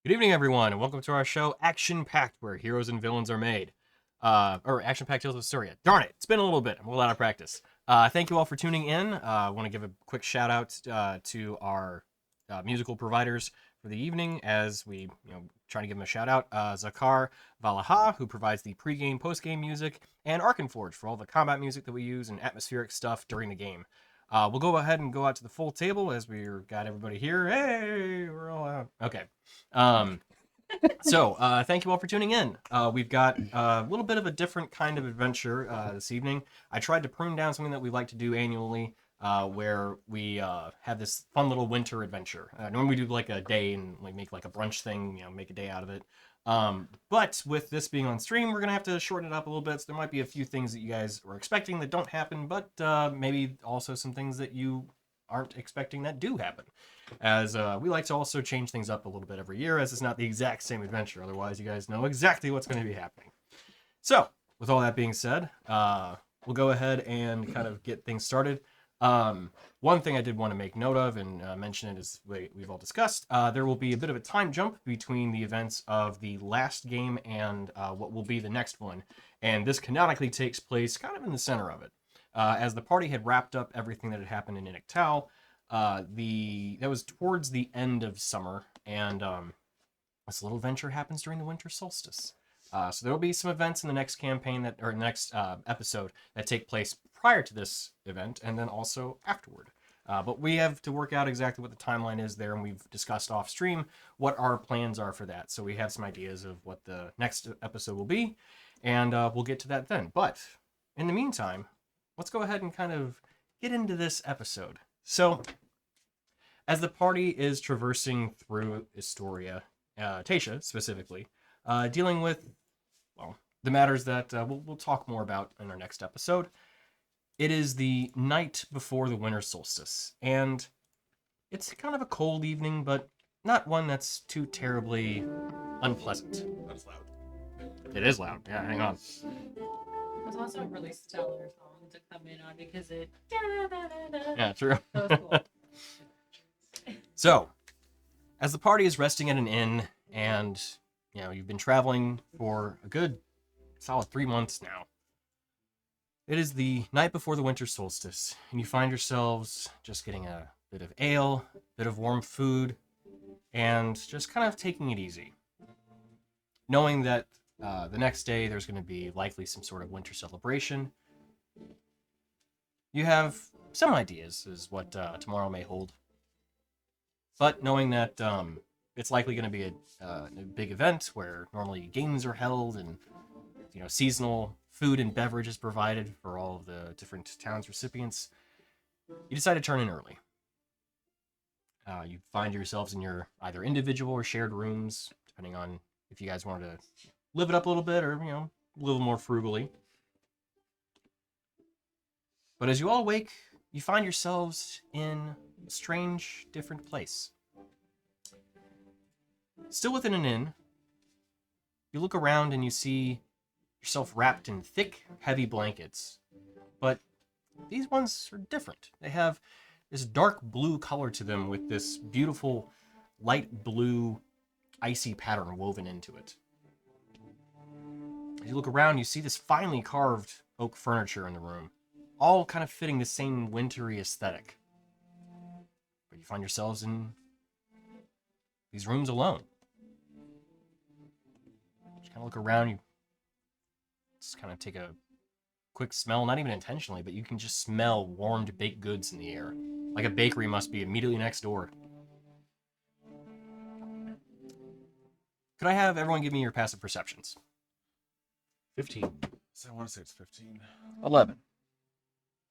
Good evening, everyone, and welcome to our show, Action Pact, where heroes and villains are made. Or Action Pact Tales of Istoria. Darn it, it's been a little bit. I'm a little out of practice. Thank you all for tuning in. I want to give a quick shout out to our musical providers for the evening, as we, trying to give them a shout out. Zakar Valaha, who provides the pre-game, post-game music, and Arkenforge for all the combat music that we use and atmospheric stuff during the game. We'll go ahead and go out to the full table as we've got everybody here. Hey, we're all out. Okay. Thank you all for tuning in. We've got a little bit of a different kind of adventure this evening. I tried to prune down something that we like to do annually, where we have this fun little winter adventure. Normally we do like a day and like make like a brunch thing, make a day out of it. But with this being on stream, we're gonna have to shorten it up a little bit. So there might be a few things that you guys were expecting that don't happen, but maybe also some things that you aren't expecting that do happen. As we like to also change things up a little bit every year, as it's not the exact same adventure. Otherwise, you guys know exactly what's going to be happening. So, with all that being said, we'll go ahead and kind of get things started. One thing I did want to make note of and mention it as we've all discussed, there will be a bit of a time jump between the events of the last game and what will be the next one. And this canonically takes place kind of in the center of it. As the party had wrapped up everything that had happened in Inictal, that was towards the end of summer, and this little venture happens during the winter solstice. So there will be some events in the next campaign next episode that take place prior to this event, and then also afterward. But we have to work out exactly what the timeline is there, and we've discussed off stream what our plans are for that. So we have some ideas of what the next episode will be, and we'll get to that then. But in the meantime, let's go ahead and kind of get into this episode. So, as the party is traversing through Istoria, Tasha specifically, dealing with, the matters that we'll talk more about in our next episode, it is the night before the winter solstice, and it's kind of a cold evening, but not one that's too terribly unpleasant. That's loud. It is loud. Yeah, hang on. It's also a really stellar song to come in on because it. Yeah, true. That was cool. So, as the party is resting at an inn, and you've been traveling for a good solid 3 months now, it is the night before the winter solstice, and you find yourselves just getting a bit of ale, a bit of warm food, and just kind of taking it easy, knowing that the next day there's going to be likely some sort of winter celebration. You have some ideas as what tomorrow may hold, but knowing that it's likely going to be a big event where normally games are held and seasonal food and beverage is provided for all of the different towns recipients, you decide to turn in early. You find yourselves in your either individual or shared rooms, depending on if you guys wanted to live it up a little bit or a little more frugally. But as you all wake, you find yourselves in a strange, different place. Still within an inn, you look around and you see yourself wrapped in thick, heavy blankets. But these ones are different. They have this dark blue color to them with this beautiful light blue icy pattern woven into it. As you look around, you see this finely carved oak furniture in the room, all kind of fitting the same wintry aesthetic. But you find yourselves in these rooms alone. Just kind of look around, you just kind of take a quick smell, not even intentionally, but you can just smell warmed baked goods in the air. Like a bakery must be immediately next door. Could I have everyone give me your passive perceptions? 15. So I want to say it's 15. 11.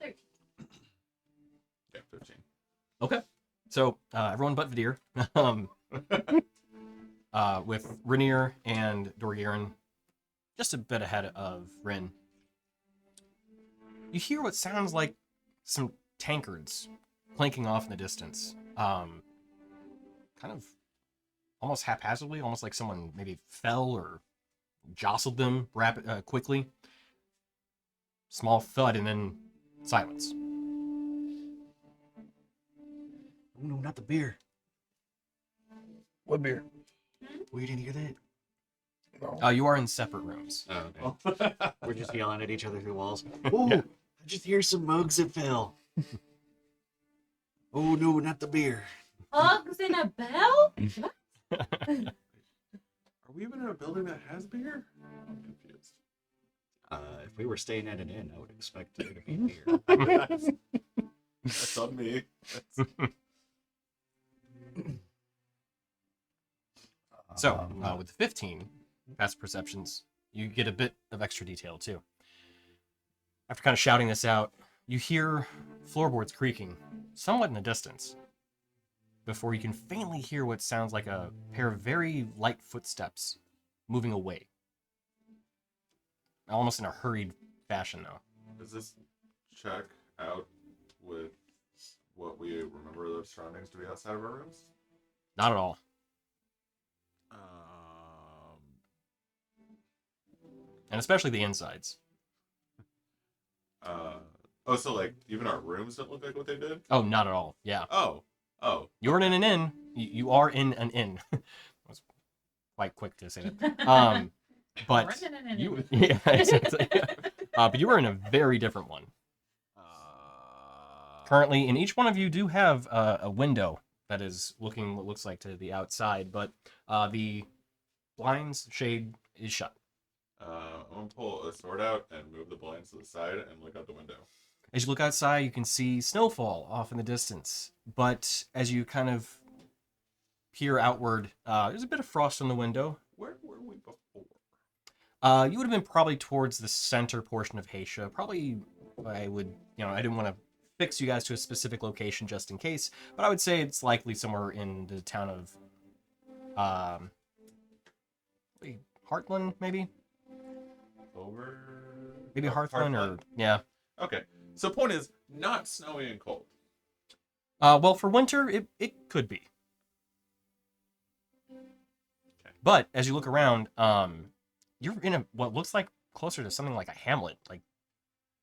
13. Yeah, 15. Okay. So, everyone but Vadir, with Rainier and Dorgirin just a bit ahead of Rin. You hear what sounds like some tankards clanking off in the distance. Kind of almost haphazardly, almost like someone maybe fell or jostled them quickly. Small thud and then silence. Oh, no, not the beer. What beer? We didn't hear that. You are in separate rooms. Oh, We're just yelling at each other through walls. Yeah. Oh, I just hear some mugs that fell. Oh no, not the beer. Hugs in a bell? Are we even in a building that has beer? I'm confused. If we were staying at an inn, I would expect there to be beer. That's on me. That's... So, with 15 passive perceptions, you get a bit of extra detail too. After kind of shouting this out, you hear floorboards creaking, somewhat in the distance, before you can faintly hear what sounds like a pair of very light footsteps moving away. Almost in a hurried fashion, though. Does this check out with what we remember the surroundings to be outside of our rooms? Not at all. And especially the insides. Oh, so like even our rooms don't look like what they did? Oh, not at all. Yeah. Oh. You're in an inn. You are in an inn. I was quite quick to say that. But you, yeah, exactly. But you were in a very different one. Currently, and each one of you do have a window that is looking what looks like to the outside, but the blinds shade is shut. I'm gonna pull a sword out and move the blinds to the side and look out the window. As you look outside, you can see snowfall off in the distance, but as you kind of peer outward, there's a bit of frost on the window. Where were we before? You would have been probably towards the center portion of Haisha. Probably, I didn't want to fix you guys to a specific location just in case, but I would say it's likely somewhere in the town of Heartland, maybe? Over. Maybe Heartland, or, Heartland? yeah. Okay. So point is, not snowy and cold. Well, for winter, it could be. Okay. But as you look around, you're in what looks like closer to something like a hamlet. Like,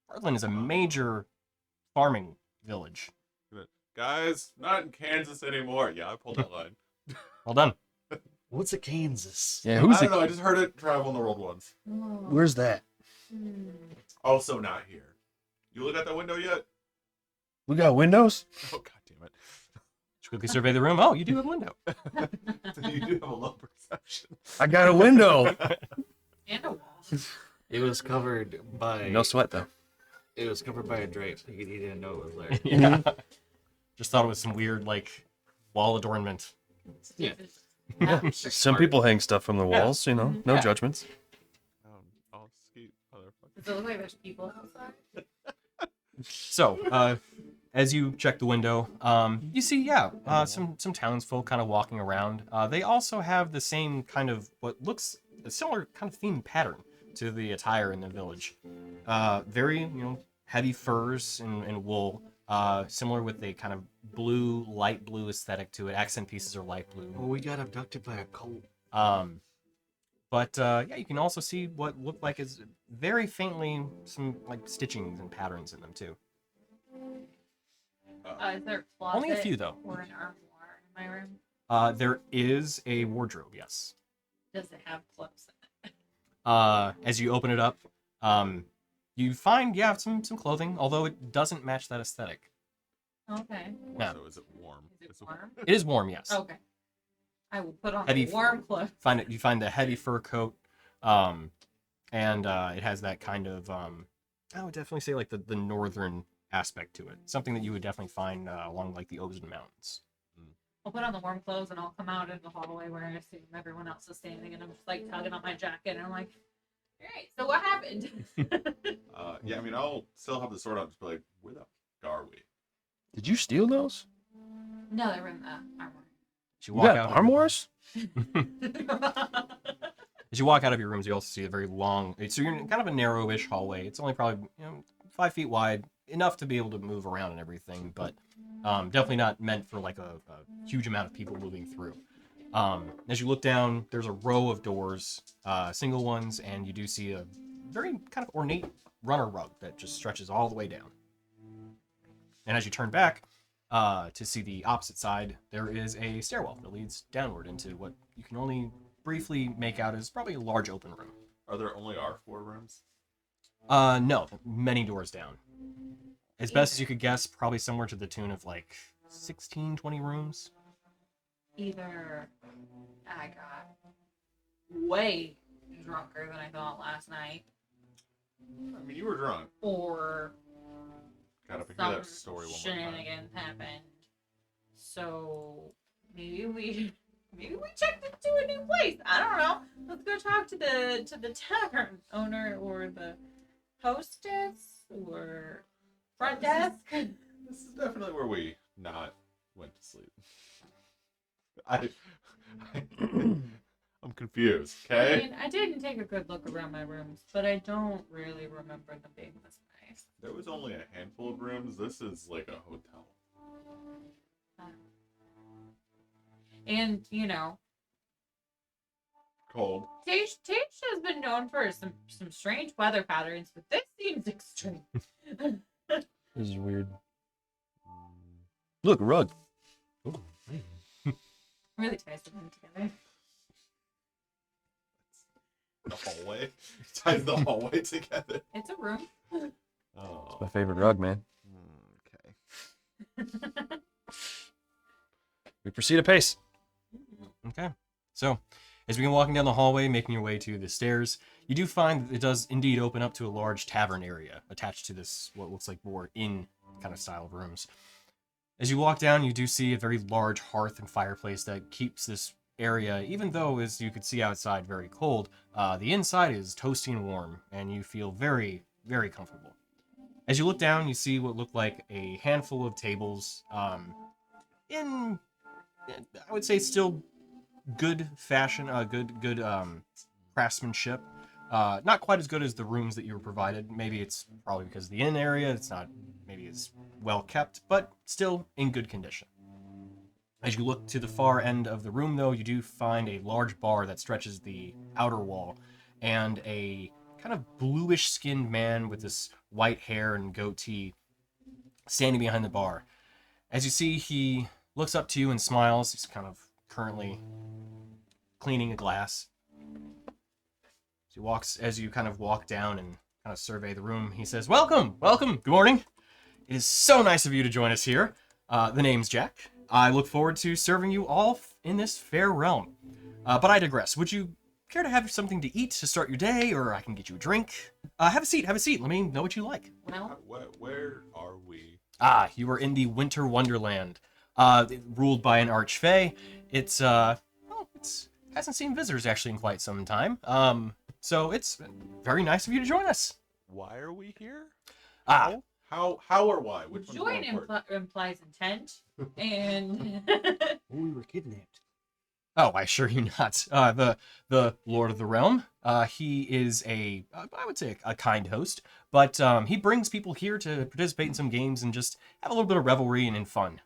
Heartland is a major farming village. Guys, not in Kansas anymore. Yeah, I pulled that line. Well done. What's a Kansas? Yeah, I who's don't know. I just heard it travel in the world once. where's that? Also not here. You look out that window yet? We got windows? Oh, god damn it. Just quickly survey the room. Oh, you do have a window. So you do have a low perception. I got a window. And a wall. It was covered by. No sweat though. It was covered by a drape. He didn't know it was there. Yeah. Just thought it was some weird, like, wall adornment. Yeah. Some people hang stuff from the walls, you know. No judgments. I'll skeet, motherfucker. Does it look like there's people outside? So, as you check the window, you see, some townsfolk kind of walking around. They also have the same kind of what looks a similar kind of theme pattern to the attire in the village. Very, heavy furs and wool. Similar with a kind of blue, light blue aesthetic to it. Accent pieces are light blue. Oh, we got abducted by a cult. But you can also see what look like is very faintly some like stitchings and patterns in them too. Is there a closet Only a few though. or an armoire in my room? There is a wardrobe, yes. Does it have clothes in it? As you open it up, you find some clothing, although it doesn't match that aesthetic. Okay. Yeah. So is it warm? Is it warm? It is warm, yes. Okay. I will put on Heavy- the warm clothes. You find the heavy fur coat, and it has that kind of I would definitely say like the northern aspect to it. Something that you would definitely find along like the Ozen Mountains. I'll put on the warm clothes and I'll come out in the hallway where I assume everyone else is standing, and I'm just like tugging on my jacket and I'm like, all right, so what happened? Yeah, I mean, I'll still have the sword out, just be like, where the fuck are we? Did you steal those? No, they're in the armor. As you You walk got out, armoires? as you walk out of your rooms, you also see a very long. So you're in kind of a narrowish hallway. It's only probably 5 feet wide, enough to be able to move around and everything, but definitely not meant for like a huge amount of people moving through. As you look down, there's a row of doors, single ones, and you do see a very kind of ornate runner rug that just stretches all the way down. And as you turn back, To see the opposite side, there is a stairwell that leads downward into what you can only briefly make out as probably a large open room. Are there only our 4 rooms? No, many doors down. As best as you could guess, probably somewhere to the tune of like 16, 20 rooms. Either I got way drunker than I thought last night, I mean, you were drunk. or Gotta hear some that story one more time. shenanigans happened. So maybe we checked into a new place. I don't know. Let's go talk to the tavern owner or the hostess or front desk. This is definitely where we not went to sleep. I'm confused, I okay? mean, I didn't take a good look around my rooms, but I don't really remember them being this nice. There was only a handful of rooms. This is like a hotel. And, you know, Cold. Tage has been known for some strange weather patterns, but this seems extreme. This is weird. Look, a rug. Ooh. Really ties them together. The hallway. Ties the hallway together. It's a room. Oh. My favorite rug, man. Okay. We proceed apace. Okay. So, as we begin walking down the hallway, making your way to the stairs, you do find that it does indeed open up to a large tavern area attached to this, what looks like more inn kind of style of rooms. As you walk down, you do see a very large hearth and fireplace that keeps this area, even though, as you could see outside, very cold, the inside is toasty and warm, and you feel very, very comfortable. As you look down, you see what look like a handful of tables in, I would say, still good fashion, good craftsmanship. Not quite as good as the rooms that you were provided. Maybe it's probably because of the inn area. It's not maybe as well kept, but still in good condition. As you look to the far end of the room, though, you do find a large bar that stretches the outer wall, and a kind of bluish-skinned man with this white hair and goatee standing behind the bar. As you see, he looks up to you and smiles. He's kind of currently cleaning a glass. As you kind of walk down and kind of survey the room, he says, "Welcome, welcome, good morning. It is so nice of you to join us here. The name's Jack. I look forward to serving you all in this fair realm. But I digress. Would you care to have something to eat to start your day, or I can get you a drink? Have a seat, have a seat. Let me know what you like." Well, Where are we? You are in the Winter Wonderland, ruled by an archfey. It hasn't seen visitors actually in quite some time. So it's very nice of you to join us. Why are we here? Ah, How or why? Which one's more join important? implies intent, and We were kidnapped. oh, I assure you not. The Lord of the Realm. He is I would say a kind host, but he brings people here to participate in some games and just have a little bit of revelry and fun.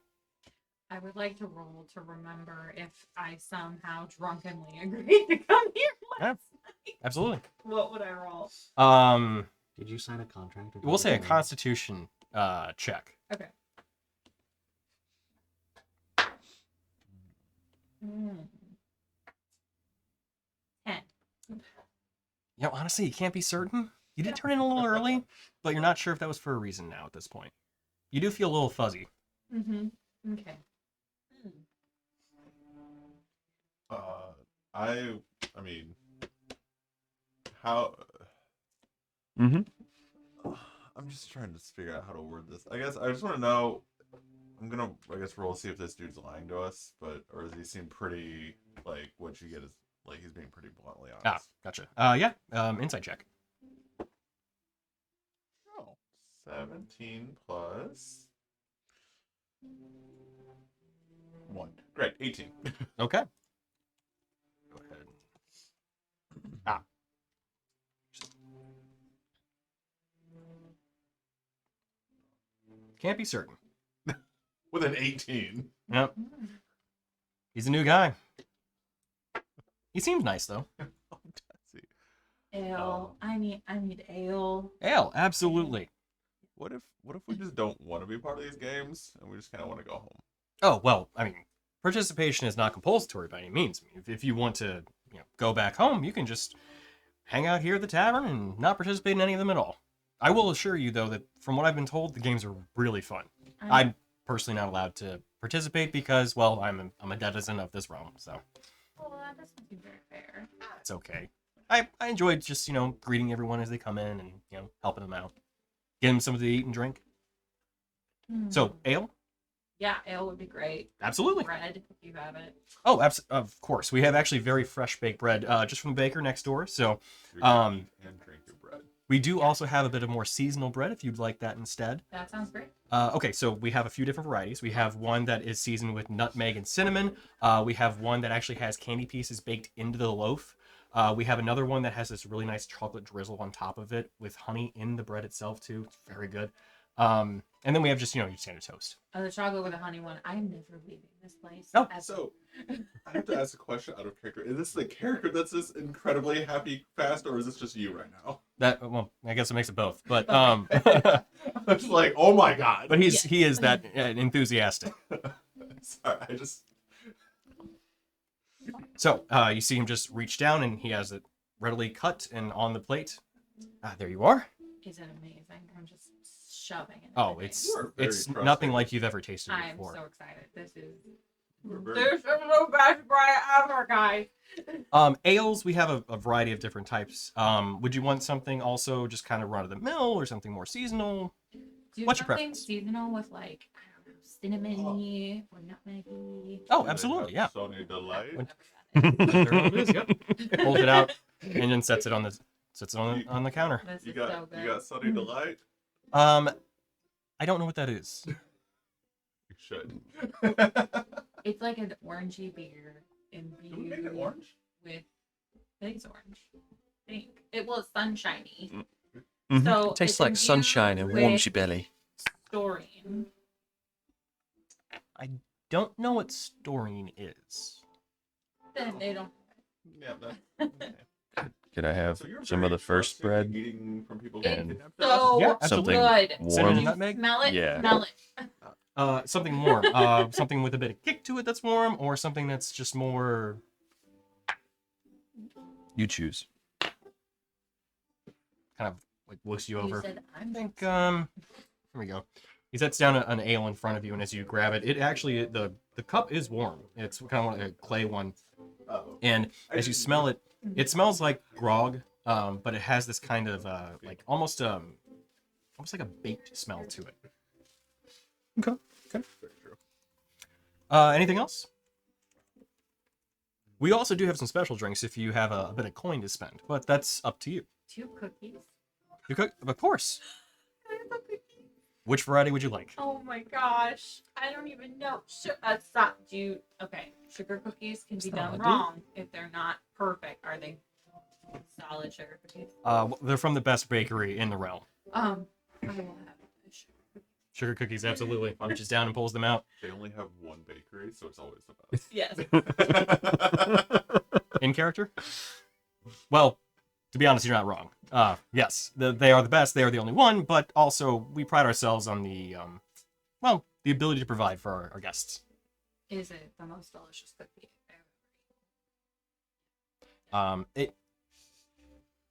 I would like to roll to remember if I somehow drunkenly agreed to come here Yeah. last night. Absolutely. What would I roll? Did you sign a contract? We'll say a Constitution check. Okay. 10. Honestly, you can't be certain. You did turn in a little early, but you're not sure if that was for a reason now at this point. You do feel a little fuzzy. Mm-hmm. Okay. I mean, how? Mm-hmm. I'm just trying to figure out how to word this. I guess I just want to know. I'm gonna, roll to see if this dude's lying to us, or does he seem pretty like what you get is like he's being pretty bluntly honest. Gotcha. Insight check. Oh, 17 plus 1. Great, 18. Okay. Go ahead. Can't be certain. With an 18. Yep. He's a new guy. He seems nice though. Oh, does he? Ale. I need ale. Ale, absolutely. What if we just don't want to be part of these games and we just kind of want to go home? Oh, well, I mean, participation is not compulsory by any means. I mean, if you want to, go back home, you can just hang out here at the tavern and not participate in any of them at all. I will assure you, though, that from what I've been told, the games are really fun. I'm personally not allowed to participate because, well, I'm a denizen of this realm, so Well, that doesn't seem very fair. it's okay. I enjoyed just, greeting everyone as they come in and, helping them out. Getting them something to eat and drink. So, ale? Yeah, ale would be great. Absolutely. Bread, if you have it. Oh, of course. We have actually very fresh baked bread just from the baker next door. So, You're gonna eat and drink your bread. we do also have a bit of more seasonal bread if you'd like that instead. That sounds great. Okay, so we have a few different varieties. We have one that is seasoned with nutmeg and cinnamon. We have one that actually has candy pieces baked into the loaf. We have another one that has this really nice chocolate drizzle on top of it with honey in the bread itself too. It's very good. And then we have just, your standard toast. The chocolate with the honey one. I'm never leaving this place. Oh, So, I have to ask a question out of character. Is this the character that's this incredibly happy fast, or is this just you right now? Well, I guess it makes it both. But I'm just like, oh my god. but he is that enthusiastic. Sorry, I just... So, you see him just reach down and he has it readily cut and on the plate. There you are. Is it amazing? I'm just shoving it. Oh, it's You are very nothing trusting. like you've ever tasted I'm before. so excited. This is We're the best bread ever, guys. Ales, we have a variety of different types. Would you want something also just kind of run of the mill or something more seasonal? Do What's your something preference? seasonal with like, I don't know, cinnamony or nutmeggy. Oh, absolutely, yeah. Sunny Delight. There it is, yep. Pulls it out and then sets it on the counter. This You is so got good. you got Sunny Delight? I don't know what that is. You should. It's like an orangey beer Did we make it imbued orange? with, I think it's orange. I think it's sunshiny. Mhm. So It tastes it's like imbued sunshine and with warms your belly. Storine. I don't know what storine is. Then they don't. Yeah, that. Could I have So you're some very of the first trusting bread? Eating from people It's who kidnapped so us? Yeah, Something good. Cinnamon and warm. nutmeg? Smell it. Yeah. Smell it. Something warm. Something with a bit of kick to it that's warm, or something that's just more You choose. kind of like looks you You over. said I I'm think here we go. He sets down an ale in front of you, and as you grab it, it actually the cup is warm. It's kind of like a clay one, Uh-oh. and I as you didn't- smell it, it smells like grog, but it has this kind of like almost like a baked smell to it. Okay. Very true. Anything else? We also do have some special drinks if you have a bit of coin to spend, but that's up to you. 2 cookies. You cook, of course. Can I have a cookie? Which variety would you like? Oh my gosh. I don't even know. Stop. Okay. Sugar cookies can be Stop, done dude. wrong if they're not perfect. Are they solid sugar cookies? They're from the best bakery in the realm. I will have a sugar cookie. Sugar cookies, absolutely. Reaches down and pulls them out. They only have one bakery, so it's always the Yes. best. In character? Well, to be honest, you're not wrong. Yes, they are the best. They are the only one, but also we pride ourselves on the ability to provide for our guests. Is it the most delicious cookie I've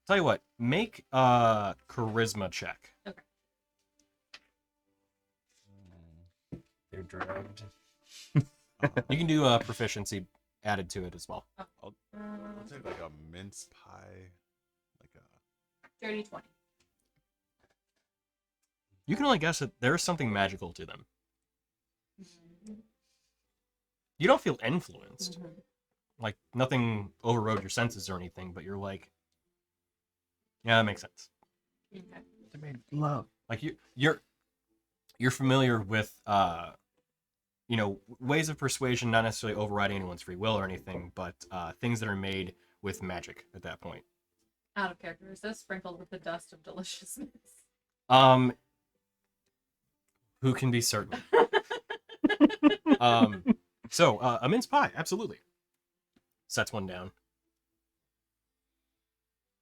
Tell you what, make a charisma check. They're drugged. You can do a proficiency added to it as well. ever read? I'll take like a mince pie. Like a... Dirty 20. You can only guess that there's something magical to them. You don't feel influenced. Like nothing overrode your senses or anything, but you're like, yeah, that makes sense. Okay. They made love. Like you're familiar with ways of persuasion, not necessarily overriding anyone's free will or anything, but things that are made with magic at that point. Out of character. Is this sprinkled with the dust of deliciousness? Who can be certain? So a mince pie, absolutely. Sets one down.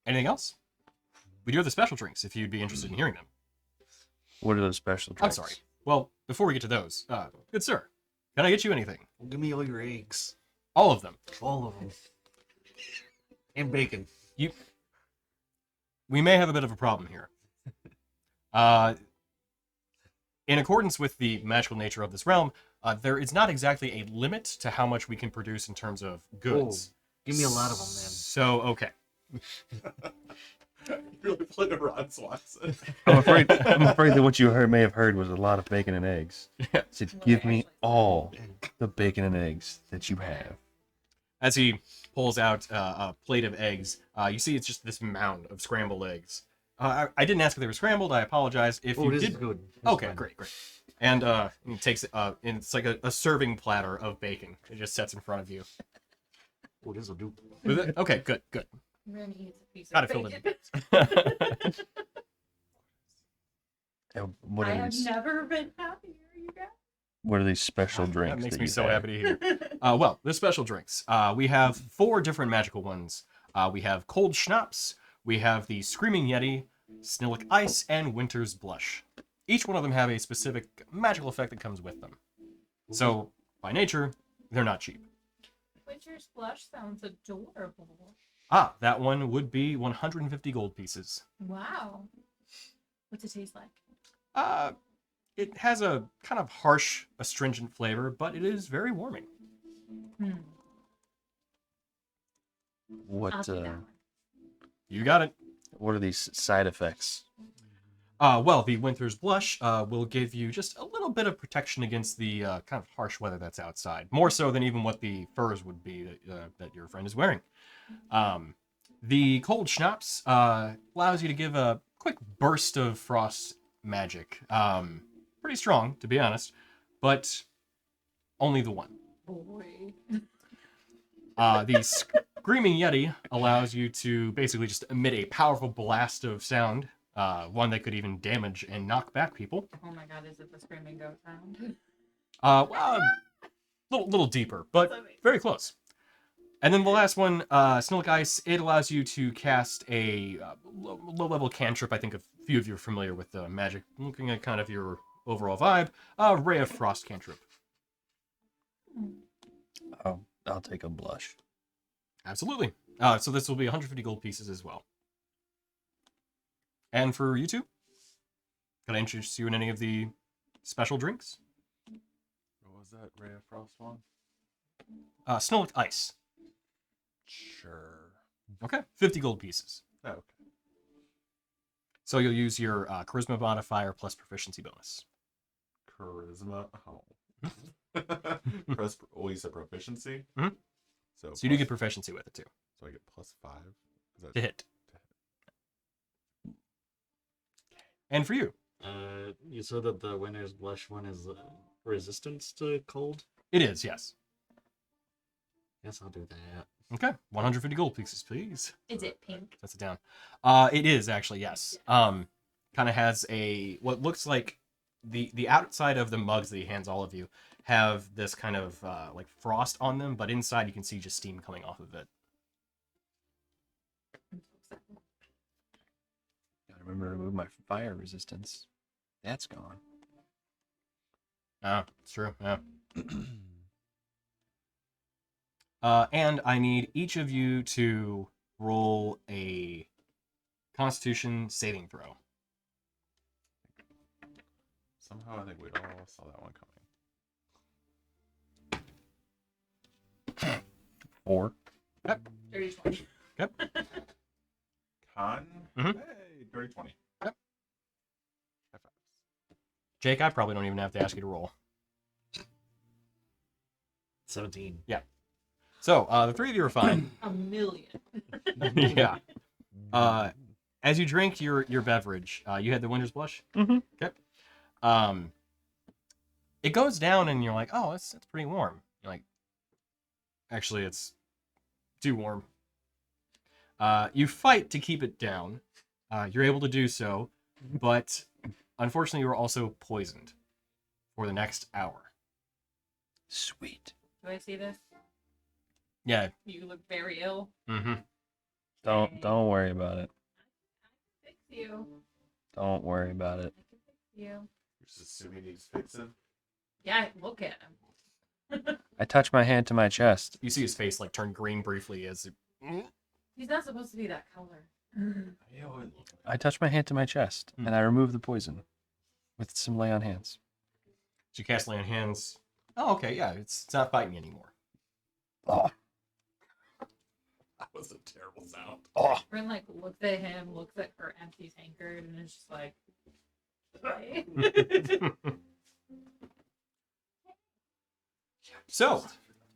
Anything else? We do have the special drinks if you'd be interested in hearing them. What are those special I'm drinks? sorry. Well, before we get to those, good sir, can I get you anything? Well, give me all your eggs. All of them. All of them. And bacon. We may have a bit of a problem here. In accordance with the magical nature of this realm, there is not exactly a limit to how much we can produce in terms of goods. Give me a lot of them, man. So, okay. You really played a Ron Swanson. I'm afraid that what you may have heard was a lot of bacon and eggs. So give me all the bacon and eggs that you have. As he pulls out a plate of eggs, you see it's just this mound of scrambled eggs. I didn't ask if they were scrambled. I apologize. If you This did, is good. This is okay, fine. great. And he takes it. And it's like a serving platter of bacon. It just sets in front of you. Oh, this will do. Okay, good. Ren eats a piece Gotta of fill bacon. it. And what I are have these? never been happier, you guys. What are these special drinks? That makes that me you so have? happy to hear. Well, the special drinks. We have 4 different magical ones. We have cold schnapps. We have the Screaming Yeti, Snillic Ice, and Winter's Blush. Each one of them have a specific magical effect that comes with them. So, by nature, they're not cheap. Winter's Blush sounds adorable. That one would be 150 gold pieces. Wow. What's it taste like? It has a kind of harsh, astringent flavor, but it is very warming. What I'll do that one. You got it. what are these side effects? Well, the Winter's Blush will give you just a little bit of protection against the kind of harsh weather that's outside. More so than even what the furs would be that your friend is wearing. The Cold Schnapps allows you to give a quick burst of frost magic. Pretty strong, to be honest, but only the one. Boy. The Screaming Yeti allows you to basically just emit a powerful blast of sound. One that could even damage and knock back people. Oh my god, is it the screaming goat sound? Well, little deeper, but very close. And then the last one, Snillic Ice, it allows you to cast a low-level cantrip. I think a few of you are familiar with the magic. Looking at kind of your overall vibe, Ray of Frost cantrip. I'll take a blush. Absolutely. So this will be 150 gold pieces as well. And for you two, can I introduce you in any of the special drinks? What was that? Ray of Frost one? Snillic Ice. Sure. Okay, 50 gold pieces. Oh, okay. So you'll use your charisma modifier plus proficiency bonus. Charisma. Oh. You said proficiency? Mhm. So So you do get proficiency with it too. So I get +5. Is that To hit. And for you, You said that the Winter's Blush one is resistance to cold? it is, yes. Yes, I'll do that. Okay, 150 gold pieces, please. Is it pink? That's it down. It is actually, yes. Kind of has a what looks like the outside of the mugs that he hands all of you have this kind of like frost on them, but inside you can see just steam coming off of it. Gotta remember to remove my fire resistance. That's gone. It's true. Yeah. And I need each of you to roll a Constitution saving throw. Somehow I think we all saw that one coming. 4. Dirty 20. Con? Mhm. Hey, dirty 20. Yep. High fives. Jake, I probably don't even have to ask you to roll. 17. So the three of you are fine. A million. Yeah. As you drink your beverage, you had the Winter's Blush. Mhm. Okay. It goes down, and you're like, "Oh, that's pretty warm." You're like, "Actually, it's too warm." You fight to keep it down. You're able to do so, but unfortunately, you are also poisoned for the next hour. Sweet. Do I see this? Yeah. You look very ill. Mm-hmm. Don't worry about it. Fix you. Don't worry about it. You. You're just assuming he's fixing. Yeah, look at him. I touch my hand to my chest. You see his face like turn green briefly as He's not supposed to be that color. Yeah, what- I touch my hand to my chest, and I remove the poison with some lay on hands. you cast lay on hands. Oh, okay, yeah, it's not biting you anymore. Oh, That was a terrible sound. oh. Rin like looks at him, looks at her empty tankard, and is just like, "Hey." So,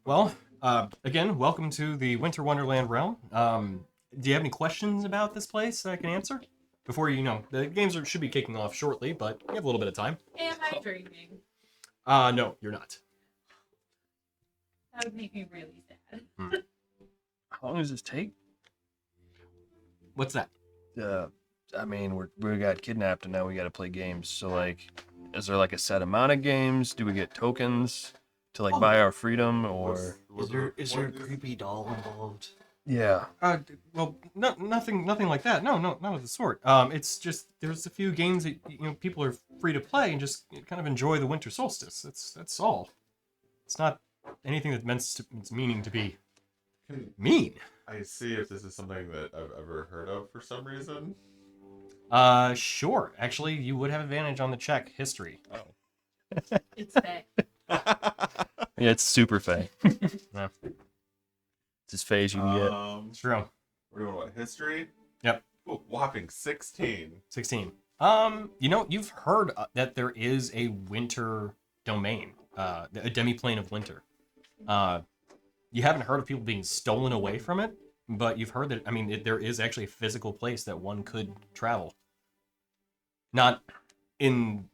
well, again, welcome to the Winter Wonderland realm. Do you have any questions about this place that I can answer? Before the games should be kicking off shortly, but we have a little bit of time. Am I dreaming? No, you're not. That would make me really sad. How long does this take? What's that? I mean, we got kidnapped, and now we got to play games. So, like, is there like a set amount of games? Do we get tokens to like buy our freedom, or Is there a creepy doll involved? yeah? Well, nothing like that. No, not of the sort. It's just there's a few games that people are free to play and just kind of enjoy the winter solstice. That's all. It's not anything that it's meaning to be Can mean. I see if this is something that I've ever heard of for some reason? Sure. Actually, you would have advantage on the check history. Oh. It's that. Yeah, it's super fey. Yeah. It's as fey as you can get. True. We're doing what? History? Yep. Ooh, whopping 16. 16. You've heard that there is a winter domain, a demiplane of winter. You haven't heard of people being stolen away from it, but you've heard that, there is actually a physical place that one could travel. Not in,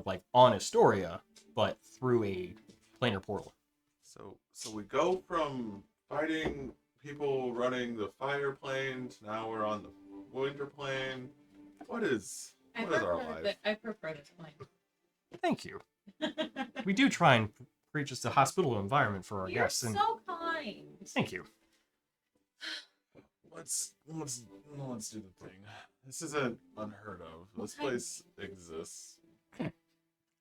like on Istoria, but through a planar portal. So we go from fighting people running the fire plane to now we're on the winter plane. What is our life? I prefer this plane. Thank you. We do try and preach just a hospitable environment for our You're guests. And so kind. thank you. Let's do the thing. This isn't unheard of. This place exists.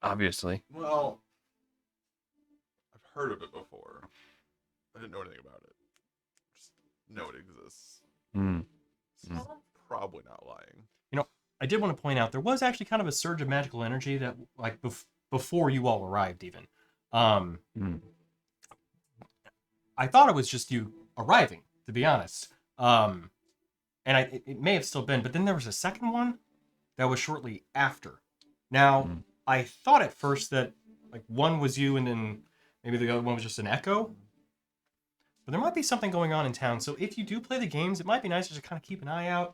Obviously. Well, I've heard of it before. I didn't know anything about it. Just know it exists. Mm. It's probably not lying. I did want to point out there was actually kind of a surge of magical energy that, like, before you all arrived, even. I thought it was just you arriving, to be honest. And it may have still been, but then there was a second one that was shortly after. Now, I thought at first that like one was you, and then maybe the other one was just an echo. But there might be something going on in town. So if you do play the games, it might be nice to just kind of keep an eye out,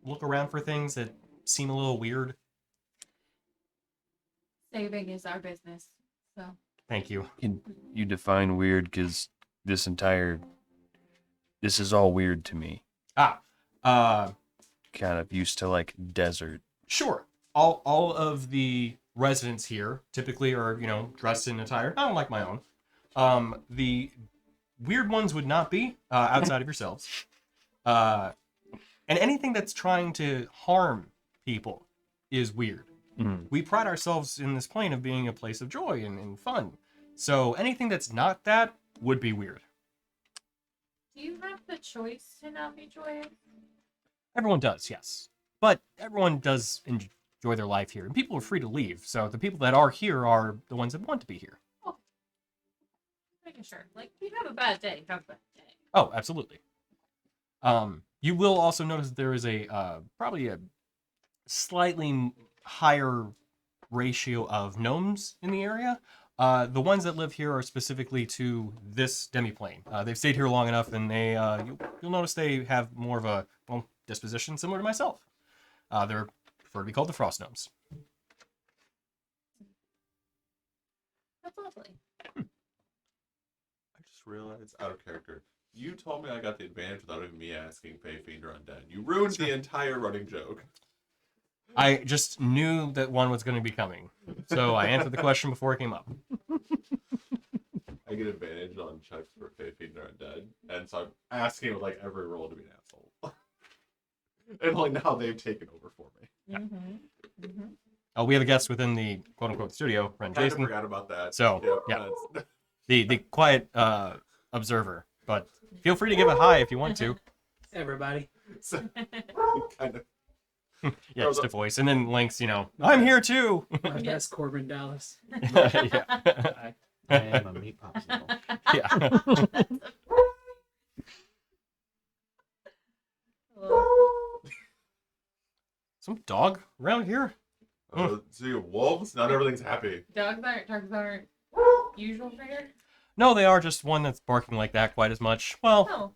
look around for things that seem a little weird. Saving is our business. So Thank you. Can you define weird? Because this is all weird to me. Kind of used to like desert. Sure. All of the residents here typically are, dressed in attire, not unlike my own. The weird ones would not be outside of yourselves. And anything that's trying to harm people is weird. We pride ourselves in this plane of being a place of joy and fun. So anything that's not that would be weird. do you have the choice to not be joyous? Everyone does, yes. But everyone does enjoy their life here. And people are free to leave. So the people that are here are the ones that want to be here. Making sure. Like, you have a bad day. Have a bad day. Oh, absolutely. You will also notice that there is probably a slightly higher ratio of gnomes in the area. The ones that live here are specifically to this demiplane. They've stayed here long enough, and you'll notice they have more of a disposition similar to myself. They're prefer to be called the frost gnomes. That's lovely. I just realized, out of character, you told me I got the advantage without even me asking Fey Fiend or Undead. You ruined the entire running joke. I just knew that one was going to be coming, so I answered the question before it came up. I get advantage on checks for Fey Fiend or Undead, and so I'm asking with like every roll to be an asshole. And like now they've taken over for me. we have a guest within the quote-unquote studio, friend Kind of Jason. forgot about that. So, Yep, yeah. that's- The quiet observer. But feel free to give it hi if you want to. Everybody. so, kind of. Yeah, just a voice. And then Link's, I'm here too. My best Corbin Dallas. Yeah. I am a meat popsicle. Yeah. Some dog around here? So you have wolves? Not everything's happy. Dogs aren't usual figure. No, they are just one that's barking like that quite as much. Well, Oh,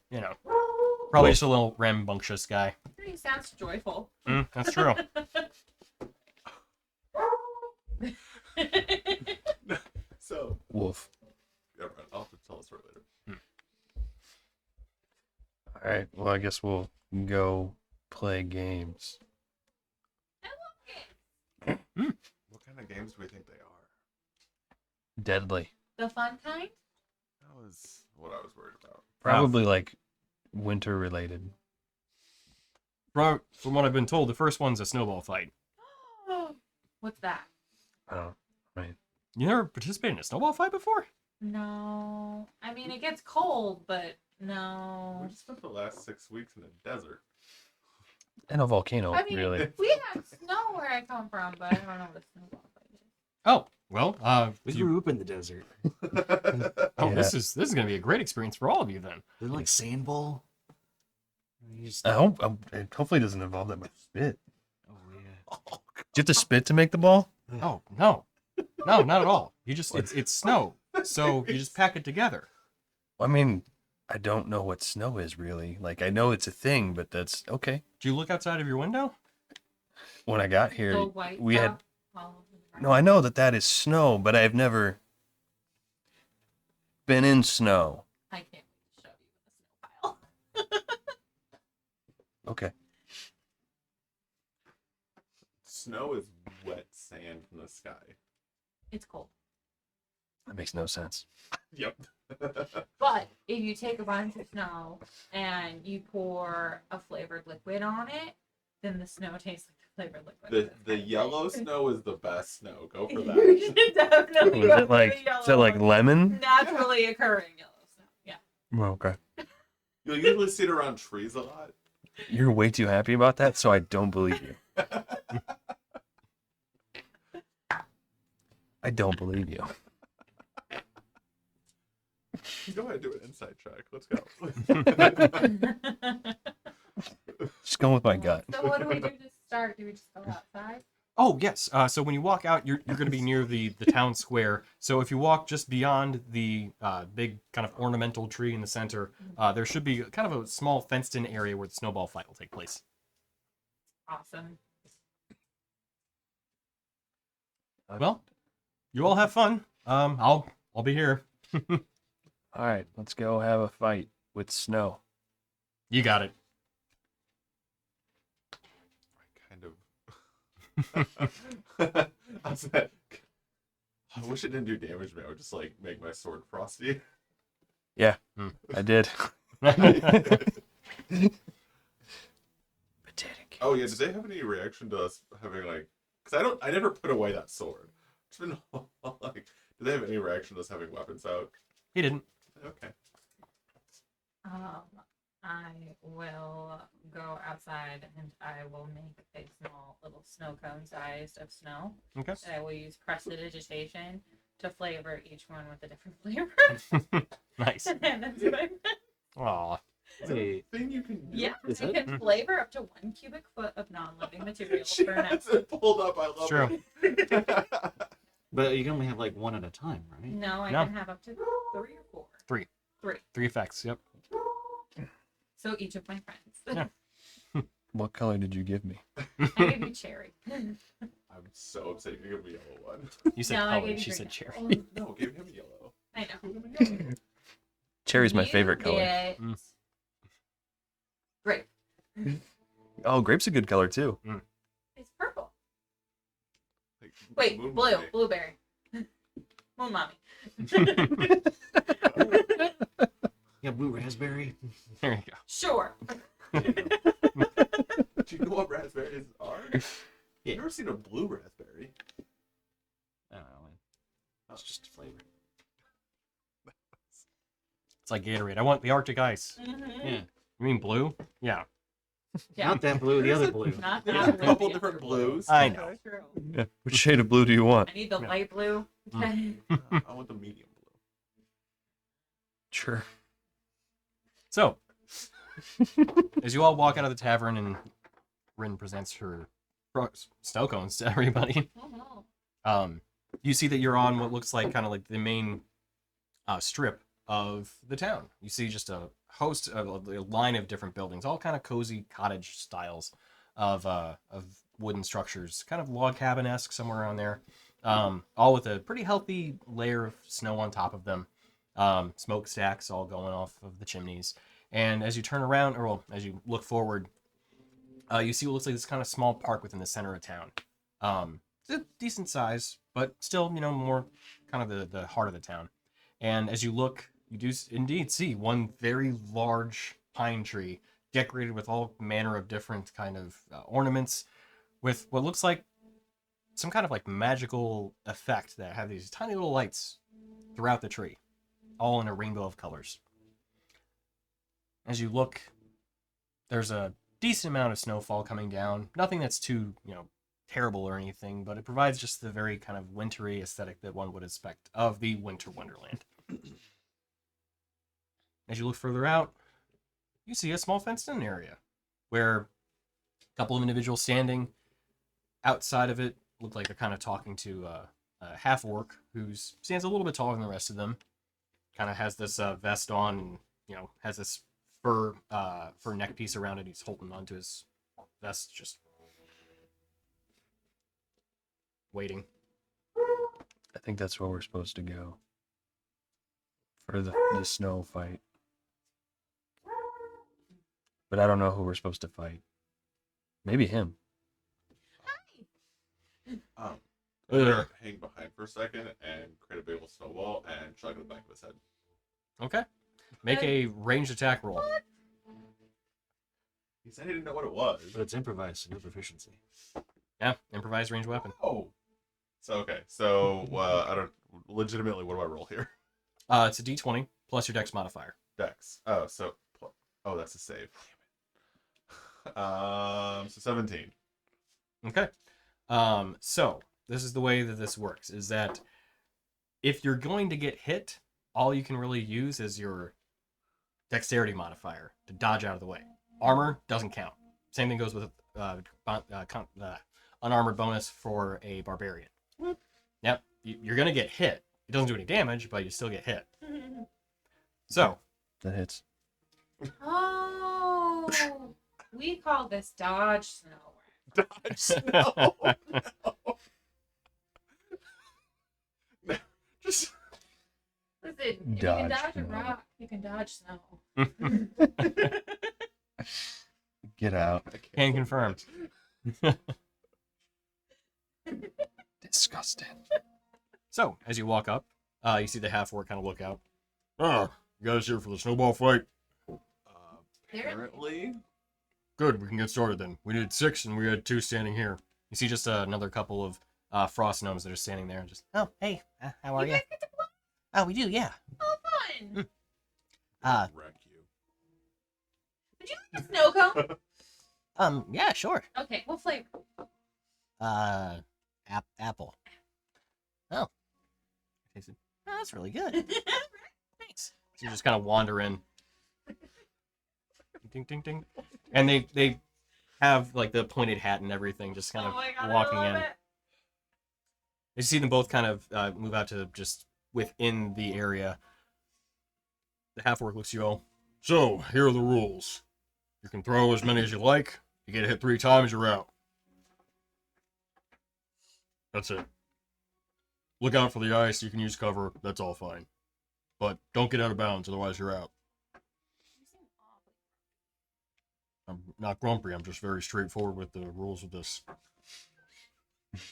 probably just a little rambunctious guy. he sounds joyful. That's true. So, Wolf. yeah, I'll have to tell the story later. All right. Well, I guess we'll go play games. What kind of games do we think they are? Deadly. The fun kind? That was what I was worried about. Probably like winter related. From what I've been told, the first one's a snowball fight. What's that? Oh, right. You never participated in a snowball fight before? No. I mean, it gets cold, but no. We just spent the last 6 weeks in the desert. And a volcano, I mean, really. we have snow where I come from, but I don't know what a snowball fight is. Oh, well, We grew up in the desert. oh, this is gonna be a great experience for all of you then. Is it like sandball? You just- I hope it hopefully doesn't involve that much spit. Oh yeah. Do you have to spit to make the ball? Oh no, not at all. You just it's snow, so you just pack it together. I mean, I don't know what snow is really. Like I know it's a thing, but that's okay. Do you look outside of your window? When I got here, The white we had stuff all over the ground. no. I know that is snow, but I've never been in snow. I can't wait to show you the snow pile. Okay. Snow is wet sand from the sky. It's cold. That makes no sense. Yep. But if you take a bunch of snow and you pour a flavored liquid on it, then the snow tastes like the flavored liquid. The yellow snow is the best snow. Go for You that. should definitely Was go it like for the is that like yellow, lemon? naturally occurring yellow snow. Yeah. Well, okay. You'll usually see it around trees a lot. You're way too happy about that, so I don't believe you. I don't believe you. Go ahead, do an insight check. Let's go. Just going with my gut. So what do we do to start? Do we just go outside? Oh yes. So when you walk out, you're going to be near the town square. So if you walk just beyond the big kind of ornamental tree in the center, there should be kind of a small fenced-in area where the snowball fight will take place. Awesome. Well, you all have fun. I'll be here. All right, let's go have a fight with snow. You got it. Kind of. I wish it didn't do damage to me. I would just like make my sword frosty. Yeah, I did. Oh Pathetic. yeah, did they have any reaction to us having like? Because I never put away that sword. It's been like, did they have any reaction to us having weapons out? He didn't. Okay. I will go outside and I will make a small little snow cone sized of snow. Okay. And I will use prestidigitation to flavor each one with a different flavor. Nice. And hand them to my friend. Aw. Is that a Wait. thing you can do? Yeah, Is you it? can flavor up to 1 cubic foot of non-living material She for an has hour. it pulled up. I love True. it. But you can only have like one at a time, right? No, I No. can have up to 3 or 4. Three. Three. 3 effects. Yep. So each of my friends. Yeah. What color did you give me? I gave you cherry. I'm so upset you're gonna give me a yellow one. You said No, I color. gave you She green said apple. cherry. No, give him yellow. I know. Give him yellow. Cherry's my You favorite color. get Mm. grape. Oh, grape's a good color too. It's purple. Like, Wait, moon blue. mommy. Blueberry. Moon mommy. Yeah, blue raspberry. There you go. Sure. Do you know what raspberries are? Yeah. You've never seen a blue raspberry. sugary. I don't know, man. It's just flavor. It's like Gatorade. I want the Arctic ice. Mm-hmm. Yeah. You mean blue? Yeah. Yeah. Not that blue, the There's other a- blue. Not There's that a blue, couple the different other blue. blues. I know. True. Yeah. Which shade of blue do you want? I need the Yeah. light blue. Okay. I want the medium blue. Sure. So, as you all walk out of the tavern and Rin presents her snow cones to everybody, Oh no. you see that you're on what looks like kind of like the main strip of the town. You see just a host of a line of different buildings, all kind of cozy cottage styles of wooden structures, kind of log cabin-esque somewhere around there, all with a pretty healthy layer of snow on top of them. Smokestacks all going off of the chimneys. And as you turn around, or well, as you look forward, you see what looks like this kind of small park within the center of town. It's a decent size, but still, more kind of the heart of the town. And as you look, you do indeed see one very large pine tree decorated with all manner of different kind of ornaments with what looks like some kind of like magical effect that have these tiny little lights throughout the tree, all in a rainbow of colors. As you look, there's a decent amount of snowfall coming down. Nothing that's too, terrible or anything, but it provides just the very kind of wintry aesthetic that one would expect of the winter wonderland. As you look further out, you see a small fenced-in area where a couple of individuals standing outside of it look like they're kind of talking to a half-orc who stands a little bit taller than the rest of them. Kind of has this vest on, and has this fur neck piece around it. He's holding onto his vest, just waiting. I think that's where we're supposed to go. For the snow fight. But I don't know who we're supposed to fight. Maybe him. I'm gonna hang behind for a second and create a big old snowball and shove it in the back of his head. Okay. Make a ranged attack roll. He said he didn't know what it was. But it's improvised, so no proficiency. Yeah, improvised ranged weapon. Oh. So okay. So I don't legitimately. What do I roll here? It's a d20 plus your dex modifier. Dex. Oh, so that's a save. Damn it. So 17. Okay. So this is the way that this works, is that if you're going to get hit, all you can really use is your dexterity modifier to dodge out of the way. Armor doesn't count. Same thing goes with unarmored bonus for a barbarian. Yep, you're going to get hit. It doesn't do any damage, but you still get hit. So, That hits. Oh, we call this dodge snow. Dodge snow. No. Just Listen, if you Dodge can dodge a snow. rock, you can dodge snow. Get out. I can't Can believe confirm. it. Disgusting. So, as you walk up, you see the half-orc kind of look out. Oh, you guys here for the snowball fight? Apparently. Good, we can get started then. We needed 6 and we had 2 standing here. You see just another couple of frost gnomes that are standing there and just, oh, hey, how are You you? guys get to play? Oh, we do, yeah. Oh, fun. Wreck you. Would you like a snow cone? Yeah, sure. Okay, what flavor? Apple. Oh. Tasted. Oh, that's really good. Thanks. So you just kind of wander in. Ding, ding, ding. And they have like the pointed hat and everything, just kind Oh of my God, walking I love in. it. You see them both kind of move out to just within the area. The half-orc looks at you all. So, here are the rules. You can throw as many as you like. You get hit 3 times, you're out. That's it. Look out for the ice. You can use cover. That's all fine. But don't get out of bounds, otherwise you're out. I'm not grumpy. I'm just very straightforward with the rules of this.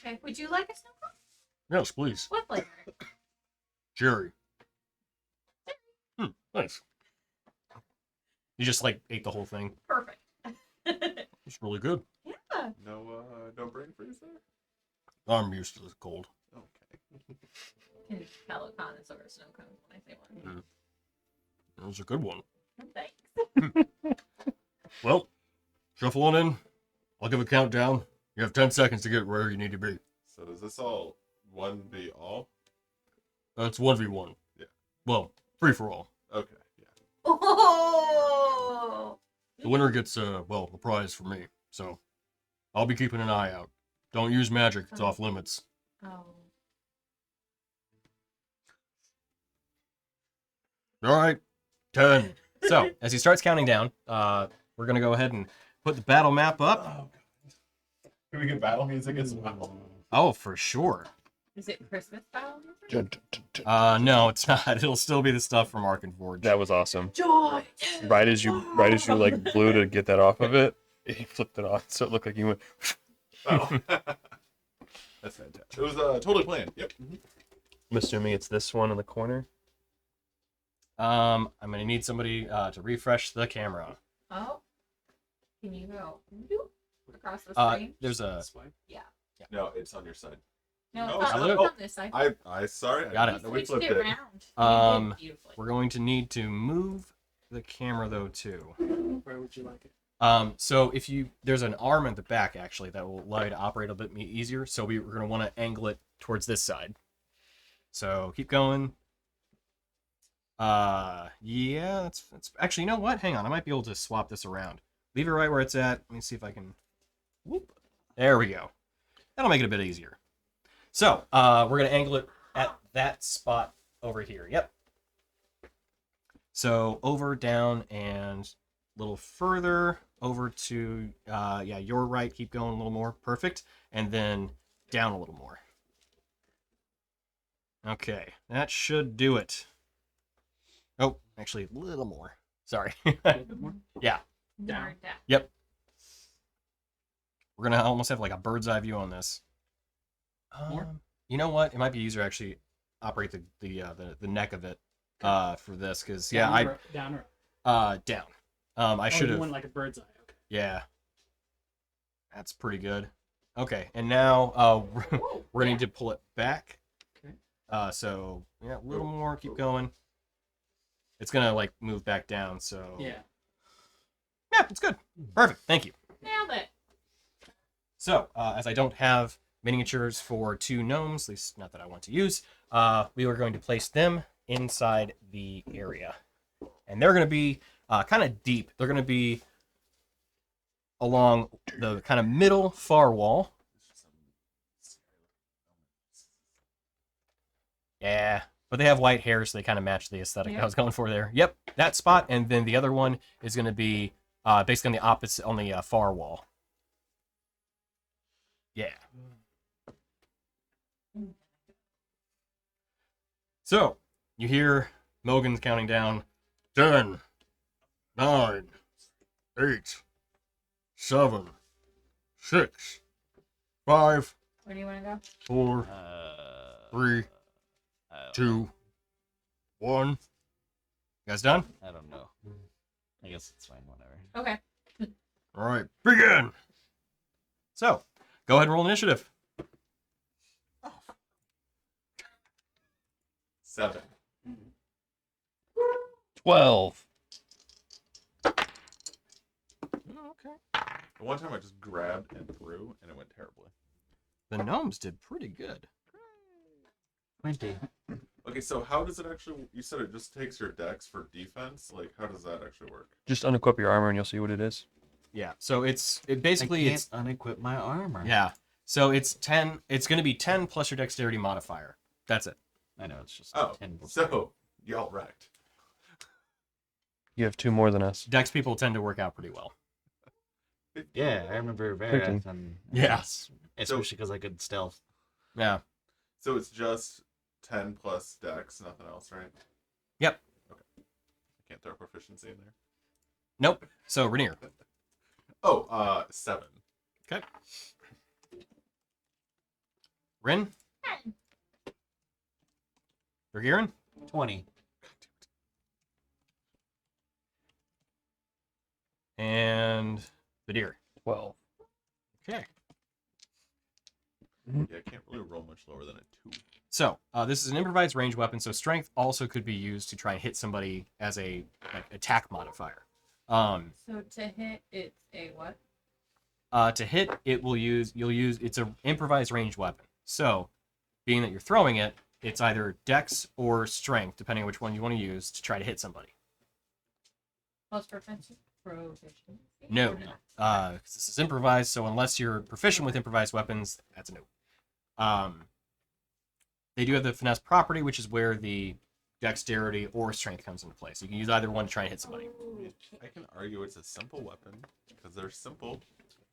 Okay, would you like a snow cone? Yes, please. What flavor? Cherry. Nice. You just like ate the whole thing. Perfect. It's really good. Yeah. No brain freeze there? I'm used to the cold. Okay. Can you tell a connoisseur snow cones when I say one? That was a good one. Thanks. Well, shuffle on in. I'll give a countdown. You have 10 seconds to get where you need to be. So does this all 1v all? That's 1v1. Yeah. Well, free for all. Okay. Yeah. Oh! The winner gets, a prize from me. So, I'll be keeping an eye out. Don't use magic. It's off limits. Oh. All right. 10. So, as he starts counting down, we're going to go ahead and put the battle map up. Oh, God. Can we get battle music as well? Oh, for sure. Is it Christmas battle? No, it's not. It'll still be the stuff from Ark Forge. That was awesome. Joy! Right as you like blew to get that off of it, he flipped it on, so it looked like he went. Oh. That's fantastic. It was totally planned. Yep. I'm assuming it's this one in the corner. I'm gonna need somebody to refresh the camera. Oh. Can you go across the screen? There's a. Swipe. No, it's on your side. No, no, it's I not look- on this side. I sorry. Got I, it. we You flipped switched it. around. You did beautifully. We're going to need to move the camera though too. Where would you like it? So if there's an arm at the back actually that will allow you to operate a bit easier. So we're gonna want to angle it towards this side. So keep going. Yeah, that's actually, you know what? Hang on, I might be able to swap this around. Leave it right where it's at. Let me see if I can. Whoop. There we go. That'll make it a bit easier. So we're gonna angle it at that spot over here. Yep. So over, down, and a little further over to your right. Keep going a little more. Perfect. And then down a little more. Okay, that should do it. Oh, actually, a little more. Sorry. A little bit more. Yeah. Down. More down. Yep. We're gonna almost have like a bird's eye view on this. More? You know what? It might be easier to actually operate the neck of it for this because Down or up? Down or up? down. I should you have. went like a bird's eye. Okay. Yeah. That's pretty good. Okay, and now we're gonna need to pull it back. Okay. So yeah, a little more. Keep going. It's gonna like move back down. So Yeah. yeah, it's good. Perfect. Thank you. Nailed it. So, as I don't have miniatures for 2 gnomes, at least not that I want to use, we are going to place them inside the area. And they're going to be kind of deep. They're going to be along the kind of middle far wall. Yeah, but they have white hair, so they kind of match the aesthetic I was going for there. Yep, that spot. And then the other one is going to be basically on the opposite, on the far wall. Yeah. So, you hear Mogan's counting down 10, 9, 8, 7, 6, 5, Where do you want to go? 4, 3, 2, 1. You guys done? I don't know. I guess it's fine, whatever. Okay. All right, begin. So, go ahead and roll initiative. 7. 12. Okay. The one time I just grabbed and threw, and it went terribly. The gnomes did pretty good. 20. Okay, so how does it actually? You said it just takes your dex for defense. Like, how does that actually work? Just unequip your armor and you'll see what it is. Yeah. So it I basically can't unequip my armor. yeah. So it's 10. It's going to be 10 plus your dexterity modifier. That's it. I know, it's just Oh, 10 plus so y'all wrecked. You have 2 more than us. Dex people tend to work out pretty well. Yeah, I remember Thirteen. Vareth, Yes. especially because I could stealth. Yeah. So it's just 10 plus dex, nothing else, right? Yep. Okay. I can't throw proficiency in there. Nope. So Rainier. Oh, 7. Okay. Rin. 10. Vergiren. 20. And Vadir. 12. Okay. Yeah, I can't really roll much lower than a 2. So this is an improvised range weapon, so strength also could be used to try and hit somebody as a attack modifier. So to hit, it's a what? To hit, you'll use it's an improvised range weapon. So, being that you're throwing it, it's either Dex or Strength, depending on which one you want to use to try to hit somebody. Plus proficiency. No, because this is improvised. So unless you're proficient with improvised weapons, that's a no. They do have the finesse property, which is where the dexterity or strength comes into play. So you can use either one to try and hit somebody. I can argue it's a simple weapon because they're simple.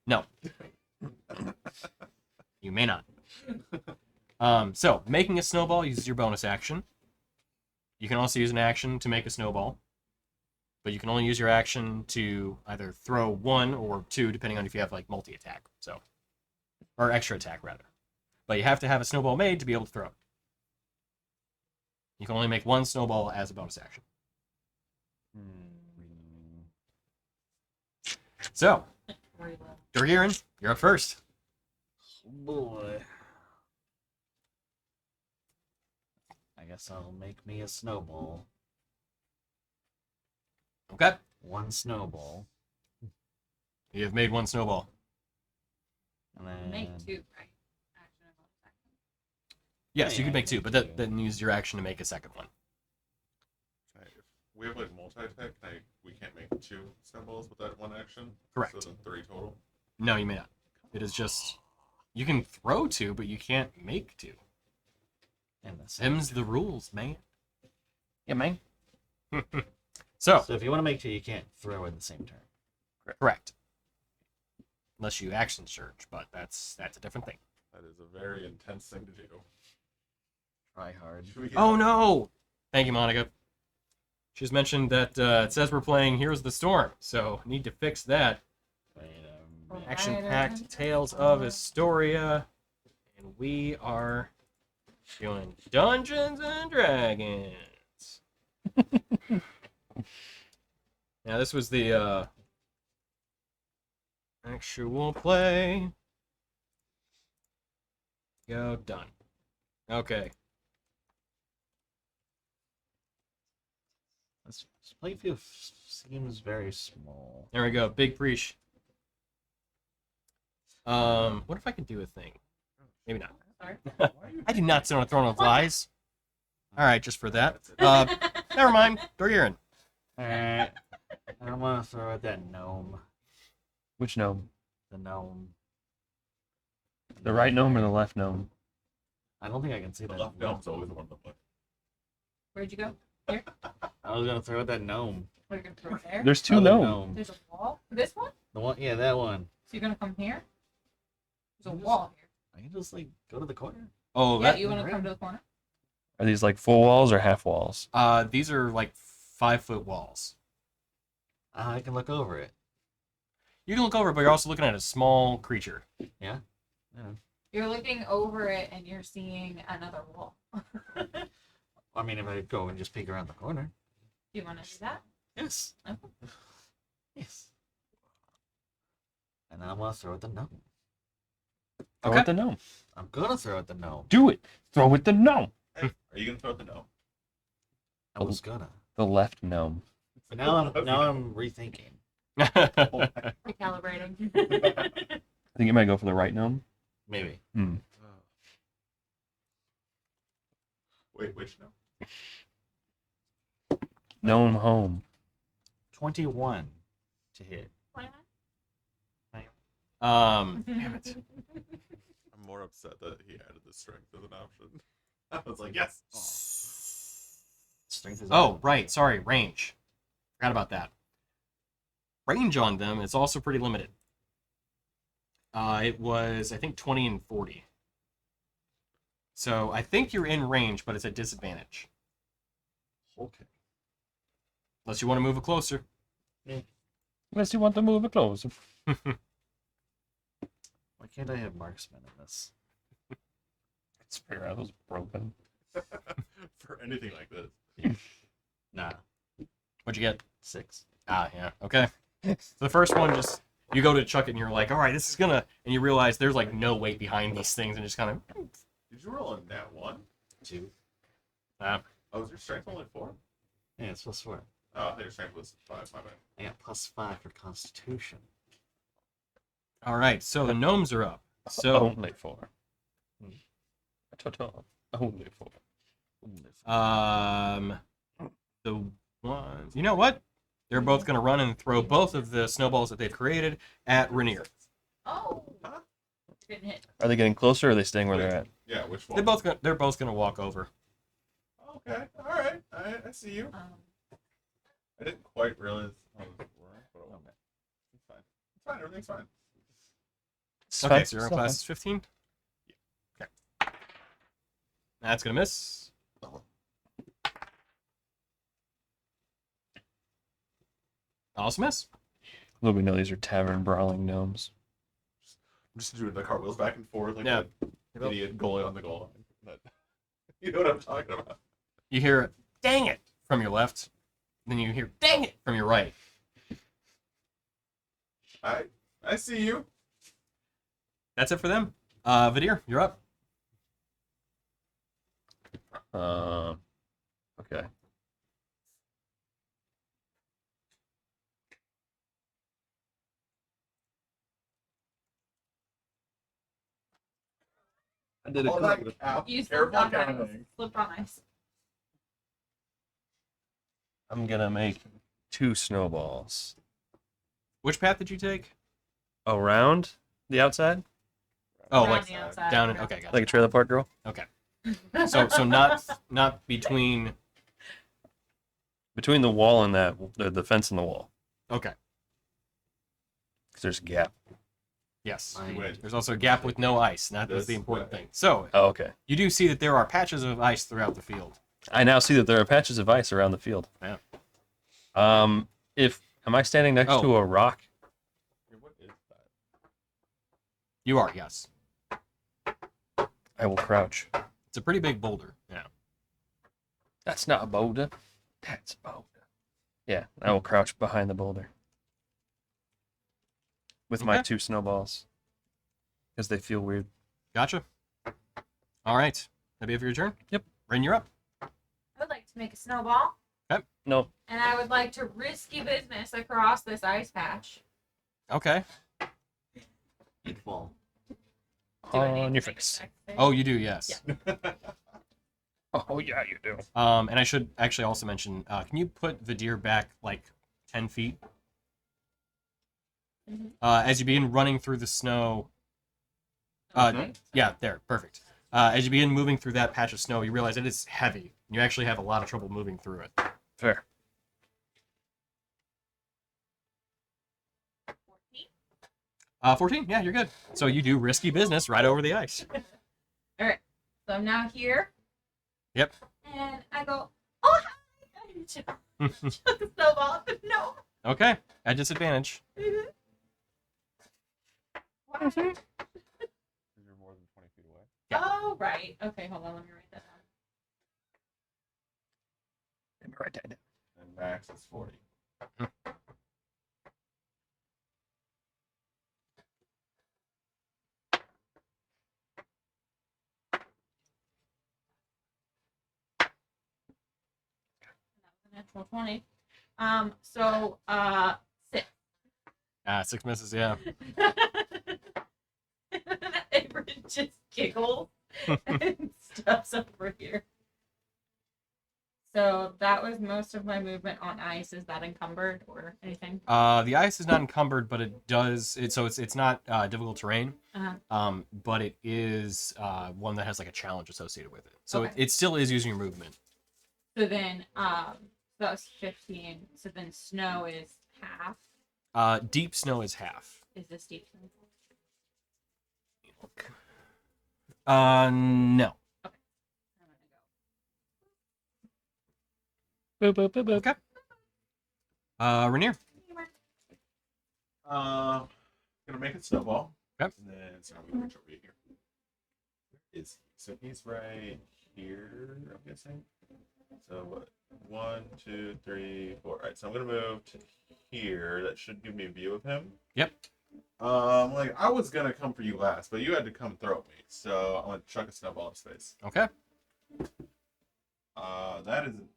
No, you may not. So making a snowball uses your bonus action. You can also use an action to make a snowball, but you can only use your action to either throw 1 or 2, depending on if you have like multi-attack, or extra attack rather. But you have to have a snowball made to be able to throw it. You can only make 1 snowball as a bonus action. So, Dorgirin, you're up first. Oh boy. I guess I'll make me a snowball. Okay, 1 snowball. you have made 1 snowball. And then Make 2, right? Action and bonus action. Yes, Yeah, you can I make can 2, but make 2. then use your action to make a second one. If we have like multi-attack, we can't make 2 snowballs with that one action. Correct. So then 3 total. No, you may not. It is just you can throw 2, but you can't make 2. And the same. Them's the rules, man. Yeah, man. So, So if you want to make 2, you can't throw in the same turn. correct. Unless you action surge, but that's a different thing. That is a very intense thing to do. Try hard. Should we get- Oh no! Thank you, Monica. She's mentioned that it says we're playing Heroes of the Storm, so need to fix that. Wait a minute. Action-packed Tales of Istoria, and we are doing Dungeons and Dragons. Now this was the actual play. Go, done. Okay. This playfield seems very small. There we go. Big preach. What if I could do a thing? Maybe not. Sorry. I do not sit on a throne of lies. All right, just for that. Never mind. Dorgirin. Alright. I don't want to throw at that gnome. Which gnome? The gnome. The right gnome or the left gnome? I don't think I can see The that. left dome's always the one that Where'd you go? I was gonna throw at that gnome. We're gonna throw it there. There's 2 Other gnomes. There's a wall. This one? The one, yeah, that one. So you're gonna come here? There's a wall here. I can just like go to the corner. Oh, Yeah, that. you wanna come to the corner? Are these like full walls or half walls? These are like 5-foot walls. I can look over it. You can look over, but you're also looking at a small creature. Yeah. You're looking over it and you're seeing another wall. I mean, if I go and just peek around the corner. Do you wanna do that? Yes. Okay. Yes. And then I'm gonna throw at the gnome. Throw Okay. at the gnome. I'm gonna throw at the gnome. Do it. Throw at the gnome. Hey, are you gonna throw at the gnome? I was gonna. The left gnome. But now I'm rethinking. Recalibrating. I think you might go for the right gnome. Maybe. Wait, which gnome? Gnome home. 21 to hit. Why Damn it. I'm more upset that he added the strength as an option. I was like, yes. Strength is Oh, right. Sorry. Range. Forgot about that. Range on them is also pretty limited. It was, I think, 20 and 40. So I think you're in range, but it's at disadvantage. Okay. Unless you want to move it closer. Unless you want to move it closer. Why can't I have marksman in this? Let's figure out those broken. For anything like this. Nah. What'd you get? 6. Ah, yeah. Okay. So the first one just You go to chuck it and you're like, all right, this is gonna, and you realize there's like no weight behind these things and just kind of. Did you roll a nat 1? 2. Oh, is your strength only 4? Yeah, it's +4. Oh, I think your strength was 5, my bad. I got +5 for Constitution. All right, so the gnomes are up. So Only 4. Total. Only 4. the ones. You know what? They're both gonna run and throw both of the snowballs that they've created at Rainier. Oh. Huh? Didn't hit. Are they getting closer or are they staying where they're at? Yeah, which one? They're both gonna walk over. Okay, alright. I see you. I didn't quite realize how this worked, but okay. It's fine. It's fine, everything's fine. Okay, so your own class is 15? Okay. That's gonna miss. Also miss. Little we know these are tavern brawling gnomes. I'm just doing the cartwheels back and forth like Yeah. an idiot goalie on the goal line. But, you know what I'm talking about. You hear, dang it, from your left. Then you hear, dang it, from your right. I see you. That's it for them. Vidir, you're up. Okay. I did All that cap. You slipped Careful on ice. counting. Slipped on ice. I'm gonna make 2 snowballs Which path did you take? around the outside, Oh, Around like the outside, down in. around Okay, the got like a trailer park girl. Okay. So not between. Between the wall and the fence and the wall, Okay. because there's a gap. Yes. Fine. Wait. There's also a gap with no ice, and that is the This important way. thing. So Oh, okay. you do see that there are patches of ice throughout the field. I now see that there are patches of ice around the field. Yeah. If am I standing next Oh. to a rock? What is that? You are, yes. I will crouch. It's a pretty big boulder. Yeah. That's not a boulder. That's a boulder. Yeah, I will crouch behind the boulder with my Okay. 2 snowballs because they feel weird. Gotcha. All right. That'd be it for your turn? Yep. Ren, you're up. I would like to make a snowball, No. and I would like to risky business across this ice patch. Okay. You'd fall. Do I need On to your make face. a dex save? Oh, you do, yes. Oh yeah, you do. And I should actually also mention, can you put the deer back like 10 feet? Mhm. As you begin running through the snow. Okay. Yeah, there, perfect. As you begin moving through that patch of snow, you realize it is heavy. You actually have a lot of trouble moving through it. Fair. 14. 14, yeah, you're good. So you do risky business right over the ice. So I'm now here. Yep. And I go, oh, hi! I chuck a snowball at the gnome. Okay, at disadvantage. Why? Because you're more than 20 feet away. Yeah. Oh, right. Okay, hold on. Let me write that down. Let me write that down. And max is 40. Natural 20. So, 6. 6 misses, yeah. Avery just giggles and stuffs over here. So that was most of my movement on ice. Is that encumbered or anything? The ice is not encumbered, but it does. It's not difficult terrain. Uh-huh. But it is one that has like a challenge associated with it. So Okay. it still is using your movement. So then, that was 15. So then snow is half. Deep snow is half. Is this deep snow? No. I'm gonna Boop, boop, boop, boop. Okay. Rainier. Gonna make a snowball. Yep. And then so I'm gonna reach over here. Where is he? So he's right here, I'm guessing. So what? 1, 2, 3, 4. Alright, so I'm gonna move to here. That should give me a view of him. Yep. Like I was gonna come for you last, but you had to come throw me, so I'm gonna chuck a snowball in his face. Okay. That is an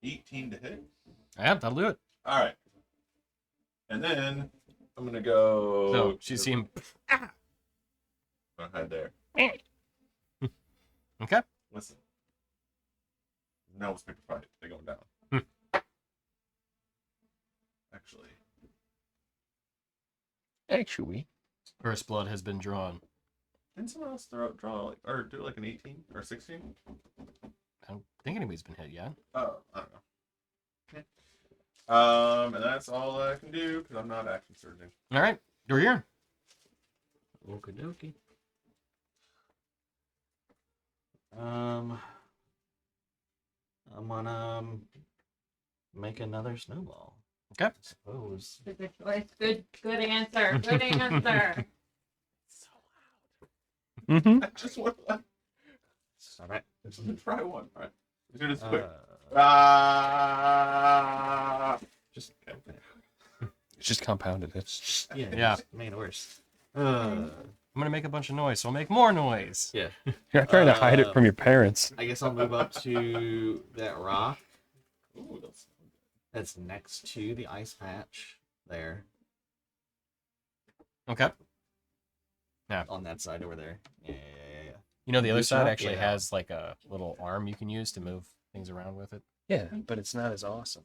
18 to hit. Yeah, that'll do it. All right, and then I'm gonna go. So you see him. Go ahead there. Okay. Listen. No, it's paper fight. They're going down. Actually. First blood has been drawn. Didn't someone else draw like or do like an 18 or 16? I don't think anybody's been hit yet. Oh, I don't know. And that's all I can do because I'm not action surging. All right, you're here. Okie dokie. I'm gonna make another snowball. Okay. I suppose. Good choice. Good answer. Good answer. Mm-hmm. I just want to All right. try one. All right. As soon as Uh, quick. just It's just compounded. It's yeah. Yeah. Just made it worse. I'm gonna make a bunch of noise, so I'll make more noise. Yeah. you're not trying to hide it from your parents. I guess I'll move up to that rock Ooh, that's that's next to the ice patch there Okay. on that side over there. Yeah. You know, the other This side one? actually Yeah. has like a little arm you can use to move things around with it. Yeah, but it's not as awesome.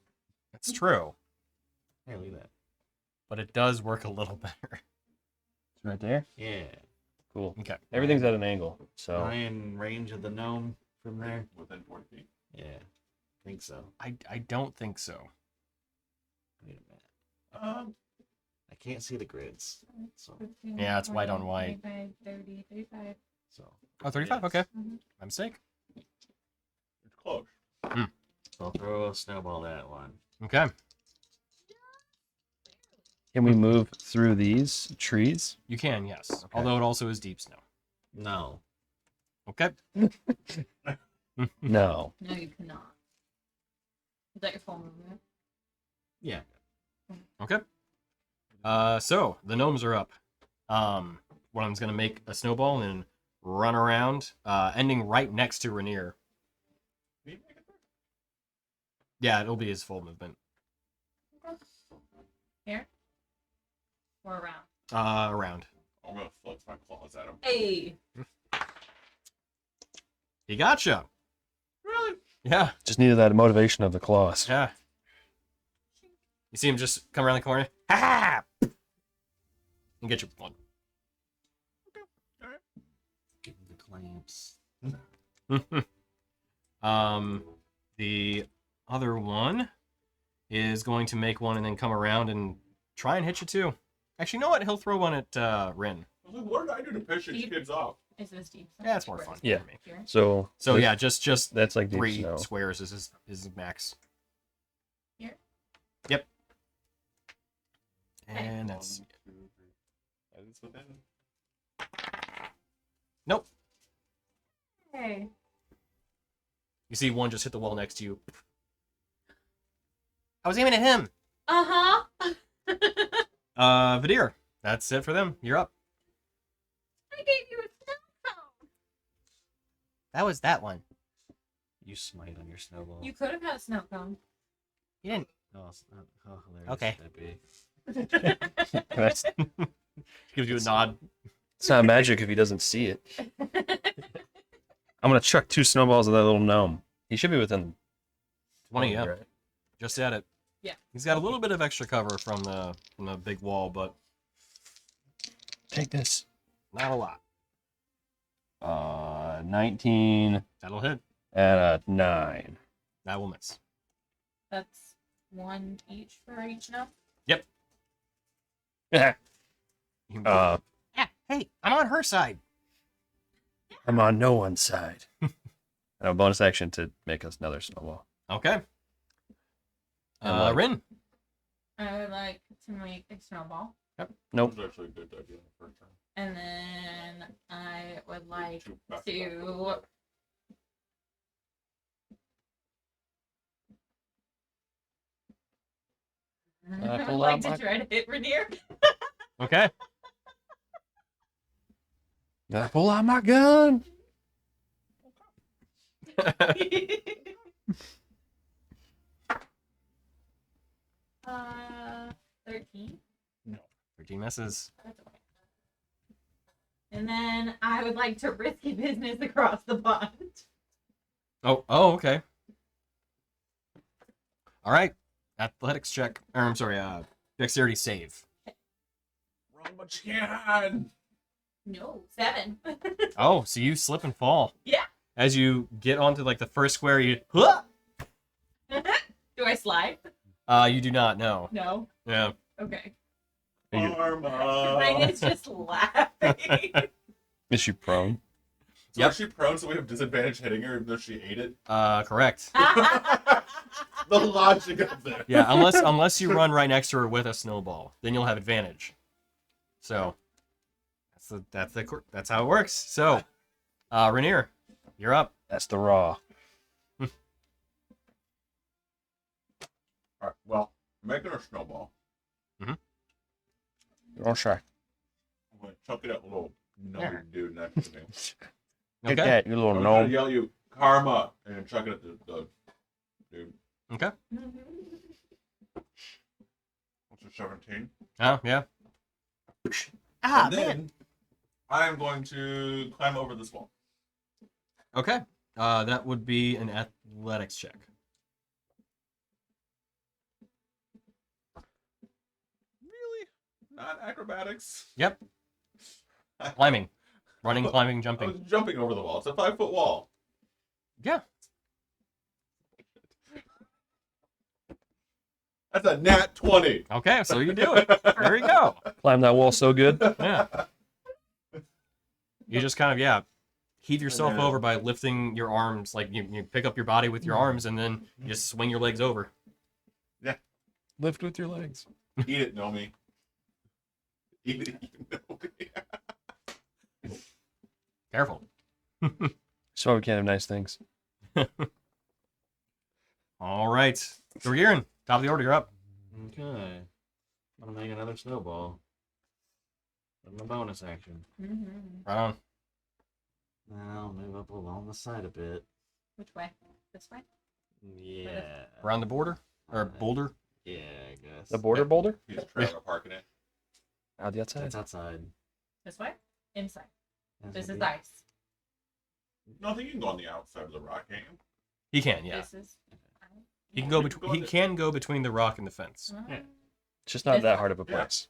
That's true, Here, leave that. but it does work a little better. It's right there. Yeah. Cool. Okay. Everything's at an angle, so Am I in range of the gnome from there? within 40 feet. Yeah. Think so. I don't think so. Wait a minute. I can't see the grids. So Yeah, it's white on white. 25, 30, 35. so Oh, 35? Okay. Mhm. My mistake. It's close. I'll throw a snowball at that one. Okay. can we move through these trees? You can, yes. Okay. Although it also is deep snow. No. Okay. No. No, you cannot. Is that your full movement? Yeah. Okay. So the gnomes are up. One of them's gonna make a snowball and run around, ending right next to Rainier. Can you make it there? Yeah, it'll be his full movement. Here? Or around? Around. I'm gonna flex my claws at him. Hey! He gotcha. Really? Yeah, Just needed that motivation of the claws. yeah. You see him just come around the corner. Ha ha! And get your one. Give him the clamps. The other one is going to make one and then come around and try and hit you too. Actually, you know what? He'll throw one at Rin. I was like, what did I do to piss these kids off? Is this deep? Yeah, it's more fun. Yeah. For me. Here? So So this- yeah, just that's like deep 3 snow. squares is his max. Here? Yep. And that's 1, 2, 3. That is within. nope. Hey. You see one just hit the wall next to you. I was aiming at him. Uh-huh. Vidir. That's it for them. You're up. I gave you a snow cone. That was that one. You smite on your snowball. You could have had a snow cone. You didn't. Oh, it's not, how hilarious Okay. would that be? That's, Gives you a nod. it's not magic if he doesn't see it. I'm gonna chuck 2 snowballs at that little gnome. He should be within 20, yeah. right? Just at it. Yeah. He's got a little bit of extra cover from the big wall, but Take this. not a lot. 19 That'll hit. and a 9. That will miss. That's 1 each for each now. You can- Uh, yeah. Hey, I'm on her side. I'm on no one's side. And a bonus action to make us another snowball. Okay. And, like- Rin. I would like to make a snowball. Nope. That was actually a good idea the first time. And then I would like Two back to I I would pull like out to my- try to hit Rainier. Okay. I pull out my gun. 13. 13 misses. That's okay. And then I would like to risky business across the pond. Oh, okay. All right. Athletics check. Or I'm sorry, dexterity save. Run what you can. No, 7. Oh, so you slip and fall. Yeah. As you get onto like the first square, you huh! Do I slide? You do not know. No. Yeah. Okay. Karma. Rain is just laughing. Is she prone? So Yep. is she prone so we have disadvantage hitting her even though she ate it? Correct. The logic of this. Yeah, unless you run right next to her with a snowball, then you'll have advantage. So that's how it works. So, Rainier, you're up. That's the raw. Alright, well, making a snowball. Don't shy. I'm going to chuck it at the little gnome dude next to me. Get Okay. that, you little I'm going to gnome. yell you, Karma, and then chuck it at the dude. Okay. What's a 17? Oh, yeah. And then I am going to climb over this wall. Okay. That would be an athletics check. Really? Not acrobatics? Yep. Climbing. Running, climbing, I jumping. was jumping over the wall. It's a 5-foot wall. Yeah. That's a nat 20. Okay, so you do it. There you go. Climb that wall so good. Yeah. You just kind of, yeah, heave yourself And then- over by lifting your arms. Like, you pick up your body with your arms, and then you just swing your legs over. Lift with your legs. Eat it, Nomi. Eat it, Nomi. Careful. So we can't have nice things. All right. Gorgirin, top of the order, you're up. Okay. I'm gonna make another snowball. With my bonus action. Right on. Now I'll move up along the side a bit. Which way? This way? Yeah. Around the border? Or boulder? Yeah, I guess. The border boulder? He's trailer parking it. Out the outside. That's outside. This way? Inside. That's This what is we- ice. No, I think you can go on the outside of the rock, can't you? He can, yeah. This is. He can go You can between. go He into- can go between the rock and the fence. Yeah. It's just not that hard of a Yeah. place.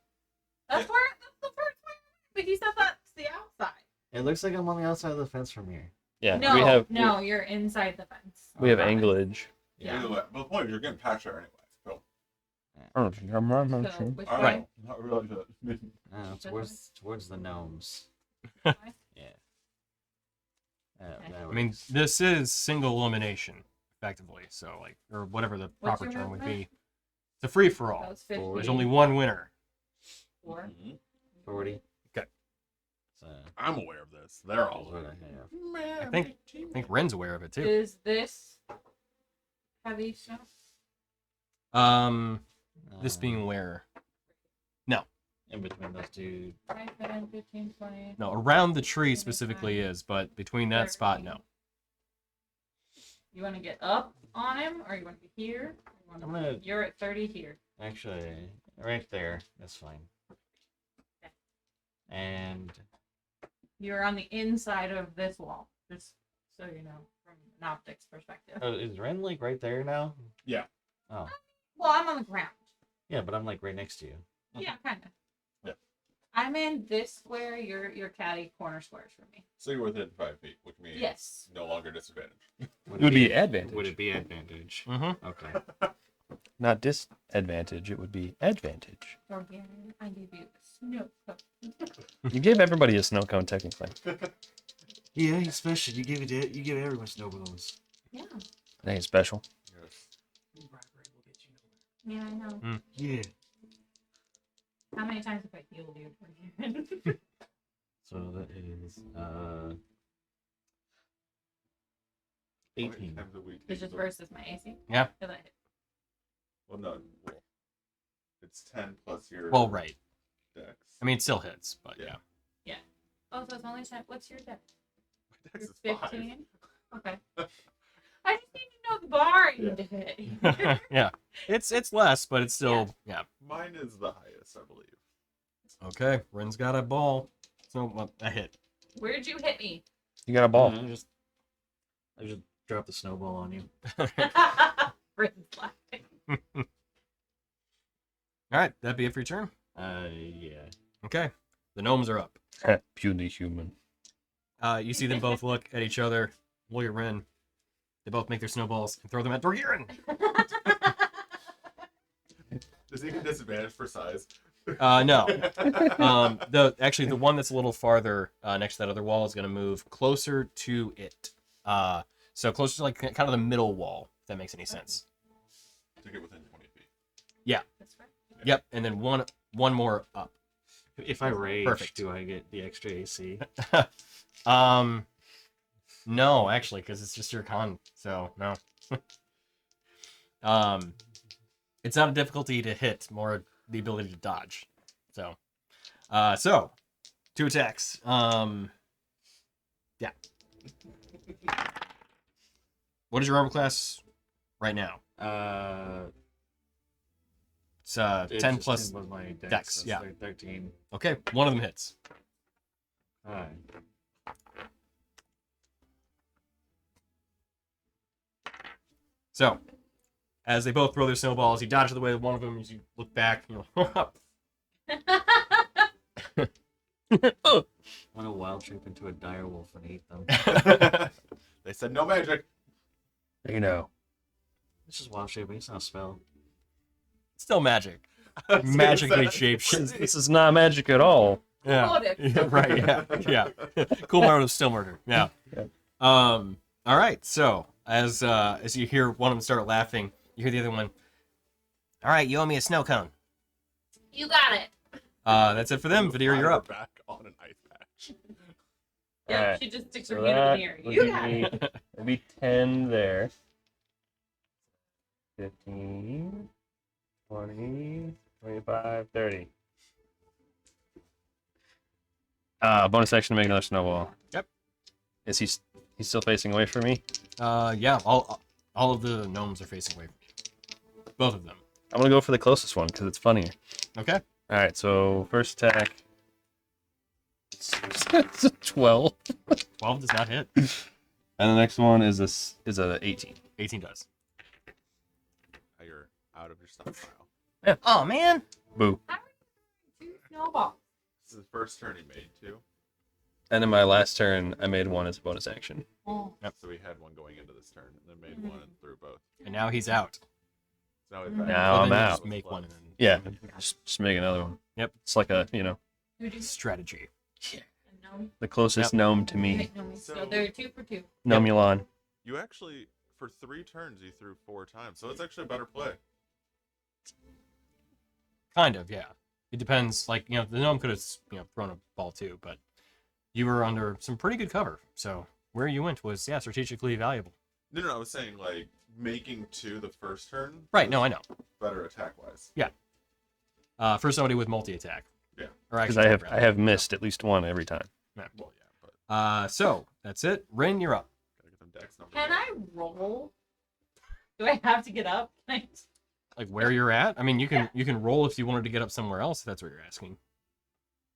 That's where. That's the first way. But he said that's the outside. It looks like I'm on the outside of the fence from here. Yeah, No, we have no, you're inside the fence. we have Okay. anglage. Yeah. Either way. But the point is, you're getting past there anyway. So, Oh, So which all way? right. Not really good. Towards the gnomes. Way? Yeah. Okay. That I mean, works. this is single elimination, effectively. So, like, or whatever the What's proper your term would movement? be. It's a free for all. That was 50. Forward. There's only one winner. 4. Mhm. 40. Okay. So I'm aware of this. They're all that's aware. what I have. I think Ren's aware of it too. Is this heavy snow? This being where? in between those two. 5, 10, 15, 20. No, around the tree specifically is, but between that spot, no. You want to get up on him, or you want to be here? Or you I'm wanna- gonna- You're at 30 here. Actually, right there. That's fine. Okay. And You're on the inside of this wall, just so you know, from an optics perspective. is Ren like right there now? Yeah. Oh, Well, I'm on the ground. yeah, but I'm like right next to you. Yeah, kind of. Yeah. I'm in this square. You're catty corner squares for me. So you're within 5 feet, which means Yes. no longer disadvantage. It would be advantage. Would it be advantage? Mm-hmm. Okay. Not disadvantage. It would be advantage. Organic, I gave you a snow cone. You gave everybody a snow cone technically. Yeah, especially you give everyone snow balloons. Yeah. That ain't special. Yes. Yeah, I know. Yeah. How many times have I healed you? Torgian? So that is 18. Times a week It's just versus my AC. Yeah. Did I hit? Well, no. It's 10 plus your Well, right. dex. I mean, it still hits, but yeah. Oh, so it's only 10. What's your deck? My dex is 15? Okay. I just need to know the bar you did. Yeah, it's less, but it's still yeah. 5. Mine is the highest, I believe. Okay, Ren's got a ball. So well, a hit. Where'd you hit me? You got a ball. I just dropped the snowball on you. Britain's laughing. All right, that'd be it for your turn. Yeah. Okay, the gnomes are up. Puny human. You see them both look at each other. Lawyer Ren. They both make their snowballs and throw them at Dorgirin. Does he get disadvantage for size? No. The one that's a little farther next to that other wall is going to move closer to it. So closer to like kind of the middle wall, if that makes any sense. To get within 20 feet. Yeah. That's right. Yep. And then one more up. If I rage, Perfect. do I get the extra AC? No, actually, because it's just your con. So no. It's not a difficulty to hit, more the ability to dodge. So 2 attacks. Yeah. What is your armor class right now? It's 10 plus. was my dex. dex, So it's yeah. 13. Okay, one of them hits. Alright. So, as they both throw their snowballs, you dodge the way of one of them. As you look back, you know, I want to wild trip into a dire wolf and eat them. They said no magic. You know. It's just wild shaping. It's not a spell. still magic. I was gonna Magically say- shapeshifted. This is not magic at all. Yeah. Motive. Yeah, right. Yeah. Cool murder is still murder. Yeah. All right. So as you hear one of them start laughing, you hear the other one. All right, you owe me a snow cone. You got it. That's it for them. Vidir, you're up. Back on an ice patch. Yeah, Alright, she just sticks So her hand in that the air. would You give got me it. maybe 10 there. 15, 20, 25, 30. Bonus action to make another snowball. Yep. Is he's still facing away from me? Yeah. All of the gnomes are facing away from you. Both of them. I'm gonna go for the closest one because it's funnier. Okay. All right, so first attack. It's a 12, 12 does not hit. and the next one is a 18. 18 does. Now you're out of your stockpile. Oh man. Boo. Two snowballs. This is the first turn he made too. And in my last turn, I made one as a bonus action. Oh. So he had one going into this turn, and then made one and threw both. And now he's out. So now he's back. Now So I'm then you out. Just make one and then Yeah, just make another one. Yep. It's like a, Who do you strategy. know? the closest gnome to me. So they're 2 for 2. Gnomulon. You actually, for 3 turns, you threw 4 times. So it's actually a better play. Kind of, yeah. It depends. Like, the gnome could have, thrown a ball too, but you were under some pretty good cover. So where you went was, strategically valuable. No, I was saying, like, making 2 the first turn. Right, no, I know. Better attack-wise. For somebody with multi-attack. Yeah. Or Because actually, I have missed at least one every time. Well, yeah, but So, that's it. Rin, you're up. gotta get them dex numbers. Can I roll? Do I have to get up? Can I- Like, where you're at? I mean, you can roll if you wanted to get up somewhere else, if that's what you're asking.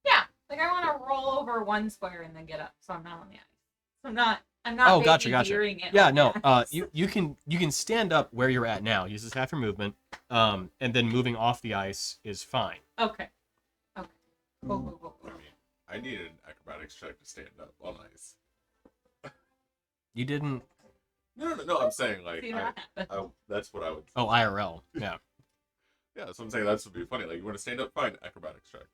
Yeah, like I want to roll over one square and then get up, so I'm not on the ice. So I'm not Oh, gotcha. baby-gearing it Yeah, on no. the ice. You can stand up where you're at now. Uses half your movement. And then moving off the ice is fine. Okay. Cool. I mean, I need an acrobatics check to stand up on ice. You didn't. No, I'm saying, like, See that happen. that's what I would. Oh, IRL. Yeah. Yeah, so I'm saying that's would be funny. Like, you want to stand up? Fine, acrobatics check.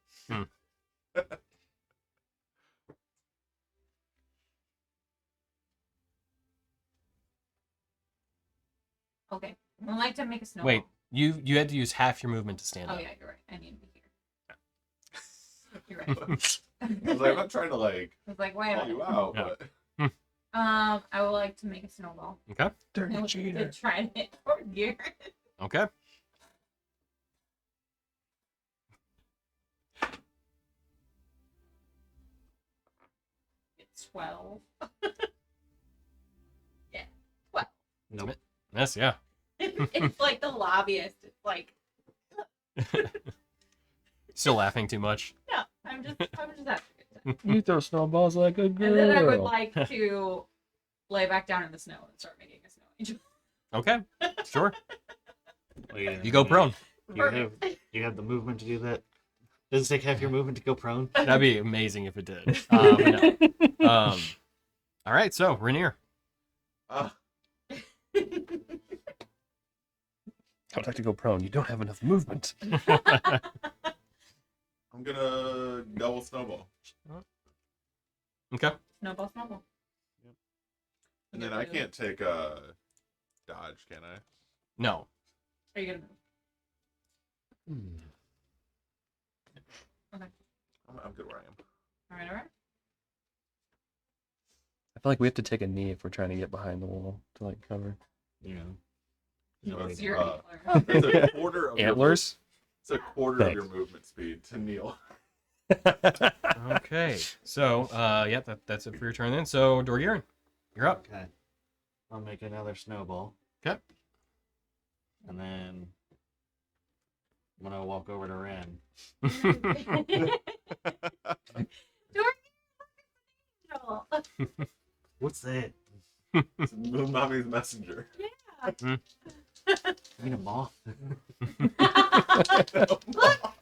Okay. I would like to make a snowball. Wait. You had to use half your movement to stand Oh up. yeah, you're right. I need to be here. You're right. I was like, I'm not trying to, like, I was like, wait a call you minute. out, Yeah. but I would like to make a snowball. Okay. I would to try and hit toward gear. Okay. 12. Nope. Yes, yeah. It's like the lobbyist. It's like, Still laughing too much. no, I'm just having a good time. You throw snowballs like a girl. And then I would like to lay back down in the snow and start making a snow angel. Okay, sure. Well, yeah, You go prone. You have the movement to do that. Does it take half your movement to go prone? That'd be amazing if it did. But no. All right, so Rainier. Uh, I would like to go prone. You don't have enough movement. I'm gonna double snowball. Okay. Snowball, snowball. And then I can't take a dodge, can I? No. Are you gonna move? I'm good where I am. All right, all right. I feel like we have to take a knee if we're trying to get behind the wall to like cover. You know. No, It's it's, your uh, antler. It's a quarter of Antlers? It's a quarter Thanks. of your movement speed to kneel. Okay. So, yep, that's it for your turn then. So, Dorgirin, you're up. Okay. I'll make another snowball. Okay. And then I'm gonna walk over to Ren. What's that? It's Moon Mommy's messenger. I mean a moth. Look,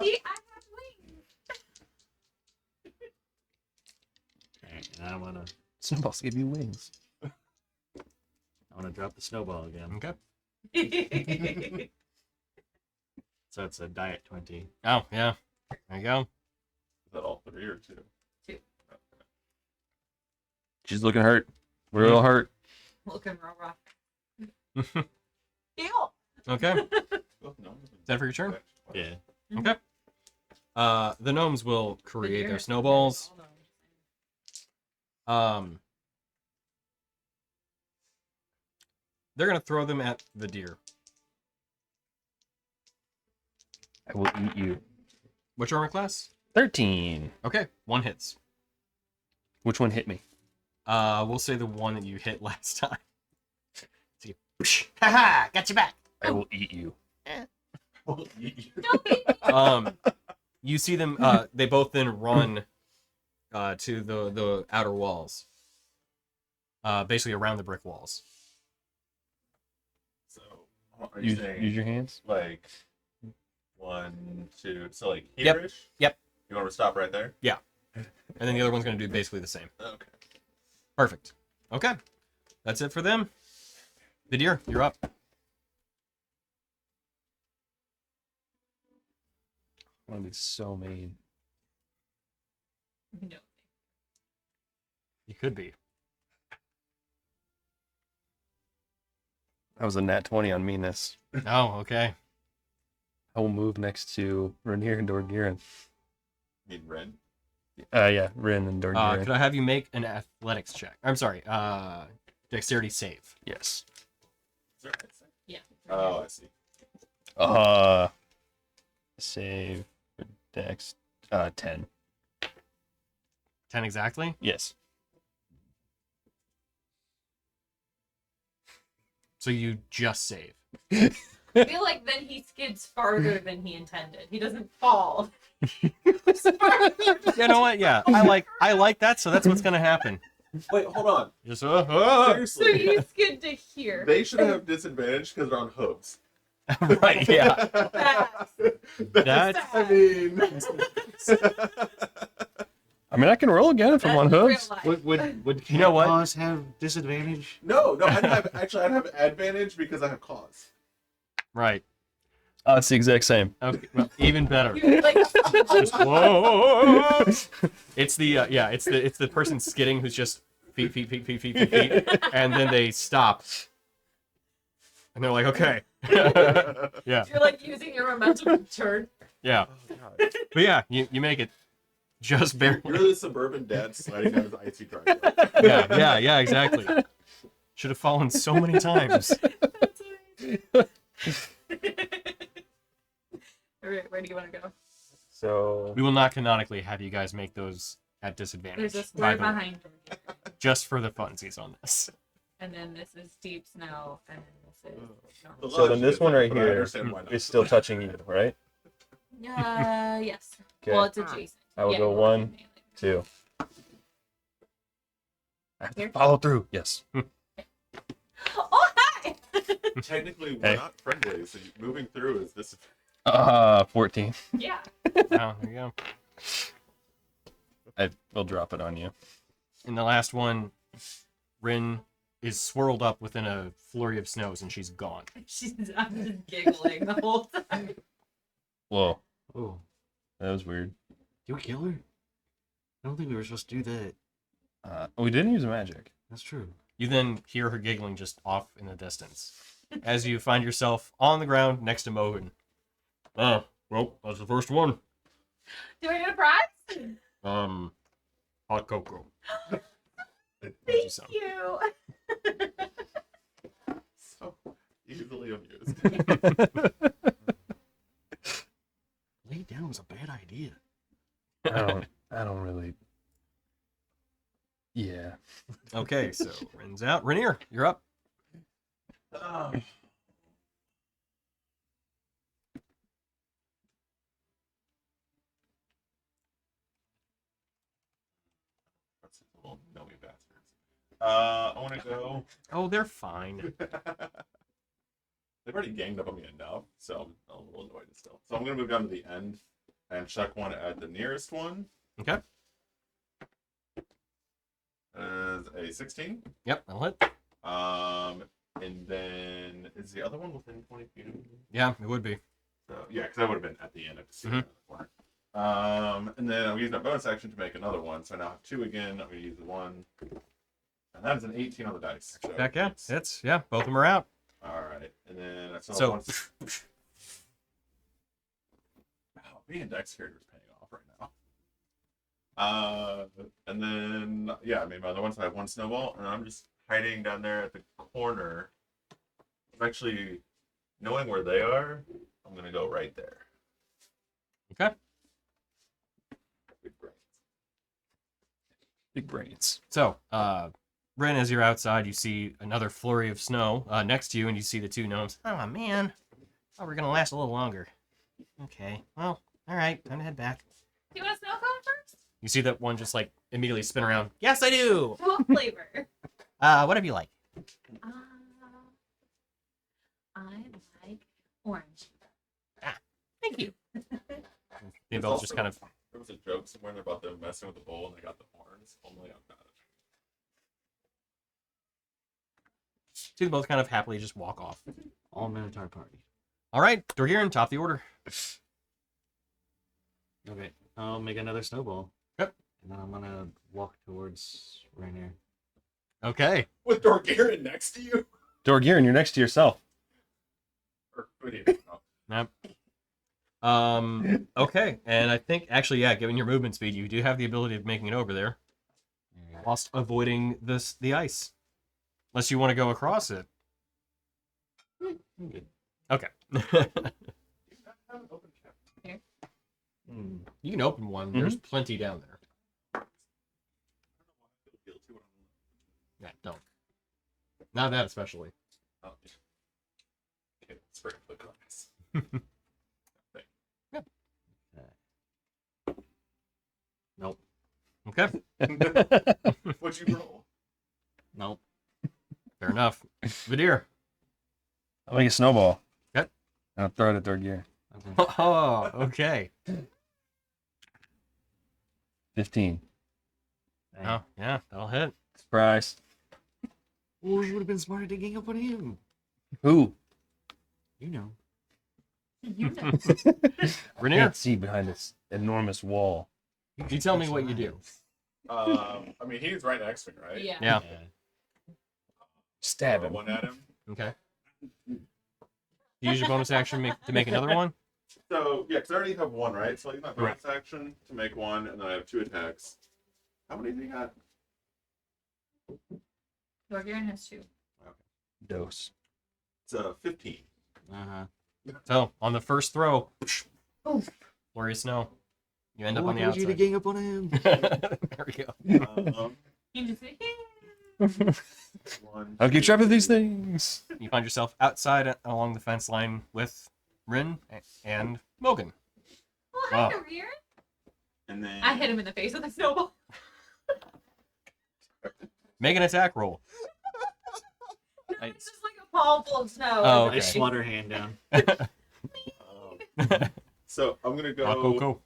see, I have wings. Alright, and I'm gonna Snowballs give you wings. drop the snowball again. Okay. So it's a diet 20. Oh, yeah. There you go. Is that all 3 or 2? She's looking hurt. Real hurt. Looking real rough. Deal. Okay. Is Oh, no. that for your turn? Yeah. Okay. The gnomes will create their snowballs. They're gonna throw them at the deer. I will eat you. Which armor class? 13. Okay, one hits. Which one hit me? We'll say the one that you hit last time. See, haha, got you back. I will eat you. You see them. They both then run to the outer walls. Basically around the brick walls. So, are you Use saying your hands. like 1, 2, so like Yep. here-ish? Yep. You want to stop right there? And then the other one's gonna do basically the same. Okay. Perfect. Okay, that's it for them. Vidir, you're up. I want to be so mean. No. You could be. That was a nat 20 on meanness. Oh, okay. I will move next to Rainier and Dorgirin. Need red. Yeah, Rin and Dorgirin. Could I have you make an athletics check? I'm sorry. Dexterity save. Yes. Is there red side? Yeah. Oh, I see. Save for Dex. 10. 10 exactly. Yes. So you just save. I feel like then he skids farther than he intended. He doesn't fall. You know what? Yeah, I like that. So that's what's gonna happen. Wait, hold on. Just So Seriously. you skid to here. They should have disadvantage because they're on hooves. right. Yeah. That's, I mean. I mean, I can roll again if I'm on hooves. Would You know what? Paws have disadvantage? No, I'd have advantage because I have claws. Right. Oh, it's the exact same. Okay. Well, even better. Like, Whoa! It's the it's the person skidding who's just feet, and then they stop, and they're like, okay, yeah, you're like using your momentum to turn. yeah, but yeah, you make it just barely. You're the suburban dad sliding down his icy driveway. Yeah, exactly. Should have fallen so many times. Alright, where do you want to go? So We will not canonically have you guys make those at disadvantage. There's a by square the way, behind her. just for the funsies on this. And then this is deep snow, and then this is normal. So then this one right But I here understand why not. is still touching you, right? Yes. Okay. Well, it's adjacent. I will Yeah, go well, one. definitely. 2. I have to Here? follow through. Yes. Oh, hi! Technically, we're Hey. not friendly, so moving through is this. 14. Yeah. Oh, there you go. I will drop it on you. In the last one, Rin is swirled up within a flurry of snows and she's gone. I'm just giggling the whole time. Whoa, Oh, that was weird. did we kill her? I don't think we were supposed to do that. We didn't use magic. That's true. You then hear her giggling just off in the distance as you find yourself on the ground next to Mohan. Oh, well, that's the first one. Do I get a prize? Hot cocoa. Thank some. you. So easily amused. Lay down was a bad idea. I don't really. Yeah. Okay, so Rin's out. Rainier, you're up. That's a little snowy bastards. I want to go. Oh, they're fine. They've already ganged up on me enough, so I'm a little annoyed still. So I'm gonna move down to the end and check one at the nearest one. Okay. As a 16. Yep, that'll hit. And then is the other one within 20 feet of me? Yeah, it would be. So yeah, because that would have been at the end. I could see it in the corner. And then I'm using a bonus action to make another one, so I now have 2 again. I'm gonna use the 1, and that is an 18 on the dice. So Heck yeah, it's- hits. Yeah, both of them are out. All right, and then I saw So- one. Oh, being a dex character is paying off right now. And then yeah, I made my other one, so I have 1 snowball, and I'm just hiding down there at the corner. I'm actually knowing where they are. I'm gonna go right there. Okay. Big brains. Big brains. So, Rin, as you're outside, you see another flurry of snow next to you, and you see the 2 gnomes. Oh, man. Oh, we're going to last a little longer. Okay. Well, all right. Time to head back. Do you want a snow cone first? You see that one just, like, immediately spin around. Yes, I do! What flavor? Whatever you like. I like orange. Thank you. The There's adults just also- kind of... There was a joke somewhere about them messing with the bowl and they got the horns. Only I'm not. See them both kind of happily just walk off. All Minotaur party. All right, Dorgirin, top the order. Okay, I'll make another snowball. Yep. And then I'm gonna walk towards Rainier. Okay. With Dorgirin next to you? Dorgirin, you're next to yourself. Or who do you know? Yep. Okay, and I think, actually, yeah, given your movement speed, you do have the ability of making it over there, whilst avoiding the ice. Unless you want to go across it. I'm good. Okay. You have an open cap. Hmm. You can open one. There's plenty down there. I don't know why I feel guilty when I'm. Yeah, don't. Not that especially. Oh, yeah. Okay, spray the glass. Nope. Okay, What'd you roll? Nope. fair enough. Vidir. I'll make a snowball. Okay. I'll throw it at Dorgirin. Okay. Oh, okay. 15. Oh, yeah, that'll hit. Surprise. Well, you would have been smarter to gang up on him. Who? You know. You know. I Rainier, can't see behind this enormous wall. you tell me what you do. I mean, he's right next to me, right? Yeah. Yeah. Stab Throw him. one at him. Okay. You use your bonus action to make another one? So, yeah, because I already have 1, right? So I use my bonus action to make 1, and then I have 2 attacks. How many do you got? Dorgirin has 2. Dose. It's 15. Uh huh. So, on the first throw, Oof. flurry of snow. You end up Oh, on I the told you to outside. gang up on him. There we go. You just say, One, I'll keep two, track of these three. things. You find yourself outside along the fence line with Rin and Mogan. "Oh, Wow. hi, Career." And then I hit him in the face with a snowball. Make an attack roll. It's just like a palm full of snow. Oh, I okay. swat her hand down. So I'm gonna go Go.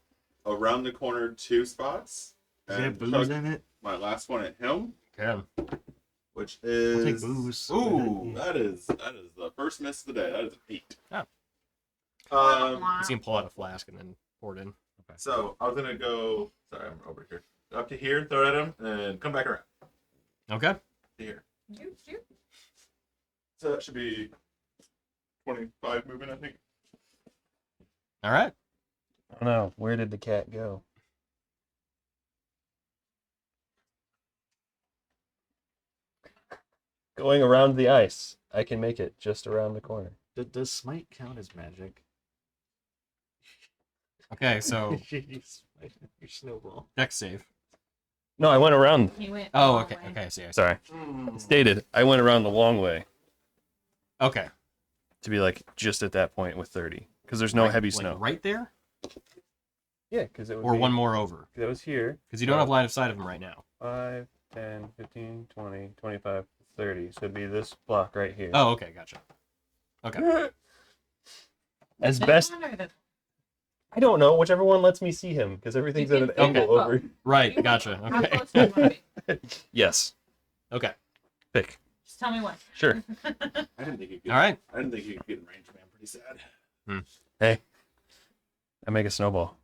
around the corner 2 spots. Does it have and booze chuck in it? my last one at him, Can. which We'll take is booze. Ooh, that is the first miss of the day. That is an 8. Oh. Um, You see him pull out a flask and then pour it in. so I was gonna go. Sorry, I'm over here. Up to here, throw it at him, and come back around Okay. to here. You shoot. So that should be 25 movement, I think. All right. I don't know. Where did the cat go? Going around the ice. I can make it just around the corner. Does smite count as magic? Okay, so You smite your snowball. dex save. No, I went around. He went. Oh, the okay. long way. Okay, I see. Sorry. Stated. I went around the long way Okay. to be like just at that point with 30. Because there's no Like- heavy like snow. right there? Yeah, because it would Or be, one more over? That was here. Because you don't have line of sight of him right now. 5, 10, 15, 20, 25, 30. So it'd be this block right here. Oh, okay. Gotcha. Okay. As This best, one or this I don't know. Whichever one lets me see him, because everything's at an can angle pick over. Right. one? Gotcha. How Okay. close do you want to be? Yes. Okay. Pick. Just tell me when. Sure. I didn't think you could. All right. I didn't think you could get in range, man. Pretty sad. Hey. I make a snowball.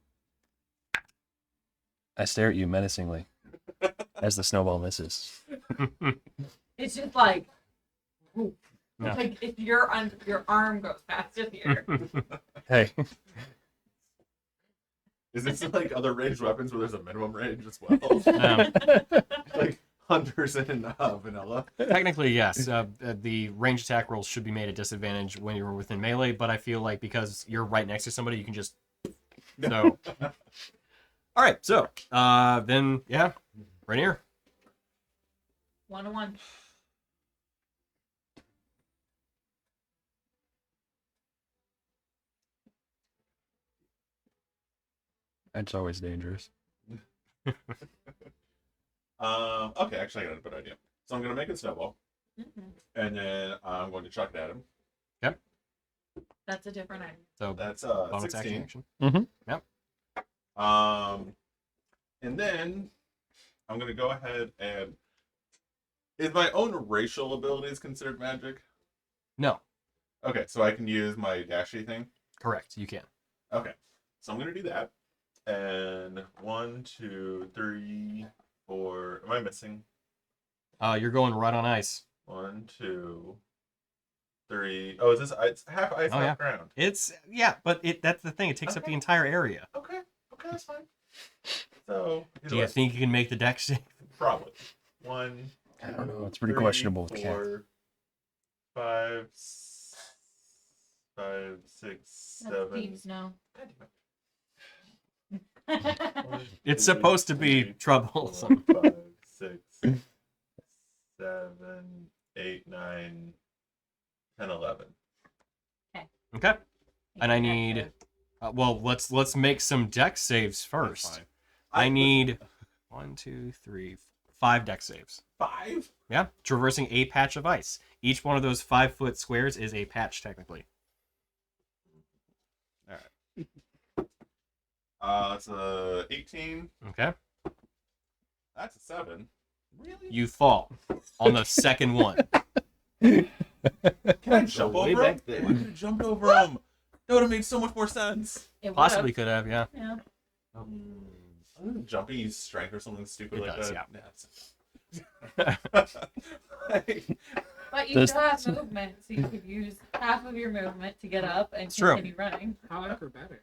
I stare at you menacingly as the snowball misses. It's just like, Yeah. like if your arm goes past it here. Hey. Is this like other ranged weapons where there's a minimum range as well? Like hunters and vanilla. Technically, yes. The range attack rolls should be made a disadvantage when you're within melee, but I feel like because you're right next to somebody, you can just. So. All right. So, then, yeah. Rainier. 1-1. It's always dangerous. Okay, actually, I got a better idea. So I'm gonna make a snowball, and then I'm going to chuck it at him. That's a different item. So, That's bonus 16. action. And then I'm gonna go ahead and is my own racial abilities considered magic? No. Okay, so I can use my dashy thing. Correct. You can. Okay, so I'm gonna do that. And 1, 2, 3, 4. Am I missing? You're going right on ice. 1, 2, 3. Oh, is this? It's half ice, Oh, half yeah. ground. It's but that's the thing. It takes up Okay. the entire area. Okay, that's fine. So Do you think you can make the dex save? probably 1? I don't know. It's pretty 3, questionable with cat. 4, 5, 5, 6, That's 7. deep snow. It's supposed to be troublesome. 5, 6, 7, 8, 9, 10, 11. Okay. And I need. Well, let's make some dex saves That's first. fine. I need 1, 2, 3, 5 dex saves. 5. Yeah, traversing a patch of ice. Each one of those 5-foot squares is a patch, technically. That's a 18. Okay. That's a 7. Really? You fall on the second one. Can I jump way over him? back there. Why could I jump over him? That would have made so much more sense. It would've. Possibly could have, yeah. Yeah. Jumping, use strength or something stupid It like does, that. yeah. Like, But you This- still have movement, so you could use half of your movement to get up and It's true. continue running. How acrobatic?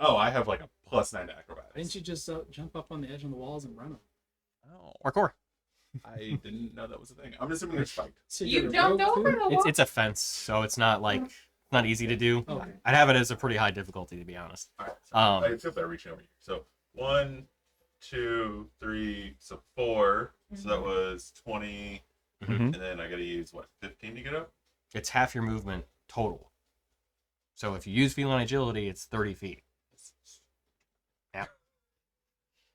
oh, I have like a +9 to acrobatics. Didn't you just jump up on the edge of the walls and run them? Oh, Parkour. I didn't know that was a thing. I'm assuming they're spiked. So You you're a jumped rogue over too? the wall. It's a fence, so it's not like It's not easy to do. Okay. I'd have it as a pretty high difficulty, to be honest. All right. So Um, I feel like reaching over here. So 1, 2, 3, so 4. So that was 20, Mhm. and then I gotta use what 15 to get up. It's half your movement total. So if you use feline agility, it's 30 feet. Yeah.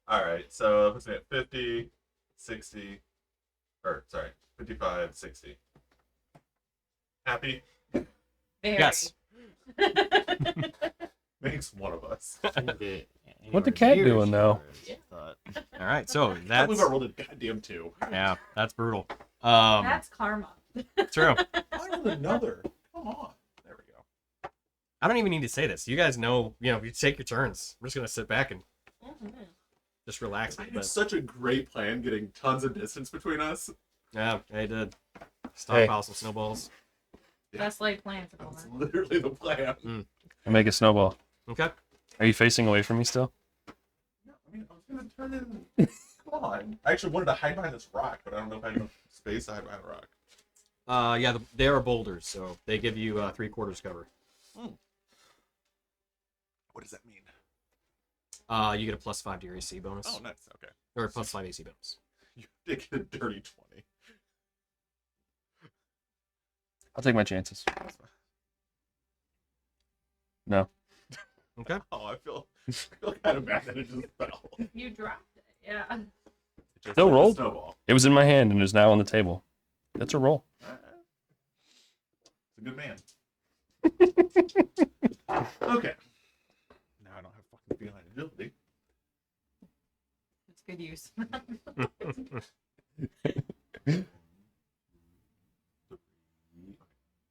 All right. So that puts me at 50, 60, or sorry, 55, 60. Happy? Very. Yes. Makes one of us. What the cat doing now? All right, so I can't that's believe I rolled a goddamn 2. yeah, that's brutal. That's karma. True. I rolled another. Come on. There we go. I don't even need to say this. You guys know, you take your turns. We're just gonna sit back and just relax. I had But such a great plan getting tons of distance between us. yeah, I did. Stockpile some snowballs. Best laid plans of That's all. literally the plan. I make a snowball. Okay. Are you facing away from me still? No, I mean, I was gonna turn in. Come on. I actually wanted to hide behind this rock, but I don't know if I have enough space to hide behind a rock. Yeah, they are boulders, so they give you 3/4 cover. What does that mean? You get a +5 to your AC bonus, Oh, nice. Okay. or a +5 AC bonus. You did get a dirty 20. I'll take my chances. No. Okay. Oh, I feel kind of bad that it just fell. You dropped it, yeah. It just Still like a rolled. Snowball. It was in my hand and is now on the table. That's a roll. It's a good man. Okay. Now I don't have fucking feline agility. It's good use.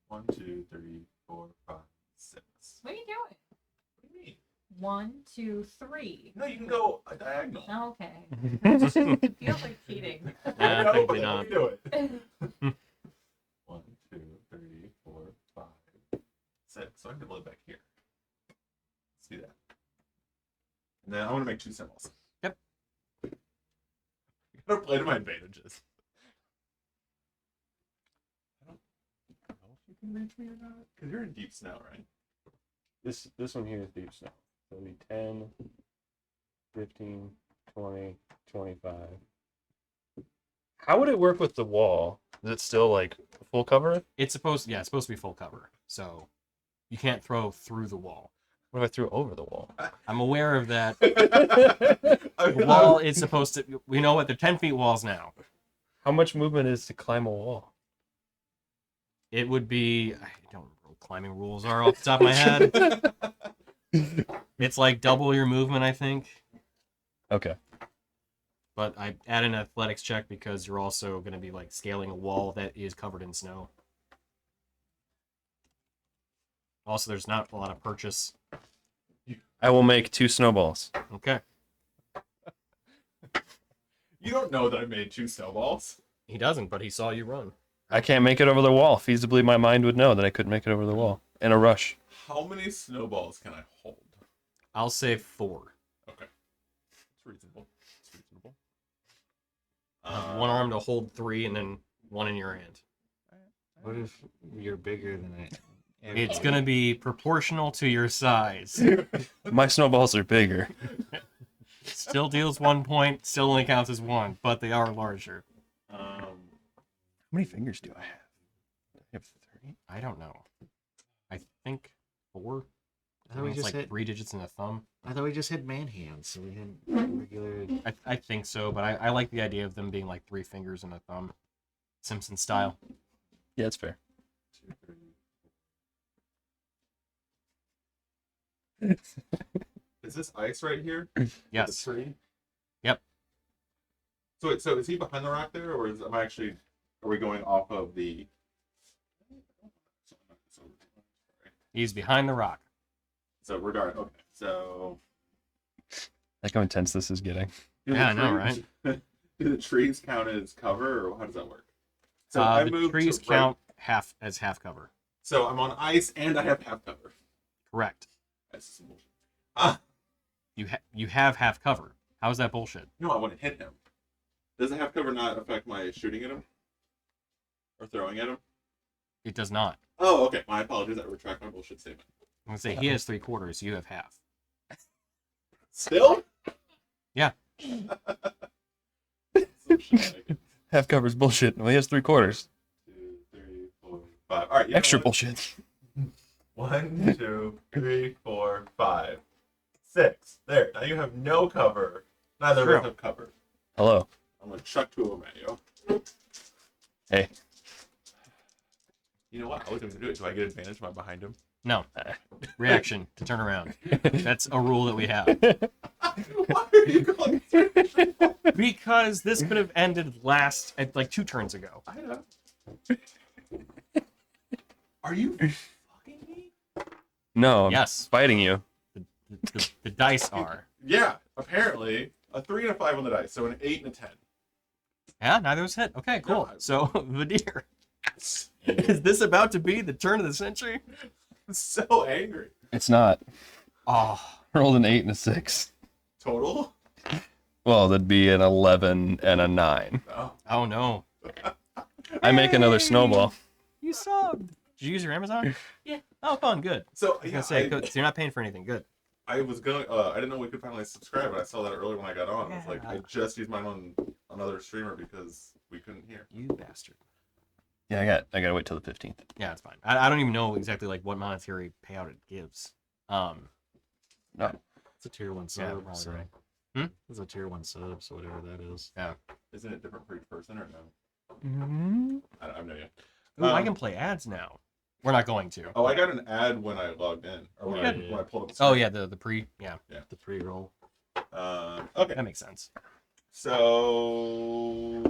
1, 2, 3, 4, 5, 6. What are you doing? What do you mean? 1, 2, 3. No, you can go a diagonal. Okay. It feels like cheating. Yeah, No, technically but not. let me do it. 1, 2, 3, 4, 5, 6. So I can live back here. Let's do that. And then I want to make 2 symbols. Yep. You gotta play to my advantages. I don't know if you can reach me or not. Because you're in deep snow, right? This one here is deep snow. So it'll be 10, 15, 20, 25. How would it work with the wall? Is it still like full cover? It's supposed to be full cover, so you can't throw through the wall. What if I threw over the wall? I'm aware of that. I The wall is supposed to. We know what they're 10 feet walls now. How much movement is to climb a wall? It would be. I don't know what climbing rules are off the top of my head. It's like double your movement, I think. Okay. But I add an athletics check because you're also going to be like scaling a wall that is covered in snow. Also, there's not a lot of purchase. I will make 2 snowballs. Okay. You don't know that I made 2 snowballs. He doesn't, but he saw you run. I can't make it over the wall. Feasibly, my mind would know that I couldn't make it over the wall. In a rush. How many snowballs can I hold? I'll say 4. Okay. It's reasonable. It's reasonable. One arm to hold 3 and then 1 in your hand. What if you're bigger than it? It's going to be proportional to your size. My snowballs are bigger. Still deals 1 point, still only counts as 1, but they are larger. How many fingers do I have? I have 3. I don't know. I think 4. I thought we It's just like hit. 3 digits in a thumb. I thought we just had man hands, so we had regular. I think so, but I like the idea of them being like 3 fingers and a thumb. Simpson style. Yeah, that's fair. 2, 3. Is this ice right here? Yes. The tree? Yep. So is he behind the rock there, or are we going off of the? He's behind the rock. So regard. Okay. So. Like how intense this is getting. do the Yeah, I know, trees- Do the trees count as cover, or how does that work? So The moved trees to right- count half as half cover. So I'm on ice and I have half cover. Correct. That's some bullshit. You have half cover. How's that bullshit? No, I want to hit him. Does the half cover not affect my shooting at him? Or throwing at him? It does not. Oh, okay. My apologies. I retract my bullshit statement. I'm gonna say he has 3/4. You have half. Still? Yeah. Some shenanigans. Half covers bullshit. Well, he has 3/4. 2, 3, 4, 5. All right. You know Extra what? bullshit. 1, 2, 3, 4, 5, 6. There. Now you have no cover. Neither of us True. have cover. Hello. I'm gonna chuck 2 of them at you. Hey. You know what? I was gonna do it. Do I get advantage? Am I behind him? No. Reaction to turn around. That's a rule that we have. Why are you going through? Because this could have ended at like 2 turns ago. I know. Are you fucking me? No, I'm Yes. fighting you. The dice are. Yeah. Apparently, a 3 and a 5 on the dice, so an 8 and a 10. Yeah, neither was hit. Okay, cool. No, So, Vadir, is this about to be the turn of the century? I'm so angry. It's not. Oh, Rolled an 8 and a 6. Total? Well, that'd be an 11 and a 9. No. oh no. I make another Hey! snowball. You subbed. Did you use your Amazon? Yeah. Oh, fun. Good. So I was yeah, gonna say, good. So you're not paying for anything. Good. I was going. I didn't know we could finally subscribe, but I saw that earlier when I got on. I was like, Yeah. I just used mine on another streamer because we couldn't hear. You bastard. Yeah, I gotta wait till the 15th. Yeah, it's fine. I don't even know exactly like what monetary payout it gives. No. It's a tier 1 Yeah, sub. probably so. right. Hmm? It's a tier 1 sub, so whatever that is. Isn't it different for each person or no? Mm-hmm. I have no idea. Ooh, I Um, can play ads now. We're not going to. Oh, I got an ad when I logged in, or when, Okay. when I pulled up. The Oh screen. yeah, the pre. Yeah, The pre-roll. Okay. that makes sense. So,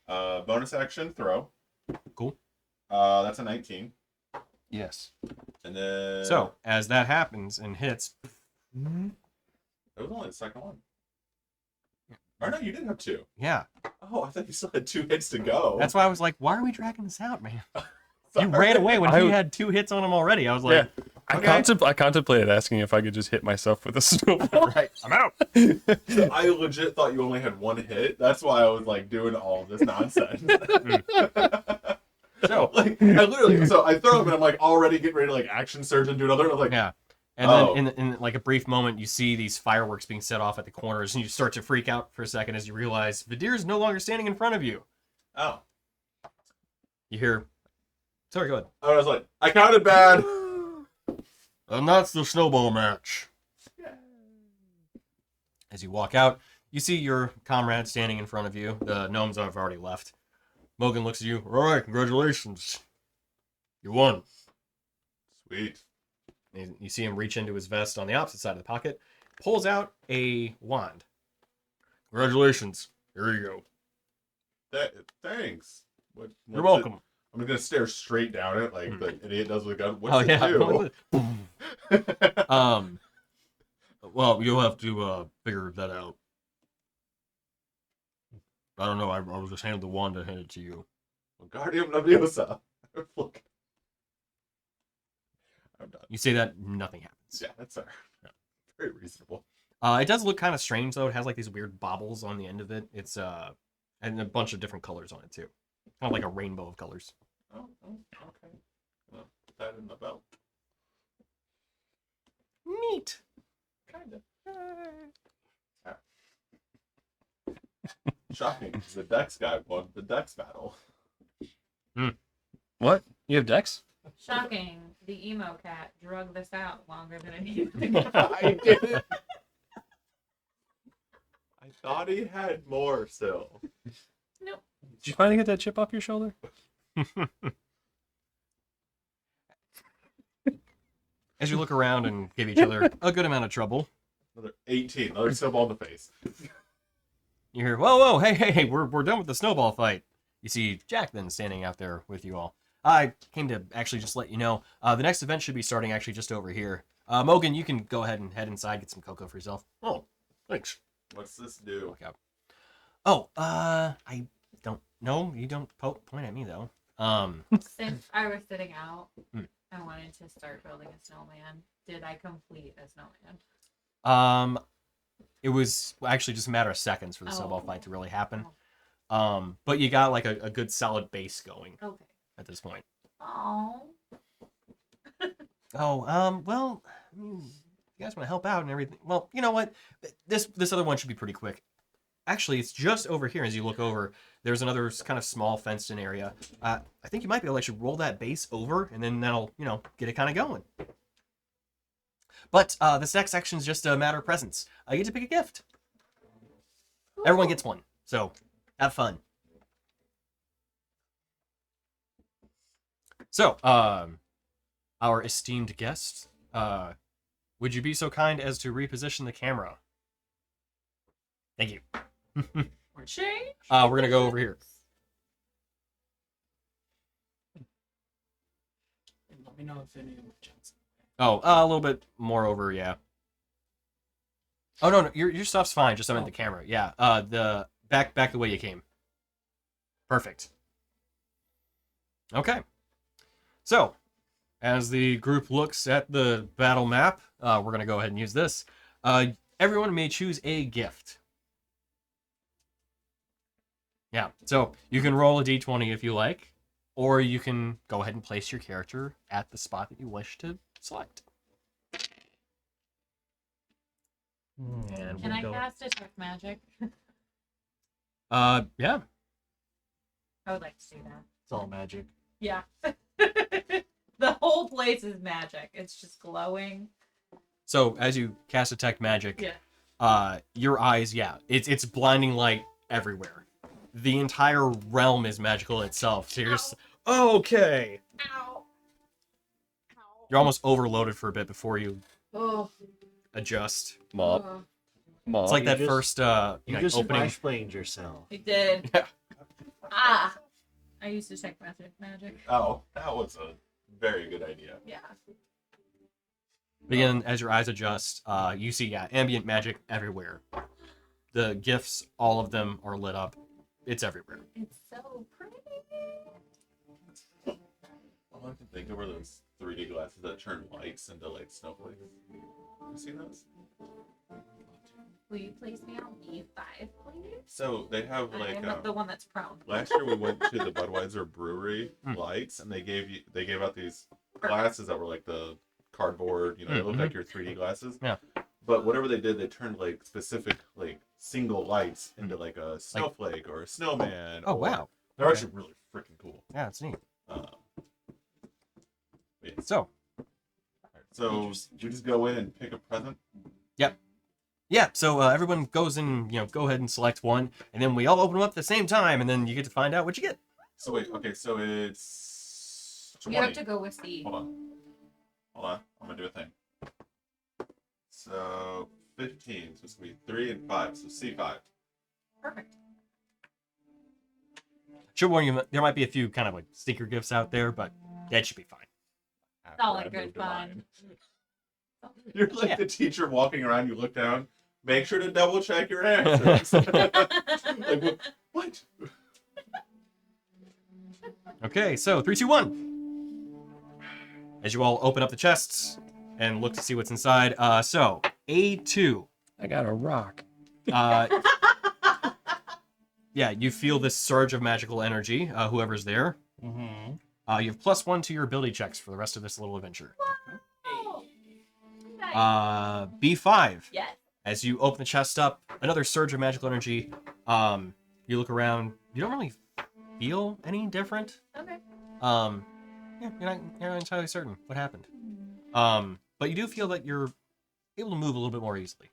bonus action throw. Cool. That's a 19, Yes. and then So as that happens and hits, it was only the second one. Or no, you didn't have 2. yeah, Oh, I thought you still had 2 hits to go. that's why I was like, why are we dragging this out, man? Sorry. You ran away when I- he had 2 hits on him already. I was like, I okay. contemplated asking if I could just hit myself with a snowball. right, I'm out. I legit thought you only had 1 hit. That's why I was like doing all this nonsense. So like, I literally, so I throw him and I'm like already getting ready to like action surge and do another. I was like, yeah. And Oh. then in like a brief moment, you see these fireworks being set off at the corners, and you start to freak out for a second as you realize Vadir's no longer standing in front of you. oh. You hear, sorry, go ahead. I was like, I counted bad. And that's the snowball match. As you walk out, you see your comrade standing in front of you. The gnomes have already left. Mogan looks at you. All right, congratulations. You won. Sweet. You see him reach into his vest on the opposite side of the pocket, pulls out a wand. Congratulations. Here you go. Thanks. What, You're what's welcome. I'm gonna stare straight down it like the idiot does with a gun. What's Oh it yeah. do? Well, you'll have to figure that out. I don't know. I was just handed the wand and handed it to you. Guardian Leviosa. Look. I'm done. You say that, nothing happens. Yeah, that's fair. Yeah. Very reasonable. It does look kind of strange though. It has like these weird baubles on the end of it. It's and a bunch of different colors on it too. Kind of like a rainbow of colors. Oh, okay. Well, put that in the belt. Neat. Kinda. Shocking. The Dex guy won the Dex battle. What? You have Dex? Shocking. The emo cat drug this out longer than it needed to go. I didn't. I thought he had more still. Nope. Did you finally get that chip off your shoulder? As you look around and give each other a good amount of trouble, Another 18. Another snowball in the face. you hear, whoa, hey, we're done with the snowball fight. You see Jack then standing out there with you all. I came to actually just let you know, the next event should be starting actually just over here. Mogan, you can go ahead and head inside, get some cocoa for yourself. Oh, thanks. What's this do? Walk out. Oh, I don't know. You don't point at me though. Since I was sitting out, Hmm. I wanted to start building a snowman. Did I complete a snowman? It was actually just a matter of seconds for the Oh. snowball fight to really happen. But you got like a good solid base going Okay. at this point. Oh. Oh, well, I mean, you guys want to help out and everything. Well, you know what? This other one should be pretty quick. Actually, it's just over here. As you look over, there's another kind of small fenced-in area. I think you might be able to actually roll that base over, and then that'll, get it kind of going. But this next section is just a matter of presents. You get to pick a gift. Everyone gets one, so have fun. So, our esteemed guest, would you be so kind as to reposition the camera? Thank you. Or change. We're gonna go over here. And let me know if any of them jumps. Oh, a little bit more over, yeah. Oh no, your stuff's fine. Just I meant the camera. Yeah. The back the way you came. Perfect. Okay. So, as the group looks at the battle map, we're gonna go ahead and use this. Everyone may choose a gift. Yeah. So you can roll a d20 if you like, or you can go ahead and place your character at the spot that you wish to select. And Can we'll I go. cast detect magic? Yeah. I would like to do that. It's all magic. Yeah. The whole place is magic. It's just glowing. So as you cast detect magic, Yeah. your eyes, it's blinding light everywhere. The entire realm is magical itself. So you're just okay. Ow. Ow. You're almost overloaded for a bit before you Oh. adjust. Mop. Oh. Mop. It's like you that just- first You just opening. explained yourself. It did. Yeah. Ah. I used to check magic. Oh, that was a very good idea. Yeah. Again, as your eyes adjust, you see ambient magic everywhere. The gifts, all of them are lit up. It's everywhere. It's so pretty. All I can think of are those 3D glasses that turn lights into like snowflakes. You seen those? Will you place me on E5, please? So they have like I'm the one that's prone. last year we went to the Budweiser brewery lights, and they gave out these glasses that were like the cardboard, they look like your 3D glasses. Yeah. But whatever they did, they turned like specific like single lights into like a snowflake or a snowman. Oh or- wow. They're Okay. actually really freaking cool. Yeah, it's neat. Yeah. So, So you just go in and pick a present. yeah, so everyone goes in, go ahead and select one, and then we all open them up at the same time, and then you get to find out what you get. So wait, okay, so it's 20. You have to go with the. Hold on. I'm gonna do a thing. So 15. So it's gonna be 3 and 5. So C5. Perfect. Should warn you, there might be a few kind of like stinker gifts out there, but that should be fine. All After I good moved fun. mine. You're like Yeah. the teacher walking around. You look down. Make sure to double check your answers. Like, what? Okay, so 3, 2, 1. As you all open up the chests and look to see what's inside, so A2. I got a rock. Yeah, you feel this surge of magical energy, whoever's there. Mm-hmm. You have +1 to your ability checks for the rest of this little adventure. Oh, nice. B5. Yes. As you open the chest up, another surge of magical energy. You look around. You don't really feel any different. Okay. Yeah, you're not entirely certain what happened. But you do feel that you're able to move a little bit more easily.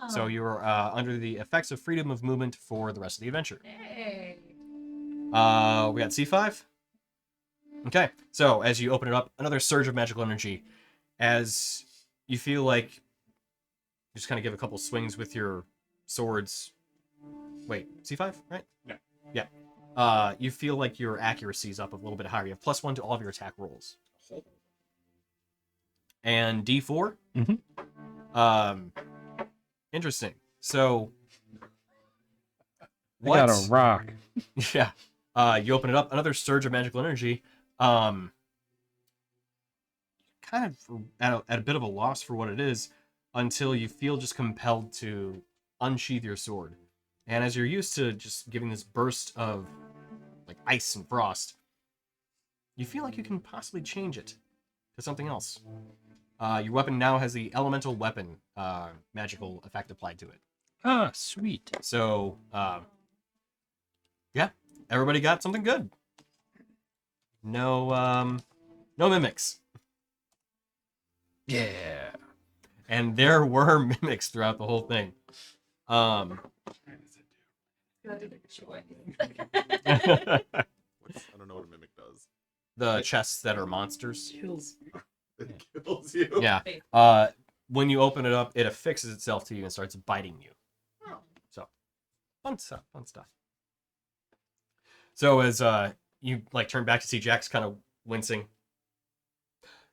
Oh. So you're under the effects of freedom of movement for the rest of the adventure. Hey. We got C5. Okay, so as you open it up, another surge of magical energy. As you feel like you just kind of give a couple swings with your swords. Wait, C5, right? Yeah. Yeah. You feel like your accuracy is up a little bit higher. You have +1 to all of your attack rolls. And D4. Interesting. So, I got a rock. Yeah. You open it up, another surge of magical energy. Kind of at a bit of a loss for what it is, until you feel just compelled to unsheath your sword. And as you're used to just giving this burst of like ice and frost, you feel like you can possibly change it to something else. Your weapon now has the elemental weapon magical effect applied to it. Ah, sweet. So, yeah, everybody got something good. No mimics. Yeah. And there were mimics throughout the whole thing. I don't know what a mimic does. The chests that are monsters. Kills. It kills you. Yeah. When you open it up, it affixes itself to you and starts biting you. Oh. So, fun stuff. Fun stuff. So as you like turn back to see Jack's kind of wincing.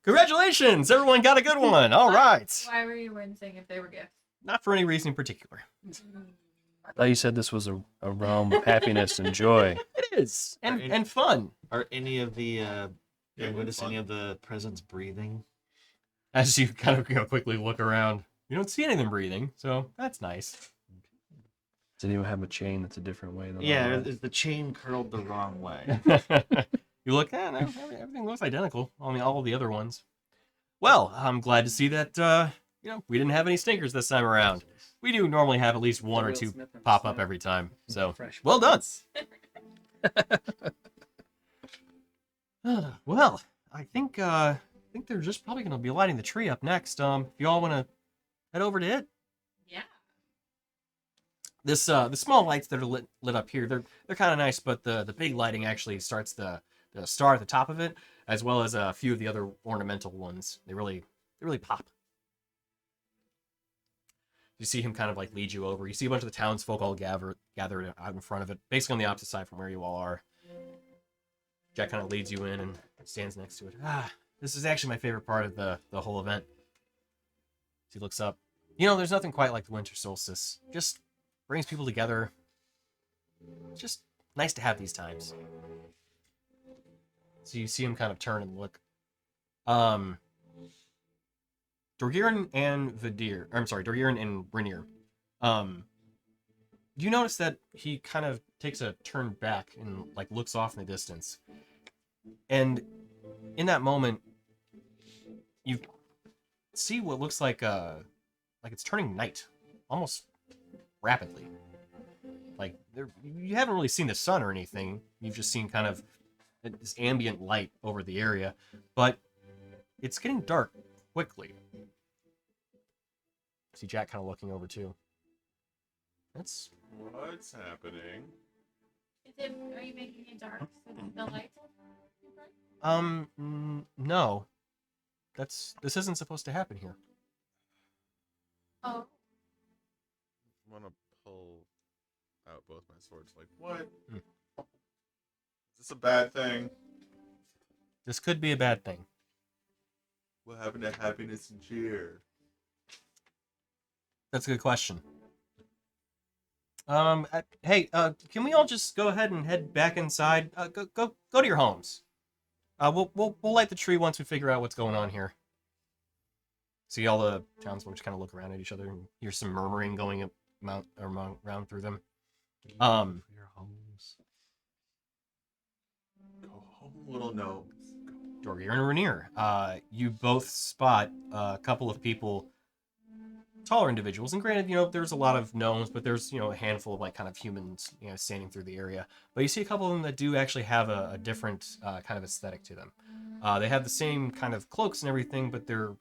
Congratulations! Everyone got a good one. All right. Why were you wincing if they were gifts? Not for any reason in particular. I thought you said this was a realm of happiness and joy. It is, and fun. Are any of the Yeah, notice fun. any of the presents breathing? As you kind of quickly look around, you don't see anything breathing, so that's nice. Does anyone have a chain that's a different way than Yeah, ours? is the chain curled the wrong way? You look, everything looks identical on all the other ones. Well, I'm glad to see that we didn't have any stinkers this time around. We do normally have at least one or Will two Smith and pop up Smith. every time. So, Fresh well done. buttons. Well, I think they're just probably going to be lighting the tree up next. If you all want to head over to it. Yeah. The small lights that are lit up here, they're kind of nice, but the big lighting actually starts the star at the top of it, as well as a few of the other ornamental ones. They really pop. You see him kind of like lead you over. You see a bunch of the townsfolk all gathered out in front of it, basically on the opposite side from where you all are. Jack kind of leads you in and stands next to it. This is actually my favorite part of the whole event. He looks up. There's nothing quite like the winter solstice. Just brings people together. It's just nice to have these times. So you see him kind of turn and look. Dorgiran and Dorgiran and Brinier. You notice that he kind of takes a turn back and like looks off in the distance. And in that moment, you see what looks like it's turning night, almost rapidly. Like you haven't really seen the sun or anything. You've just seen kind of this ambient light over the area, but it's getting dark quickly. See Jack kind of looking over too. That's What's happening? Are you making it dark so that the lights will be bright? no. This isn't supposed to happen here. Oh. I want to pull out both my swords. Like, what? Hmm. Is this a bad thing? This could be a bad thing. What happened to happiness and cheer? That's a good question. Hey, can we all just go ahead and head back inside? Go to your homes. We'll light the tree once we figure out what's going on here. See all the townsfolk just kind of look around at each other and hear some murmuring going around through them. Your homes. Go home, little gnomes. Dorgier and Rainier, you both spot a couple of people, taller individuals, and granted, there's a lot of gnomes, but there's, a handful of like kind of humans, standing through the area. But you see a couple of them that do actually have a different kind of aesthetic to them. They have the same kind of cloaks and everything, but their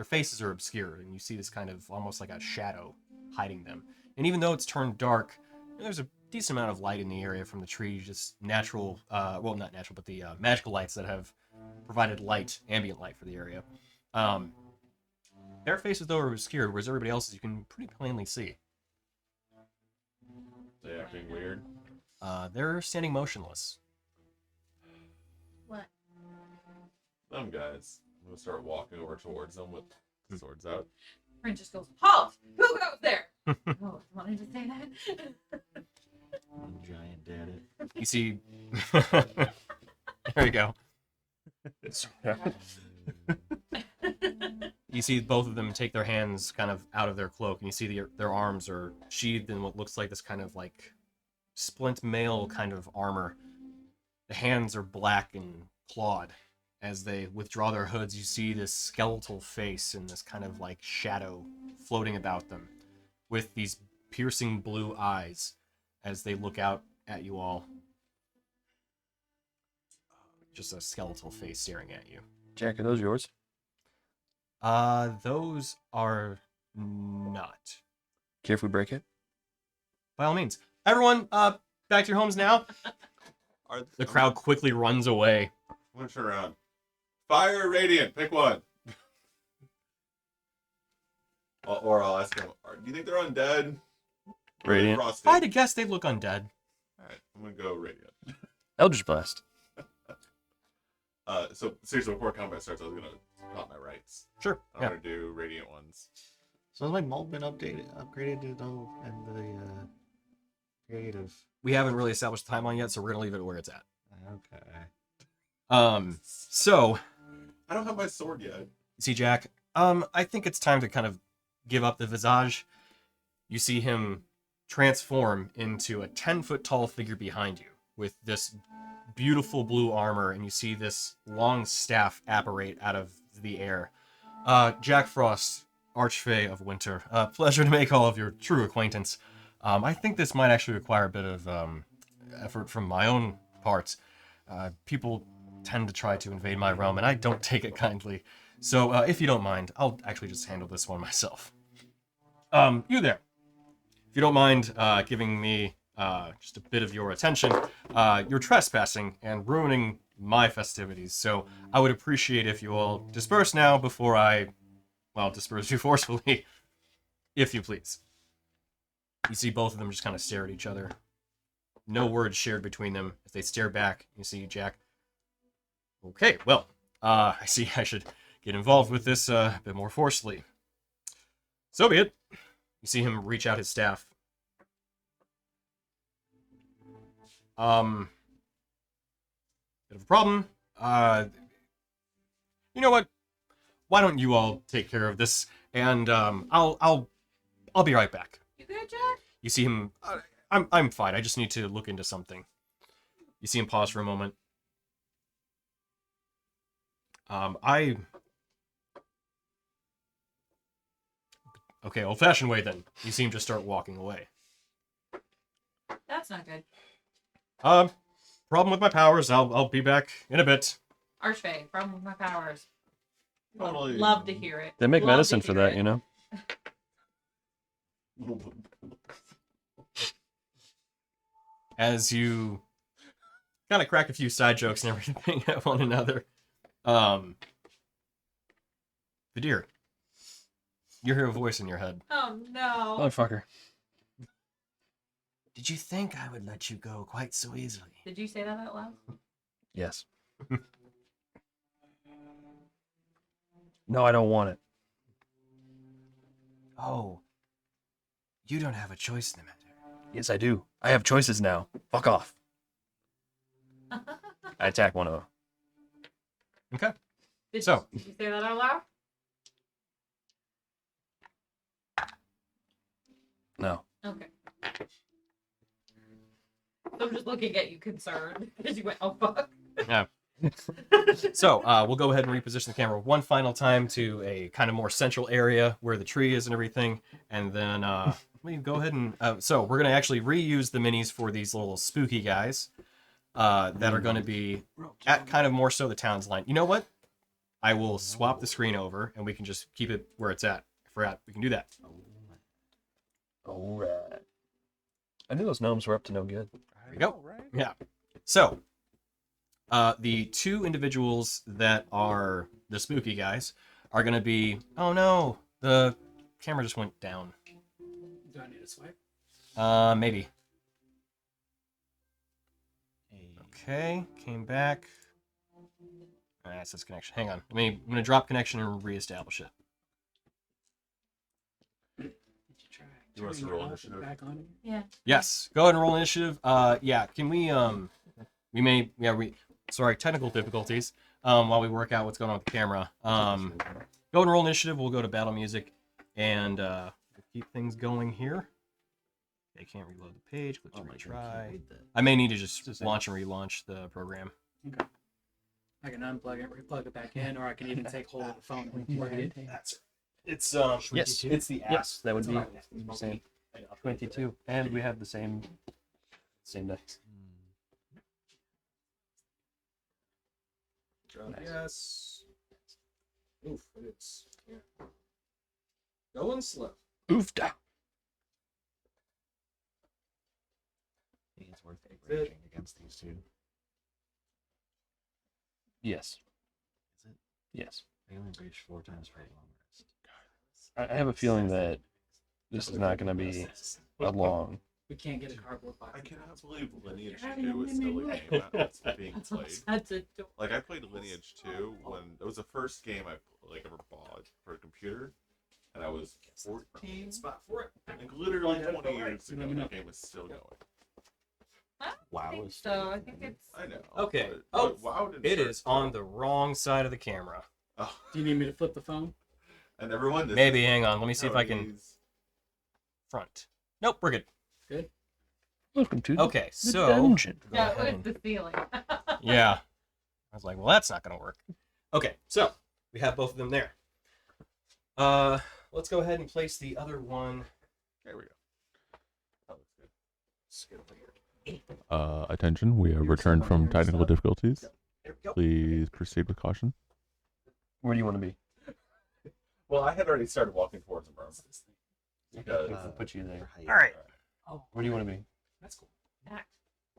faces are obscured, and you see this kind of almost like a shadow hiding them. And even though it's turned dark, there's a decent amount of light in the area from the tree, just natural, well, not natural, but the magical lights that have provided light, ambient light for the area. Their faces, though, are obscured, whereas everybody else's you can pretty plainly see. They acting weird. They're standing motionless. What? Them guys. I'm gonna start walking over towards them with the swords out. Friend just goes, halt! Who goes there? Oh, wanted to say that. One giant did it. You see... There you go. You see both of them take their hands kind of out of their cloak, and you see their arms are sheathed in what looks like this kind of like splint mail kind of armor. The hands are black and Claude. As they withdraw their hoods, you see this skeletal face and this kind of like shadow floating about them with these piercing blue eyes as they look out at you all. Just a skeletal face staring at you. Jack, are those yours? Those are not. Care if we break it? By all means. Everyone, back to your homes now. The crowd quickly runs away. I'm gonna turn around. Fire or radiant, pick one. Or I'll ask him, do you think they're undead? Or Radiant. frosty? If I had to guess, they'd look undead. Alright, I'm gonna go radiant. Eldritch Blast. So seriously, before combat starts, I was gonna pop my rights. Sure. I'm Yeah. gonna do radiant ones. So has my mold been upgraded to no, and the creative? We haven't really established the timeline yet, so we're gonna leave it where it's at. Okay. So I don't have my sword yet. see, Jack, I think it's time to kind of give up the visage. You see him transform into a 10-foot tall figure behind you with this beautiful blue armor, and you see this long staff apparate out of the air. Jack Frost, Archfey of Winter. Pleasure to make all of your true acquaintance. I think this might actually require a bit of effort from my own part. People tend to try to invade my realm, and I don't take it kindly. So, if you don't mind, I'll actually just handle this one myself. You there. If you don't mind giving me just a bit of your attention, you're trespassing and ruining my festivities. So, I would appreciate if you all disperse now before I, disperse you forcefully, if you please. You see both of them just kind of stare at each other. No words shared between them. As they stare back, you see Jack. Okay, well, I see I should get involved with this a bit more forcefully. So be it. You see him reach out his staff. Bit of a problem. You know what? Why don't you all take care of this, and I'll be right back. You good, Jack? You see him. I'm fine. I just need to look into something. You see him pause for a moment. Okay, old-fashioned way then. You see him just start walking away. That's not good. Problem with my powers. I'll be back in a bit. Archfey, problem with my powers. Totally. Love to hear it. They make Love medicine to for hear that, it. you know? As you kind of crack a few side jokes and everything at one another. Vidir, you hear a voice in your head. Oh no. Motherfucker. Did you think I would let you go quite so easily? Did you say that out loud? Yes. No, I don't want it. Oh, you don't have a choice in the matter. Yes, I do. I have choices now. Fuck off. I attack one of them. Okay. Did So- you say that out loud? No. Okay. So I'm just looking at you concerned because you went, oh fuck. Yeah. So we'll go ahead and reposition the camera one final time to a kind of more central area where the tree is and everything, and then we go ahead and so we're gonna actually reuse the minis for these little spooky guys that are gonna be at kind of more so the town's line. You know what? I will swap the screen over and we can just keep it where it's at. I forgot we can do that. Alright. I knew those gnomes were up to no good. There you go. Yeah. So, the two individuals that are the spooky guys are going to be... Oh, no. The camera just went down. Do I need a swipe? Maybe. Okay. Came back. It says connection. Hang on. I'm going to drop connection and reestablish it. Did you try You want us to turning roll it off initiative? and back on? Yeah. Yes. Go ahead and roll initiative. Yeah. Can we... Sorry, technical difficulties. While we work out what's going on with the camera. Go ahead and roll initiative. We'll go to battle music, and we'll keep things going here. I can't reload the page. Click to retry. I may need to just launch and relaunch the program. Okay. I can unplug it, replug it back in, or I can even take hold of the phone and plug it in. That's it's Yes. it's the app. Yes, that would be That's the same. 22, and we have the same dice. Yes. Oof, it's going slow. Oofda. I think it's worth raging against these two. Yes. Is it? Yes. I only raged 4 times for a long rest. I have a feeling that this is not going to be a long. We can't get a cardboard box. I cannot believe Lineage 2 is still a game that's being played. That's adorable. Like, I played Lineage 2 when it was the first game I ever bought for a computer, and I was 14. Spot for it. Like, literally 20 years ago, the game was still going. I don't Wow, think is so. I think it's. I know. Okay. But WoW didn't It start is on the wrong side of the camera. Oh, Do you need me to flip the phone? and everyone. This Maybe. is Hang on. Let me see if I can Tony's- front. Nope, we're good. Good. Welcome to Okay, the so dungeon. go Yeah, ahead with and- the ceiling. yeah. I was like, well, that's not gonna work. Okay, so we have both of them there. Let's go ahead and place the other one. There we go. That looks good. Let's get over here. Attention, we have returned from technical difficulties. There we go. Please proceed with caution. Where do you want to be? Well, I had already started walking towards the room. Because, Put you there. All right. Oh, Where do you want to be? that's cool. Pact.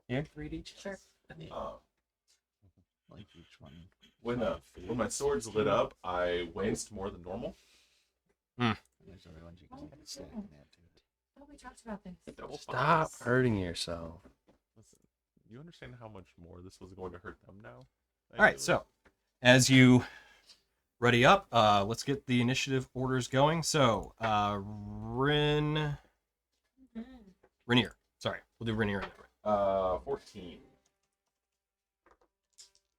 Here? 3 each. Sure. Like each one. when my swords lit up, I waste more than normal. There's other ones you can stack and add to it. Oh, we talked about this. Double Stop fives. hurting yourself. Listen, you understand how much more this was going to hurt them now? All right, so as you ready up, let's get the initiative orders going. So, Rainier. Sorry, we'll do Rainier. 14.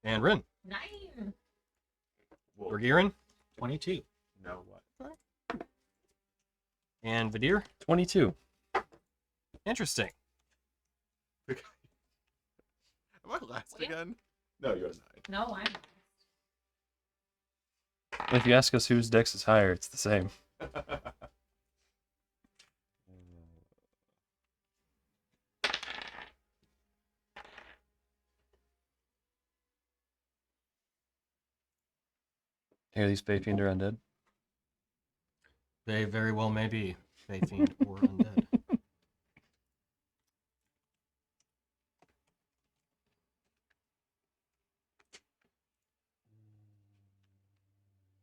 And Rin. 9. Well, Dorgirin. 22. no, what? And Vadir. 22. Interesting. Am I last Yeah. again? No, you're 9. No, I'm. If you ask us whose dex is higher, it's the same. Here, these Fae Fiend are undead. They very well may be Fae Fiend or undead.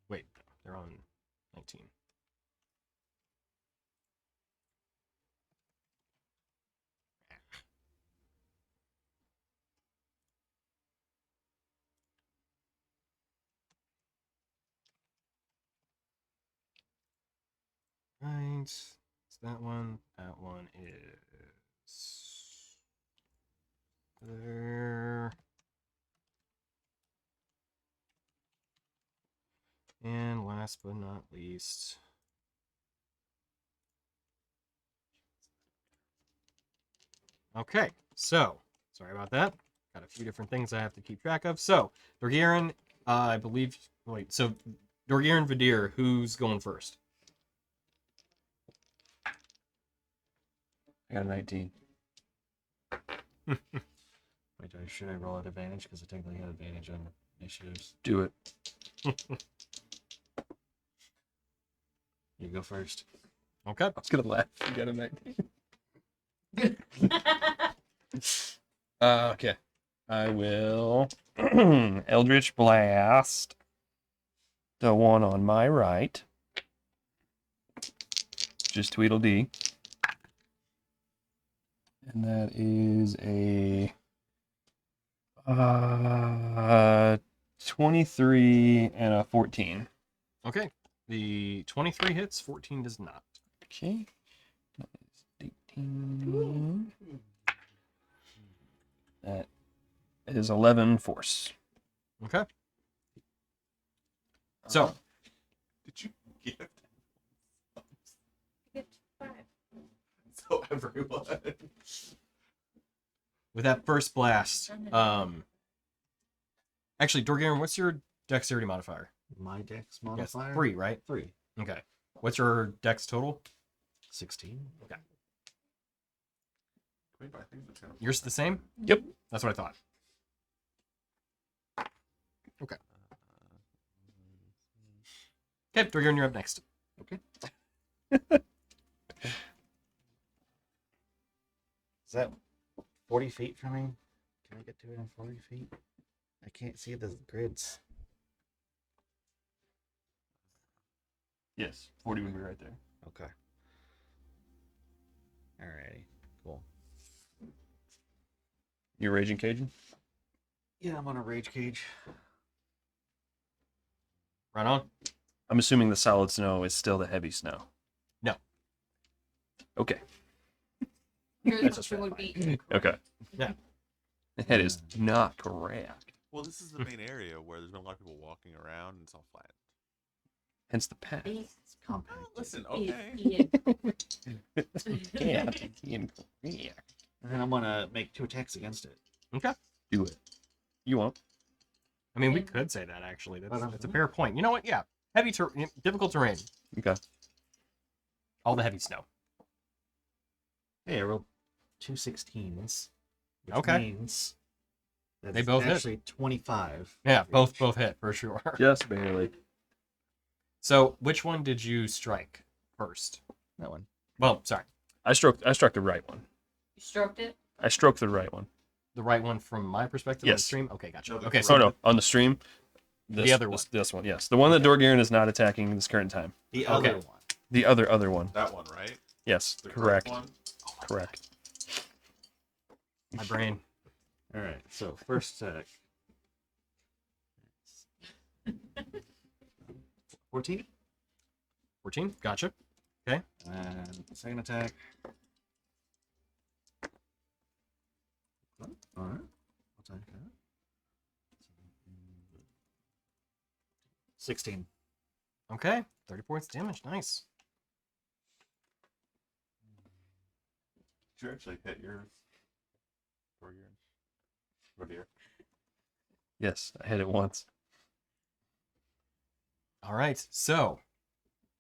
Wait, they're on 19. Right, it's that one. That one is there. And last but not least, okay, so sorry about that. Got a few different things I have to keep track of. So Dorgirin, I believe. Wait, so Dorgirin, Vadir, who's going first? I got a 19. Wait, should I roll at advantage? Because I technically had advantage on initiatives. Do it. You go first. Okay. I was gonna laugh. You got a 19. Okay. I will Eldritch Blast the one on my right. Just Tweedledee. And that is a 23 and a 14. Okay. The 23 hits, 14 does not. Okay. That is 18. That is 11 force. Okay. So, Did you give Get 5. so everyone? with that first blast, Actually, Dorgarian, what's your dexterity modifier? My dex Yes, modifier? 3, right? 3. Okay. What's your dex total? 16. Wait, but I think that's kind of Yours the same? Yep. That's what I thought. Okay. Okay, Dorgarian, you're up next. Is that 40 feet from me? Can I get to it in 40 feet? I can't see the grids. Yes, 40 would be right there. Okay. Alrighty. Cool. You're raging Cajun? Yeah, I'm on a rage cage. Right on. I'm assuming the solid snow is still the heavy snow. No. Okay. Your That's assumption just would be Okay. Yeah. That is not correct. Well, this is the main area where there's been a lot of people walking around and it's all flat. Hence the path. incorrect. Compact. Listen, Ian. Yeah. And then I'm gonna make 2 attacks against it. Okay. Do it. You won't. I mean, we Yeah. could say that, actually. But I'm- That's a fair point. You know what? Yeah. Heavy difficult terrain. Okay. All the heavy snow. Hey, I rolled 2 16s. Which Okay. means that They it's both hit. actually 25. Yeah, both hit for sure. Just barely. So, which one did you strike first? That one. Well, sorry, I struck the right one. You stroked it? I stroked the right one. the right one from my perspective on the Yes. stream. Okay, gotcha. No, the Okay, correct so Oh no, on the stream. The other This one, yes. The one that Dorgarian is not attacking this current time. The Okay. other one. The other one. That one, right? Yes, The correct. one. Correct. my brain. All right. So first attack. 14. 14. Gotcha. And second attack. All right. I'll take that. 16. Okay, 30 points damage. Nice. Did you actually hit yours? Or yours? Or dear? Yes, I hit it once. All right. So,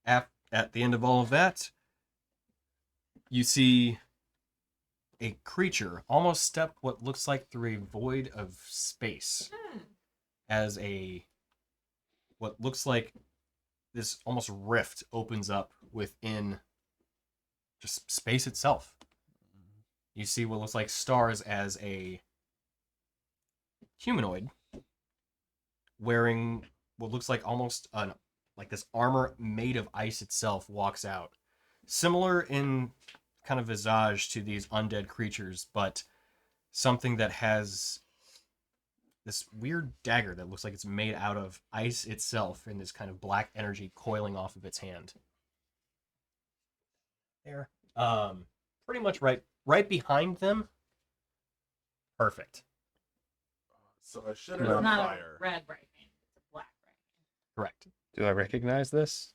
at the end of all of that, you see a creature almost step what looks like through a void of space as what looks like this almost rift opens up within just space itself. You see what looks like stars as a humanoid wearing what looks like almost like this armor made of ice itself walks out. Similar in kind of visage to these undead creatures, but something that has this weird dagger that looks like it's made out of ice itself and this kind of black energy coiling off of its hand. There. Pretty much right behind them. Perfect. So I should have It's done not fire. a red right hand. It's a black right hand. Correct. Do I recognize this?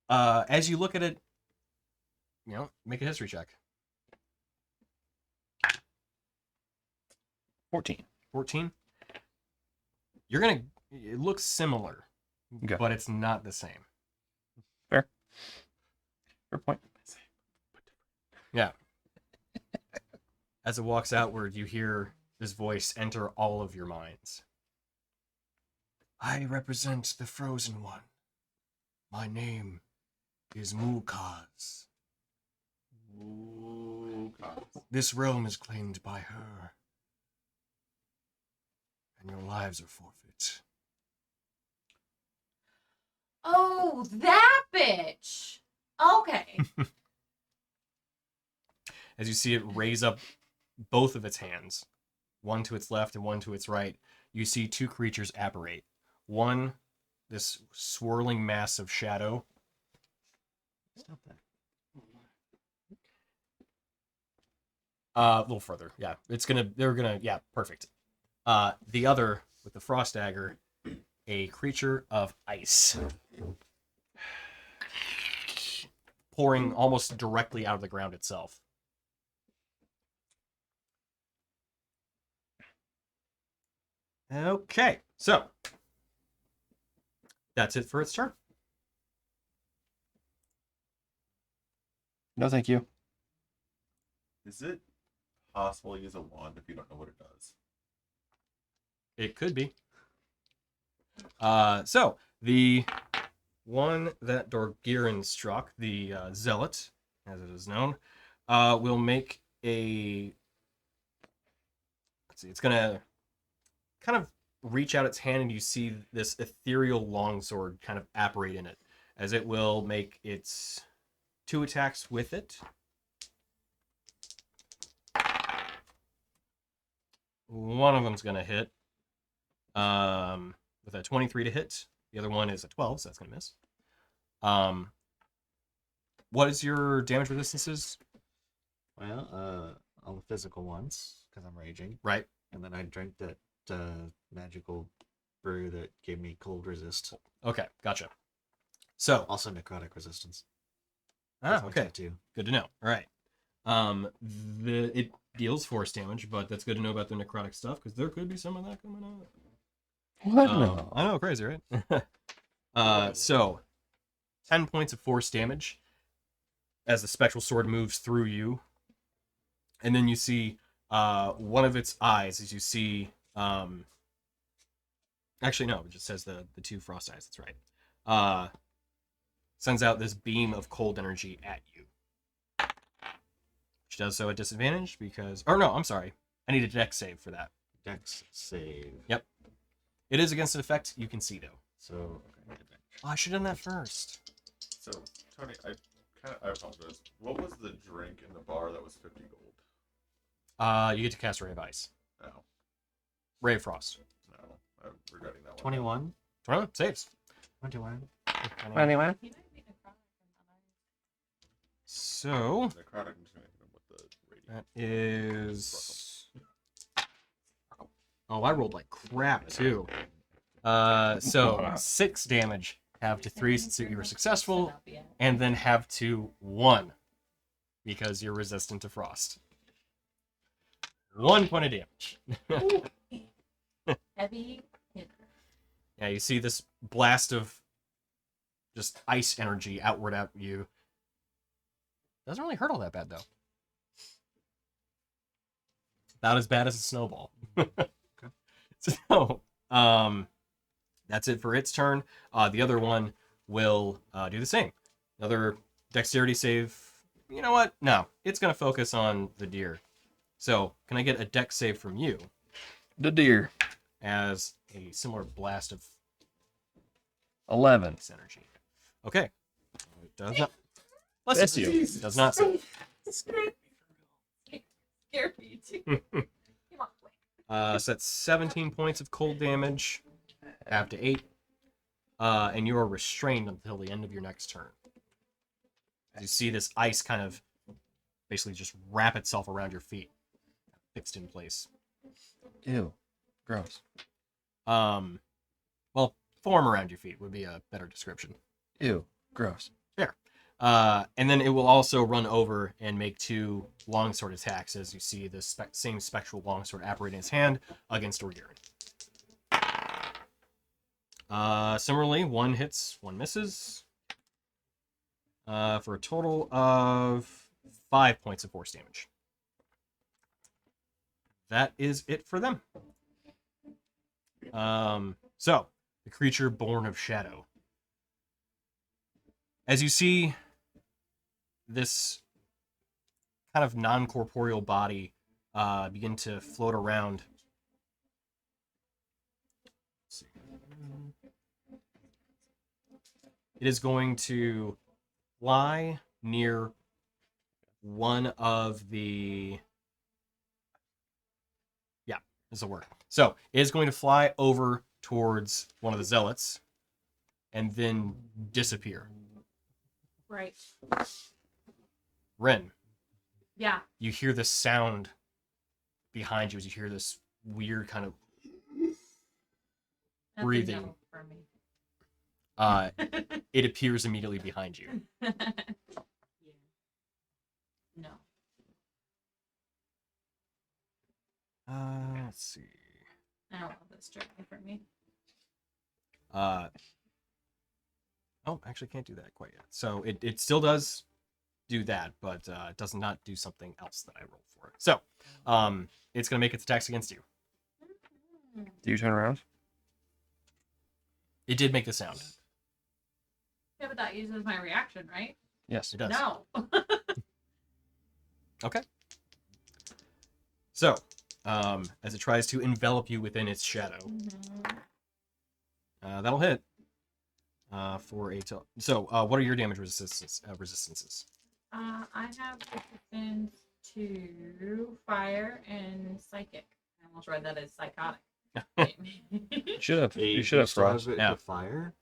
As you look at it, make a history check. 14. 14. It looks similar, Okay. but it's not the same. Fair point. Yeah. As it walks outward, you hear this voice enter all of your minds. I represent the Frozen One. My name is Mukaz. Ooh, God. This realm is claimed by her. And your lives are forfeit. Oh, that bitch. Okay. As you see it raise up both of its hands, one to its left and one to its right, you see two creatures apparate. One, this swirling mass of shadow. Stop that. A little further, yeah. Yeah, perfect. The other, with the frost dagger, a creature of ice. Pouring almost directly out of the ground itself. Okay, so that's it for its turn. No, thank you. Is it possible to use a wand if you don't know what it does? It could be. So the one that Dorgirin struck, the Zealot, as it is known, will make a. Let's see. It's gonna kind of reach out its hand, and you see this ethereal longsword kind of apparate in it, as it will make its 2 attacks with it. One of them's gonna hit. With a 23 to hit. The other one is a 12, so that's gonna miss. What is your damage resistances? Well, all the physical ones, because I'm raging. Right. And then I drank that magical brew that gave me cold resist. Okay, gotcha. So, Also necrotic resistance. okay, Too. good to know. All right. It deals force damage, but that's good to know about the necrotic stuff because there could be some of that coming out. What? No. I know, crazy, right? So 10 points of force damage as the spectral sword moves through you, and then you see one of its eyes. As you see, actually no, it just says the 2 frost eyes. That's right. Sends out this beam of cold energy at you. Which does so at disadvantage because... Or no, I'm sorry. I need a dex save for that. Dex save. Yep. It is against an effect you can see, though. So, okay. Oh, I should have done that first. So, Tony, I apologize. What was the drink in the bar that was 50 gold? You get to cast Ray of Ice. No. Ray of Frost. No. I'm regretting that one. 21. 21 saves. 21. Anyway. He might be necrotic from that eye. So, Necrotic, I'm just gonna hit him with the radiant. that is... Oh, I rolled like crap, too. So 6 damage. Have to 3 since you were successful, and then have to 1 because you're resistant to frost. 1 point of damage. Heavy hitter. Yeah, you see this blast of just ice energy outward at you. Doesn't really hurt all that bad, though. About as bad as a snowball. So, that's it for its turn. The other one will do the same. Another dexterity save. You know what? No, it's going to focus on the deer. So, can I get a dex save from you The deer. as a similar blast of 11. ice energy? Okay. It does not. Bless you. It does not save. Scare me too. Come on, So that's 17 points of cold damage. Have to 8. And you are restrained until the end of your next turn. As you see this ice kind of basically just wrap itself around your feet, fixed in place. Ew. Gross. Well, form around your feet would be a better description. Ew. Gross. And then it will also run over and make 2 longsword attacks as you see the same spectral longsword apparate in his hand against Orgirin. Similarly, 1 hits, 1 misses. For a total of 5 points of force damage. That is it for them. So, the creature born of shadow. As you see this kind of non-corporeal body begin to float around. Let's see. It is going to fly near one of the... Yeah, this will work. So, it is going to fly over towards one of the zealots and then disappear. Right. Ren, Yeah. you hear the sound behind you as you hear this weird kind of That's breathing. A no for me. It appears immediately behind you. Yeah. No. Let's see. I don't love this journey for me. Oh, actually can't do that quite yet. So it still does do that, but it does not do something else that I rolled for it. So it's going to make its attacks against you. Do you turn around? It did make the sound. Yeah, but that uses my reaction, right? Yes. It does. No. Okay. So, as it tries to envelop you within its shadow, that'll hit. For a so what are your damage resistances? I have resistance to fire and psychic. I almost read that as psychotic. You should have still frost. have it Yeah. to fire.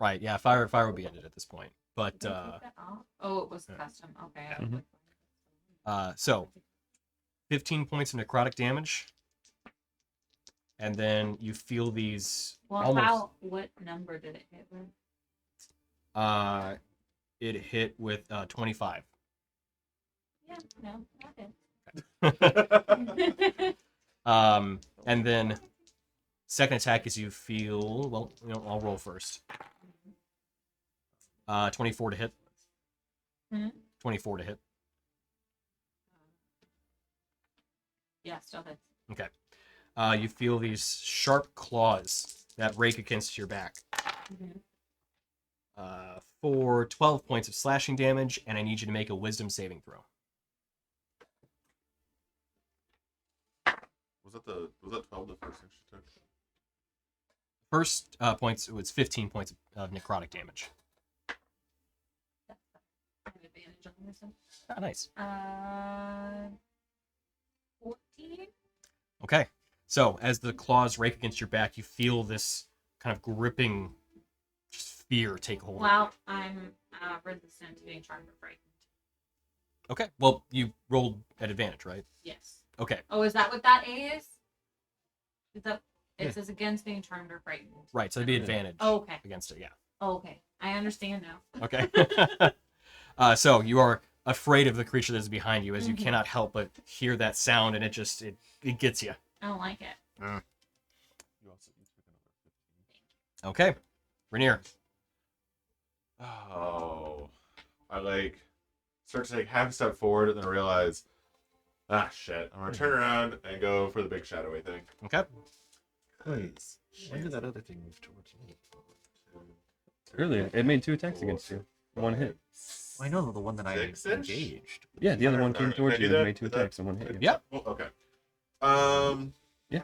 Right, yeah, fire would be ended at this point. But Did I take that off? Oh, it was custom. Okay. I was Mhm. like, so 15 points of necrotic damage, and then you feel these almost. what number did it hit with? It hit with 25. Yeah, no, not it. And then second attack is you feel I'll roll first. 24 to hit. Hmm? 24 to hit. Yeah, still hits. Okay. You feel these sharp claws that rake against your back. For 12 points of slashing damage, and I need you to make a wisdom saving throw. Was that 12 the first thing she took? First points, it was 15 points of necrotic damage. I have advantage on this one. Ah, nice. 14? Okay. So, as the claws rake against your back, you feel this kind of gripping just fear take hold. Well, I'm resistant to being charmed or frightened. Okay. Well, you rolled at advantage, right? Yes. Okay. Oh, is that what that A is? Is that it says against being charmed or frightened? Right. So it'd be advantage Oh, okay. against it. Yeah. Oh, okay. I understand now. Okay. So you are afraid of the creature that is behind you, as you Mhm. cannot help but hear that sound, and it gets you. I don't like it. You also you took another 15. Okay. Rainier. Oh, I start to take half a step forward and then realize, shit. I'm gonna turn around and go for the big shadowy thing. Okay. Wait, when did that other thing move towards me? Earlier, it made 2 attacks against you. 1 hit. I know the one that I 6-ish? engaged. Yeah, the other one came Alright, towards can I you do and that? made 2 Is that- attacks and 1 hit you. Yeah. Well, okay. Yeah.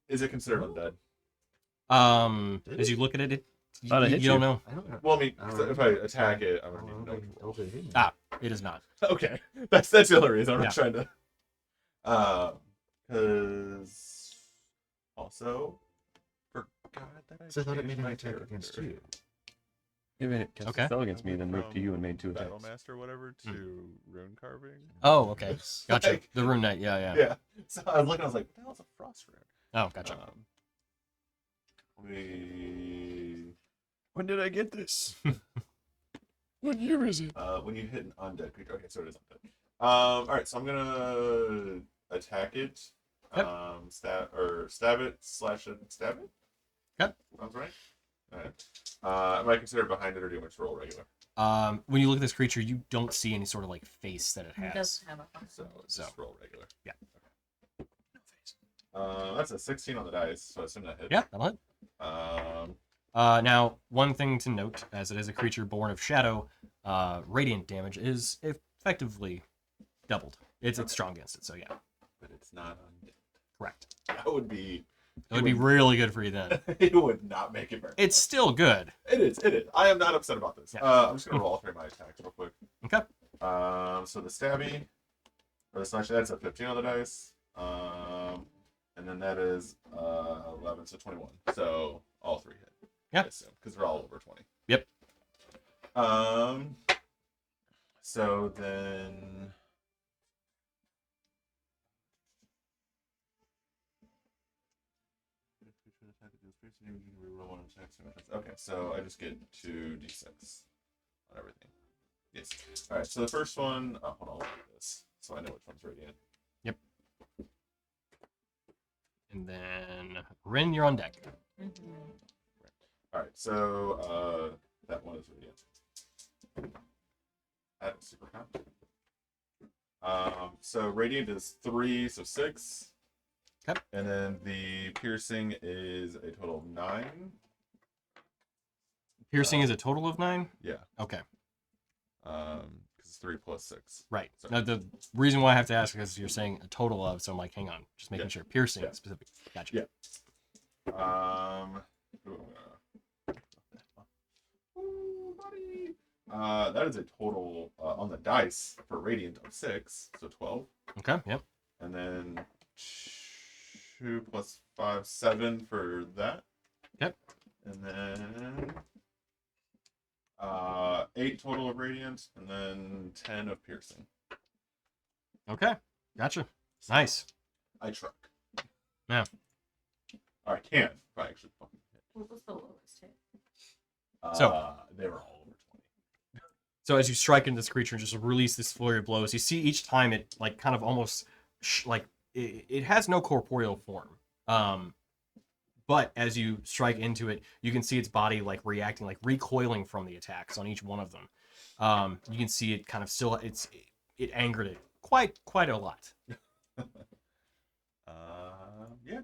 Is it considered undead? As you look at it, Thought it hit you don't you. know. I don't know. Well, I mean, I 'cause don't if know. I attack it, I'm I gonna don't need know to if I can tell if it hit me. Ah. It is not. Okay, that's the other reason I'm Yeah. not trying to. Because also forgot that So I thought it changed made an my attack against character you. If it cast Okay. a spell against me, then moved to From you and made 2 attacks. Battlemaster or whatever to rune carving. Oh, okay. Gotcha. Like- The rune knight. Yeah. Yeah. So I was looking. I was like, "What the hell's a frost rune?" Oh, gotcha. When did I get this? What year is it? When you hit an undead creature. Okay, so it is undead. All right, so I'm gonna attack it. Yep. Stab it, slash it, stab it. Yep. Sounds right. All right. Am I considered behind it, or do you want me to roll regular? When you look at this creature, you don't see any sort of face that it It has. does have a function. So let's just roll regular. Yeah. Okay. That's a 16 on the dice, so I assume that hits. Yeah, that'll hit. Now, one thing to note, as it is a creature born of shadow, radiant damage is effectively doubled. It's strong against it, so yeah, But it's not undead. correct. That would be. It would be really good for you then. It would not make it very. It's still good. It is. It is. I am not upset about this. Yeah. I'm just gonna roll all 3 of my attacks real quick. Okay. So the stabby, or the slash, that's a 15 on the dice. And then that is 11, so 21. So all 3 hit. Yeah. I assume, because they're all over 20. Yep. So then. Okay, so I just get 2d6 on everything. Yes. All right. So the first one. Oh, hold on. I'll do this so I know which one's radiant. Yep. And then Rin, you're on deck. Mhm. All right, so that one is radiant. Add a super count. So radiant is 3, so 6. Okay. And then the piercing is a total of 9. Piercing is a total of 9? Yeah. Okay. Because it's 3 plus 6. Right. Sorry. Now, the reason why I have to ask is you're saying a total of, so I'm like, hang on, just making Yeah. sure. Piercing Yeah. specific. Gotcha. Yeah. Ooh, buddy. That is a total on the dice for radiant of 6, so 12. Okay. Yep. And then 2 plus 5, 7 for that. Yep. And then 8 total of radiant, and then 10 of piercing. Okay. Gotcha. Nice. I truck. Yeah. Or I can, if I actually fucking hit. What was the lowest hit? So- they were all over 20. So as you strike into this creature and just release this flurry of blows, you see each time it like kind of almost it has no corporeal form. But as you strike into it, you can see its body like reacting, like recoiling from the attacks on each one of them. You can see it kind of still it angered it quite a lot. Yeah.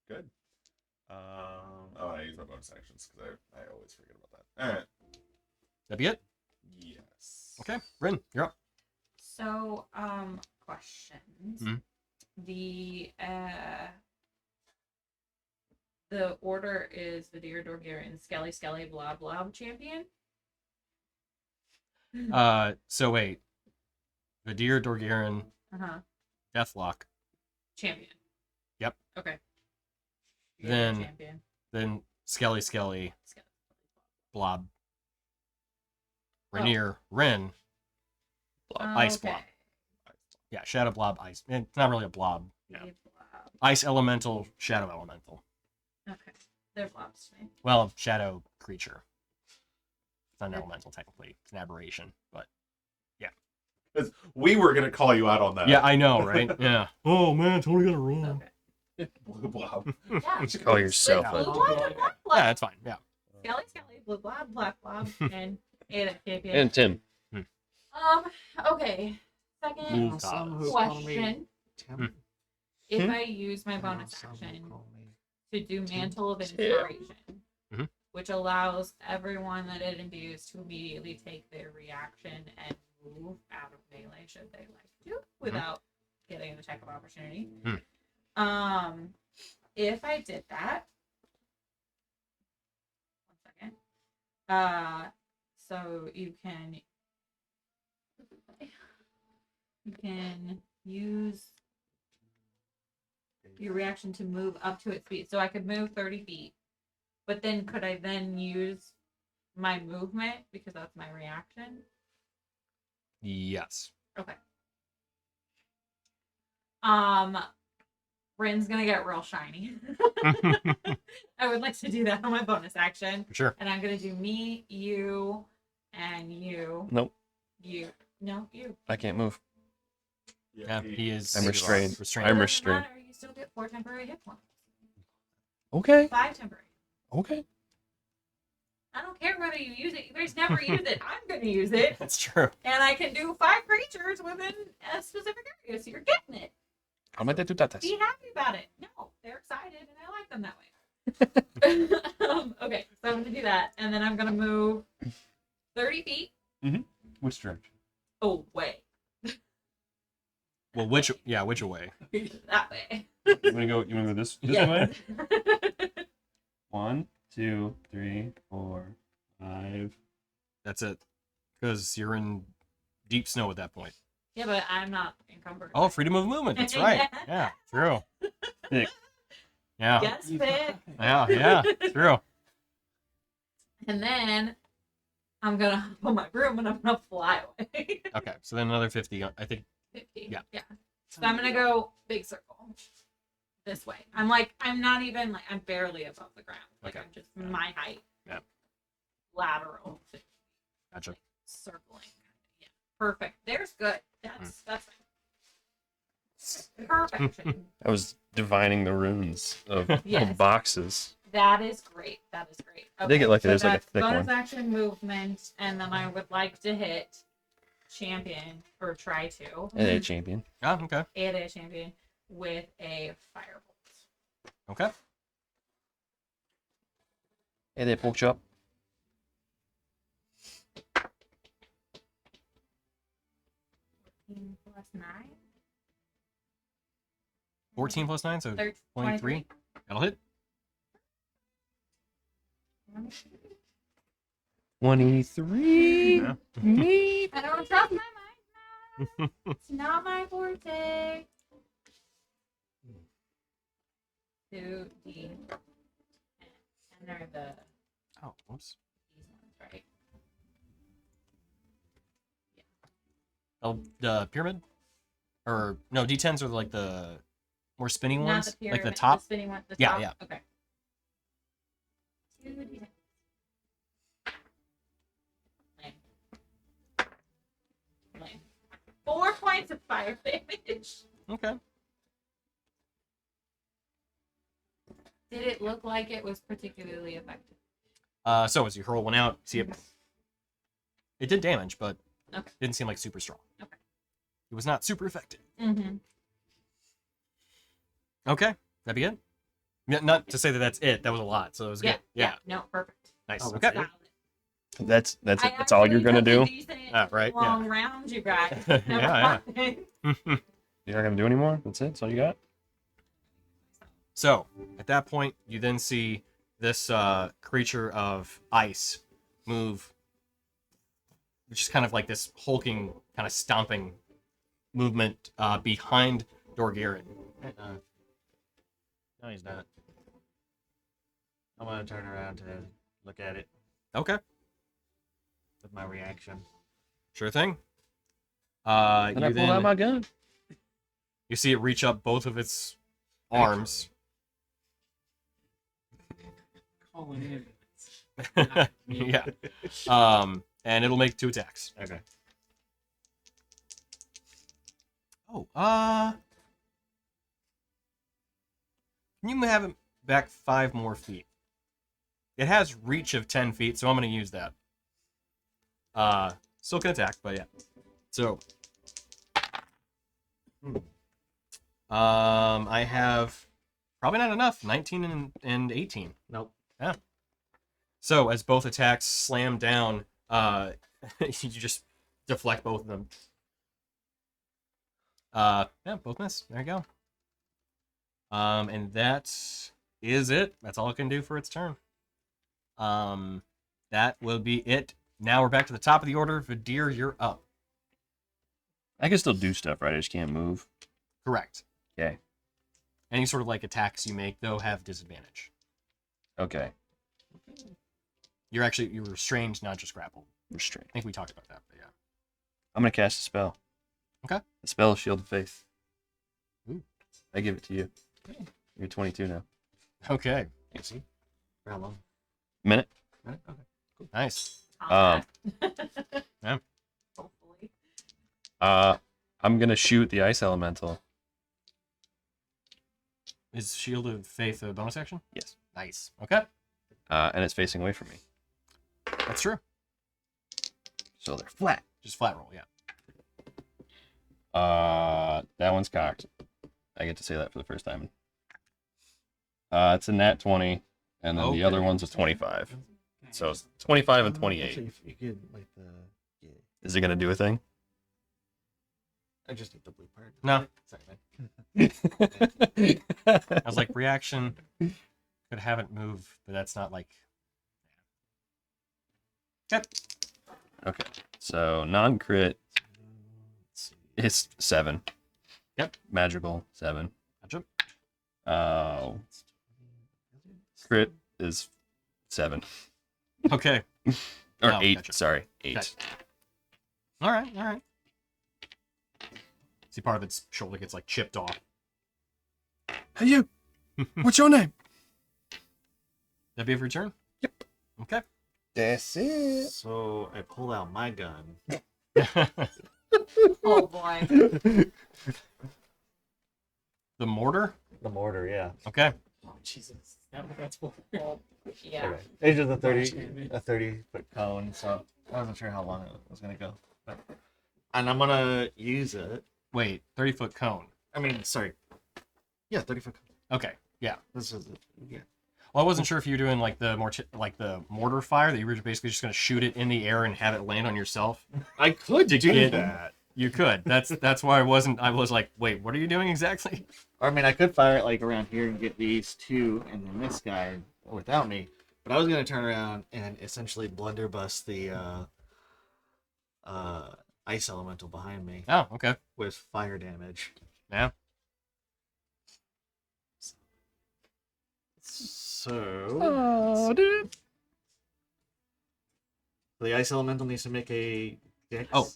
Good. I use my bonus actions because I always forget about that. All right. That be it? Yes. Okay, Rin, you're up. So, questions. Mhm. The order is the Deer Dorgarian Skelly Blob Blob champion. So wait, Vadir Dorgaren, Uh-huh. Deathlock, Champion. Yep. Okay. Then- champion. then Skelly, Blob, Rainier, Rin, Ice Okay. Blob. Yeah, Shadow Blob, Ice. It's not really a blob. Yeah. They blob. Ice Elemental, Shadow Elemental. Okay. They're blobs to me. Well, Shadow Creature. It's not an elemental technically. It's an aberration, but We were gonna call you out on that. yeah, I know, right? Yeah. Oh man, totally got it wrong. Okay. Blue blob. Yeah. Just call yourself Blue a blob, black Yeah, blob. that's fine. Yeah. Skelly, blue blob, black blob, and Ada champion. and Tim. Okay. Second Blue Some Gods. who call me question. Tim. If Hmm? I use my bonus Some who action call me to do Mantle of Tim. Inspiration, Mhm. which allows everyone that it imbues to immediately take their reaction and move out of melee should they like to without getting an attack of opportunity. Hmm. If I did that, 1 second. So you can use your reaction to move up to its speed. So I could move 30 feet. But then could I then use my movement because that's my reaction? Yes. Okay. Rin's gonna get real shiny. I would like to do that on my bonus action. Sure. And I'm gonna do me, you, and you. Nope. You. No, you. I can't move. Yeah, he is. I'm restrained. Restrained. I'm Doesn't restrained. matter, you still get 4 temporary hit points. Okay. 5 temporary. Okay. I don't care whether you use it. You guys never use it. I'm gonna use it. That's true. And I can do 5 creatures within a specific area, so you're getting it. Calmate tu tatas. Be happy about it. No, they're excited, and I like them that way. Okay, so I'm gonna do that, and then I'm gonna move 30 feet Which direction? away. Well, which away? That way. You wanna go this Yeah. way? 1, 2, 3, 4, 5. That's it. Because you're in deep snow at that point. Yeah, but I'm not encumbered. Oh, freedom of movement. That's right. Yeah, true. Thick. Yeah. Yes, fit. Yeah, true. And then I'm gonna hop on my broom and I'm gonna fly away. Okay, so then another 50. I think. 50. Yeah. Yeah. So I'm gonna go big circle this way. I'm not even like I'm barely above the ground. Like Okay. I'm just my height. Yeah. Lateral. Gotcha. Circling. Yeah. Perfect. There's good. That's fine. Perfection. I was divining the runes of, Yes. of boxes. That is great. That is great. I think it like so there's like a that's thick bonus one. action movement, and then I would like to hit champion or try to Hey, champion. Ah, okay. ADA champion with a firebolt. Okay. Hey there, pork chop. 14 plus 9. 14 plus 9, so 23. 23. That'll hit. 23. Yeah. Me. I don't trust my mind now. It's not my forte. 2D. And they're Oh, whoops. these ones, right? Oh, the pyramid? Or, no, D10s are like the more spinny Not ones? the Like pyramid, the top? The spinning one. The Yeah, top? yeah. Okay. 2D10. Lame. 4 points of fire damage. Okay. Did it look like it was particularly effective? So as you hurl one out, see it. It did damage, but Okay. didn't seem like super strong. Okay. It was not super effective. Mm-hmm. Okay. That'd be it? Yeah, not to say that that's it. That was a lot, so it was Yeah, good. yeah. No, perfect. Nice. Oh, Okay. Solid. That's it. I That's all you're actually gonna took a do. decent Right, yeah. Long round, you guys. Yeah, Never yeah. mind. You're not gonna do any more. That's it. That's all you got. So, at that point, you then see this creature of ice move, which is kind of like this hulking, kind of stomping movement behind Dorgirin. No, he's not. I'm gonna turn around to look at it Okay, with my reaction. sure thing. And I You pulled out then my gun. you see it reach up both of its arms. Call an ambulance. Yeah. And it'll make 2 attacks. Okay. Oh, can you have it back 5 more feet? It has reach of 10 feet, so I'm going to use that. Still can attack, but yeah. So, I have probably not enough. 19 and 18. Nope. So, as both attacks slam down, you just deflect both of them. Yeah, both miss. There you go. And that is it. That's all it can do for its turn. That will be it. Now we're back to the top of the order. Vadir, you're up. I can still do stuff, right? I just can't move. Correct. Okay. Any sort of like attacks you make, though, have disadvantage. Okay. You're restrained, not just grappled. Restraint. I think we talked about that, but yeah. I'm gonna cast a spell. Okay. The spell is Shield of Faith. Ooh. I give it to you. You're 22 now. Okay. See? For how long? Minute. Okay. Nice. Yeah. Hopefully. I'm gonna shoot the ice elemental. Is Shield of Faith a bonus action? Yes. Nice. Okay. And it's facing away from me. That's true. So they're flat. Just flat roll, yeah. That one's cocked. I get to say that for the first time. It's a nat 20, and then the other one's a 25. So it's 25 and 28. You could like the. Yeah. Is it gonna do a thing? I just need the blue part. No. Sorry, man. I was like, reaction. Could have it move, but that's not like. Yep. Okay. So non-crit is 7. Yep. Magical 7. Gotcha. Crit is 7 Okay. or Oh, 8. gotcha. Sorry, 8. Okay. All right. See, part of its shoulder gets like chipped off. Hey you. What's your name? That'd be a return. Yep. Okay. That's it. So I pull out my gun. Oh boy. The mortar? The mortar, yeah. Okay. Oh Jesus, is that what that's for? Yeah. Okay. It's just Gosh, damn it. a 30-foot cone, so I wasn't sure how long it was gonna go. But, and I'm gonna use it. Wait, 30-foot cone. I mean, sorry. Yeah, 30-foot cone. Okay. Yeah. This is it. Yeah. Well, I wasn't sure if you were doing like the the mortar fire that you were basically just going to shoot it in the air and have it land on yourself. I could do get- that. You could. That's why I wasn't. I was like, wait, what are you doing exactly? Or I mean, I could fire it like around here and get these two, and then this guy without me. But I was gonna turn around and essentially blunderbuss the ice elemental behind me Oh, okay. with fire damage. Yeah. So Oh, dude. the ice elemental needs to make a dex. Oh.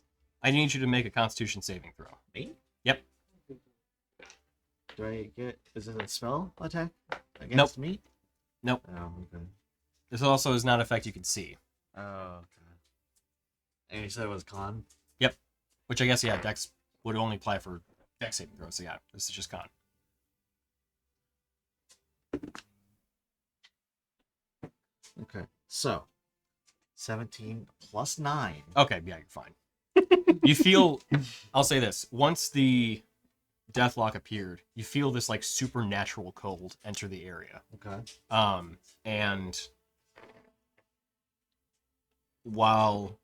I need you to make a Constitution saving throw. Me? Yep. Do I get? Is it a spell attack against Nope. me? Nope. Oh, okay. This also is not an effect you can see. Oh, okay. And you said it was con. Which I guess, yeah, Dex would only apply for Dex saving throws. So yeah, this is just con. Okay. So 17 plus 9. Okay, yeah, you're fine. You feel, I'll say this, once the Deathlock appeared, you feel this like supernatural cold enter the area. Okay. And while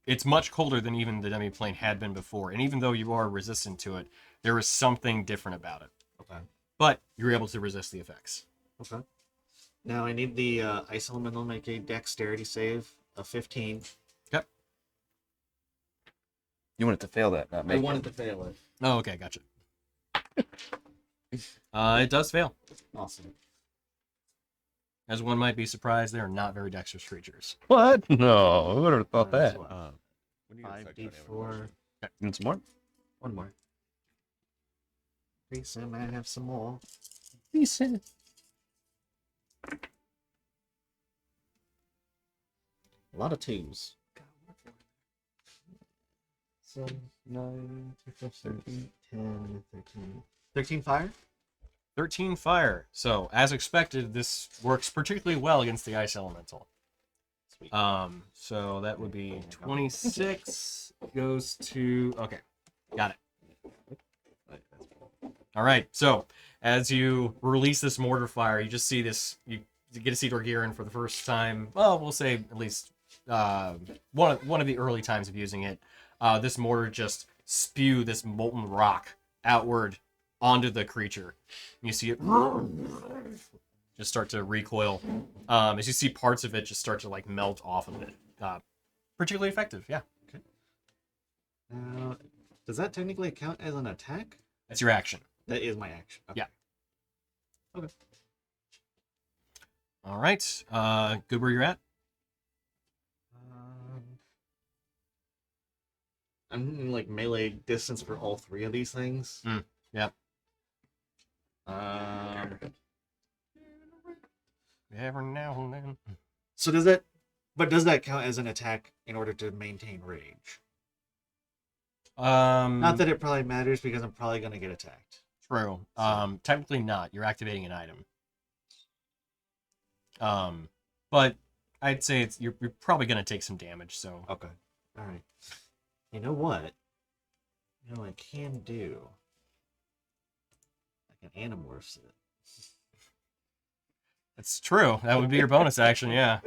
it's much colder than even the demiplane had been before, and even though you are resistant to it, there is something different about it. Okay. But you're able to resist the effects. Okay. Now I need the ice elemental to make a dexterity save of 15. You want it to fail that, not I make wanted to fail it. Oh, okay, gotcha. It does fail. Awesome. As one might be surprised, they are not very dexterous creatures. What? No, who would have thought That's that? what? When you get stuck down, you have a 5d4. You want some more? One more. Please, Sam, I have some more. Decent. A lot of twos. 7, 9, 13, 10, 13. 13 fire? 13 fire. So, as expected, this works particularly well against the ice elemental. Sweet. So that would be 26 goes to, okay, got it. All right. So as you release this mortar fire, you just see this, you get to see Dorgirin for the first time. Well, we'll say at least one of the early times of using it. This mortar just spew this molten rock outward onto the creature. You see it just start to recoil. As you see parts of it just start to like melt off of it. Particularly effective, yeah. Now, does that technically count as an attack? That's your action. That is my action. Okay. Yeah. Okay. All right. Good where you're at? I'm in like melee distance for all three of these things. Yep. Every now and then. So does that count as an attack in order to maintain rage? Not that it probably matters because I'm probably gonna get attacked. True. Technically not. You're activating an item. But I'd say you're probably gonna take some damage. So Okay. All right. You know what? You know what I can do? I can animorphs it. it's true. That would be your bonus action. Yeah.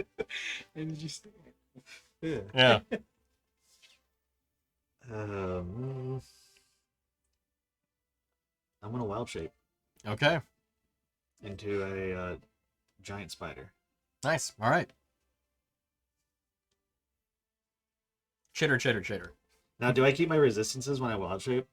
And just Yeah. Yeah. I'm gonna wild shape Okay. into a giant spider. Nice. All right. Chitter, chitter, chitter. Now, do I keep my resistances when I wild shape?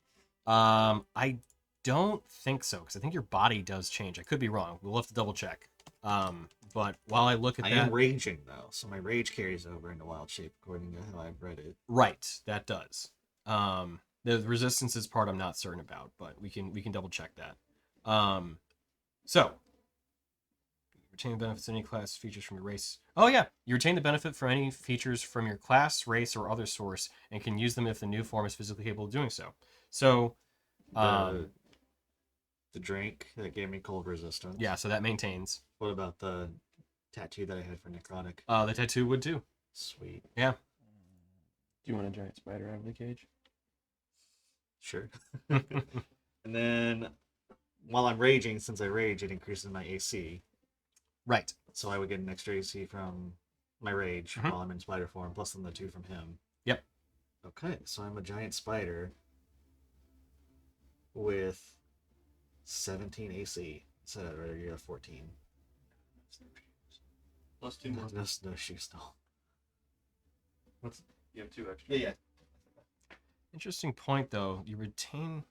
I don't think so because I think your body does change. I could be wrong. We'll have to double check. But while I look at I that, am raging though, so my rage carries over into wild shape according to how I've read it. right, that does. The resistances part I'm not certain about, but we can double check that. So retain the benefits of any class features from your race. Oh yeah, you retain the benefit from any features from your class, race, or other source, and can use them if the new form is physically capable of doing so. So, the drink that gave me cold resistance. Yeah, so that maintains. What about the tattoo that I had for necrotic? The tattoo would too. Sweet. Yeah. Do you want a giant spider out of the cage? Sure. And then while I'm raging, since I rage, it increases my AC. Right. So I would get an extra AC from my rage Mhm. while I'm in spider form, plus then the 2 from him. Yep. Okay, so I'm a giant spider with 17 AC. So you have 14. Plus 2 No, more. no shoes, no. What's You have 2 extra. yeah. Interesting point, though. You retain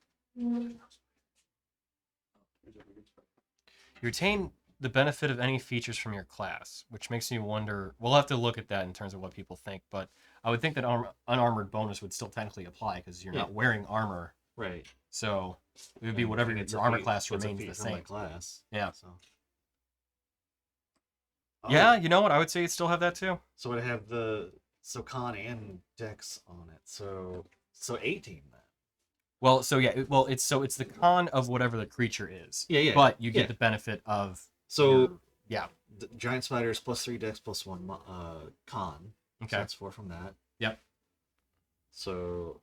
the benefit of any features from your class, which makes me wonder. We'll have to look at that in terms of what people think, but I would think that unarmored bonus would still technically apply because you're not wearing armor. Right. So it would be And whatever it's your a armor feat- class it's a remains feat the from my same. class. Yeah. So. Yeah, Oh, you know what? I would say it still have that too. So I have con and dex on it. So 18 then. Well, so yeah, it's the con of whatever the creature is. Yeah. But you get yeah. the benefit of So yeah. the giant spider is +3 dex +1 con. Okay. So that's 4 from that. Yep. So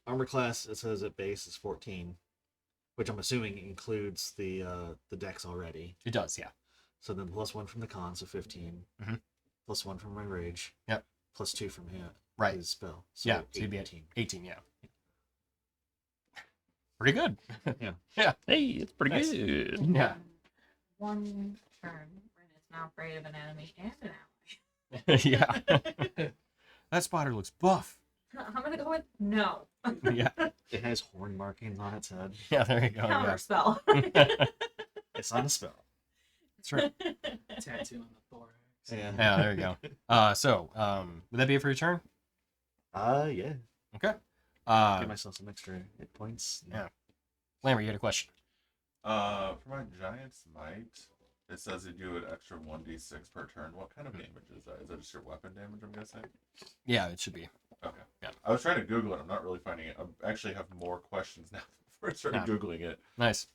armor class, it says at base is 14, which I'm assuming includes the dex already. It does, yeah. So then +1 from the con, so 15. Mhm. +1 from my rage. Yep. +2 from Right. his spell. So Yeah, so you'd be at 18. 18, yeah. Pretty good. Hey, it's pretty Nice. good. Yeah. One turn, Ren is now afraid of an enemy and an Yeah. That spider looks buff. ally. I'm gonna go with no. Yeah. It has horn markings on its head. Yeah, there you go. Counter Yeah. spell. It's not a spell. That's right. Tattoo on the thorax. Yeah. Yeah, there you go. So, would that be it for your turn? Yeah. Okay. Give myself some extra hit points. Yeah. Lammer, you had a question. For my Giant's Might, it says you do an extra 1d6 per turn. What kind of damage is that? Is that just your weapon damage, I'm guessing? Yeah, it should be. Okay. Yeah. I was trying to Google it. I'm not really finding it. I actually have more questions now before I started Yeah. Googling it. Nice.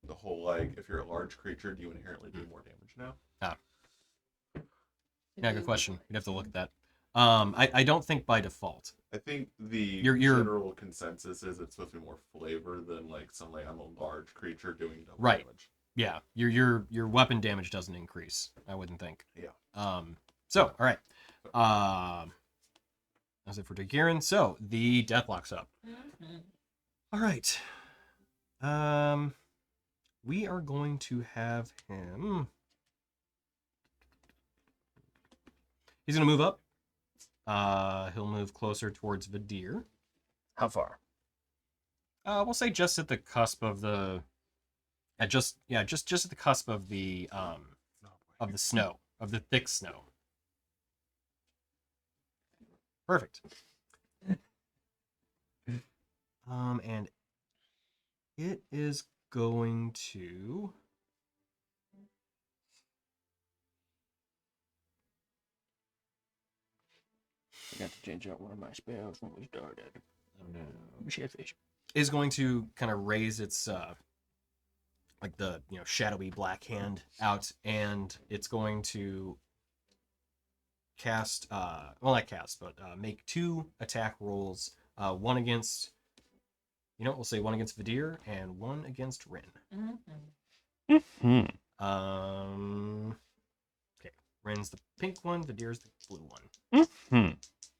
The whole, like, if you're a large creature, do you inherently do more damage now? Yeah, good question. You'd have to look at that. I don't think by default. I think the You're- general consensus is it's supposed to be more flavor than, like, some, like, I'm a large creature doing double Right. damage. Yeah, your weapon damage doesn't increase. I wouldn't think. Yeah. So, all right. That's it for Dagirin. So the deathlocks up. Mhm. All right. We are going to have him. He's gonna move up. He'll move closer towards Vidir. How far? We'll say just at the cusp of the. Just at the cusp of the snow, of the thick snow. Perfect. And it is going to. I got to change out one of my spells when we started. Oh no. Shellfish. Is going to kind of raise its like the shadowy black hand out, and it's going to cast not cast, but make 2 attack rolls, one against we'll say one against Vidir and one against Rin. Mhm. Okay, Rin's the pink one, Vidir's the blue one.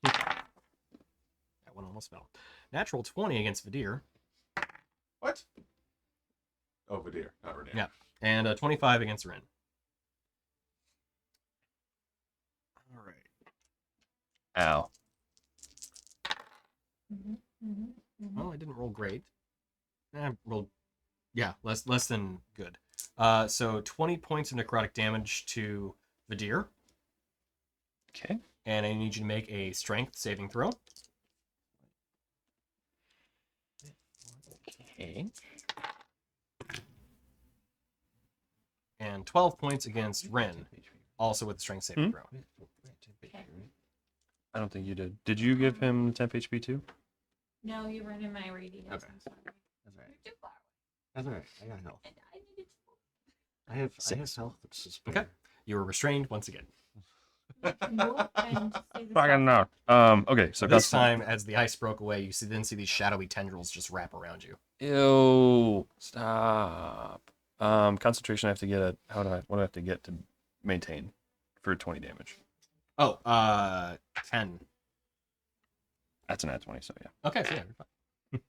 That one almost fell. Natural 20 against Vidir. What? Oh, Vidir, not Renee. Yeah. And 25 against Rin. All right. Ow. Mhm. Mhm. Mhm. Well, I didn't roll great. I rolled, less than good. So 20 points of necrotic damage to Vidir, Okay. and I need you to make a strength saving throw. Okay. And 12 points against Rin, also with the strength saving throw. I don't think you did. Did you give him temp HP too? No, you were in my radius. Okay. I'm sorry. That's all right. You're too far That's all right. I got health. away. And I needed to. I have Six. health. It's just Okay. You were restrained once again. Move and stay the Fucking top. no. Okay, so This time, as the ice broke away, you then see these shadowy tendrils just wrap around you. Ew. Stop. Concentration. I have to get a. What do I have to get to maintain for 20 damage? Oh, 10. That's an at 20. So yeah. Okay, so yeah, you're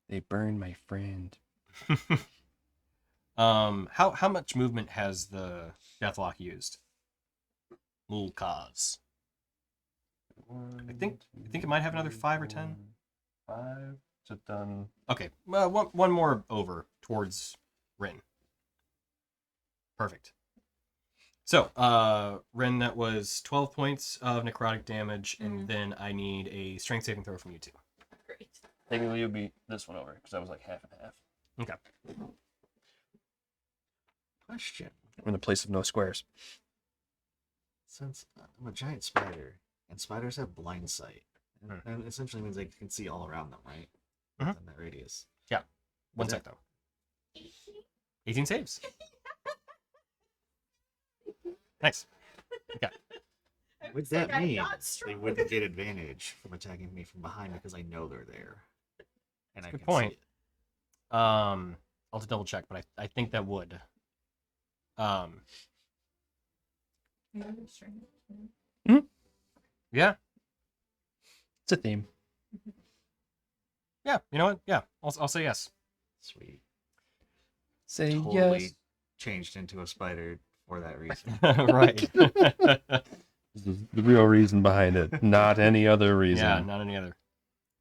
They burned my friend. fine. How much movement has the Deathlock used? Little cause. I think it might have another 5 or 10. 5. Is it done? Okay, well, one more over towards Rin. Perfect. So, Rin, that was 12 points of necrotic damage, and then I need a strength saving throw from you two. Great. Technically, you'll beat this one over because I was like half and half. Okay. Question. I'm in the place of no squares. Since I'm a giant spider, and spiders have blind sight, and it essentially means they can see all around them, right? Mhm. Within that radius. One Is sec, it- though. 18 saves. Nice. Would that mean they wouldn't get advantage from attacking me from behind because I know they're there? And I Good can point. see it. I'll have to double check, but I think that would. Yeah. It's a theme. Yeah, you know what? Yeah, I'll say yes. Sweet. Say Totally changed into a spider for that reason. Right. This is the real reason behind it, not any other reason. Yeah, not any other.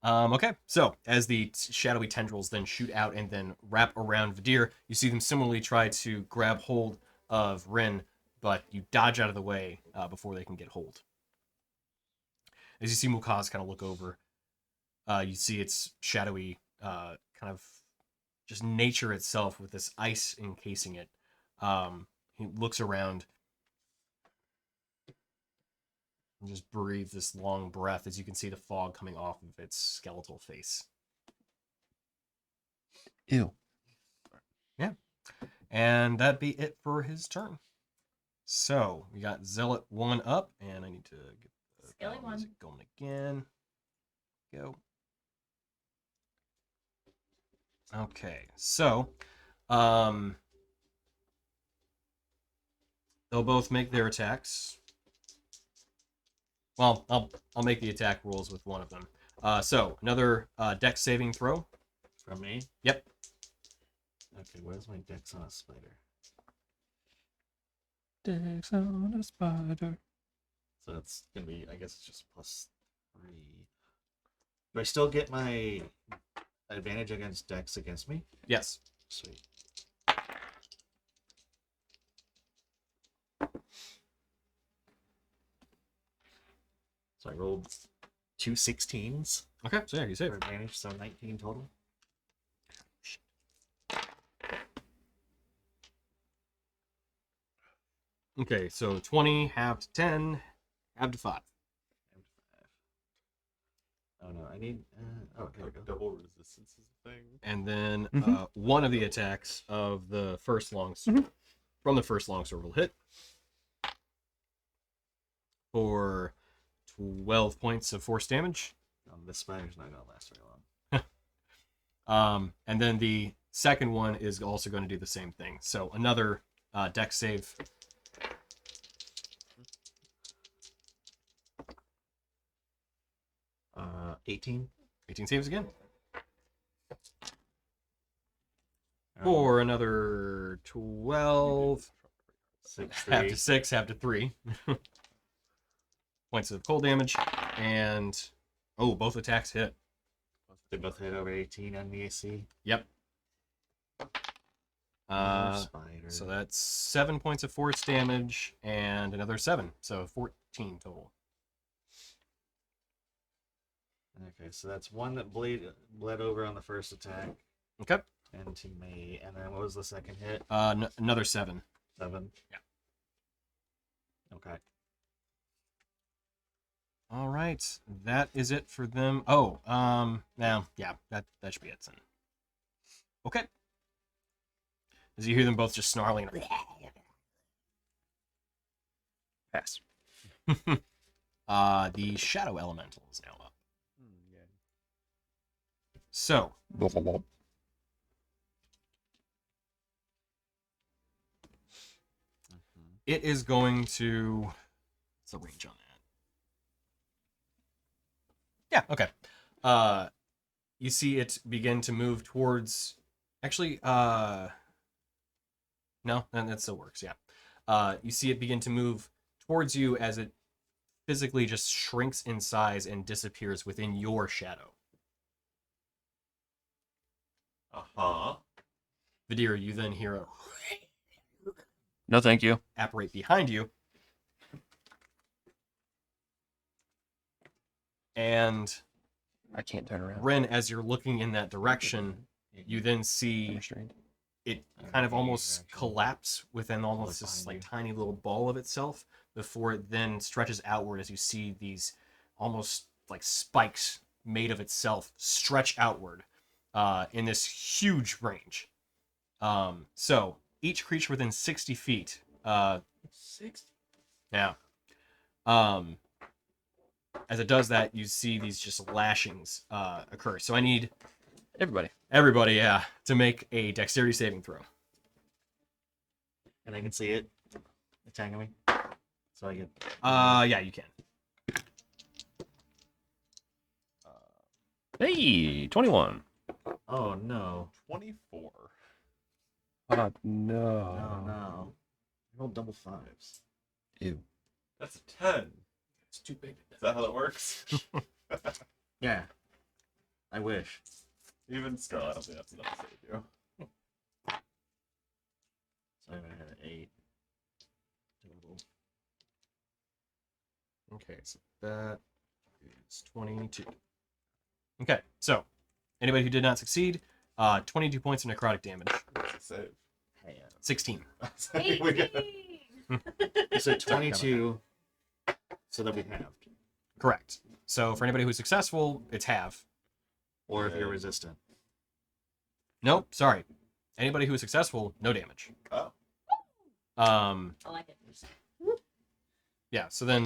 Okay, so as the shadowy tendrils then shoot out and then wrap around Vidir, you see them similarly try to grab hold of Rin, but you dodge out of the way before they can get hold. As you see Mukaz kind of look over, you see its shadowy kind of just nature itself with this ice encasing it. He looks around and just breathes this long breath as you can see the fog coming off of its skeletal face. Ew. And that'd be it for his turn. So we got Zealot 1 up, and I need to get the Skelly battle 1. music going again. Go. Okay, so they'll both make their attacks. Well, I'll make the attack rolls with one of them. So another dex saving throw. From me? Yep. Okay, where's my dex on a spider? Dex on a spider. So that's gonna be, I guess it's just +3. Do I still get my advantage against dex against me? Yes. Sweet. So I rolled 2 16s Okay, so yeah, you for save. advantage, so 19 total. Okay, so 20, half to 10, half to 5. Oh no, I need. Oh, there we go. Double resistance is the thing. And then Mm-hmm. one of the attacks of the first longsword from the first longsword will hit for 12 points of force damage. This spider's not gonna last very long. And then the second one is also going to do the same thing. So another dex save. 18. 18 saves again. For another 12. 6, Half 3. to 6, half to 3. Points of cold damage. And, oh, both attacks hit. They both hit over 18 on the AC. Yep. Another spider. So that's 7 points of force damage and another 7. So 14 total. Okay, so that's one that bled over on the first attack Okay. into me, and then what was the second hit? Another 7. 7. Yeah. Okay. All right, that is it for them. Oh, yeah, that should be it then. Okay. As you hear them both just snarling. Pass. The shadow elemental is now up. So, it is going to. What's the range on that? Yeah. Okay. You see it begin to move towards. Actually, no, that still works. Yeah. You see it begin to move towards you as it physically just shrinks in size and disappears within your shadow. Vidir, you then hear a No, thank you. apparate behind you. And I can't turn around. Ren, as you're looking in that direction, you then I'm see restrained. it kind of almost collapse within almost this like tiny little ball of itself before it then stretches outward as you see these almost like spikes made of itself stretch outward in this huge range. So each creature within 60 feet. 60. Yeah. As it does that, you see these just lashings occur. So I need Everybody. yeah, to make a dexterity saving throw. And I can see it attacking me. So I get. Yeah, you can. Hey, 21. Oh no. 24. Oh, No, no. no. I rolled double fives. Ew. That's a 10. It's too big. Is that how that works? Yeah. I wish. Even still, I don't think that's enough to save you. So I had an 8 total. Okay, so that is 22. Okay, so anybody who did not succeed, 22 points of necrotic damage. What's the save? Hey, 16. We got- 18. you said 22, so that we halved. Correct. So for anybody who's successful, it's half. Or if you're resistant. Nope, sorry. Anybody who is successful, no damage. Oh. Um, I like it. yeah. So then,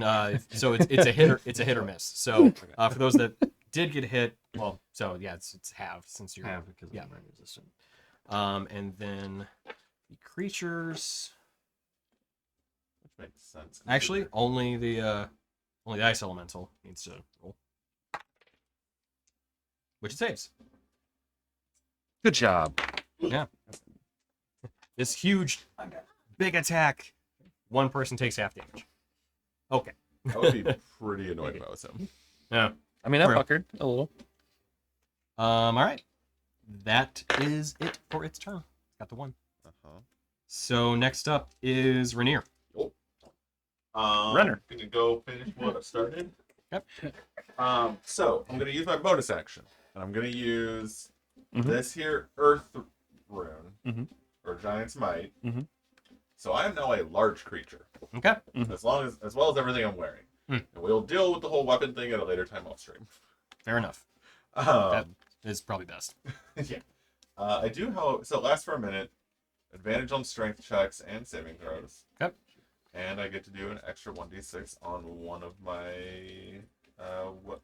so it's a hit or miss. So for those that did get hit, well, so yeah, it's half since you're Half because yeah. I'm resistant. And then the creatures. Which makes sense. Actually, only the ice elemental needs to roll, which it saves. Good job. Yeah. This huge, big attack. One person takes half damage. Okay. I would be pretty annoyed if I was him. Yeah. I mean, I Real. puckered a little. All right. That is it for its turn. Got the one. So next up is Rainier. Renner. Gonna go finish what I started. Yep. So I'm gonna use my bonus action, and I'm gonna use Mhm. this here Earth rune Mhm. or Giant's Might. Mhm. So I am now a large creature, Okay. as well as everything I'm wearing. Hmm. And we'll deal with the whole weapon thing at a later time off stream. Fair enough. That Um, is probably best. yeah. I do so it lasts for a minute. Advantage on strength checks and saving throws. Okay. And I get to do an extra 1d6 on one of my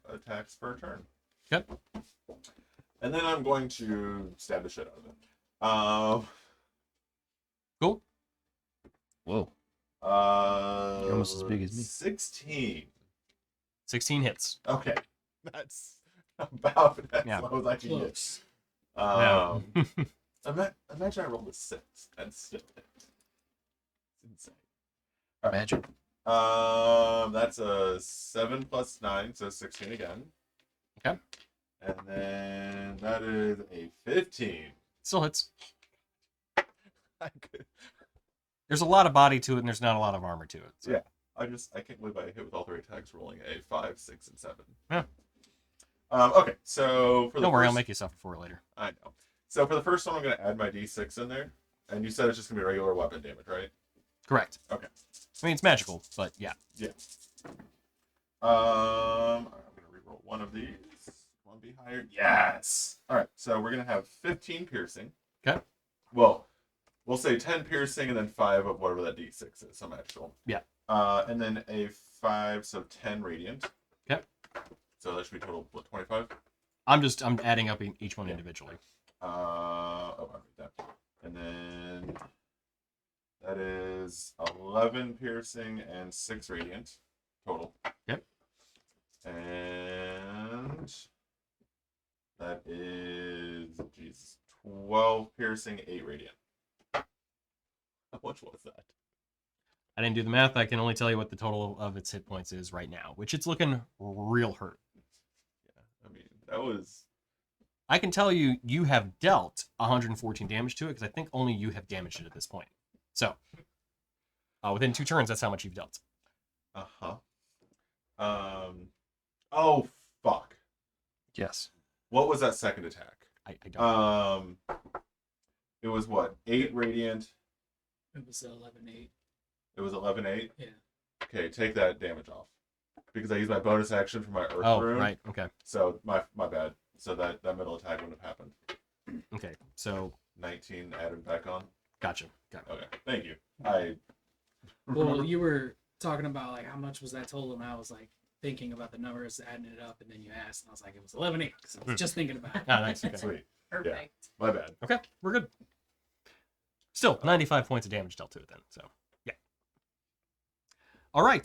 attacks per turn. Yep. And then I'm going to stab the shit out of it. Cool. Whoa. You're almost as big as me. 16. 16 hits. Okay. That's about as Yeah. low as I can get. Close. Yeah. Imagine I rolled a 6 and still hit. It's insane. Imagine. That's a 7 plus 9, so 16 again. Okay. And then that is a 15. Still hits. I could- There's a lot of body to it, and there's not a lot of armor to it. So. Yeah. I can't believe I hit with all 3 attacks, rolling a 5, 6, and 7. Yeah. Okay, so for the Don't worry, I'll first- make you suffer for it later. I know. So for the first one, I'm going to add my d6 in there. And you said it's just going to be regular weapon damage, right? Correct. Okay. I mean, it's magical, but yeah. Yeah. of these. One be higher. Yes. All right. So we're gonna have 15 piercing. Okay. Well, we'll say 10 piercing and then 5 of whatever that d6 is, some actual. Yeah. And then a 5, so 10 radiant. Okay. So that should be total, what, 25? I'm adding up each one individually. Oh, I read that. And then that is 11 piercing and 6 radiant total. Yep. And that is, Jesus, 12 piercing, 8 radiant. How much was that? I didn't do the math. I can only tell you what the total of its hit points is right now, which it's looking real hurt. Yeah, I mean, that was... I can tell you, you have dealt 114 damage to it because I think only you have damaged it at this point. So, within 2 turns, that's how much you've dealt. Uh-huh. Oh, fuck. Yes. What was that second attack? I don't. It was what? 8 radiant. It was 11-8. It was 11-8. Yeah. Okay, take that damage off because I used my bonus action for my Earth Oh, rune. right. Okay. So my bad. So that middle attack wouldn't have happened. Okay. So, 19 added back on. gotcha. Got it. Okay, thank you. Well, you were talking about like how much was that total, and I was like thinking about the numbers, adding it up, and then you asked, and I was like, it was 11-8 because I was just thinking about it. Ah, nice. Okay. Sweet. Perfect. My bad. Okay. We're good. Still, 95 points of damage dealt to it then. So, yeah. All right.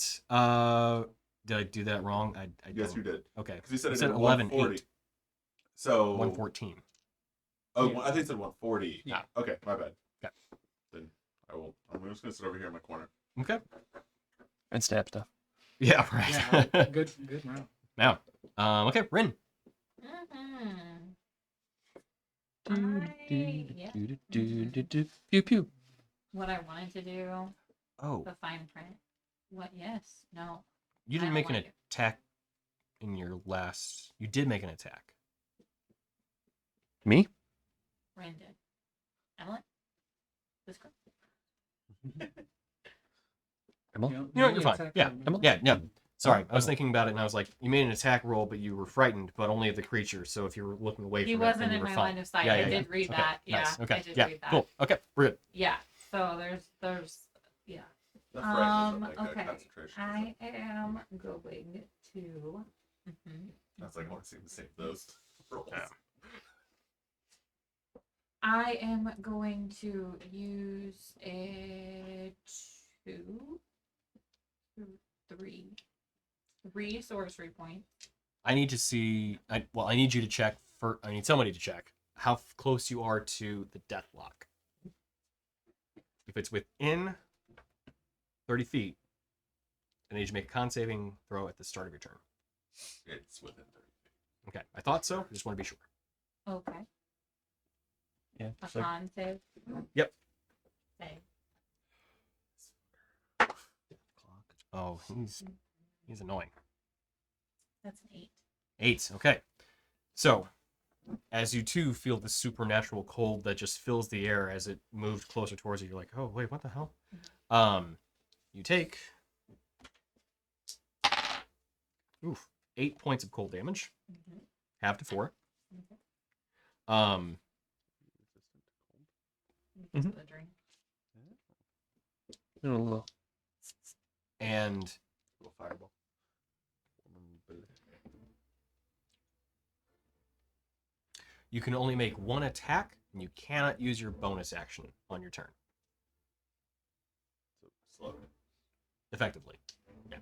Did I do that wrong? I Yes, don't. you did. Okay. Because you said You it said did 11, 140. 8. So 114. Oh, Yeah. I think it said 140. Yeah. Okay, my bad. Okay. Then I'm just gonna sit over here in my corner. Okay. And stab stuff. Yeah, right. Yeah, good round. Now, okay, Rin. Pew pew. What I wanted to do, Oh, the fine print. What? Yes. No. you I didn't don't make an like it. attack in your last. You did make an attack. Me? Ren did. Emily? This girl? Emily? You know, you're fine. attack Yeah. on me. Yeah, yeah. Sorry, I was Oh. thinking about it, and I was like, you made an attack roll, but you were frightened, but only of the creature. So if you were looking away He from it, wasn't then you in were my fine. line of sight. Yeah, I yeah, did yeah. read Okay, that. Yeah. Nice. Okay. I did Yeah. read that. Cool. Okay. We're good. Yeah. So there's yeah. That frightens me, like that Okay. concentration. I am going to. That's like I want to see him save those rolls. Yeah. I am going to use a 2, 3 sorcery points. I need to see. I need you to check. I need somebody to check how close you are to the death lock. If it's within 30 feet, I need you to make a con saving throw at the start of your turn. It's within 30 feet. Okay, I thought so. I just want to be sure. Okay. Yeah. A So con save. Yep. Save. Oh, he's annoying. That's an 8. 8. Okay. So, as you two feel the supernatural cold that just fills the air as it moved closer towards you, you're like, oh wait, what the hell? You take 8 points of cold damage, half to 4. Because of the drink. a little. And Little fireball. you can only make one attack, and you cannot use your bonus action on your turn, So slow. effectively. Yeah.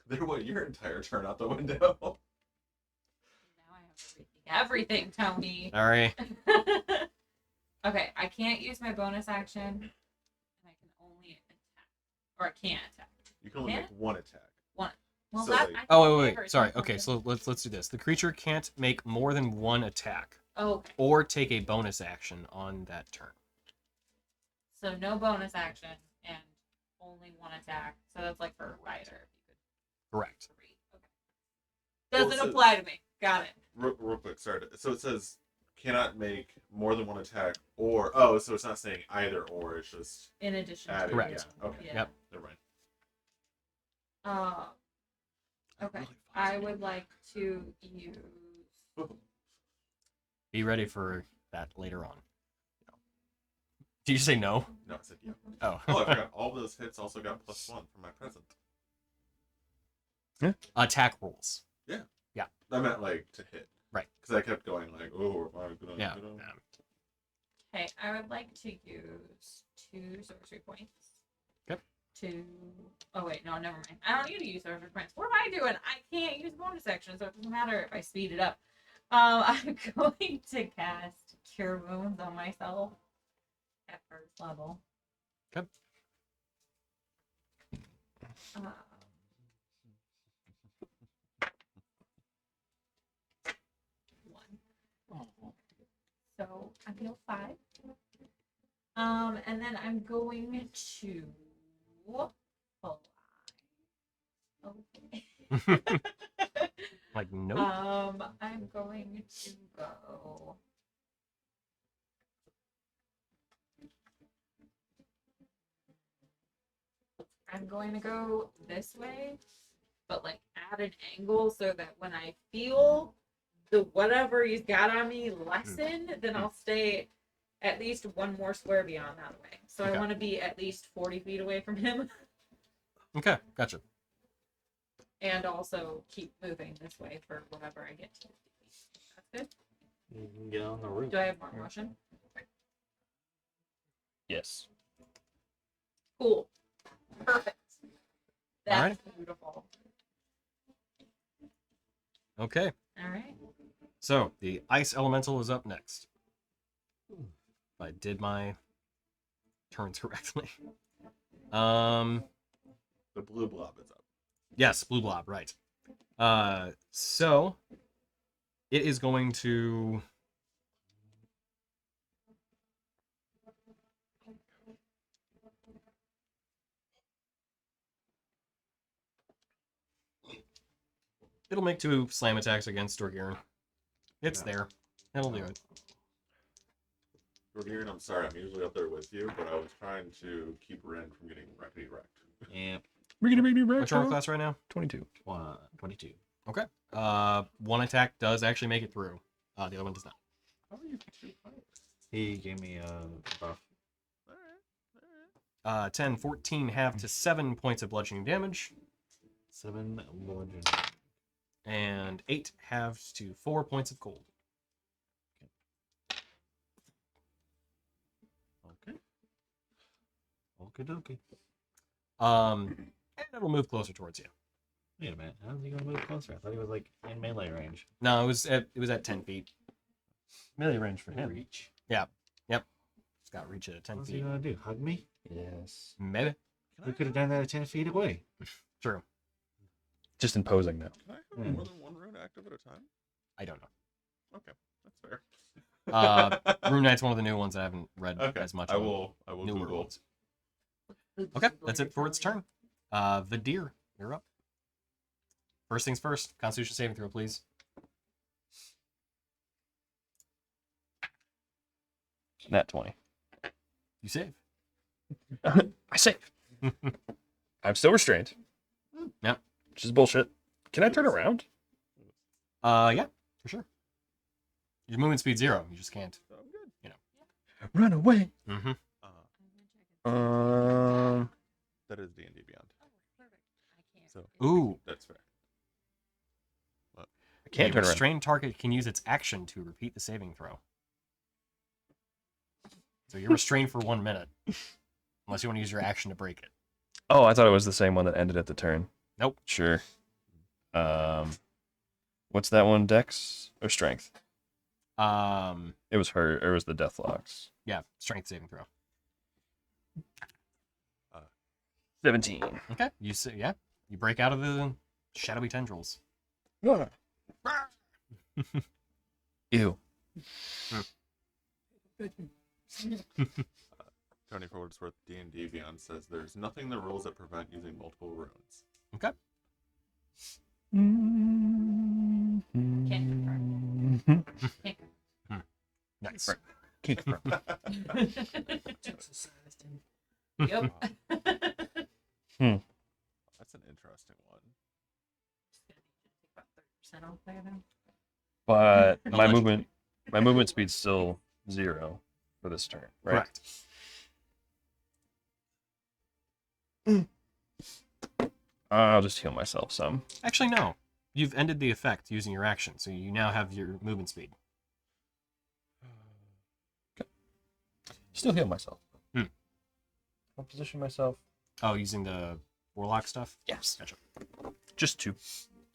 There went your entire turn out the window. Now I have to rethink everything, Tony. Sorry. Okay, I can't use my bonus action, and I can only attack, or I can't attack. You can only Yeah? make one attack. Well, So, that. like- I Oh, can wait. never Sorry. attack Okay, something. so let's do this. The creature can't make more than one attack Okay, or take a bonus action on that turn. so no bonus action and only one attack. So that's like for a rider. If you Correct. could read. Okay. Doesn't Well, so- apply to me. Got it. Real quick, sorry. So it says cannot make more than one attack or so it's not saying either or, it's just In addition adding. to Correct. Yeah. Okay. Yeah. Yep. Never mind. Okay. I would like to use. Be ready for that later on. Did you say no? No, I said yeah. Oh. Oh, I forgot. All those hits also got +1 from my present. Attack rolls. I meant like to hit. Right. Because I kept going like, oh, am I gonna? Yeah. Okay, I would like to use 2 sorcery points. Okay. Oh wait, no, never mind. I don't need to use sorcery points. What am I doing? I can't use bonus action, so it doesn't matter if I speed it up. I'm going to cast Cure Wounds on myself at first level. Okay. One. So I heal 5. And then I'm going to fly. Okay. Like, nope. I'm going to go. I'm going to go this way, but like at an angle so that when I feel the whatever he's got on me lessen, then I'll stay at least 1 more square beyond that way. So Okay. I want to be at least 40 feet away from him. Okay, gotcha. And also keep moving this way for whatever I get to. That's good. You can get on the roof. Do I have more motion? Yes. Cool. Perfect. That's Alright. beautiful. Okay, All right. so the ice elemental is up next. If I did my turns correctly. The blue blob is up. Yes, blue blob, right. So it is going to it'll make 2 slam attacks against Dorgirin. It's there. It'll do it. Roderick, I'm sorry, I'm usually up there with you, but I was trying to keep Ren from getting wrecked. Yep. We're gonna make me What's your armor class right now? 22. 22. Okay. 1 attack does actually make it through. The other one does not. How are you too high? He gave me a buff. Alright. 10, 14 half to 7 points of bludgeoning damage, 7 bludgeoning. and 8 halves to 4 points of cold. Okay. Okie dokie. And it'll move closer towards you. Wait a minute. How's he gonna move closer? I thought he was like in melee range. No, it was at 10 feet. Melee range for him. Reach. Yeah. Yep. It's got reach at 10 What's he feet. gonna do? Hug me? Yes. Maybe. We could have done that at 10 feet away. True. Just imposing now. Can I have more than 1 rune active at a time? I don't know. Okay, that's fair. Rune Knight's one of the new ones I haven't read Okay, as much I on. will Newer Google. ones. Okay, that's it for its turn. Vidir, you're up. First things first, Constitution saving throw, please. Nat 20. You save. I save. I'm still restrained. Yep. Which is bullshit. Can I turn around? Yeah, for sure. Your movement speed 0. You just can't. So I'm good. Run away. Mm-hmm. That is D&D Beyond. So Ooh. that's fair. I can't A turn around. restrained target can use its action to repeat the saving throw. So you're restrained for 1 minute. Unless you want to use your action to break it. Oh, I thought it was the same one that ended at the turn. Nope. Sure. What's that one? Dex or strength? It was her. Or it was the Deathlocks. Yeah, strength saving throw. 17. Okay, you say yeah. You break out of the shadowy tendrils. Ew. Tony, for what it's worth, D&D Beyond says there's nothing in the rules that prevent using multiple runes. Okay. Can't confirm. Can't confirm. Nice. Right. Can't confirm. Yep. That's That's an interesting one. Just gonna need you to take about 30% off there then. But my Allegedly. movement speed's still 0 for this turn, right? Correct. I'll just heal myself some. Actually, no. You've ended the effect using your action, so you now have your movement speed. Still heal myself. Hmm. I'll position myself. Oh, using the warlock stuff? Yes. Gotcha. Just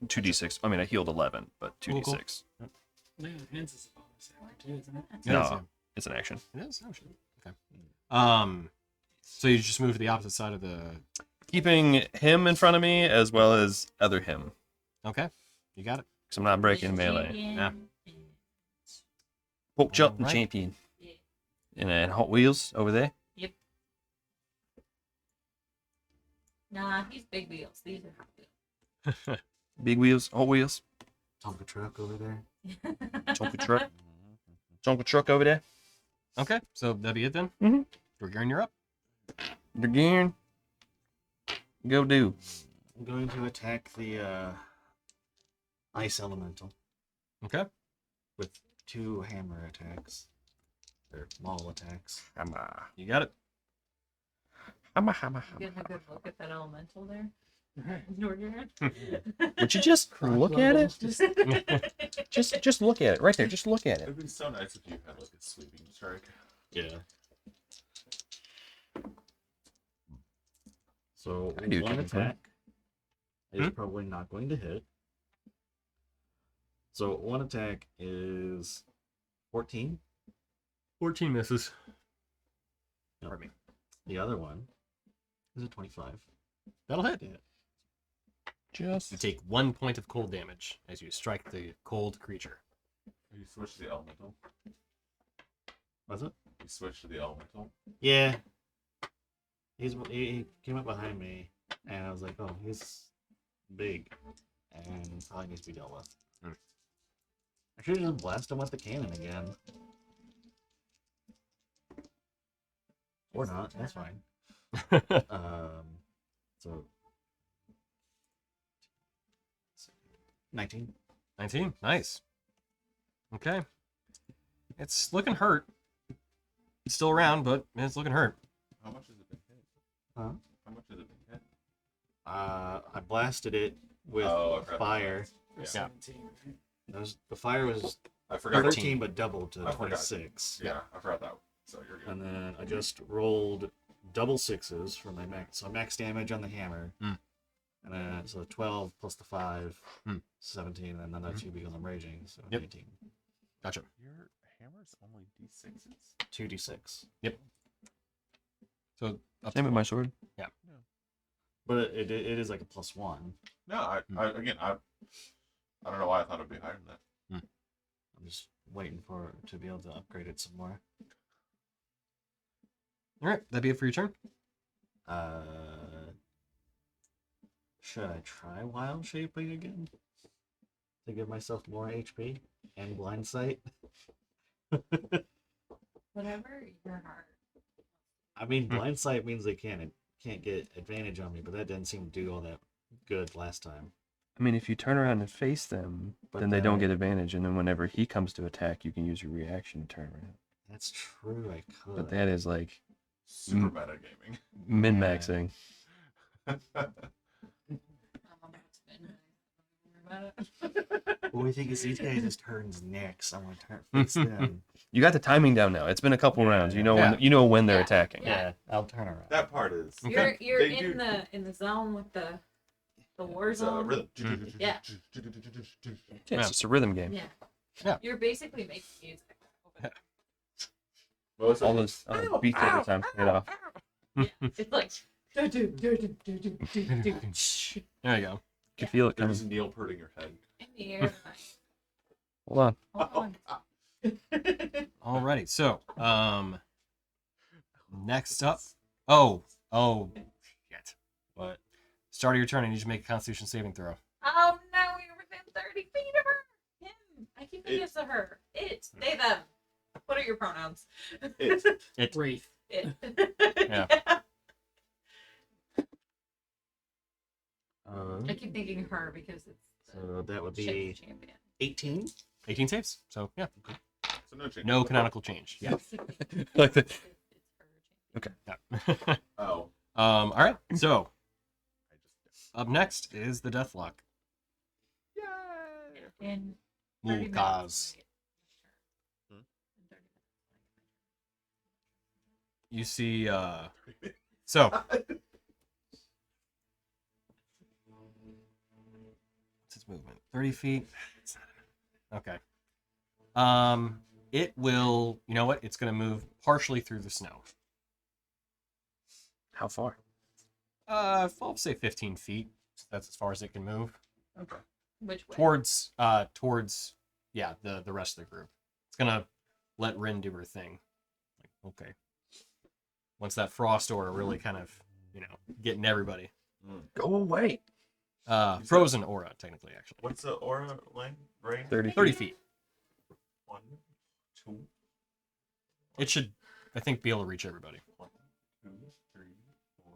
2d6. I mean, I healed 11, but 2d6. Cool. Yeah, hence is a bonus action too, isn't it? It No, is, yeah. it's an action. It is? Oh, shit. Okay. So you just move to the opposite side of the... Keeping him in front of me as well as other him. Okay. You got it. Because I'm not breaking melee. Champion. Yeah. Poke jump and Alright. champion. Yeah. And then Hot Wheels over there. Yep. Nah, he's big wheels. These are hot wheels. Big wheels, Hot Wheels. Tonka truck over there. Chunky truck. Chunky truck over there. Okay, so that'd be it then? Mhm. Gregarian, you're up. Again. Go do. I'm going to attack the ice elemental Okay. with 2 hammer attacks. Or maul attacks. Hammer. You got it. Hammer, hammer, You hammer. getting a good look at that elemental there? Right. Norgard? Would you just look at it? Just Just look at it. Right there. Just look at it. It'd be so nice if you had like a sweeping strike. Yeah. So I do one too, attack is Hmm? probably not going to hit. So one attack is 14. 14 misses. Yep. Pardon me. The other one is a 25. That'll hit. Yeah. Just You take 1 point of cold damage as you strike the cold creature. You switch to the elemental. Was it? You switch to the elemental. Yeah. He came up behind me, and I was like, oh, he's big, and probably needs to be dealt with. Hmm. I should have just blasted him with the cannon again. Or not, that's fine. So 19. 19. Nice. Okay. It's looking hurt. It's still around, but it's looking hurt. How much has it been hit? Huh? How much has it been hit? I blasted it with Oh, I forgot. fire. Yeah. 17. Right? The fire was I forgot. 13, but doubled to I forgot. 26. Yeah, I forgot that. So you're good. And then I just rolled double 6s for my max. So max damage on the hammer. Hmm. And then so 12 plus the 5, Hmm. 17, and then another 2 because I'm raging. So Yep. 18. Gotcha. Your hammer's only D6s? 2d6. So up same to with my sword. But it is like a +1. No, I don't know why I thought it'd be higher than that. I'm just waiting for to be able to upgrade it some more. All right, that'd be it for your turn. Should I try wild shaping again to give myself more HP and blind sight? whatever your heart. I mean, blind sight means they can't get advantage on me, but that didn't seem to do all that good last time. I mean, if you turn around and face them, But then they don't then- get advantage. And then whenever he comes to attack, you can use your reaction to turn around. That's true. I could. But that is like Super meta gaming. min-maxing. I'm about to midnight. What the thing is, these guys just turns next. I'm gonna turn face them. You got the timing down now. It's been a couple rounds. You know when they're Yeah. attacking. Yeah. I'll turn around. That part is. Okay. You're They in do- the zone with the war It's a zone. rhythm. Yeah. Yeah, it's just a rhythm game. Yeah. Yeah. You're basically making music. Most All of those beats every time. Get off. It's like There you go. You can feel it coming. there's Neil purring your head. in the air. Hold on. Hold on. Alrighty, so next up. Oh, shit. What? Start of your turn, and you just make a Constitution saving throw. Oh no, you're within 30 feet of her. Him. I keep thinking it's a her. It. They, them. What are your pronouns? It. Wraith. It. Yeah. I keep thinking her because it's the So that would chick be champion. 18. 18 saves. So yeah, So no change. no canonical change. Yeah. Like the, It's her champion. yeah. Oh. All right. So I just. up next is the Deathlock. Yay! In 30 minutes, Mulkaz. my turn. In 30 minutes. You see. So what's its movement? 30 feet. It's not enough. Okay. It will. You know what? It's going to move partially through the snow. how far? I'll say 15 feet. That's as far as it can move. Okay. Which way? Towards yeah, the rest of the group. It's gonna let Rin do her thing. Like, okay. Once that frost aura really kind of, getting everybody. Go away. Frozen aura, technically, actually. What's the aura length? Range? 30 feet. 1, 2, It should, I think, be able to reach everybody. 1, 2, 3, 4,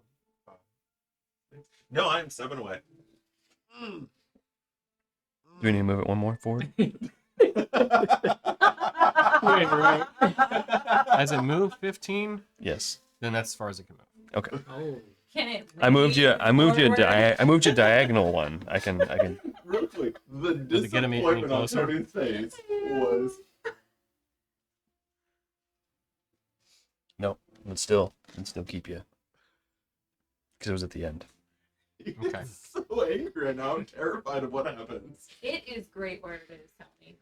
5, 6. No, I'm 7 away. Do we need to move it one more forward? Right. As it moved 15, Yes. then that's as far as it can move. Okay. Oh. Can it? I moved you. I moved you. forward? I moved you diagonal one. I can. Real quick, the Does it get any disappointment on closer? Tony's face was. No, it'd still keep you. Because it was at the end. He's Okay. so angry and now I'm terrified of what happens. It is great where it is, Tony.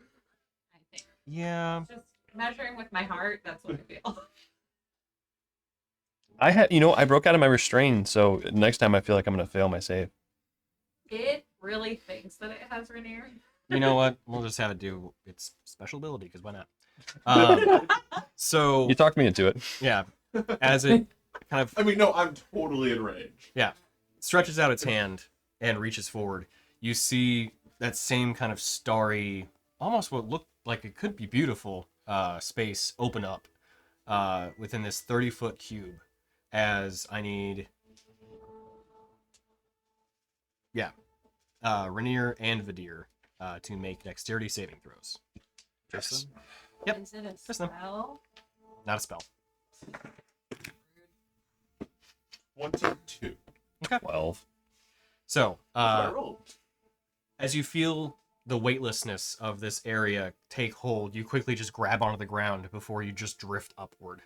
I think. Yeah. Just measuring with my heart, that's what I feel. I had. I broke out of my restraint, so next time I feel like I'm gonna fail my save. It really thinks that it has Rainier. You know what? We'll just have it do its special ability, because why not? So, You talked me into it. yeah, as it kind of I mean, no, I'm totally in range. stretches out its hand and reaches forward, you see that same kind of starry, almost what looked like it could be beautiful space open up within this 30-foot cube. As I need, Rainier and Vidir to make dexterity saving throws. Yes. Yep. Is it a Just them. spell? Not a spell. 22. 12. So, I rolled. as you feel the weightlessness of this area take hold, you quickly just grab onto the ground before you just drift upward.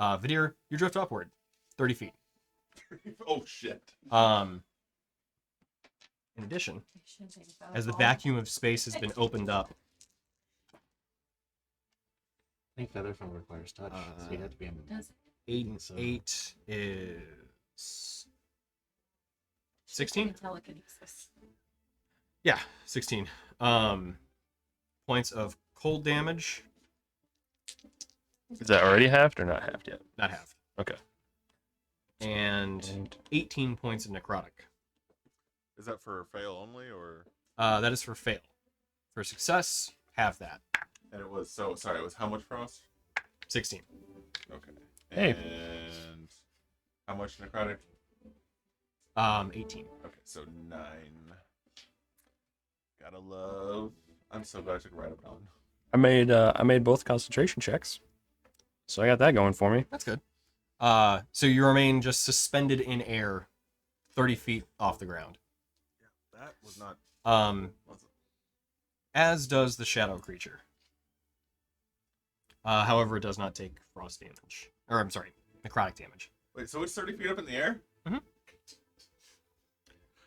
Vidir, you drift upward 30 feet. Oh shit. In addition, I should think about as the all- vacuum of space has been opened up, I think Featherfall requires touch, so you have to be in. Does it? 8 and So- 8 is 16? Telekinesis. Yeah, 16. Points of cold damage, Is that already halved or not halved yet? not half. Okay. And 18 points of necrotic. Is that for fail only or? That is for fail. For success, half that. And it was so sorry. It was how much frost? 16. Okay. Hey. And how much necrotic? 18. Okay, so 9. Gotta love. I'm so glad I took right up down. I made both concentration checks, so I got that going for me. That's good. So you remain just suspended in air, 30 feet off the ground. That was not. Was it? As does the shadow creature. However, it does not take frost damage. Or, I'm sorry, necrotic damage. Wait, so it's 30 feet up in the air?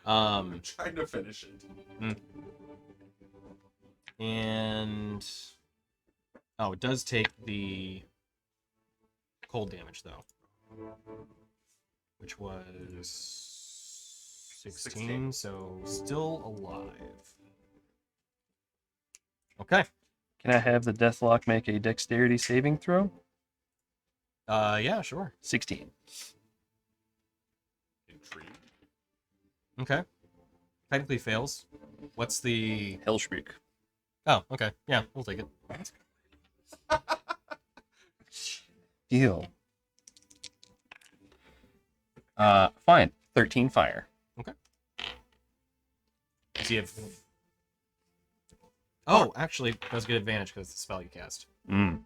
I'm trying to finish it. And it does take the cold damage though, which was 16, so still alive. Okay. Can I have the Deathlock make a dexterity saving throw? Yeah, sure. 16. Intrigued. Okay. Technically fails. What's the? Hellshriek. Oh, okay. Yeah, we'll take it. Deal. Fine. 13 fire. DC of... Oh, actually, does get advantage because it's the spell you cast. Mm.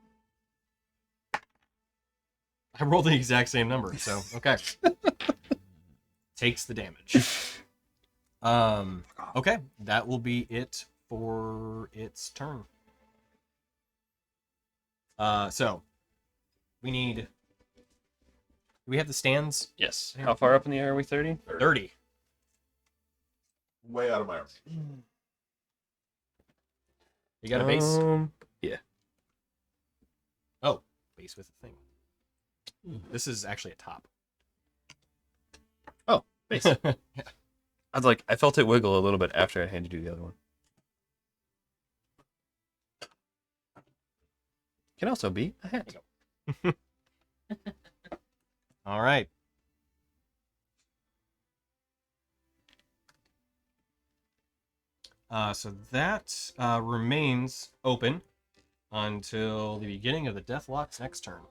I rolled the exact same number, so okay. Takes the damage. Okay, that will be it for its turn. So we need. Do we have the stands? Yes. How far up in the air are we? 30? 30. Way out of my arm. You got a base? Yeah. Oh, base with a thing. This is actually a top. Oh, base. Yeah. I was like, I felt it wiggle a little bit after I handed you the other one. Can also be a hat. All right. So that remains open until the beginning of the Deathlock's next turn.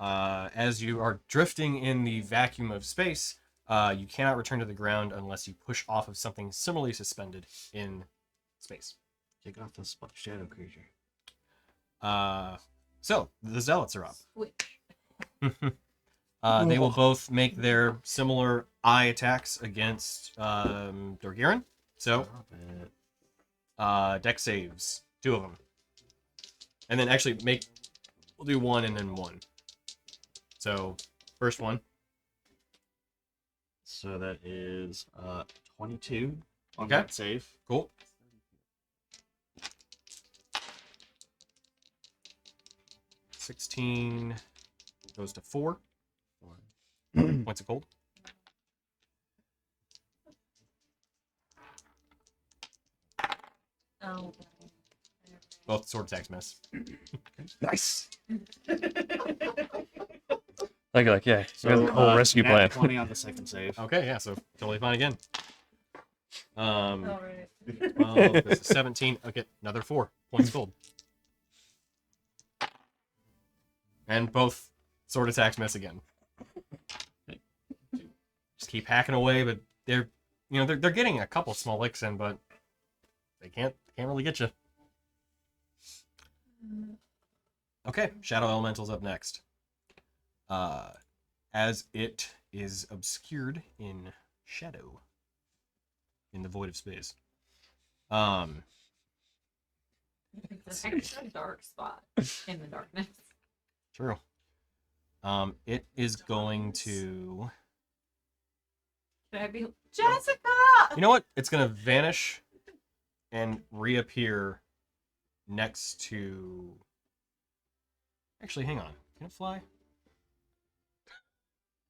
As you are drifting in the vacuum of space, you cannot return to the ground unless you push off of something similarly suspended in space. Take off the shadow creature. So the zealots are up. Switch. They will both make their similar eye attacks against Dorgiran. So, Stop it. deck saves, 2 of them, and then actually we'll do 1 and then 1. So, first one. So that is 22 on Okay. that save. Cool. $16 goes to 4 points of cold. Oh. Both sword attacks miss. Nice. Like, yeah, you got the whole rescue nat plan. 20 on the second save. Okay, yeah, so totally fine again. All right. 12, this is 17. Okay, another 4 points of gold. And both sword attacks miss again. Just keep hacking away, but they're getting a couple small licks in, but they can't really get you. Okay, Shadow Elemental's up next. As it is obscured in shadow, in the void of space. It's an extra dark spot in the darkness. True. It is going to. Should I be Jessica? You know what? It's gonna vanish and reappear next to. Actually, hang on. Can it fly?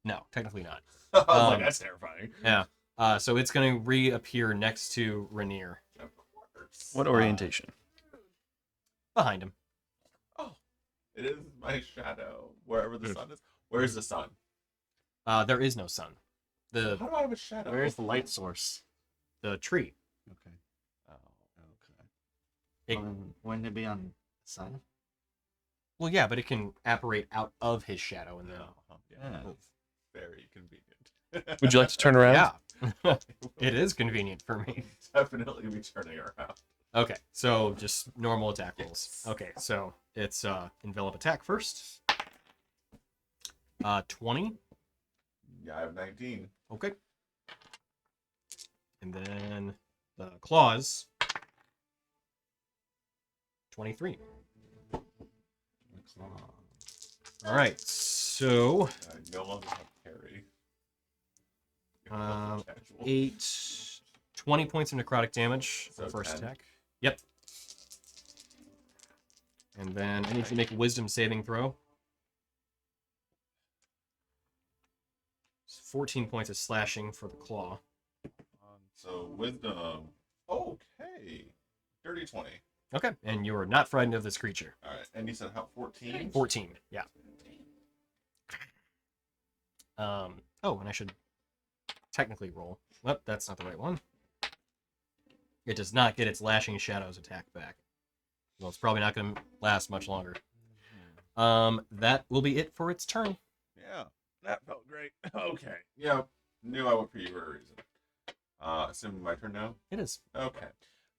No, technically not. I was like, Um, that's terrifying. Yeah. So it's gonna reappear next to Rainier, Of course. What orientation? behind him. Oh, it is my shadow. Wherever the sun is. Where's the sun? There is no sun. How do I have a shadow? Where's the light source? The tree. Okay. Oh, It- Wouldn't it be on the side? Well, yeah, but it can apparate out of his shadow, and then. yeah. Yeah. Very convenient. Would you like to turn around? Yeah. It is convenient for me. Definitely be turning around. Okay, so just normal attack rolls. Okay, so it's envelop attack first. 20. Yeah, I have 19. Okay. And then the claws. 23. All right, so No longer have carry. 8, 20 points of necrotic damage for the So first 10. attack. Yep. And then I need to make a wisdom saving throw. 14 points of slashing for the claw. So wisdom. Okay. Dirty 20. Okay, and you are not frightened of this creature. All right. And you said how 14? 14, yeah. Oh, and I should technically roll. Well, that's not the right one. It does not get its lashing shadows attack back. Well, it's probably not going to last much longer. That will be it for its turn. Yeah. That felt great. Okay. Yep. Knew I went for you for a reason. Assuming my turn now. It is. Okay.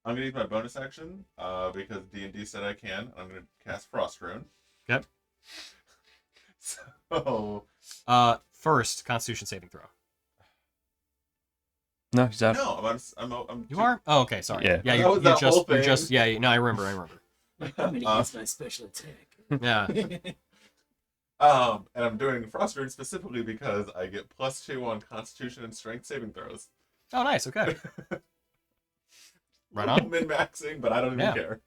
I'm gonna use my bonus action because D&D said I can. I'm gonna cast Frost Rune. Yep. So. First, Constitution saving throw. No, he's out. No, I'm You are? Oh, okay. Sorry. Yeah. Yeah. That You was that whole you're thing. just. Yeah. No, I remember. I'm gonna use my special attack. Yeah. And I'm doing Frost Rune specifically because I get +2 on Constitution and Strength saving throws. Oh, nice. Okay. Right on. Min-maxing, but I don't even Yeah. care.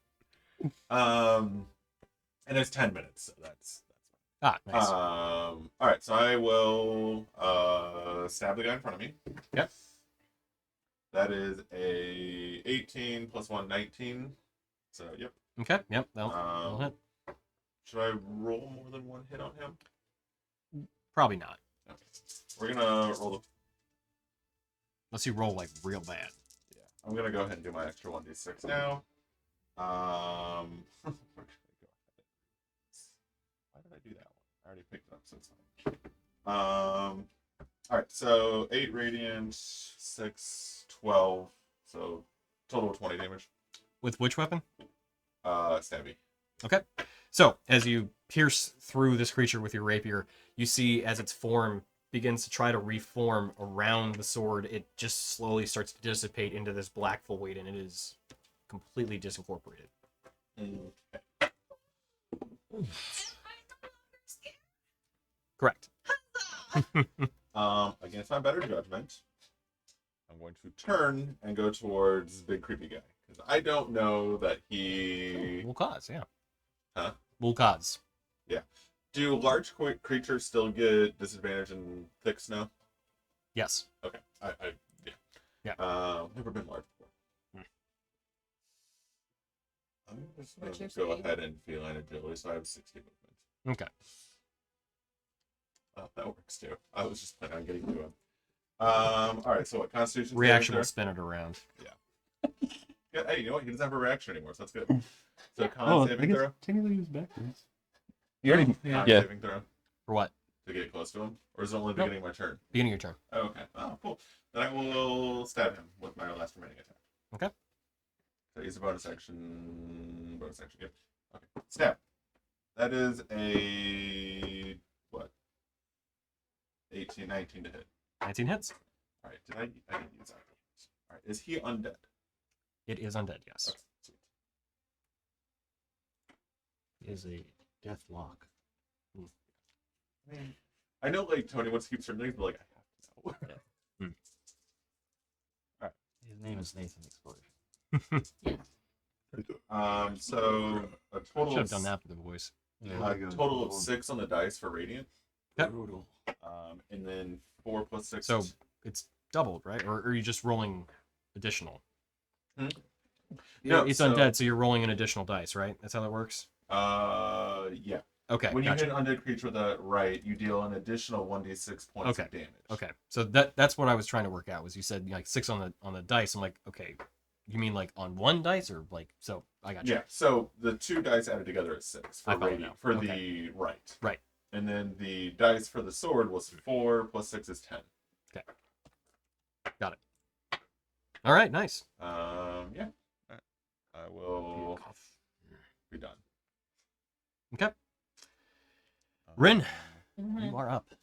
And it's 10 minutes, so that's Ah, nice. all right, so I will stab the guy in front of me. Yep. That is a 18 plus 1, 19. So yep. Okay. Yep. That'll hit. Should I roll more than one hit on him? Probably not. Okay. We're gonna roll the. Unless you roll like real bad. Yeah, I'm gonna go ahead and do my extra 1d6 now. Where should I go? Why did I do that one? I already picked it up, so it's fine. All right, so 8 radiant, 6, 12, so total of 20 damage. With which weapon? Stabby. Okay. So, as you pierce through this creature with your rapier, you see as its form begins to try to reform around the sword, it just slowly starts to dissipate into this black void, and it is completely disincorporated. Correct. Against my better judgment, I'm going to turn and go towards big creepy guy because I don't know that he. Wulkaz, yeah. Huh? Wulkaz. Do large creatures still get disadvantage in thick snow? Yes. Okay. Yeah. Yeah. Never been large before. I'm just What's gonna your go speed? ahead and feline agility, so I have 60 movement. Okay. Oh, that works too. I was just planning on getting to him. All right. So what? Constitution. Reaction saving will throw? spin it around. Yeah, hey, you know what? He doesn't have a reaction anymore, so that's good. So con Oh, I saving guess throw. technically he was backwards. You already. Yeah. Con Yeah. saving throw For what? to get close to him, or is it only Nope. beginning of my turn? Beginning of your turn. Oh, okay. Oh, cool. Then I will stab him with my last remaining attack. Okay. So use a bonus action. Bonus action. Yep. Okay. Stab. That is a what? 18, 19 to hit. 19 hits. All right. Did I didn't use that? All right. Is he undead? It is undead, yes. Okay. Sweet. Is a death lock. I mean, I know like Tony wants to keep certain things, but like I have to know. His name is Nathan Explosion. So a Should total have of done that for the voice. a total of 6 on the dice for radiant. Yep. And then 4 plus 6. So it's doubled, right? Or are you just rolling additional? no, It's so, undead, so you're rolling an additional dice, right? That's how that works? Yeah. Okay, When you gotcha. hit an undead creature with a right, you deal an additional 1d6 points of damage. Okay, so that's what I was trying to work out. Was you said like 6 on the dice? I'm like, okay, you mean like on one dice or like? So I got you. Yeah. So the 2 dice added together is 6 for I follow radiant now. for Okay. the right. Right. And then the dice for the sword was 4 plus 6 is 10. Got it. All right, nice. Yeah. All right. I will be done. Okay, Rin, Mhm. you are up.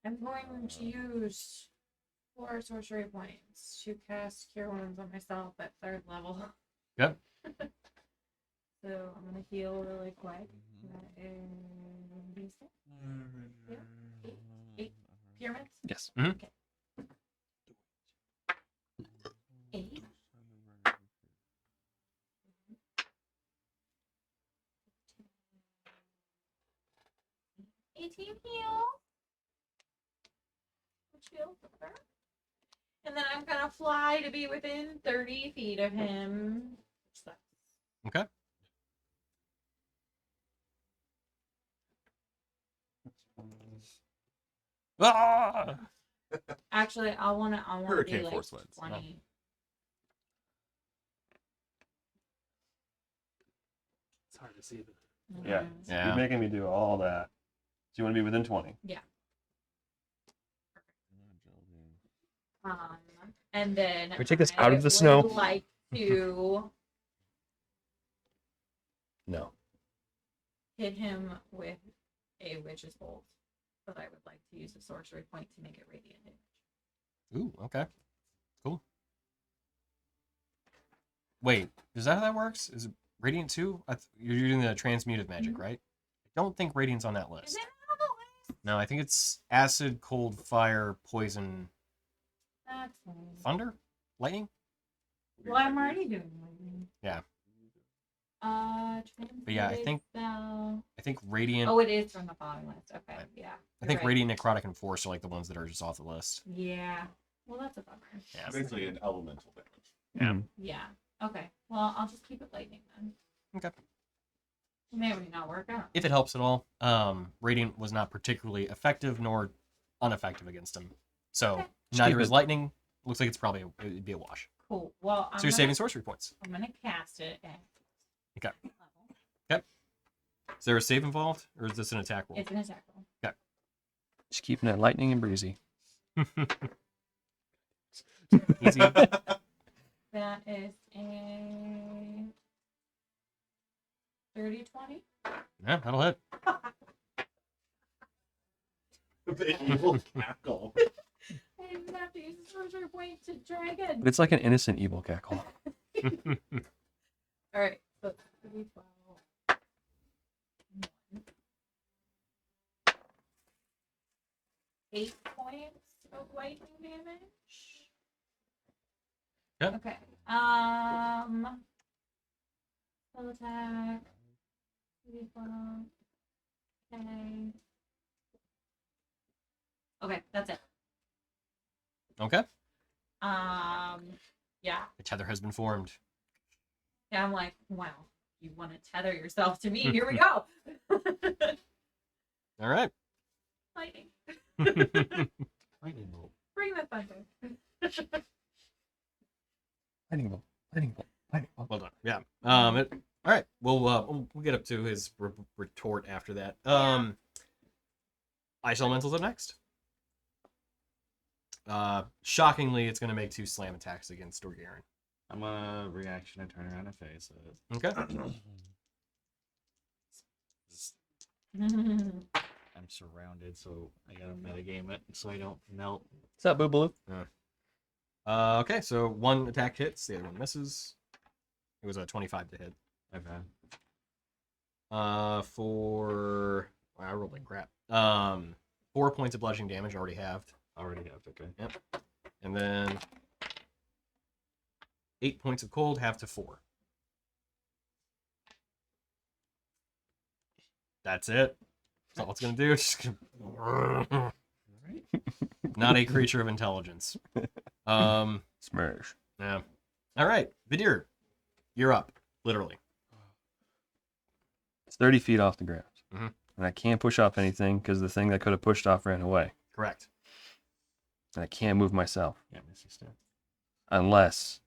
I'm going to use 4 sorcery points to cast Cure Wounds on myself at 3rd level. Yep. So I'm gonna heal really quick. That is D6. Yeah. 8 pyramids. Yes. Mhm. Okay. 8. 18 heal. Shield over. And then I'm gonna fly to be within 30 feet of him. Okay. Ah! Actually, I wanna Hurricane be like force winds. 20. It's hard to see. Yeah. Mhm. Yeah. You're making me do all that. So you want to be within 20? Yeah. And then Can we take this out of the snow? would like to No. hit him with a witch's bolt, but I would like to use a sorcery point to make it radiant damage. Ooh, okay. Cool. Wait, is that how that works? Is it Radiant 2? You're using the transmutive magic, right? I don't think Radiant's on that Is list. it on the list? No, I think it's acid, cold, fire, poison, That's fine. thunder, lightning. Well, I'm already doing lightning. Yeah. But yeah, I think- I think Radiant. Oh, it is from the following list. Okay, Right. yeah. I think you're right. Radiant, Necrotic, and Force are like the ones that are just off the list. Yeah. Well, that's a bummer. Yeah. Basically an elemental damage. Yeah. Okay. Well, I'll just keep it lightning then. Okay. It may or may not work out. If it helps at all, Radiant was not particularly effective nor ineffective against him. So Okay. neither keep is it- lightning. Looks like it'd be a wash. Cool. Well, So you're saving sorcery points. I'm gonna cast it at Okay. level. Is there a save involved, or is this an attack roll? It's an attack roll. Just keeping it lightning and breezy. Easy. That is a 30-20. Yeah, that'll hit. The evil cackle. I didn't have to use a sorcery point to try again. But it's like an innocent evil cackle. All right. So 3, 12. 8 points of lightning damage. Yep. Okay. Full attack. 3, 12. Okay. Okay, that's it. Okay. Yeah. The tether has been formed. Yeah, I'm like, wow, you want to tether yourself to me? Here we go. All right. Lightning. Lightning bolt. Bring the thunder. Lightning bolt. Lightning bolt. Lightning bolt. Well done. Yeah. All right. We'll get up to his retort after that. Ice Elemental's up next. Shockingly, it's going to make 2 slam attacks against Dorgaren. I'm a reaction and turn around and face it. Okay. I'm surrounded, so I gotta metagame it so I don't melt. What's up, Boobaloo? Okay, so 1 attack hits, the other one misses. It was a 25 to hit. Okay. Wow, I rolled like crap. 4 points of bludgeoning damage already halved. Already have, okay. And then 8 points of cold, half to 4. That's it. That's all it's gonna do. It's just gonna... Not a creature of intelligence. Smash. Yeah. All right, Vidir, you're up. Literally. It's 30 feet off the ground. Mhm. And I can't push off anything because the thing that could have pushed off ran away. Correct. And I can't move myself Yeah, Missy step. unless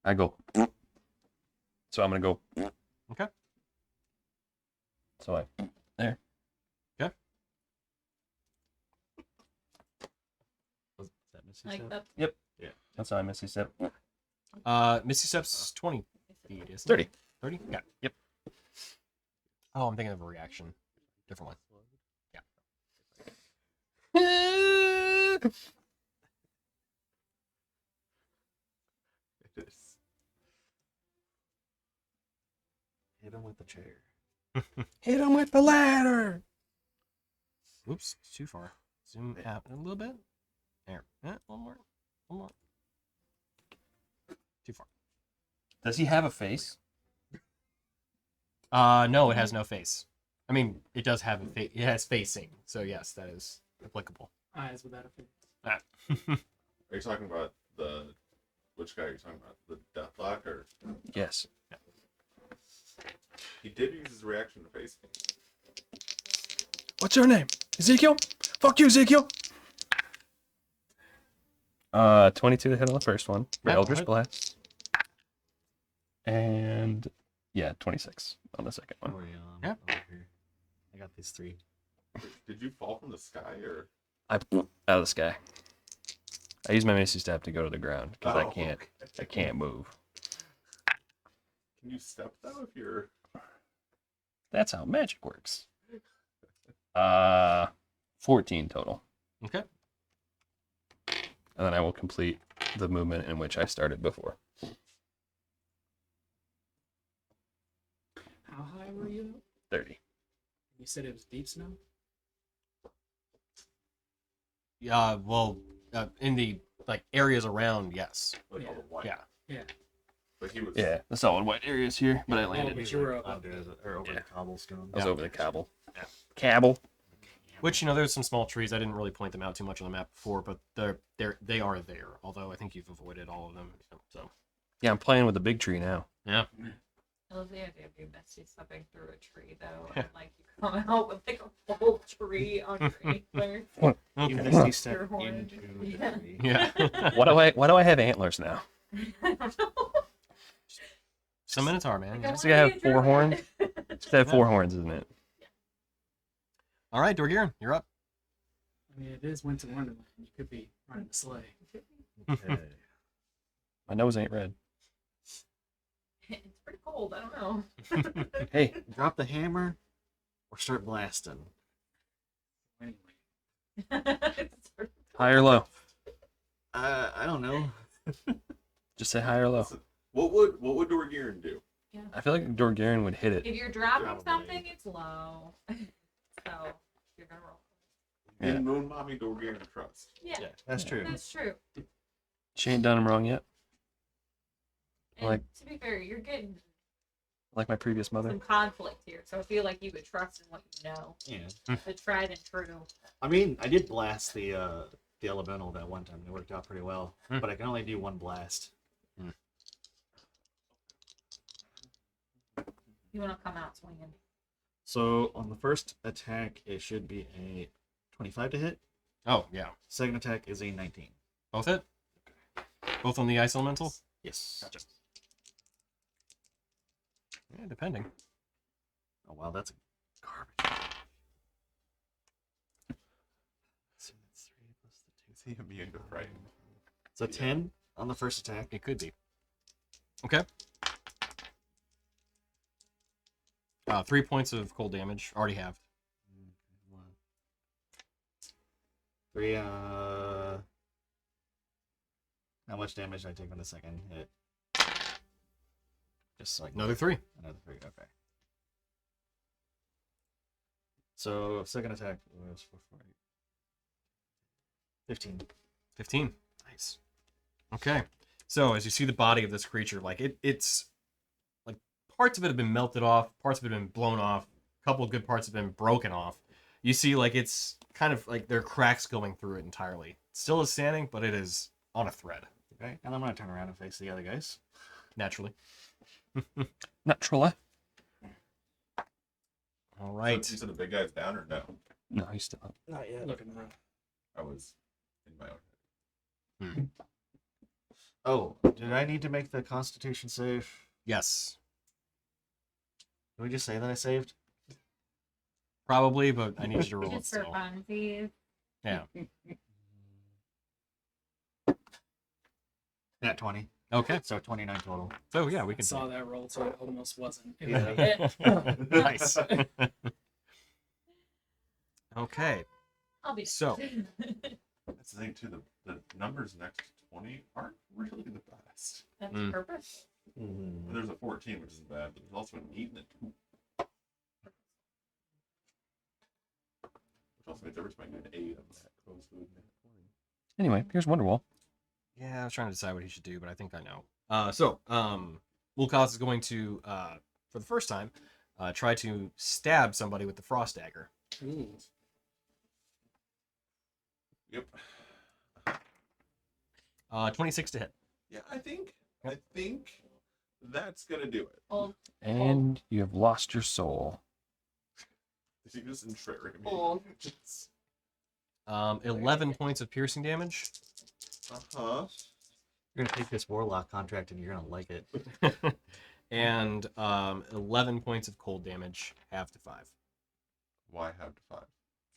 I go. So I'm going to go. Okay. So there. Was that Missy Like step? that. That's how I missy step. Misty Step's 20 feet, isn't it? 30. 30? Yeah. Yep. Oh, I'm thinking of a reaction. Different one. It is. Hit him with the chair. Hit him with the ladder. Oops, it's too far. Zoom out a little bit. There. One more. One more. Too far. Does he have a face? No, it has no face. I mean, it does have a face. It has facing. So yes, that is applicable. Eyes without a face. Are you talking about which guy are you talking about? The Deathlock or? Yes. He did use his reaction to face me. What's your name? Ezekiel? Fuck you, Ezekiel. 22 to hit on the first one. For Yeah, Eldritch alright. Blast. And yeah, 26 on the second one. Where are you? Yeah. Over here. I got these 3. Did you fall from the sky or? I out of the sky. I use my Misty Step to go to the ground because Oh, I can't move. Can you step though if you're? That's how magic works. 14 total. Okay. And then I will complete the movement in which I started before. How high were you? 30. You said it was deep snow? Yeah, well, in the like areas around, yes. Like all the white. Yeah. Yeah. But he was. Yeah, the solid white areas here, but I Oh, landed. but you were up. Under or over Yeah. the cobblestone. I was Yeah. over the cobble. Yeah. Cabble. Which, you know, there's some small trees. I didn't really point them out too much on the map before, but they are there. Although I think you've avoided all of them. So Yeah, I'm playing with the big tree now. yeah. I love the idea of you Misty stepping through a tree though, and like you come out with like a full tree on your antler. You Okay. misty step Your horn. into the Yeah. tree. Yeah. Why do I have antlers now? I don't know. Some Minotaur, man. Like, Yeah. I Does it have wanna be a 4 horns? druid. It's got 4 horns, isn't it? All right, Dorgiran, you're up. I mean, it is winter wonderland. You could be riding a sleigh. Okay. My nose ain't red. It's pretty cold. I don't know. Hey, drop the hammer or start blasting. Anyway, It's sort of High or low? I don't know. Just say high or low. What would Dorgiran do? I feel like Dorgarian would hit it. If you're dropping Probably. something, it's low. So you're gonna roll. Yeah. In Moon Mommy Dorgiran trust. Yeah, That's true. that's true. She ain't done him wrong yet. And Like- to be fair, you're getting Like my previous mother. some conflict here, so I feel like you could trust in what you know. Yeah. The tried and true. I mean, I did blast the elemental that one time. It worked out pretty well, Hmm. but I can only do one blast. You want to come out swinging. So on the first attack, it should be a 25 to hit. Oh yeah, Second attack is a 19. both hit. Both on the ice elemental. Yes. Gotcha. Yeah, depending. Oh wow, that's a garbage. So that's 3 plus the 2. Is he immune to frighten? So 10 on the first attack. It could be. Okay. 3 points of cold damage. Already have. 3. How much damage did I take on the second hit? Just like Another 3. another 3. Okay. So second attack was 15. 15. Nice. Okay. So as you see the body of this creature, like it's like parts of it have been melted off, parts of it have been blown off, a couple of good parts have been broken off. You see like it's kind of like there are cracks going through it entirely. Still is standing, but it is on a thread, Okay, and I'm gonna turn around and face the other guys. naturally. Naturally. All So right. you said the big guy's down or no? No, he's still up. Not yet. looking around. I was in my own head. Oh, did I need to make the Constitution save? Yes. Can we just say that I saved? Probably, but I need you to roll it Just for still. funsies. Yeah. Yeah, 20. Okay. So 29 total. So yeah, we I can saw that roll, so it almost wasn't. It Yeah. hit. Nice. Okay. I'll be So- That's the thing too. The numbers next to 20 aren't really the best. That's Mm. purpose. Mm-hmm. There's a 14, which isn't bad, but there's also an 8 and a 2. Which also means every time I get an 8, I'm that close to a net 20. Anyway, here's Wonderwall. Yeah, I was trying to decide what he should do, but I think I know. So Wulkaz is going to, for the first time, try to stab somebody with the frost dagger. Ooh. Yep. 26 to hit. Yeah, I think that's gonna do it. Old, And you have lost your soul. Did you just entreat me? old. 11 points of piercing damage. Uh-huh. You're gonna take this warlock contract and you're gonna like it. And 11 points of cold damage, half to 5. Why have to 5?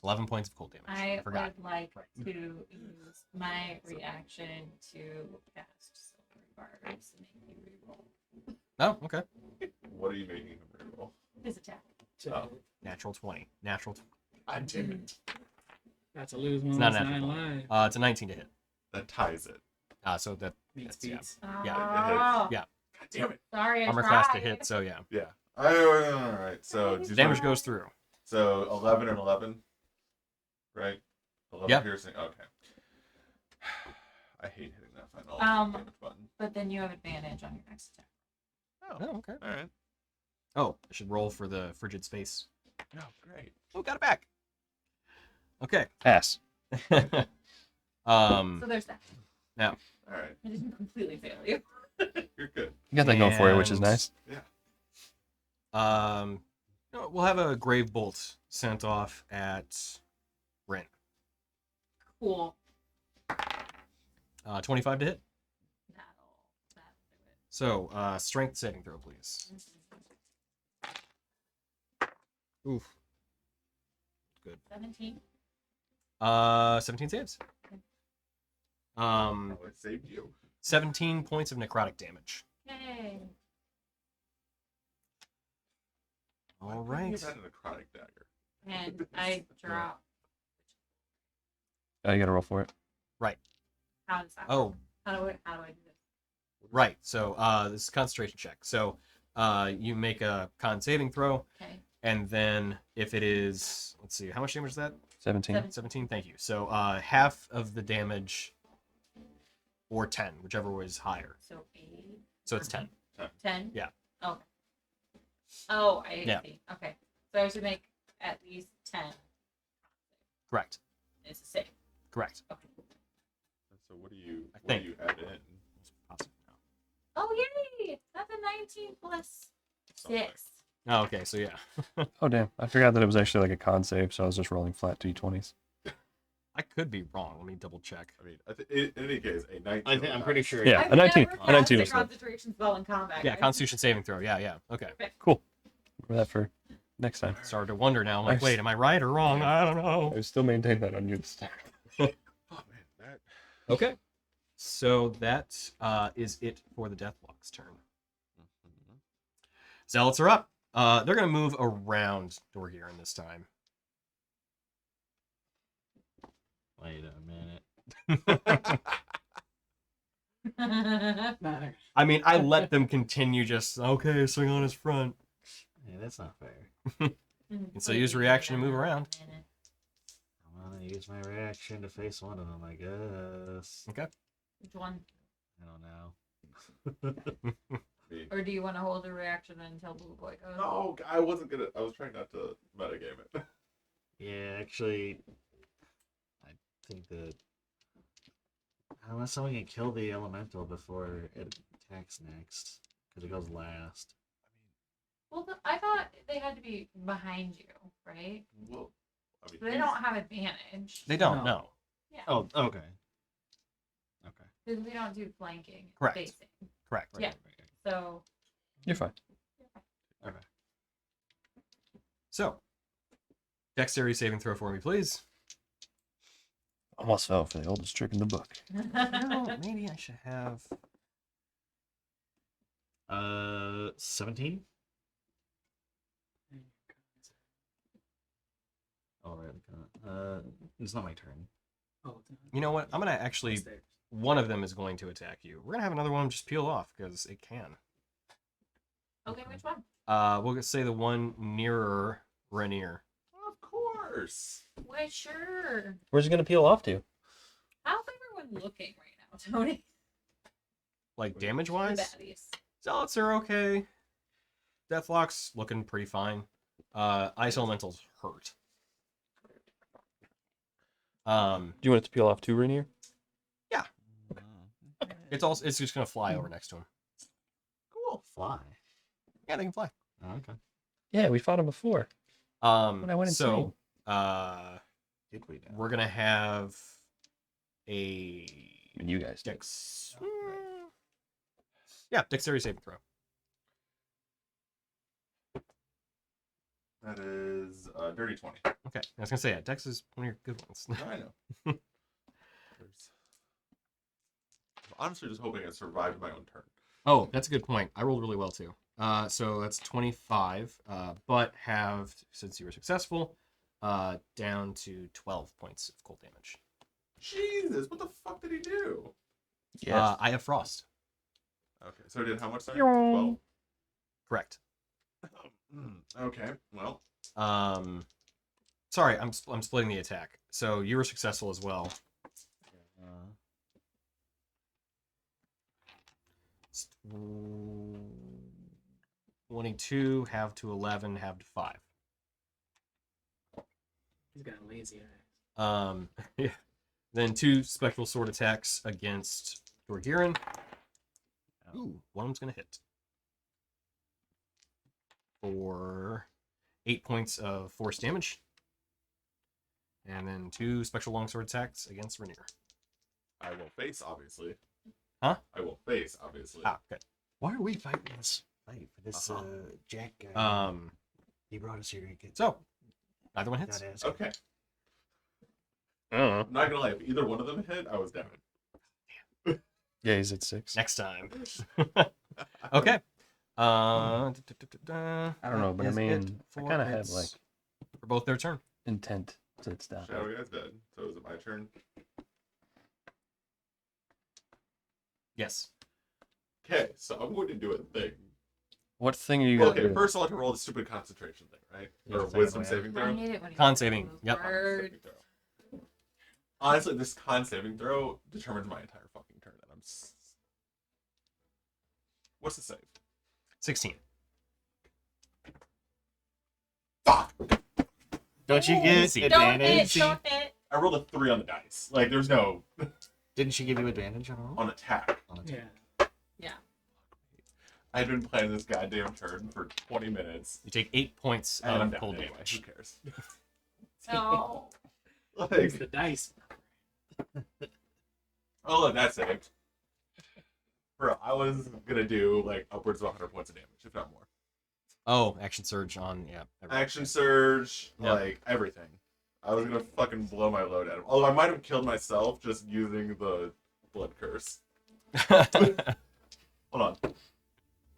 11 points of cold damage. I I forgot. would like to use my reaction to cast Silver Barbs and make you reroll Oh, okay. What are you making him reroll? his attack. Oh. Natural 20. Natural. I did it. That's a lose one. It's not That's natural. 9 live. It's a 19 to hit. That ties it. So that Beats, that's, yeah. beats. Yeah. God damn it. Sorry, I Armor tried. class to hit. So yeah. Yeah. All right. So The Damage goes through. So 11 and 11, right? 11 Yep. piercing. Okay. I hate hitting that final damage button. But then you have advantage on your next attack. Oh, okay. All right. Oh, I should roll for the frigid space. Oh, great. Oh, got it back. Okay. Pass. So there's that. All right. I didn't completely fail you. You're good. You got that going for you, which is And- nice. No, we'll have a grave bolt sent off at Rin. Cool. 25 to hit. That'll do it. So, strength saving throw, please. Oof. 17. 17 saves. Oh, it saved you. 17 points of necrotic damage. Yay. All Why couldn't you right. have had a necrotic dagger. And I drop. Oh, you got to roll for it. How does that Oh, work? How do I do this? right. So, this is a concentration check. So, you make a con saving throw, Okay. and then if it is, let's see, how much damage is that? 17. 17. Thank you. So, half of the damage, or 10, whichever was higher. So 8. So it's 10. 10? Yeah. Okay. Oh, I Yeah. see. Okay. So I should make at least 10. Correct. It's a save. Correct. Okay. So what do you think. add in? Oh, yay! That's a 19 plus 6. Oh, okay. So yeah, Oh, damn. I forgot that it was actually like a con save, so I was just rolling flat d20s. I could be wrong. Let me double check. I mean, in any case, a 19. I think I'm pretty sure. Yeah, I've a 19. never A 19 cast was a good. concentration spell in combat. Yeah, guys. Constitution saving throw. Yeah. Okay. Remember that for next time. Started to wonder now. I'm like, Nice. wait, am I right or wrong? I don't know. I still maintain that on you this time. Oh man, that. Okay. So that is it for the Deathlock's turn. Zealots are up. They're gonna move around Dorgiran this time. Wait a minute. Matter. I mean, I let them continue. Just okay, swing on his front. Yeah, that's not fair. And so use reaction to move around. I'm gonna use my reaction to face one of them, I guess. Okay. Which one? I don't know. Or do you want to hold a reaction until Blue Boy goes? No, I wasn't gonna. I was trying not to metagame it. Yeah, actually, I think that unless someone can kill the elemental before it attacks next, because it goes last. Well, I thought they had to be behind you, right? Well, I mean, So they don't have advantage. They don't No. know. Yeah. Oh, okay. Okay. Because we don't do flanking. it's Correct. facing. Correct. Yeah. So. You're fine. Okay. So, dexterity saving throw for me, please. Almost fell for the oldest trick in the book. No, maybe I should have. 17. All right. It's not my turn. Oh, You know what? I'm gonna actually. upstairs. One of them is going to attack you. We're gonna have another one just peel off because it can. Okay, which one? We'll say the one nearer Rainier. Of course. Why, sure. Where's it going to peel off to? How's everyone looking right now, Tony? Like damage The wise, baddies. Zealots are okay. Deathlock's looking pretty fine. Ice Elemental's hurt. Do you want it to peel off too, Rainier? It's just gonna fly over next to him. Cool. Fly. Yeah, they can fly. Oh, okay. Yeah, we fought him before. When I went So Did we now? we're gonna have a I mean, you guys did. dex. Yeah, dexterity saving throw. That is dirty 20. Okay, I was gonna say, yeah, Dex is one of your good ones. I know. I'm honestly just hoping I survived my own turn. Oh, that's a good point. I rolled really well too. So that's 25, but have, since you were successful, down to 12 points of cold damage. Jesus, what the fuck did he do? I have frost. Okay, so he did how much? Sorry? 12. Correct. Okay, well. Sorry, I'm splitting the attack. So you were successful as well. 22, half to 11, half to 5. He's got a lazy eye. Yeah. Then 2 spectral sword attacks against Dorgirin. Ooh, one of them's gonna hit. For 8 points of force damage. And then 2 spectral longsword attacks against Rainier. I will face, obviously. Huh? I will face, obviously. Ah, okay. Why are we fighting this fight for this Uh-huh. Jack guy? Um, He brought us here to get so neither one hits. got ass. Okay. I don't know. I'm not gonna lie, if either one of them hit, I was down. Yeah, he's at 6. Next time. Okay. I don't know, but I is mean, it I for kind of had its- like for both their turn. intent to stop. Shadow Guy's dead. So is it my turn? Yes. Okay, so I'm going to do a thing. What thing are you gonna Okay, do? first I'll have to roll the stupid concentration thing, right? Yeah, Or thing, wisdom yeah. saving I throw. hate it when he Con does saving, those yep. words. Saving throw. Honestly, this con saving throw determines my entire fucking turn, and what's the save? 16. Fuck! Don't you get Easy. Don't hit, advantage? don't hit. I rolled a 3 on the dice. Like, there's no Didn't she give you advantage on all? on attack. On attack. Yeah. I've been playing this goddamn turn for 20 minutes. You take 8 points And I'm of down cold anyway. damage. Who cares? No. Use Like, the dice. oh, look, that saved. Bro, I was gonna do like upwards of 100 points of damage, if not more. Oh, action surge on, yeah. everything. Action surge, Yep. like everything. I was gonna fucking blow my load at him. Although I might have killed myself just using the blood curse. Hold on.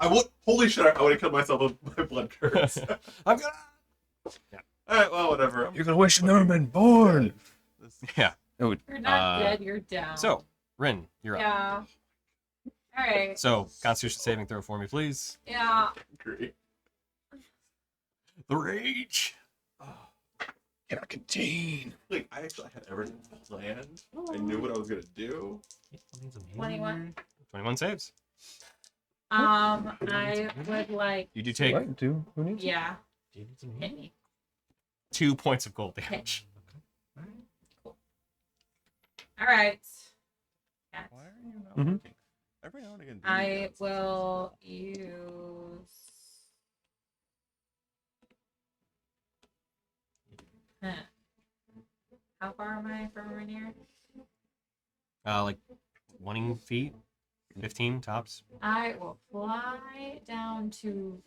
I would. Holy shit! I would have killed myself with my blood curse. I'm gonna. Alright, well, whatever. You're gonna wish you'd never been born. Yeah. You're not Uh, dead, you're down. So, Rin, you're up. Yeah. Alright. So, Constitution saving throw for me, please. Yeah. Great. The rage. Cannot contain. Like, I actually had everything planned. I knew what I was gonna do. 21. 21 saves. I would like. You do take What? Do who needs? Yeah. Do you need some Hit heat? me. 2 points of cold damage. Alright. Yes. Why are you not Mhm. working? Every now and again. do I that. will use. Huh. How far am I from Rainier? Like 20 feet, 15 tops. I will fly down to.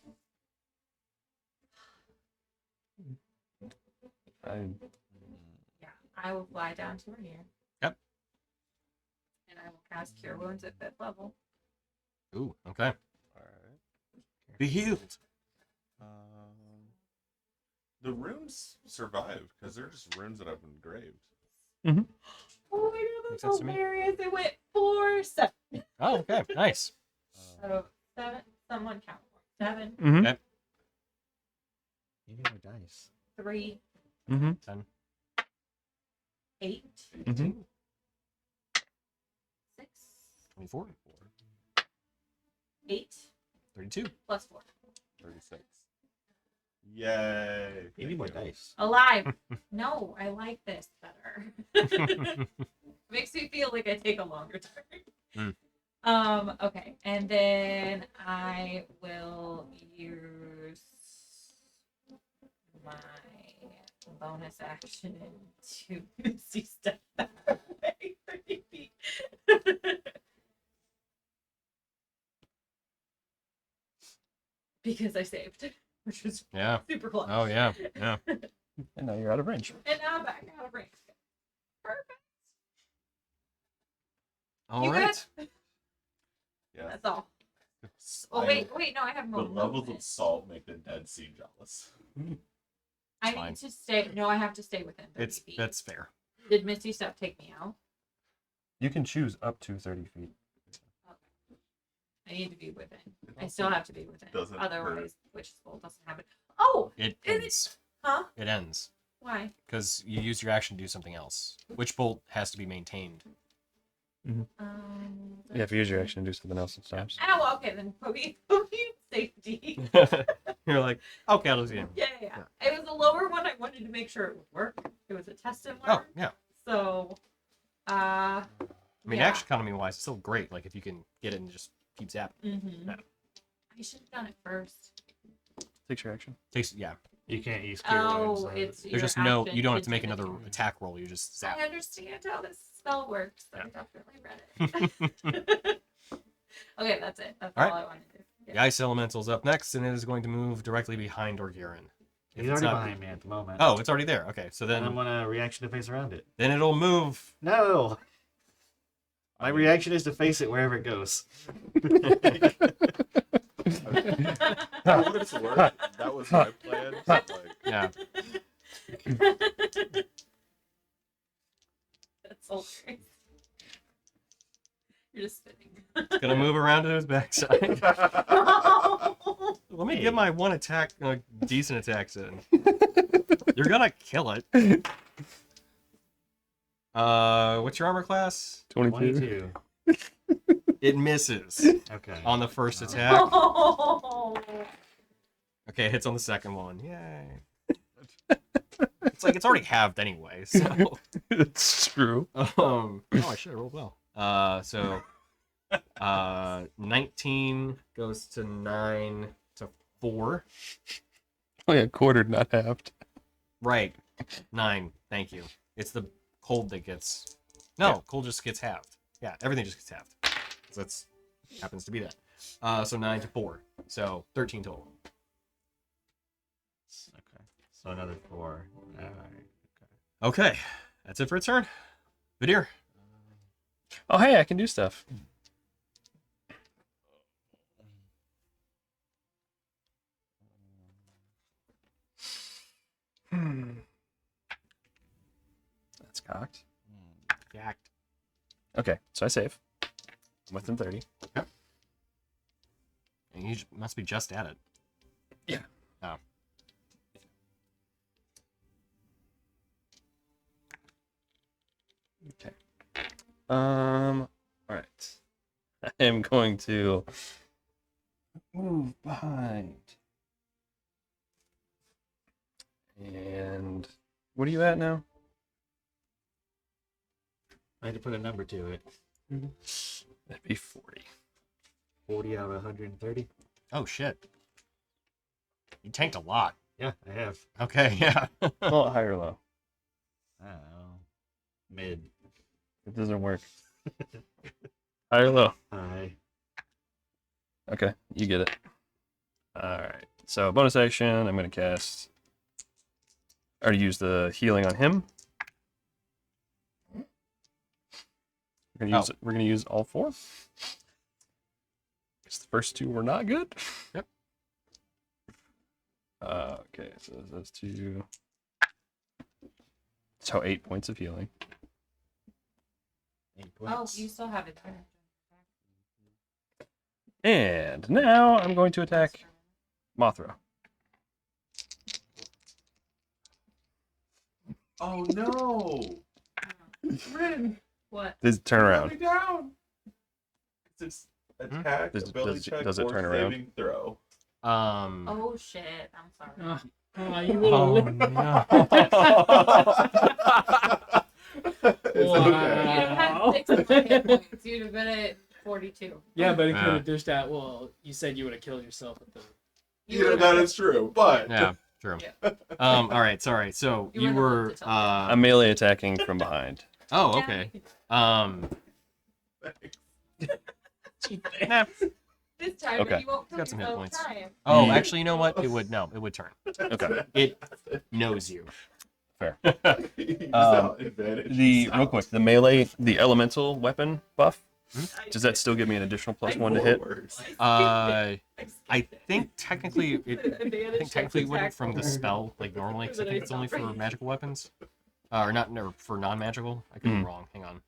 Yeah, I will fly down to Rainier. Yep. And I will cast Cure Wounds at 5th level. Ooh, okay. Alright. Be healed. The runes survive because they're just runes that I've engraved. Oh my god, Makes that's sense to me. hilarious. It went 4, 7. Oh, okay. Nice. So 7. Someone count. 7, Mm-hmm. Okay. You need more dice. 3, Mm-hmm. 10. 8, Mm-hmm. 6, 24. 8, 32. plus 4. 36. Yay! You need more Thank you. dice. Alive. No, I like this better. Makes me feel like I take a longer turn. Okay, and then I will use my bonus action to Misty Step that way 30 feet. Because I saved. which is Yeah. super close. Oh yeah. Yeah. And now you're out of range. And now I'm back out of range. Perfect. All You right. Yeah. That's all. Oh wait, no, I have The more. levels movement. of salt make the Dead Sea jealous. I fine. need to stay. No, I have to stay within 30 It's feet. that's fair. Did Misty Step take me out? You can choose up to 30 feet. I need to be within. I still have to be within. Doesn't Otherwise, Witch's Bolt doesn't happen. Oh, It Is it- ends. huh? It ends Why? because you used your action to do something else. Witch bolt has to be maintained. Yeah, if you use your action to do something else, it stops. Oh, okay, then put me in safety. You're like, okay, I'll do it. Yeah. It was a lower one. I wanted to make sure it would work. It was a test and learn. Oh yeah. So, I mean, yeah. action economy wise, it's still great. Like if you can get it and just keep zapping. Mm-hmm. Yeah. I should have done it first. Takes your action. Takes yeah. You can't use cure wounds. Oh, it's There's your just no. action You don't have to make do the another damage. attack roll. You just zap. I understand how this spell works. So Yeah. I definitely read it. Okay, that's it. That's all Alright. I wanted to do. The ice elemental's up next, and it is going to move directly behind Orgirin. If He's it's already not- behind me at the moment. Oh, it's already there. Okay, so Then I'm then gonna reaction to face around it. it'll move. No. My reaction is to face it wherever it goes. For what it's worth, that was my plan. Like, Yeah. That's hilarious. You're just spinning. It's gonna move around to his backside. Let me get my one attack, decent attacks in. You're gonna kill it. What's your armor class? 22. It misses Okay. on the first Oh. attack. Oh. Okay, it hits on the second one. Yay. It's like it's already halved anyway, so. It's true. Oh, I should have rolled well. So 19 goes to 9 to 4. Oh yeah, quartered, not halved. Right. 9. Thank you. It's the cold that gets. No, Yeah. cold just gets halved. Yeah, everything just gets halved. So that's happens to be that. So 9 to 4. So 13 total. Okay. So another 4. Alright. Okay. That's it for its turn. Vidir. Oh hey, I can do stuff. That's cocked. Yacked. Okay, so I save. I'm within 30. And you must be just at it. Yeah. Oh. Okay. All right. I am going to move behind. And what are you at now? I had to put a number to it. That'd be 40. 40 out of 130. Oh, shit. You tanked a lot. Yeah, I have. Okay, yeah. Well, high or low? I don't know. Mid. It doesn't work. High or low? High. Okay, you get it. Alright. So bonus action, I'm gonna cast. I already used the healing on him. We're gonna use all 4. Guess the first 2 were not good. Yep. Okay, so those 2. So 8 points of healing. 8 Oh, points. you still have it. And now I'm going to attack Mothra. oh no! Rin! What? Does it turn Let around? me down! It's attack, Does- ability does- check, does it or turn around? saving throw. Oh shit! I'm sorry. You little. You'd have had 6 more hit points. You'd have been at 42. Yeah, but it Yeah. could have dished out. Well, you said you would have killed yourself with the. You Yeah, would've- that is true, but Yeah, true. Yeah. All right, sorry. So You you would've were lived to tell I'm melee attacking from behind. Oh, Yeah. okay. Nah. This time Okay. you won't kill Got some hit yourself points. time. Oh, Yeah. actually, you know what? It would turn. Okay. It knows you. Fair. You just have advantage. Real quick, the melee, the elemental weapon buff. Does that still give me an additional +1 to hit? I think technically it wouldn't from the spell like normally. 'Cause I think it's only for magical weapons, or not, no, for non-magical. I could be wrong. Hang on.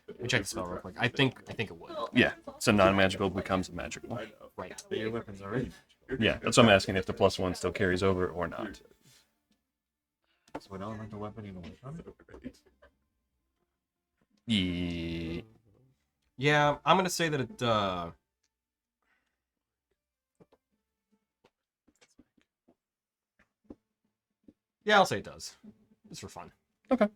Let me check the spell real quick. I think it would. Yeah. So non-magical becomes a magical. Right. But your weapon's already. Yeah. That's what I'm asking if the +1 still carries over or not. So an elemental weapon even work on it? Yeah. Yeah, I'm gonna say that it. Yeah, I'll say it does. Just for fun. It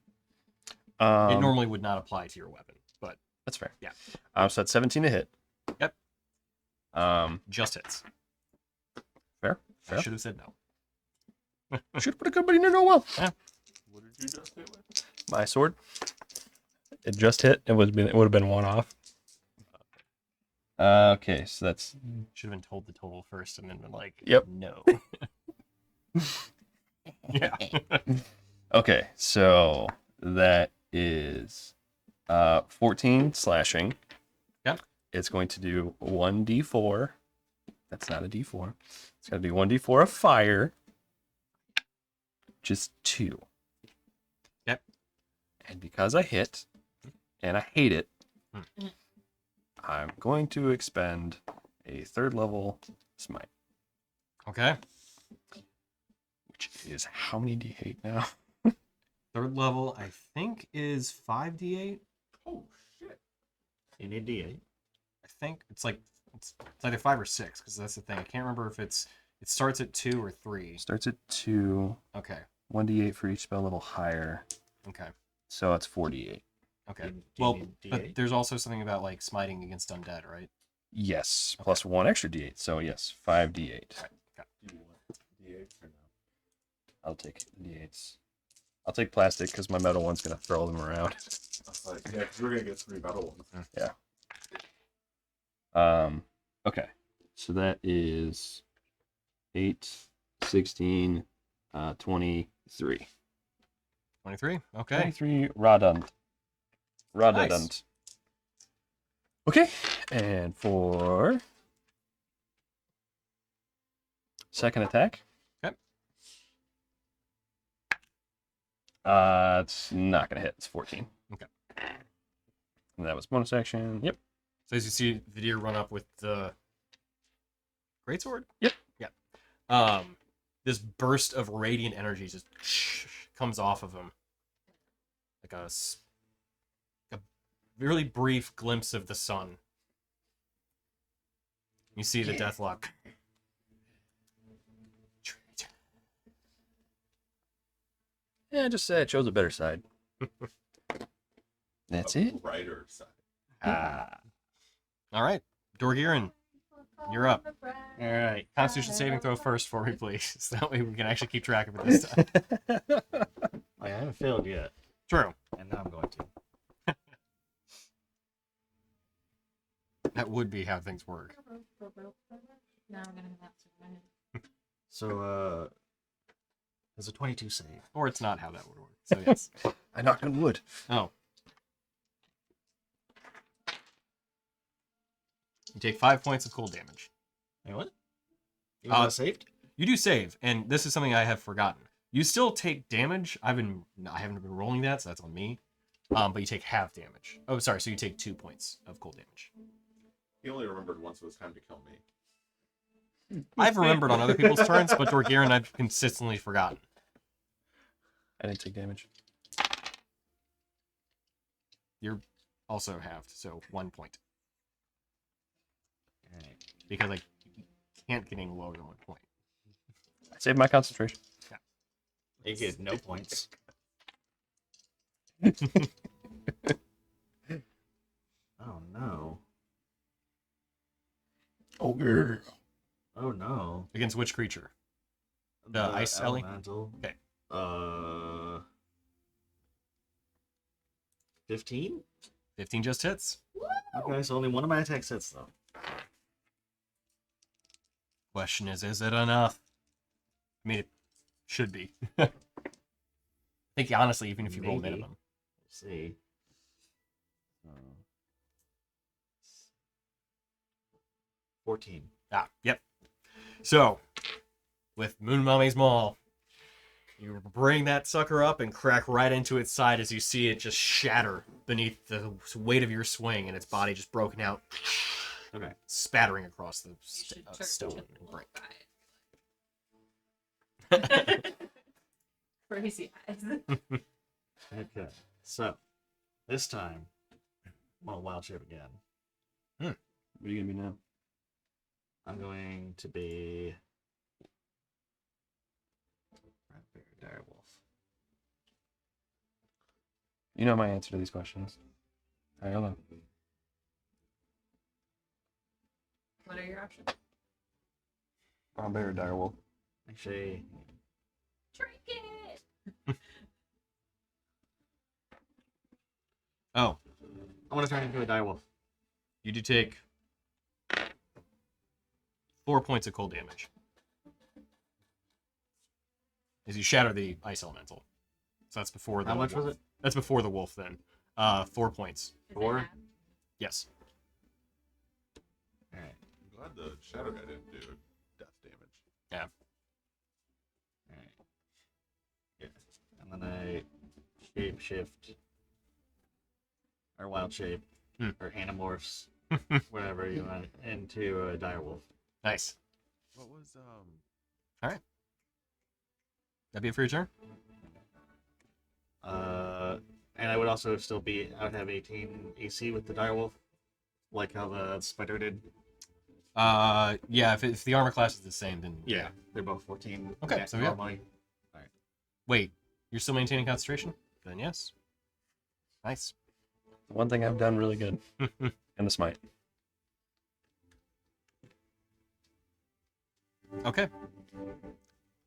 normally would not apply to your weapon, but That's fair. Yeah. So that's 17 to hit. Yep. Fair. just hits. Fair. I should have said no. Should have put a good, but you didn't know well. What did you just hit with? My sword. It just hit. It would have been one off. Okay, so that's Should have been told the total first and then been like, Yep. no. Yeah. okay. So that is 14 slashing. Yep. It's going to do 1d4. That's not a d4. It's going to do 1d4 of fire. Just 2. Yep. And because I hit, and I hate it, Hmm. I'm going to expend a 3rd level smite, Okay. which is how many d8 now? 3rd level, I think, is 5d8. Oh shit! You need D8. I think it's either 5 or 6 because that's the thing. I can't remember if it starts at 2 or 3. Starts at 2, Okay. 1d8 for each spell level higher. Okay. So it's 4d8. Okay. Do you Well, need but D8? there's also something about like smiting against undead, right? Yes, plus 1 extra d8. So yes, 5d8. Do you want D8 or no? I'll take the d8s. I'll take plastic because my metal one's going to throw them around. I was like, yeah, because we're gonna get 3 metal ones. Okay. So that is 8, 16, 23. 23. Okay. 23 redundant. Nice. Okay, and for second attack. Okay. It's not gonna hit. It's 14. Okay. And that was bonus action. Yep. So as you see the deer run up with the greatsword. Yep. Yeah. This burst of radiant energy just comes off of him, like a really brief glimpse of the sun. You see the Deathlock. Yeah, just say it shows a better side. That's it. Brighter side. Ah. All right, Dorgirin, you're up. All right. Constitution saving throw first for me, please. So that way we can actually keep track of it this time. I haven't failed yet, True. and now I'm going to. That would be how things work. Now I'm gonna have that in my head. So, there's a 22 save. Or it's not how that would work. So yes. I knocked on wood. Oh. You take 5 points of cold damage. Wait, what? You got saved? You do save, and this is something I have forgotten. You still take damage. I haven't been rolling that, so that's on me. But you take half damage. Oh, sorry. So you take 2 points of cold damage. He only remembered once it was time to kill me. I've remembered on other people's turns, but Dorgirin I've consistently forgotten. I didn't take damage. You're also halved, so 1 point. All right. Because I can't get any lower than 1 point. I saved my concentration. You get no points. Oh no. Ogre. Oh no. Against which creature? The ice Ellie? elemental. Okay. 15? 15 just hits. Okay, so only one of my attacks hits though. Question is it enough? I mean, it should be. I think honestly, even if you roll Maybe. minimum. We'll see. 14. Ah, yep. So, with Moon Mummy's Maul, you bring that sucker up and crack right into its side as you see it just shatter beneath the weight of your swing, and its body just broken out, Okay. spattering across the You should turn stone to and look break. by it. Crazy eyes. Okay. So, this time, well, wild shape again. What are you gonna be now? I'm going to be rat bear, dire wolf. You know my answer to these questions. Hi, hello. What are your options? Brown bear or dire wolf? Actually, Trinket! Oh, I want to turn into a dire wolf. you do take 4 points of cold damage as you shatter the ice elemental. So that's before the How much wolf. was it? That's before the wolf then. 4 points. Is it 4? half? Yes. All right. I'm glad the shadow guy didn't do death damage. Yeah. All right. Yeah. And then I shape shift or wild shape or animorphs, whatever you want, into a dire wolf. Nice. What was That'd be it for your turn? And I would also still be, I would have 18 AC with the dire wolf, like how the spider did. Yeah, if the armor class is the same, then Yeah, they're both 14. Okay, yeah, so yeah. normally. Wait, you're still maintaining concentration? Then yes. Nice. One thing I've done really good. And the smite. Okay.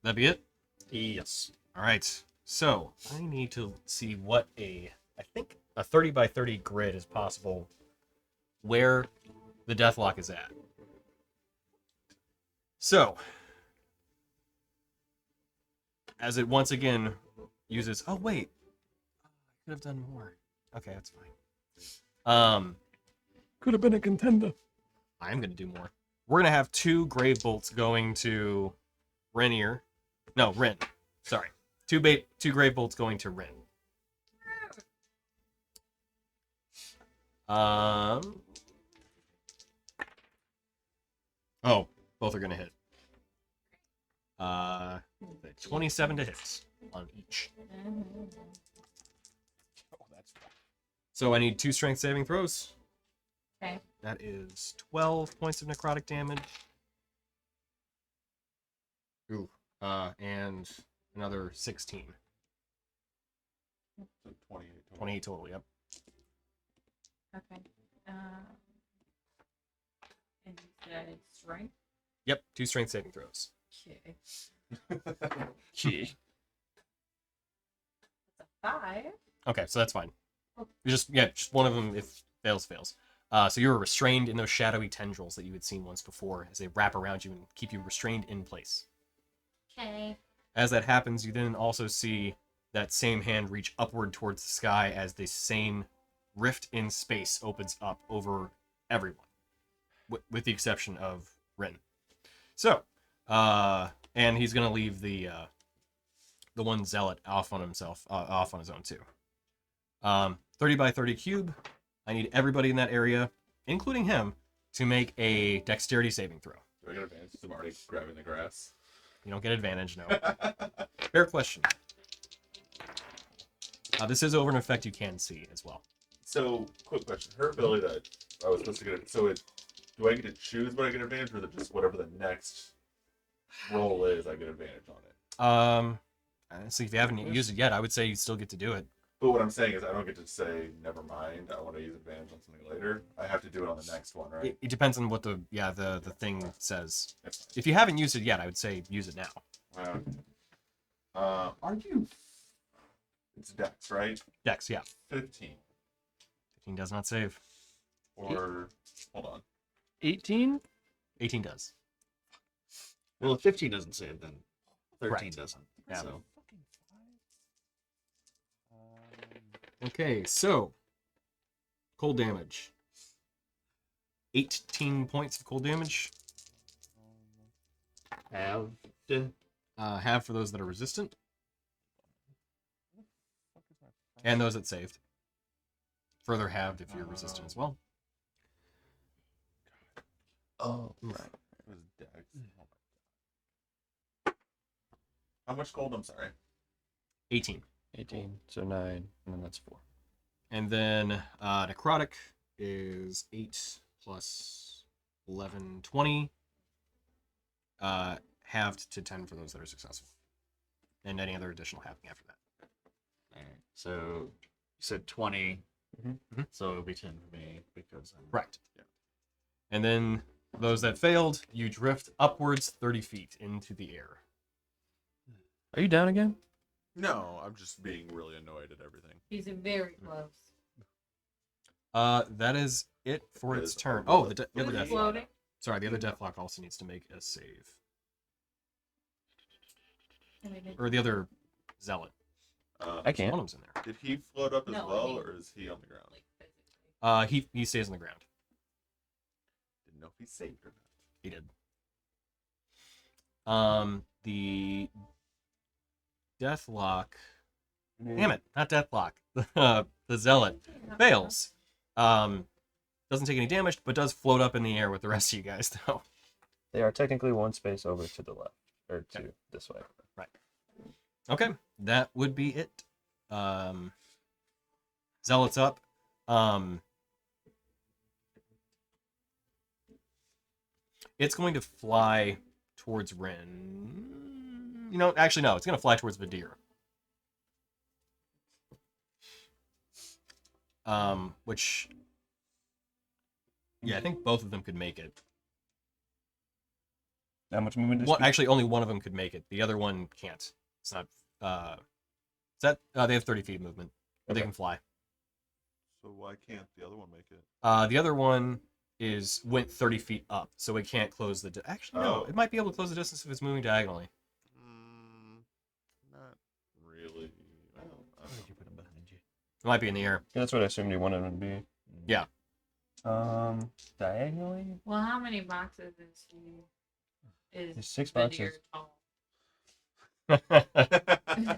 That be it? Yes. All right. So I need to see what I think a 30 by 30 grid is possible where the deathlock is at. So, as it once again uses, oh wait, I could have done more. Okay, that's fine. Could have been a contender. I'm gonna do more. We're gonna have 2 grave bolts going to Ren. Sorry, 2 grave bolts going to Ren. Oh, both are gonna hit. 27 to hit on each. Oh, that's So I need 2 strength saving throws. Okay. That is 12 points of necrotic damage. Ooh. And another 16. so 28 total? 28 total, yep. Okay. And you said strength? Yep, 2 strength saving throws. Okay. Gee. That's a 5. Okay, so that's fine. Just one of them, if fails. So you're restrained in those shadowy tendrils that you had seen once before as they wrap around you and keep you restrained in place. Okay. As that happens, you then also see that same hand reach upward towards the sky as the same rift in space opens up over everyone, with the exception of Rin. So, and he's gonna leave the one zealot off on himself, off on his own too. 30 by 30 cube. I need everybody in that area, including him, to make a dexterity saving throw. Do I get advantage? I'm already grabbing the grass. You don't get advantage, no. Fair question. This is over an effect you can see as well. So, quick question. Her ability that I was supposed to get. So, do I get to choose what I get advantage, or is it just whatever the next roll is, I get advantage on it? Honestly, if you haven't used it yet, I would say you still get to do it. But what I'm saying is, I don't get to say never mind. I want to use advantage on something later. I have to do it on the next one, right? It depends on what the thing says. That's fine. If you haven't used it yet, I would say use it now. Are you? It's Dex, right? Dex, yeah. 15. 15 does not save. Or hold on. 18? 18 does. Well, if 15 doesn't save, then 13 Correct. doesn't. Yeah. So Okay, so cold damage. 18 points of cold damage. have Have for those that are resistant. And those that saved. Further halved if you're resistant as well. Oh, right. It was Dex. Oh my God. How much gold? I'm sorry. 18. 18, so 9, and then that's 4. And then necrotic is 8 plus 11, 20. Halved to 10 for those that are successful. And any other additional halving after that. all right. So you said 20, Mhm. so it would be 10 for me because I'm Correct. Yeah. And then those that failed, you drift upwards 30 feet into the air. Are you down again? No, I'm just being really annoyed at everything. He's very close. That is it for It its is turn. over Oh, the other Who's deathlock. floating? Sorry, the other deathlock also needs to make a save. I mean, Or the other zealot. I can't. One of them's in there. Did he float up as No, I well, mean- or is he on the ground? like, physically. He stays on the ground. Didn't know if he saved or not. He did. The deathlock. Damn it, not deathlock. The zealot fails. Doesn't take any damage, but does float up in the air with the rest of you guys, though. They are technically one space over to the left, or to Okay. this way. Okay, that would be it. Zealot's up. It's going to fly towards Ren. You know, actually, no. It's going to fly towards Vidir. Which... Yeah, I think both of them could make it. How much movement does Well, actually, only one of them could make it. The other one can't. It's not... Is that... they have 30 feet of movement. But they Okay. can fly. So why can't the other one make it? The other one went 30 feet up, so it can't close the... Actually, no. Oh. It might be able to close the distance if it's moving diagonally. Not really. I don't Why know. did you put him behind you? It might be in the air. Yeah, that's what I assumed you wanted him to be. Yeah. Diagonally? Well, how many boxes is he? Is There's 6 Veneer boxes. tall?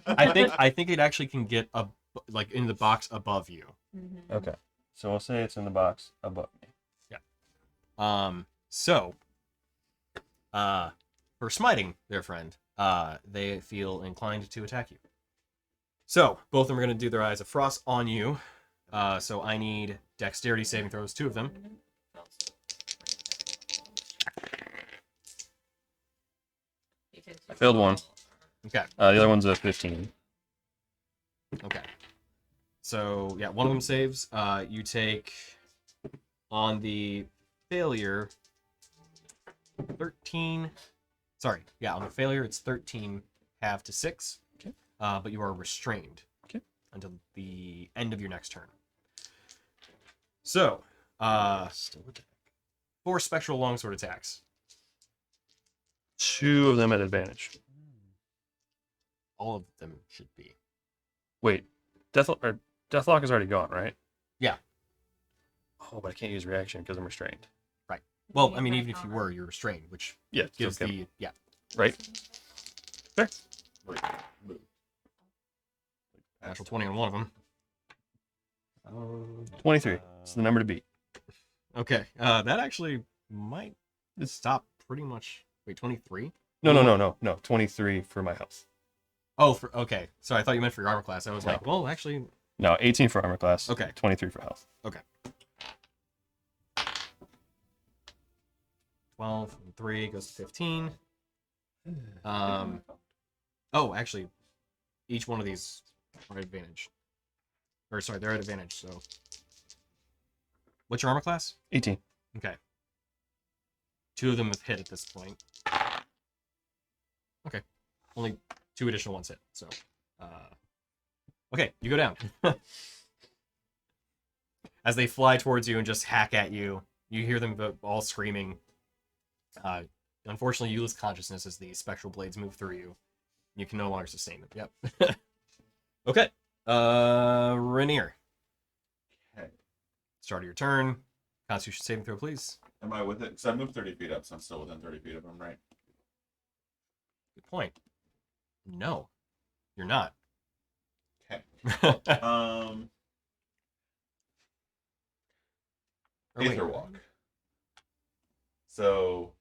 I think it actually can get like in the box above you. Mhm. Okay. So we'll say it's in the box above me. So for smiting their friend, they feel inclined to attack you. So both of them are going to do their Eyes of Frost on you. So I need dexterity saving throws, 2 of them. I failed one. Okay. The other one's a 15. Okay. So yeah, one of them saves. You take on the failure 13. Sorry, yeah, on the failure it's 13 half to 6. Okay. But you are restrained. Okay. Until the end of your next turn. So, Still attack. 4 spectral longsword attacks. 2 of them at advantage. All of them should be. Wait, Deathlock is already gone, right? Yeah. Oh, but I can't use reaction because I'm restrained. Well, I mean, even if you were, you're restrained, which Yeah, gives okay. the Right? Fair. natural 20 on one of them. Oh, 23. It's the number to beat. Okay, that actually might stop pretty much. Wait, 23? No. 23 for my health. Oh, okay. Sorry, I thought you meant for your armor class. I was No. like, well, actually, No, 18 for armor class. Okay. 23 for health. 12 and 3 goes to 15. Oh, actually, each one of these are at advantage. Or sorry, they're at advantage. So, what's your armor class? 18. Okay. 2 of them have hit at this point. Okay, only 2 additional ones hit. So, okay, you go down. As they fly towards you and just hack at you, you hear them all screaming. unfortunately, you lose consciousness as the spectral blades move through you. You can no longer sustain them. Yep. Okay. Rainier. Okay. Start of your turn. Constitution saving throw, please. Am I with it? Because I moved 30 feet up, so I'm still within 30 feet of him, right? Good point. No, you're not. Okay. Or wait. Aether walk. So,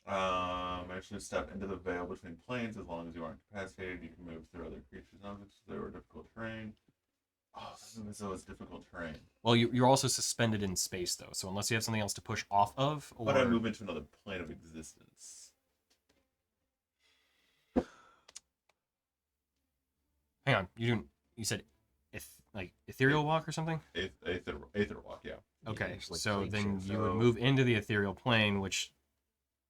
I should step into the veil between planes. As long as you aren't incapacitated, you can move through other creatures and objects if they were difficult terrain. Oh, so it's difficult terrain. Well, you're also suspended in space, though. So unless you have something else to push off of, or But I move into another plane of existence. hang on, you said like ethereal walk or something? Aether walk, yeah. Okay, it's like so plane then shift. you would move into the ethereal plane, which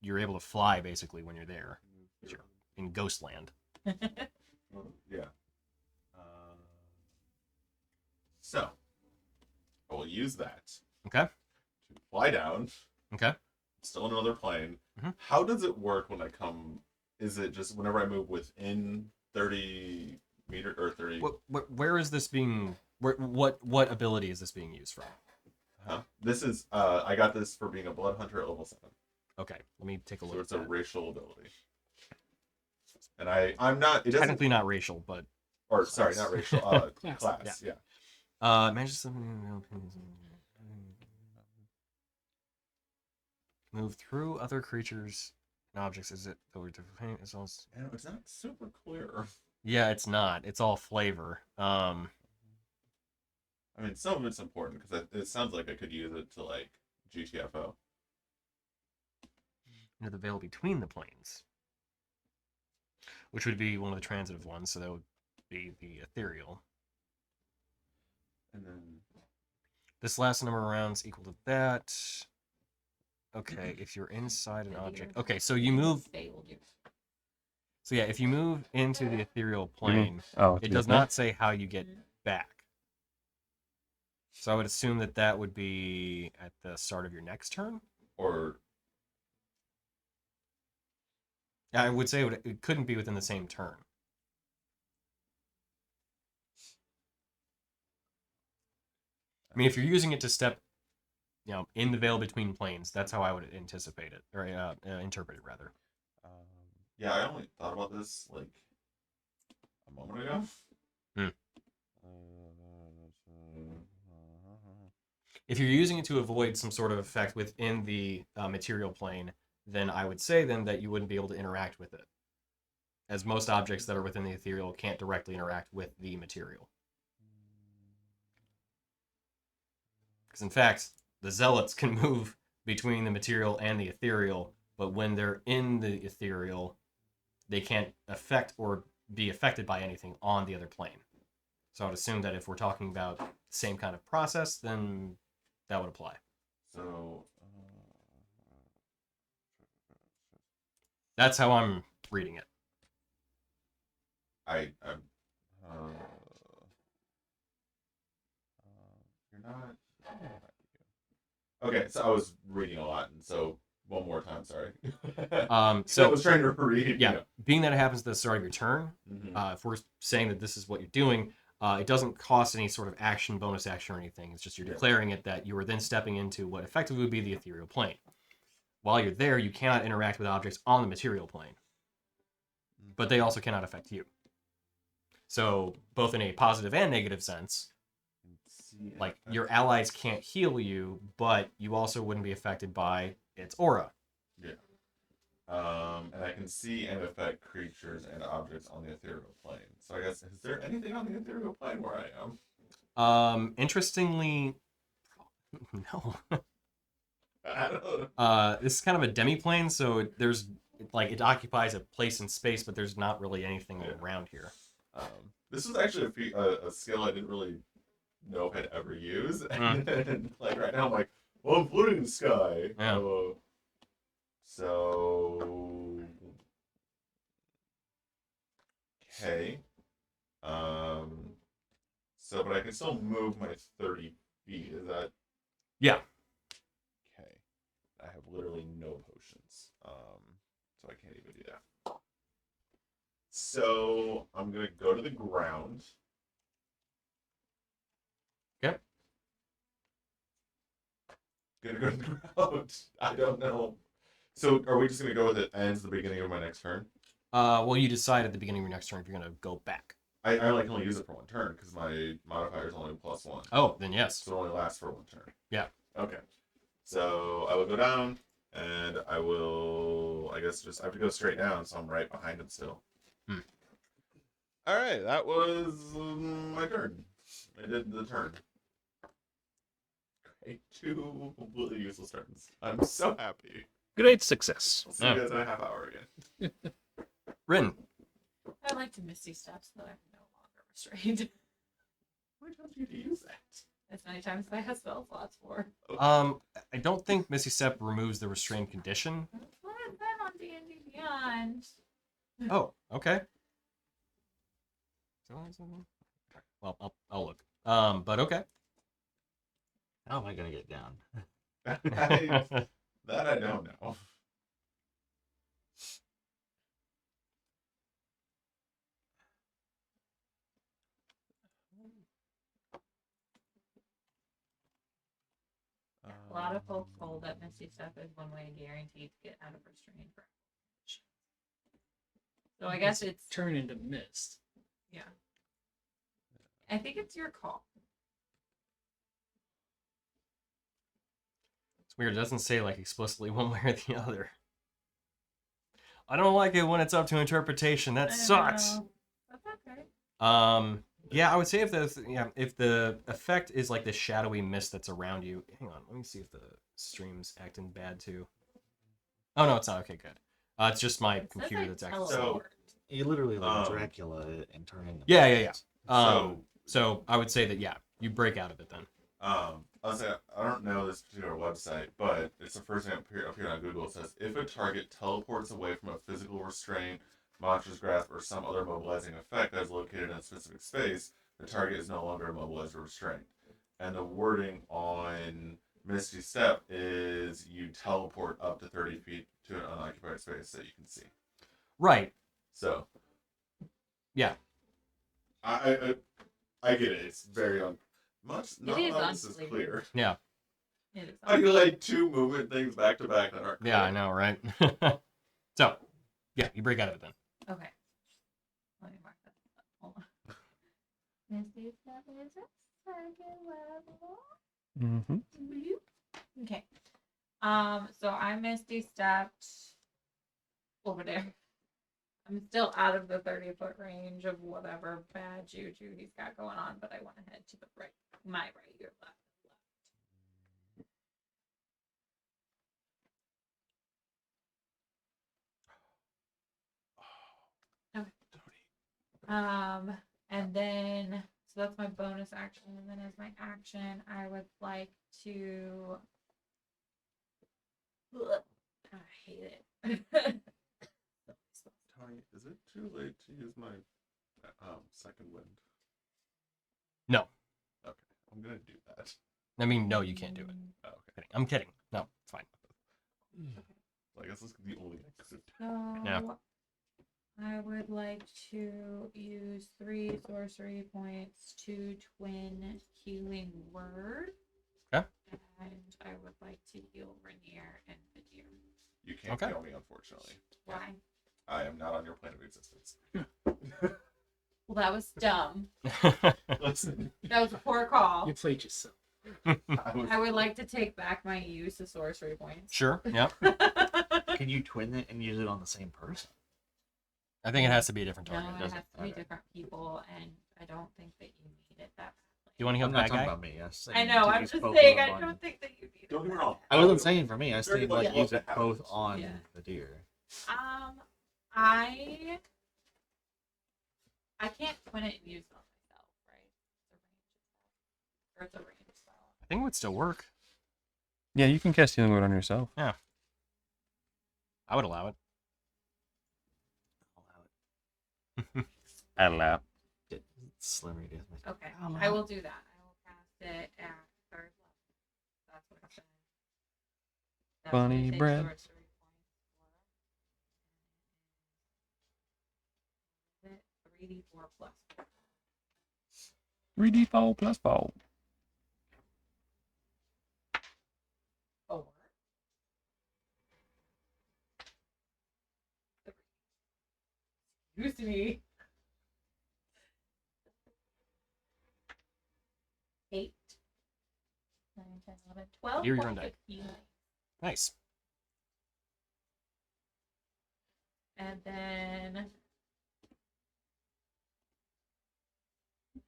you're able to fly basically when you're there in Ghostland. Yeah. So, I will use that Okay. to fly down. Okay. Still in another plane. Mhm. How does it work when I come? Is it just whenever I move within 30 meter or 30? Where is this being? What ability is this being used from? Huh? This is I got this for being a blood hunter at level 7. Okay, let me take a look. So at it's a that. racial ability. And I'm not. It doesn't. Technically not racial, but Or sorry, not racial. Class. Class. Yeah. manages move through other creatures and objects. Is it though different paint? It's all. And it's not super clear. Yeah, it's not. It's all flavor. I mean, some of it's important because it sounds like I could use it to like GTFO. Into the veil between the planes, which would be one of the transitive ones. So that would be the ethereal. And then This last number of rounds equal to that. Okay, if you're inside an object. Okay, so you move. So yeah, if you move into the ethereal plane, Oh, it does not say how you get back. So I would assume that that would be at the start of your next turn. or I would say it couldn't be within the same turn. I mean, if you're using it to step, in the veil between planes, that's how I would anticipate it, or interpret it rather. yeah, I only thought about this like a moment ago. If you're using it to avoid some sort of effect within the material plane, then I would say then that you wouldn't be able to interact with it, as most objects that are within the ethereal can't directly interact with the material. Because in fact, the zealots can move between the material and the ethereal, but when they're in the ethereal, they can't affect or be affected by anything on the other plane. So I would assume that if we're talking about the same kind of process, then that would apply. So That's how I'm reading it. You're not. Okay, so I was reading a lot, and so one more time, sorry. So I was trying to read. Yeah, being that it happens at the start of your turn, Mhm. if we're saying that this is what you're doing, it doesn't cost any sort of action, bonus action, or anything. It's just you're declaring it that you are then stepping into what effectively would be the ethereal plane. While you're there, you cannot interact with objects on the material plane, but they also cannot affect you. So both in a positive and negative sense, like your allies can't heal you, but you also wouldn't be affected by its aura. Yeah. And I can see and affect creatures and objects on the ethereal plane. So I guess, is there anything on the ethereal plane where I am? Interestingly, no. I don't know. This is kind of a demi-plane, so it occupies a place in space, but there's not really anything around here. This was actually a skill I didn't really know if I'd ever use. And like right now, I'm like, well, I'm floating in the sky. Yeah. So okay. So but I can still move my 30 feet. Is that Yeah. okay? I have literally no potions. so I can't even do that. So I'm gonna go to the ground. Okay. Gonna go to the ground. I don't know. So are we just gonna go with it ends the beginning of my next turn? Well, you decide at the beginning of your next turn if you're gonna go back. I like only use it for one turn because my modifier is only +1. Oh, then yes. So it only lasts for one turn. Yeah. Okay. So I will go down, and I will, I guess, I have to go straight down, so I'm right behind him still. All right, that was my turn. I did the turn. Great, 2 completely useless turns. I'm so happy. Great success. I'll see you guys in a half hour again. Rin. I like to Misty Step so that I'm no longer restrained. Why don't you use that? As many times as I have spell slots for. I don't think Misty Step removes the restrained condition. That's what I said on D&D Beyond. Oh, okay. Well, I'll look. But okay. How am I gonna get down? That I don't know. A lot of folks hold that Misty Step is one way guaranteed to get out of restraint. So I guess it's Turn into mist. yeah. I think it's your call. It's weird. It doesn't say like explicitly one way or the other. I don't like it when it's up to interpretation. That I sucks. know. That's okay. Yeah, I would say if the effect is like the shadowy mist that's around you. Hang on, let me see if the stream's acting bad too. Oh no, it's not. Okay, good. It's just my It says computer I that's acting. teleport. You literally like Dracula it and turn into Yeah. So So I would say that you break out of it then. I'll say I don't know this particular website, but it's the first thing up here on Google. It says if a target teleports away from a physical restraint, monster's grasp, or some other mobilizing effect that is located in a specific space, the target is no longer immobilized or restrained. And the wording on Misty Step is you teleport up to 30 feet to an unoccupied space that you can see. Right. So, Yeah. I get it. It's very much. Not is all this is unclear. clear. Yeah. It is I feel like 2 movement things back to back that aren't clear. Yeah, I know, right? So, yeah, you break out of it then. Okay. Let me mark that. Hold on. Misty Step is a second level. Mm-hmm. Okay. So I Misty stepped over there. I'm still out of the 30-foot range of whatever bad juju he's got going on, but I went ahead to the right, my right, your left. And then so that's my bonus action, and then as my action, I would like to. Ugh, I hate it. Tony, is it too late to use my second wind? No. Okay, I'm gonna do that. I mean, no, you can't do it. Oh, okay. Kidding. I'm kidding. No, it's fine. So I guess this is the only thing I could do. So Yeah. I would like to use 3 sorcery points to twin healing word. Okay. And I would like to heal Rainier and Vidir. You can't Okay. kill me, unfortunately. Why? I am not on your plane of existence. Well, that was dumb. Listen, That was a poor call. You played yourself. I would like to take back my use of sorcery points. Sure. Yeah. Can you twin it and use it on the same person? I think it has to be a different No, target. it Doesn't has it? to be Okay. different people, and I don't think that you need it that Do you want to heal I'm the not bad talking guy? about me. Yes. I know, I'm just saying, I don't think that you need it. don't get me that wrong. bad. I wasn't saying for me. I was Very saying much like love use it to have both it. on Yeah. the deer. I can't twin it and use it on myself, right? It's a range spell. I think it would still work. Yeah, you can cast Healing Word on yourself. I would allow it. I'd allow. Slimmer does my Okay, I will do that. I will cast it at 3rd level. That's what it says. That's what Bunny it takes bread. sorcery points 3d4 plus 3d4 plus 4. 4. Excuse me. 8, 9, 10, 11, 12 You're your points own of die. healing. Nice. And then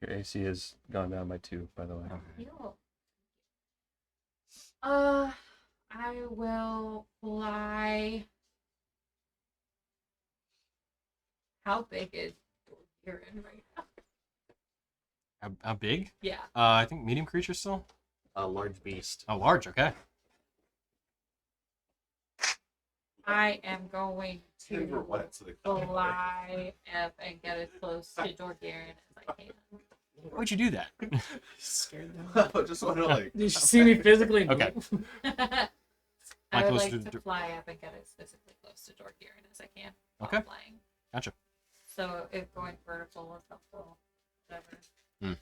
Your AC has gone down by 2, by the way. heal. I will fly. How big is Dorgirin right now? How big? Yeah. I think medium creature still. A large beast. Oh, large. Okay. I am going Never to went, so they fly. fly up and get as close to Dorgirin as I can. Why would you do that? Scared them. I just want to like. Did you see me physically? Okay. I would close like to to Dor- fly up and get as physically close to Dorgirin as I can while Okay. flying. Gotcha. So if going vertical is helpful, whatever, Hmm.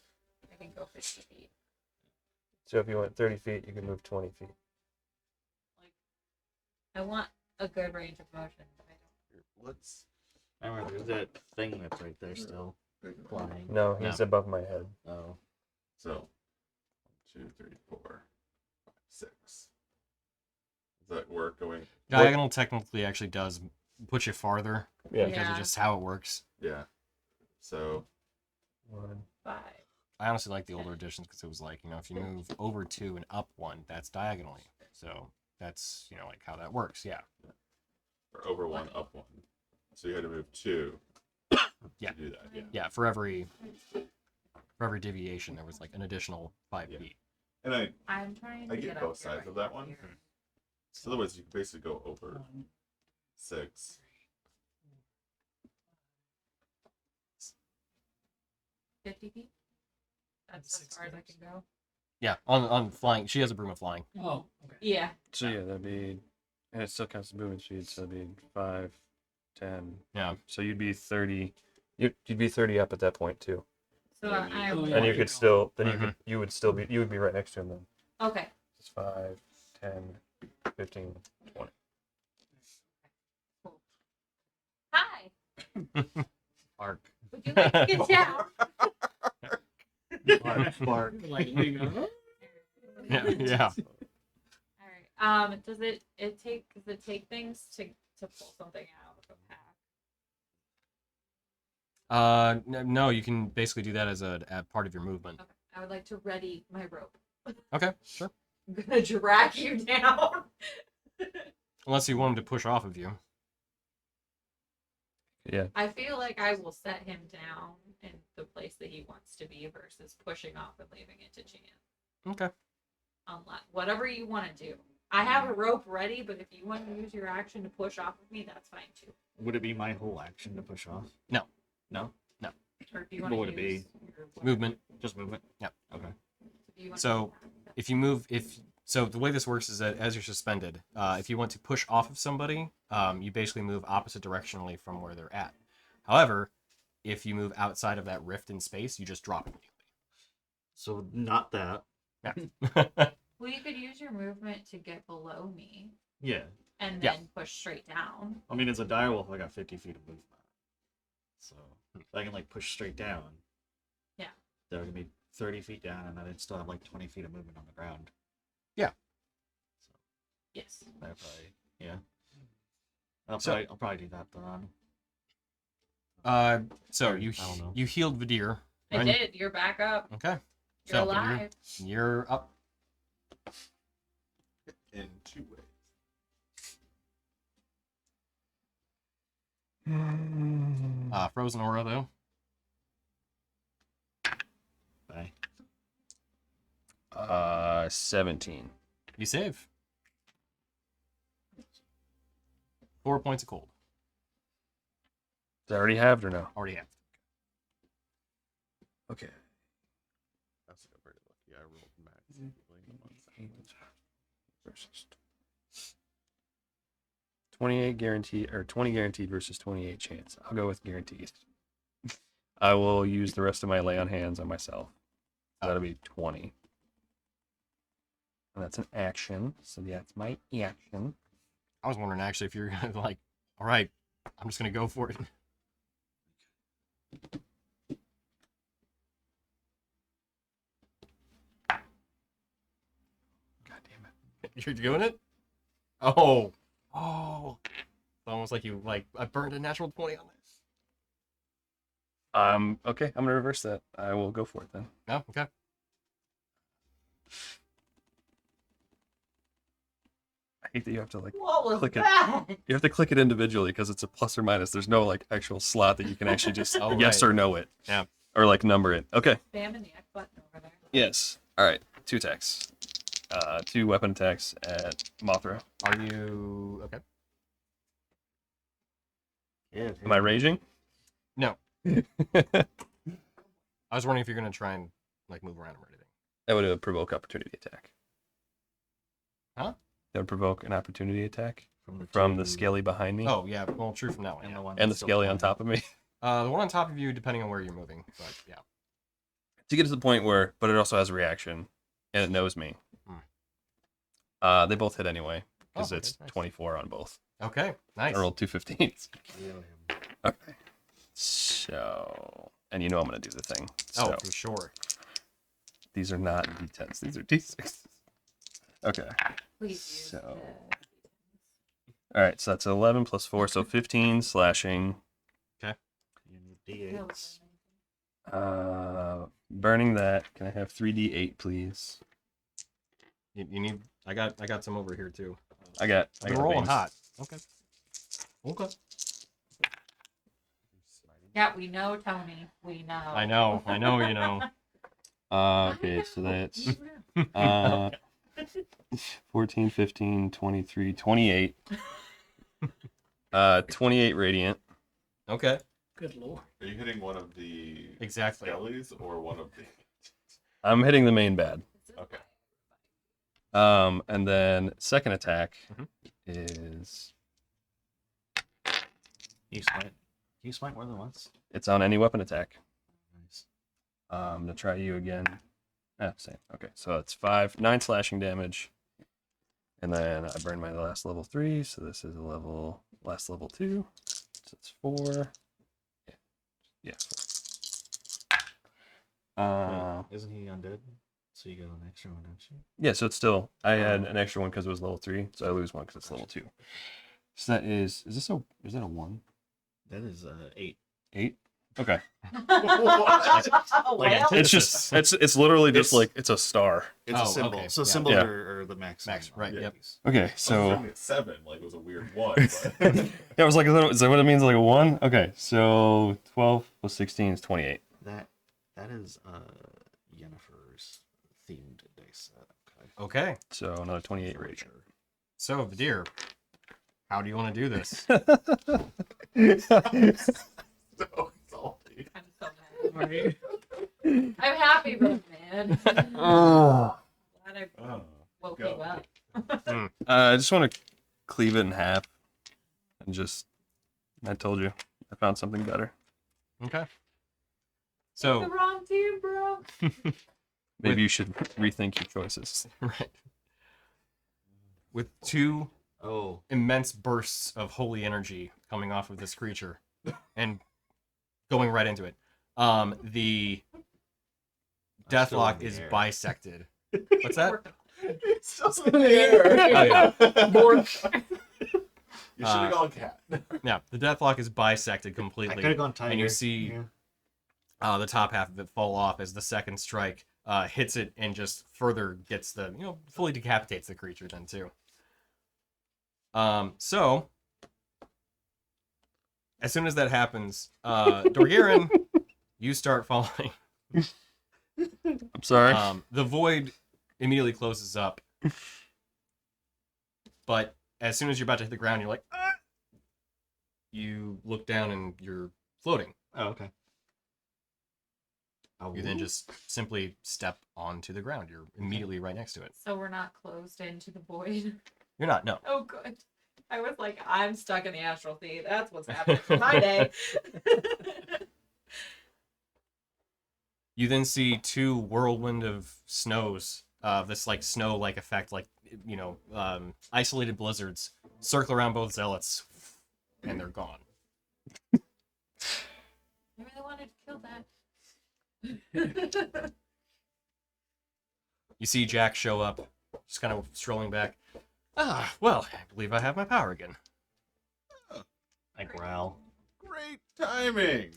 I can go 50 feet. So if you went 30 feet, you can move 20 feet. Like, I want a good range of motion, but I don't. Let's. I remember there's that thing that's right there still flying. No, he's above my head. Oh. So, 1, 2, 3, 4, 5, 6. Does that work? Going. Diagonal technically actually does put you farther Yeah. because of Yeah. just how it works. Yeah. So 1. 5. I honestly like the older editions because it was like, if you move over 2 and up 1, that's diagonally. So that's, like how that works. Yeah. or over 1, up 1. So you had to move 2. Yeah. To do that. Yeah. Yeah. For every deviation, there was like an additional 5 Yeah. feet. And I'm trying to I get get both up here sides of right that now one. here. So otherwise you can basically go over 6. 50 feet? That's as far as I can go. Yeah. On flying, she has a broom of flying. Oh, okay. Yeah. So yeah, that'd be, and it still counts as movement speed. So that'd be 5, 10. Yeah. So you'd be 30. You'd be 30 up at that point too. So Yeah, I Oh, am. yeah. And you could still, then Mhm. you would still be, you would be right next to him then. Okay. It's 5, 10, 15, 20. Hi. Arc. Would you like to get down? Spark. Like, leave it. Yeah. All right. Does it take things to pull something out of a pack? No, you can basically do that as a part of your movement. Okay. I would like to ready my rope. Okay, sure. I'm gonna drag you down. Unless you want him to push off of you. Yeah. I feel like I will set him down in the place that he wants to be versus pushing off and leaving it to chance. Okay. Unless whatever you want to do. I have a rope ready, but if you want to use your action to push off of me, that's fine too. Would it be my whole action to push off? No. No? Or if you What want would to it be? use your whatever. Movement. Just movement? Yep. Okay. If you want So, to- If you move, so the way this works is that as you're suspended, if you want to push off of somebody, you basically move opposite directionally from where they're at. However, if you move outside of that rift in space, you just drop immediately. So not that. Yeah. well, you could use your movement to get below me Yeah. and Yeah. then push straight down. I mean, it's a direwolf. I got 50 feet of movement. So I can like push straight down. Yeah. They're gonna be 30 feet down, and then I'd still have like 20 feet of movement on the ground. Yes. That probably, yeah. So- I'll probably do that then. So Or, you I don't know. you healed Vadir. I right? did. You're back up. Okay. You're So alive. Vadir, you're up. In 2 ways. Frozen aura though. Bye. 17. You save. 4 points of cold. Is that already halved or no? Already have. Okay. That's very lucky. I rolled max healing on second. Versus 28 guaranteed, or 20 guaranteed versus 28 chance. I'll go with guaranteed. I will use the rest of my lay on hands on myself. That'll be 20. And that's an action. So that's my action. I was wondering actually if you're gonna like, all right, I'm just gonna go for it. God damn it. You're doing it? Oh. Oh. It's almost like you like I burned a natural 20 on this. Okay, I'm gonna reverse that. I will go for it then. Oh, okay. I hate that you have to like What was click it. that? You have to click it individually because it's a plus or minus. There's no like actual slot that you can actually just Oh, yes right. or no it. Yeah. Or like number it. Okay. Spamming the X button over there. Yes. All right. 2 attacks. 2 weapon attacks at Mothra. Are you okay? Yeah. Am I raging? No. I was wondering if you're gonna try and like move around or anything. That would provoke opportunity attack. Huh? That would provoke an opportunity attack From from the two scaly behind me Oh yeah, well true from that one. and Yeah. the one and the that's still scaly on flying. top of me. The one on top of you, depending on where you're moving, but yeah. To get to the point where, but it also has a reaction and it knows me. They both hit anyway because Oh, okay, it's nice. 24 on both. Okay, nice. I rolled 2 15s. Kill him. Okay. So, and you know I'm going to do the thing. So, Oh, for sure. these are not D10s. These are D6s. Okay. Please use So- the- All right. So that's 11 plus 4. So 15 slashing. You need D8s. Burning that. Can I have 3d8, please? You need. I got some over here too. I got They're rolling beans. hot. Okay. Okay. Yeah, we know, Tony. We know. I know. You know. Okay, so that's 14, 15, 23, 28. 28 radiant. Okay. Good lord. Are you hitting one of the Exactly. skellies or one of the? I'm hitting the main bad. Okay. And then second attack Mhm. is You smite more than once. it's on any weapon attack. Nice. I'm gonna try you again. Same. Okay, so it's 9 slashing damage, and then I burn my last level 3, so this is last level 2, so it's 4. Yeah. 4. Isn't he undead? So you get an extra one, don't you? Yeah, so it's still I had an extra one because it was level 3, so I lose one because it's level 2. So that is that a 1? That is 8. 8? Okay. Well, It's just it's literally just It's- like it's a star. It's Oh, a symbol. okay. So Yeah. symbols Yeah. are the max. Max, right, Yeah. yep. Okay, So so 7, like it was a weird one. But... yeah, I was like, is that what it means? Like a 1? Okay, so 12 plus 16 is 28. That is Yennefer's themed dice set. Okay. Okay. So another 28 rage. So, Vadir, how do you want to do this? so salty. I'm so mad. Right. I'm happy though, man. Oh. Glad I Oh, woke go. you up. I just want to cleave it in half and just. I told you, I found something better. Okay. The So, wrong team, bro. Maybe you should rethink your choices. right. With 2 Oh, immense bursts of holy energy coming off of this creature and going right into it. The I'm still Deathlock in the is air. bisected. What's that? It's still in the air. Oh, yeah. You should have gone cat. Yeah, the Deathlock is bisected I could completely. have gone tiger. And you see Yeah. the top half of it fall off as the second strike hits it and just further gets fully decapitates the creature then too. So as soon as that happens, Dorgirin, you start falling. I'm sorry. The void immediately closes up. But as soon as you're about to hit the ground, you're like, ah! You look down and you're floating. Oh, okay. You then just simply step onto the ground. You're immediately right next to it. So we're not closed into the void. You're not, no. Oh, good. I was like, I'm stuck in the astral sea. That's what's happening for my day. You then see two whirlwind of snows, this like snow-like effect, like isolated blizzards, circle around both zealots, and they're gone. I really wanted to kill that. You see Jack show up, just kind of strolling back. Ah, well, I believe I have my power again. I growl. Great timing.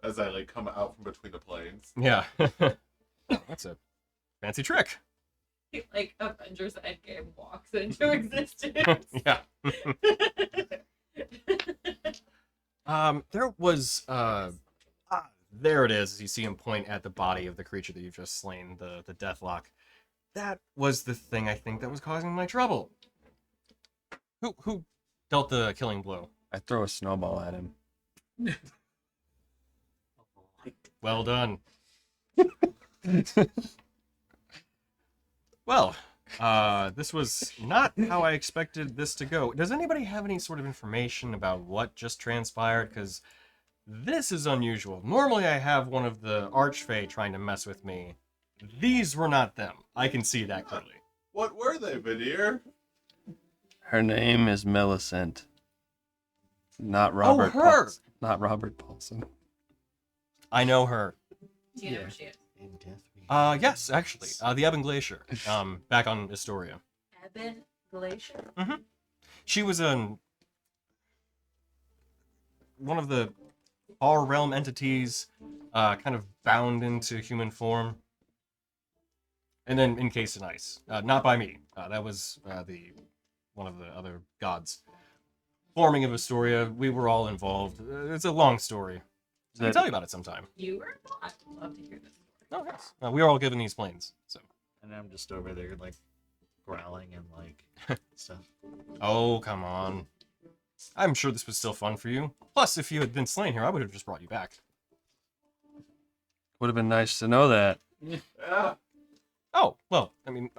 As I like come out from between the planes. Yeah. That's a fancy trick. Like Avengers Endgame walks into existence. Yeah. There was there it is. You see him point at the body of the creature that you've just slain, the Deathlock. That was the thing I think that was causing my trouble. Who dealt the killing blow? I throw a snowball at him. Well done. Well, this was not how I expected this to go. Does anybody have any sort of information about what just transpired? Because this is unusual. Normally I have one of the Archfey trying to mess with me. These were not them. I can see that clearly. What were they, Vidir? Her name is Millicent. Not Robert. her! Paulson. Not Robert Paulson. I know her. Do you know who she is? In death we Yes, actually. The Ebon Glacier. Back on Istoria. Ebon Glacier. She was one of the Far Realm entities, kind of bound into human form, and then encased in ice. Not by me. That was one of the other gods. Forming of Istoria, we were all involved. It's a long story. I can tell you about it sometime. You were not. I'd love to hear this story. Oh, yes. We were all given these planes, so. And I'm just over there, like, growling and, like, stuff. Oh, come on. I'm sure this was still fun for you. Plus, if you had been slain here, I would have just brought you back. Would have been nice to know that. Yeah. Oh, well, I mean,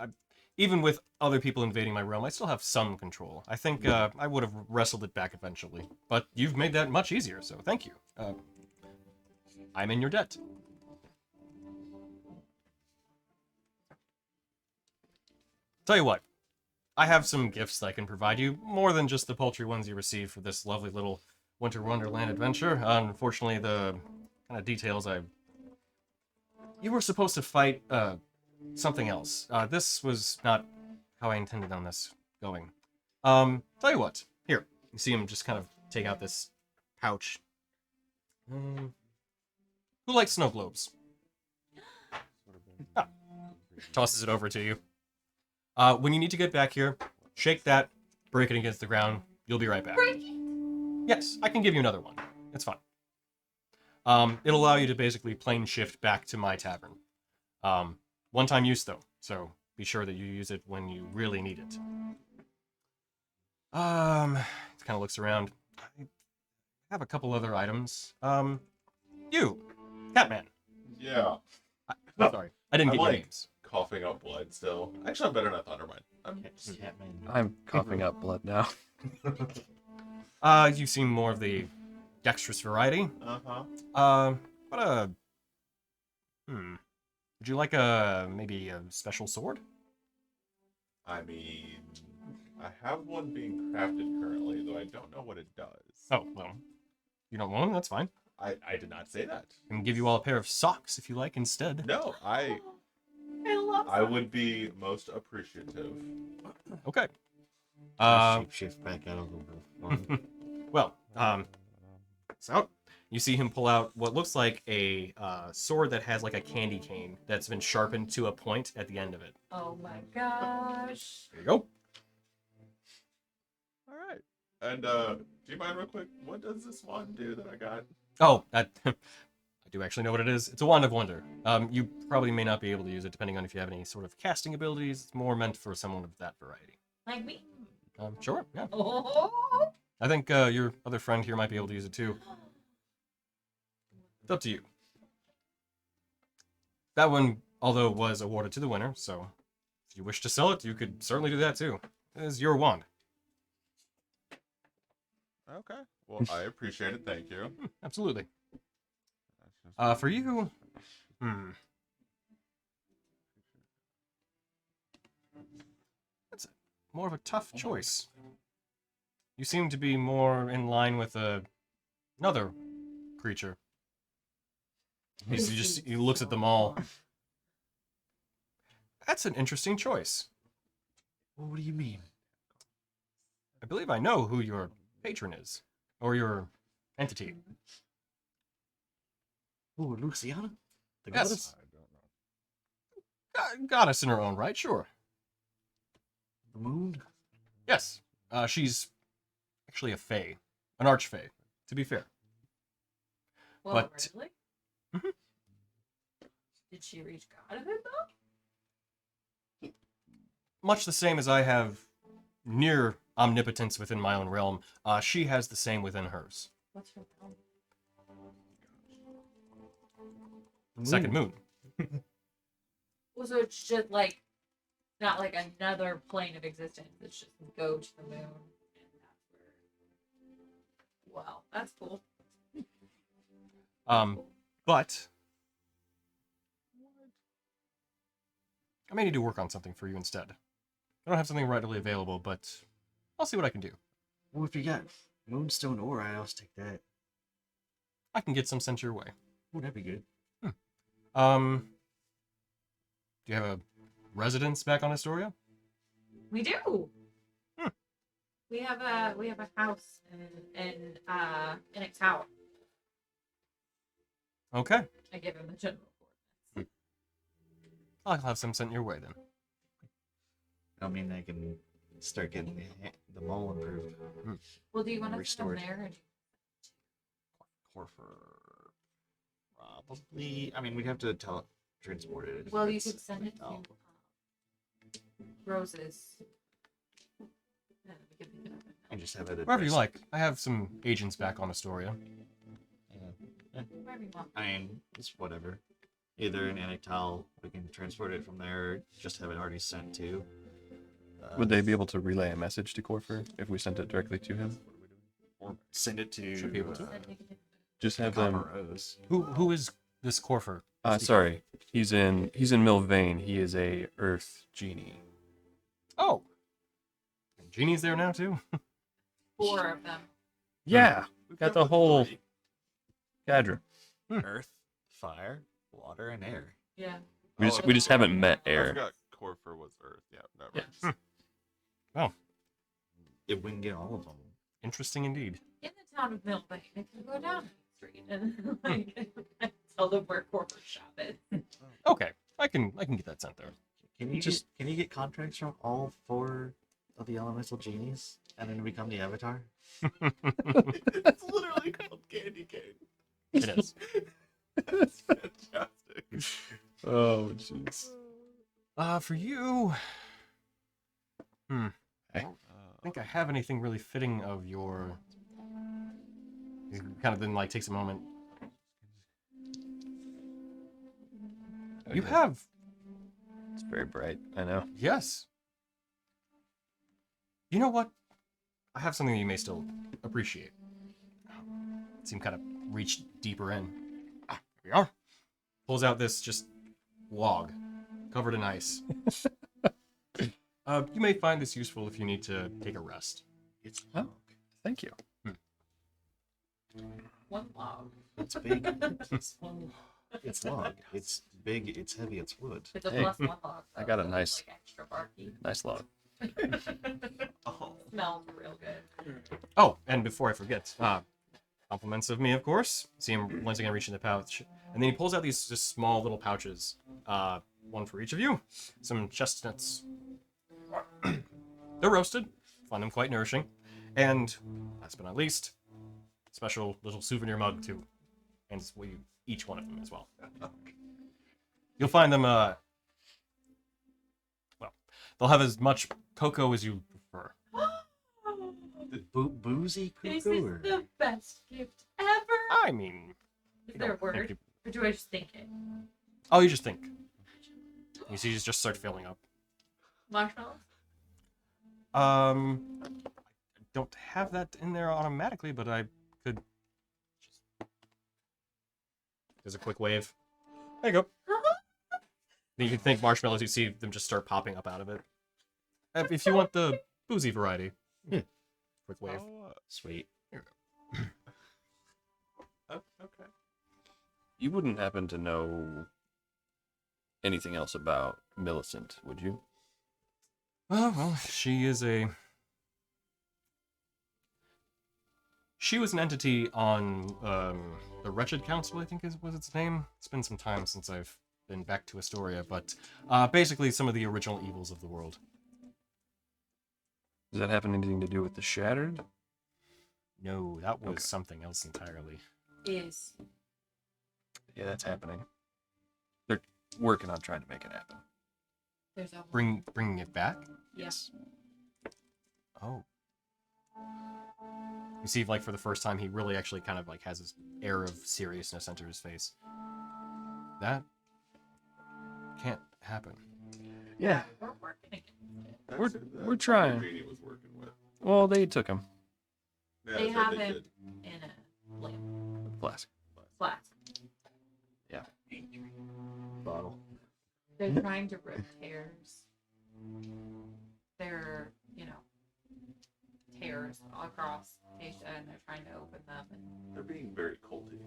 even with other people invading my realm, I still have some control. I think I would have wrestled it back eventually. But you've made that much easier, so thank you. I'm in your debt. Tell you what, I have some gifts that I can provide you, more than just the paltry ones you received for this lovely little Winter Wonderland adventure. Unfortunately, the kind of details You were supposed to fight, something else. This was not how I intended on this going. Tell you what, here. You see him just kind of take out this pouch. Who likes snow globes? Ah, tosses it over to you. When you need to get back here, shake that, break it against the ground. You'll be right back. Yes, I can give you another one. It's fine. It'll allow you to basically plane shift back to my tavern. One-time use, though, so be sure that you use it when you really need it. It kind of looks around. I have a couple other items. You, Catman. Yeah. Sorry, I didn't I'm get your like names. coughing up blood still. Actually, I'm better than I thought. Never mind. Catman. I'm coughing up blood now. You seem more of the dexterous variety. Uh-huh. Would you like maybe a special sword? I mean, I have one being crafted currently, though I don't know what it does. Oh, well, you don't want them, that's fine. I did not say that. I can give you all a pair of socks if you like instead. No, I love I would be most appreciative. Okay. Shapeshift back out of the one. Well, so you see him pull out what looks like a sword that has like a candy cane that's been sharpened to a point at the end of it. Oh my gosh. There you go. All right. And do you mind real quick? What does this one do that I got? Oh, that I do actually know what it is. It's a wand of wonder. You probably may not be able to use it depending on if you have any sort of casting abilities. It's more meant for someone of that variety. Like me. Sure, yeah. Oh. I think your other friend here might be able to use it too. It's up to you. That one, although, was awarded to the winner, so if you wish to sell it, you could certainly do that too. It is your wand. Okay. Well, I appreciate it. Thank you. Absolutely. For you, That's more of a tough choice. You seem to be more in line with another creature. He looks at them all. That's an interesting choice. What do you mean? I believe I know who your patron is, or your entity. Oh, Luciana? The Yes. goddess? Goddess in her own right, sure. The moon? Yes. She's actually a fae, an archfey, to be fair. Well, But- really? Mhm. Did she reach godhood though? Much the same as I have near omnipotence within my own realm, she has the same within hers. What's her realm? Second moon. Well, so it's just like not like another plane of existence. It's just go to the moon, and that's where. Wow, that's cool. But I may need to work on something for you instead. I don't have something readily available, but I'll see what I can do. Well, if you got Moonstone Ore, I also take that. I can get some sent your way. Oh, that'd be good. Do you have a residence back on Istoria? We do. Hmm. We have a house in a tower. Okay. I give him the general coordinates. I'll have some sent your way then. I mean, I can start getting the mall improved. Well, do you want to send Restored. them there? Or do Corfer. Probably. I mean, we'd have to transport it. well, you It's- could send it to oh. Roses. Yeah, we could pick it up. And just have it. Wherever you addressed. like. I have some agents back on Astoria. Yeah. Wherever you want. I mean, it's whatever. Either in Anactal, we can transport it from there, or just have it already sent to. Would they be able to relay a message to Corfer if we sent it directly to him? Or send it to. Should be able to. Just have them. Copper Rose. Who is this Corfer? Sorry, he's in Milvain. He is a Earth genie. Oh. And Genie's there now too? 4 of them. Yeah, we got the whole cadre. Earth, fire, water, and air. Yeah. We just haven't met I Air. forgot Corfer was Earth. Yeah, never. If we can get all of them. Interesting indeed. In the town of Millbank, if you go down the street and like tell them where corporate shop is. Okay. I can get that sent there. Can you can you get contracts from all 4 of the elemental genies and then become the avatar? It's literally called Candy Cane. It is. That's fantastic. Oh, jeez. For you. I Hey. don't think I have anything really fitting of your. He kind of then like takes a moment. You Okay. have, It's very bright. I know. yes. You know what? I have something that you may still appreciate. Seem kind of reach deeper in. Here we are. Pulls out this just log covered in ice. You may find this useful if you need to take a rest. It's Oh. Thank you. One log. It's big. It's one. It's log. It's big. It's heavy. It's wood. It's a Hey, plus 1 log. I got a so nice- it's, like extra barky. Nice log. Oh. Smells real good. Oh, and before I forget, compliments of me, of course. See him once again reach in the pouch, and then he pulls out these just small little pouches, one for each of you. Some chestnuts. They're roasted. Find them quite nourishing, and last but not least, special little souvenir mug too, and it's for you, each one of them as well. You'll find them. Well, they'll have as much cocoa as you prefer. Boozy This cuckoo. is Or... the best gift ever. I mean, Is you there a don't think word? you- Or do I just think it? Oh, you just think. You see, you just start filling up. Marshmallows? I don't have that in there automatically, but I could just. There's a quick wave. There you go. Then you can think marshmallows, you see them just start popping up out of it. If you want the boozy variety. Quick wave. Oh, Sweet. okay. You wouldn't happen to know anything else about Millicent, would you? Oh, well, she was an entity on the Wretched Council, I think was its name. It's been some time since I've been back to Astoria, but basically some of the original evils of the world. Does that have anything to do with the Shattered? No, that was Okay. something else entirely. Is Yeah, that's happening. They're working on trying to make it happen. there's a Bringing it back? yes. Oh. You see, like, for the first time, he really actually kind of, like, has this air of seriousness enter his face. That can't happen. Yeah, We're working again. we're trying. Genie was working with. Well, they took him. Yeah, They that's what have him did. in a lamp Flask. flask. Bottle. They're trying to rip tears. They're, tears across Asia, and they're trying to open them. And They're being very culty.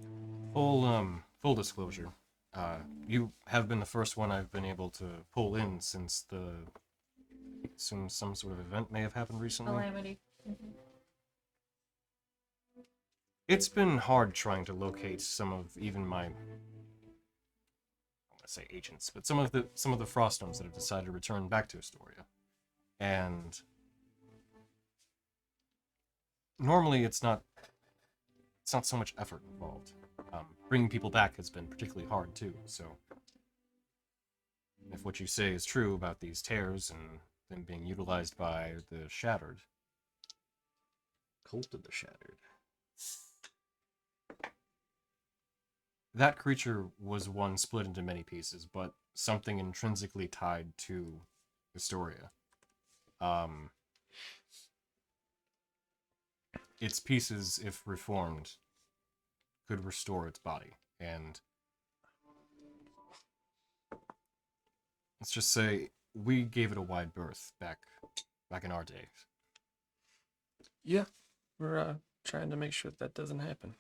Full disclosure. You have been the first one I've been able to pull in since some sort of event may have happened recently. calamity. It's been hard trying to locate some of even my, I want to say agents, but some of the Froststones that have decided to return back to Astoria. And normally it's not so much effort involved. Bringing people back has been particularly hard too, so if what you say is true about these tears and them being utilized by the Shattered, Cult of the Shattered. that creature was one split into many pieces, but something intrinsically tied to Istoria. Its pieces, if reformed, could restore its body, and let's just say we gave it a wide berth back in our day. Yeah, we're trying to make sure that doesn't happen.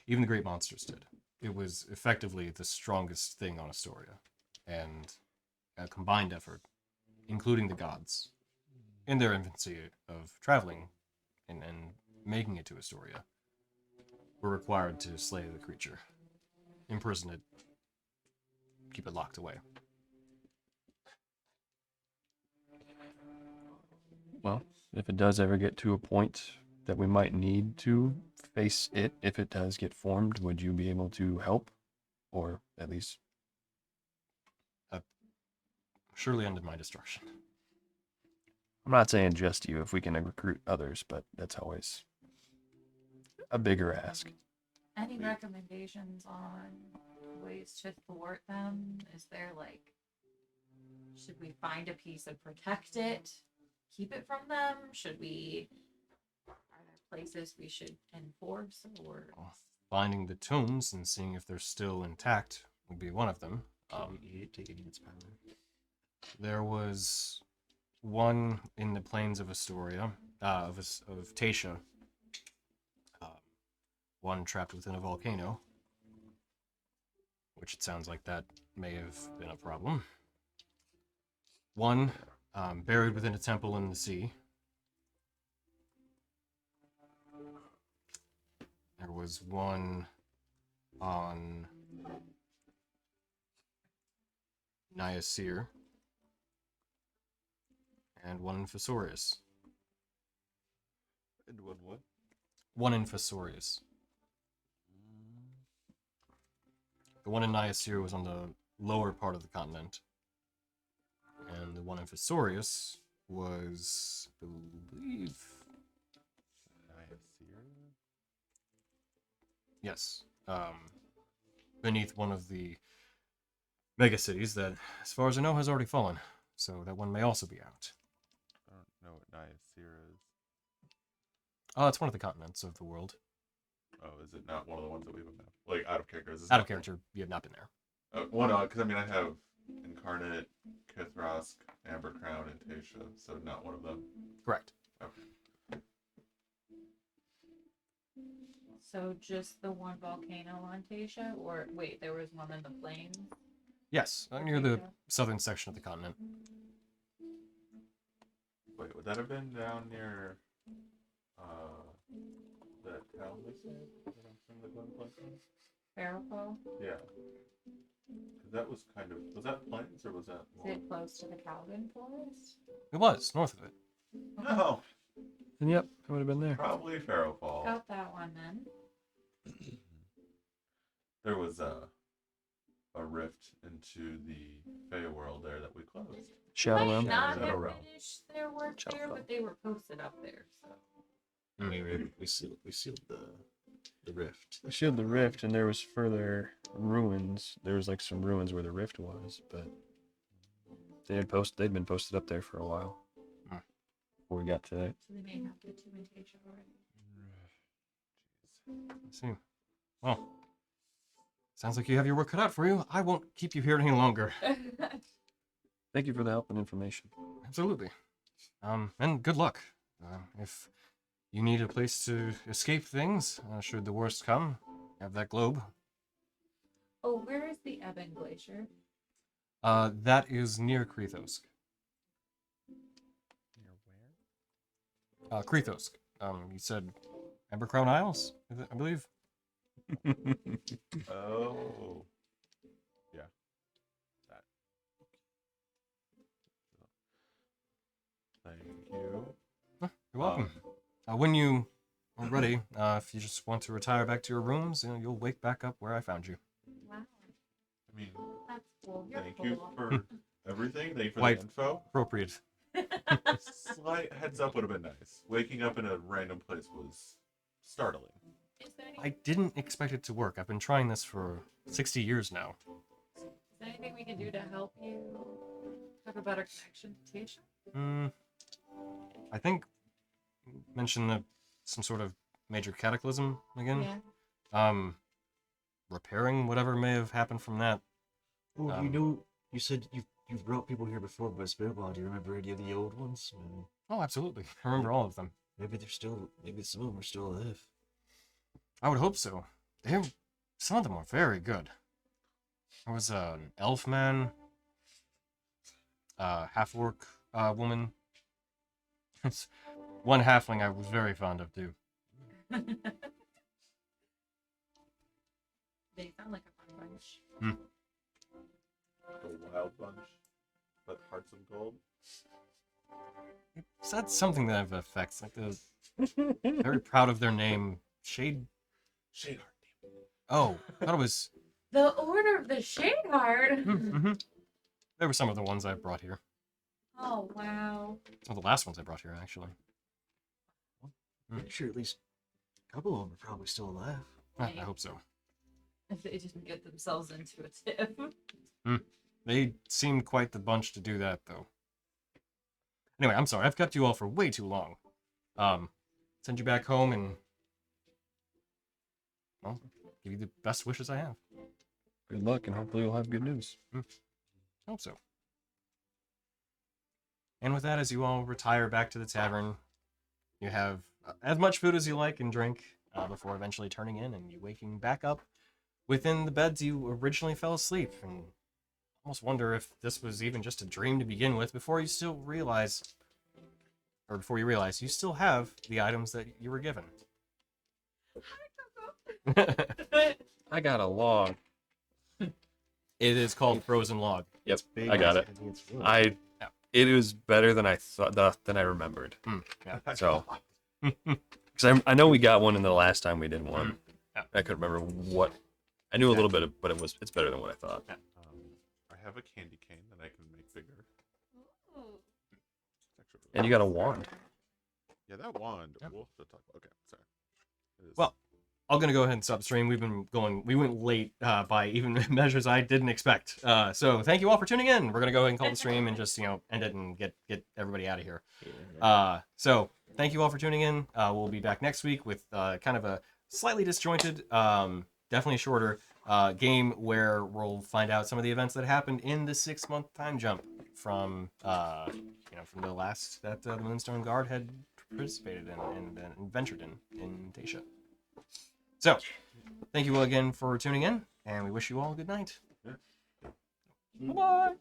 Even the great monsters did. It was effectively the strongest thing on Astoria, and a combined effort, including the gods, in their infancy of traveling and making it to Astoria, were required to slay the creature, imprison it, keep it locked away. Well, if it does ever get to a point that we might need to face it, if it does get formed, would you be able to help? Or at least... Surely ended my destruction. I'm not saying just you, if we can recruit others, but that's always a bigger ask. Any recommendations on ways to thwart them? Is there should we find a piece and protect it? Keep it from them? Are there places we should enforce or? Finding the tombs and seeing if they're still intact would be one of them. Taking its power. There was one in the plains of Astoria, of Tasha. One trapped within a volcano, which it sounds like that may have been a problem. One buried within a temple in the sea. There was one on Niacir, and one in Fessorius. And what? One in Fessorius. The one in Niacir was on the lower part of the continent, and the one in Fessorius was, I believe, yes, beneath one of the megacities that, as far as I know, has already fallen. So that one may also be out. I don't know what Niacir is. Oh, it's one of the continents of the world. Oh, is it not one of the ones that we've been out of character? Is this Out not- of character, you have not been there. Well, no, because I mean I have Incarnate, Kithrask, Amber Crown, and Tasha, so not one of them. Correct. Okay. So just the one volcano on Tasha, or wait, there was one in the plains. Yes, near the southern section of the continent. Wait, would that have been down near that town they said? From the Glen Plains? Farrell? Yeah. 'Cause that was kind of, was that plains or was that Is it close to the Calvin Forest? It was north of it. No, And yep, it would have been there. probably Pharaoh Fall. Got that one then. There was a rift into the Fey world there that we closed. Shadow Might Realm. not Shadow have Realm. finished their work Shadow there, Realm. but they were posted up there. So We sealed the rift. We sealed the rift, and there was further ruins. There was like some ruins where the rift was, but they'd been posted up there for a while before we got to it. So they may have the two in Tasha already. I see. Well, sounds like you have your work cut out for you. I won't keep you here any longer. Thank you for the help and information. Absolutely. And good luck. If you need a place to escape things, should the worst come, have that globe. Oh, where is the Eben Glacier? That is near Krethos. Near where? Krethos. You said Ember Crown Isles, I believe. Oh. Yeah. That. Thank you. You're welcome. When you are ready, if you just want to retire back to your rooms, you'll wake back up where I found you. Wow, I mean, that's cool. You're thank cool. you for everything. Thank you for Quite- the info. Appropriate. Slight heads up would have been nice. Waking up in a random place was startling. Is there, I didn't expect it to work. I've been trying this for 60 years now. is there anything we can do to help you have a better connection to Tasha? I think you mentioned some sort of major cataclysm again. Yeah. Repairing whatever may have happened from that. Well, you said you've brought people here before, but it's been a while. Do you remember any of the old ones? Oh, absolutely. I remember all of them. Maybe some of them are still alive. I would hope so. Some of them were very good. There was an elf man, half-orc woman. One halfling I was very fond of, too. They sound like a fun bunch. The wild bunch. But hearts of gold. It said something that have effects, like the very proud of their name. Shadeheart. Oh, I thought it was... The Order of the Shade Heart. Mm-hmm. There were some of the ones I brought here. Oh wow. Some of the last ones I brought here, actually. Pretty sure at least a couple of them are probably still alive. I hope so. If they didn't get themselves into a tiff. They seemed quite the bunch to do that, though. Anyway, I'm sorry. I've kept you all for way too long. Send you back home and... well, give you the best wishes I have. Good luck, and hopefully we'll have good news. Hope so. And with that, as you all retire back to the tavern, you have as much food as you like and drink before eventually turning in and you waking back up within the beds you originally fell asleep. And almost wonder if this was even just a dream to begin with before you realize you still have the items that you were given. I got a log. It is called Frozen Log. Yep, I got it. It was better than I thought than I remembered. Yeah. So, because I know we got one in the last time we did one. Yeah. I couldn't remember what. I knew a little bit, but it's better than what I thought. I have a candy cane that I can make bigger. Ooh. It's actually really And you got a wand. Yeah, that wand. Yep. We'll have to talk about. Okay, sorry. It is- Well, I'm gonna go ahead and stop the stream. We went late by even measures I didn't expect. So thank you all for tuning in. We're gonna go ahead and call the stream and just end it and get everybody out of here. So thank you all for tuning in. We'll be back next week with kind of a slightly disjointed definitely a shorter game where we'll find out some of the events that happened in the 6-month time jump from from the last that the Moonstone Guard had participated in and ventured in Tasha. So, thank you all again for tuning in, and we wish you all a good night. Yeah. Bye-bye.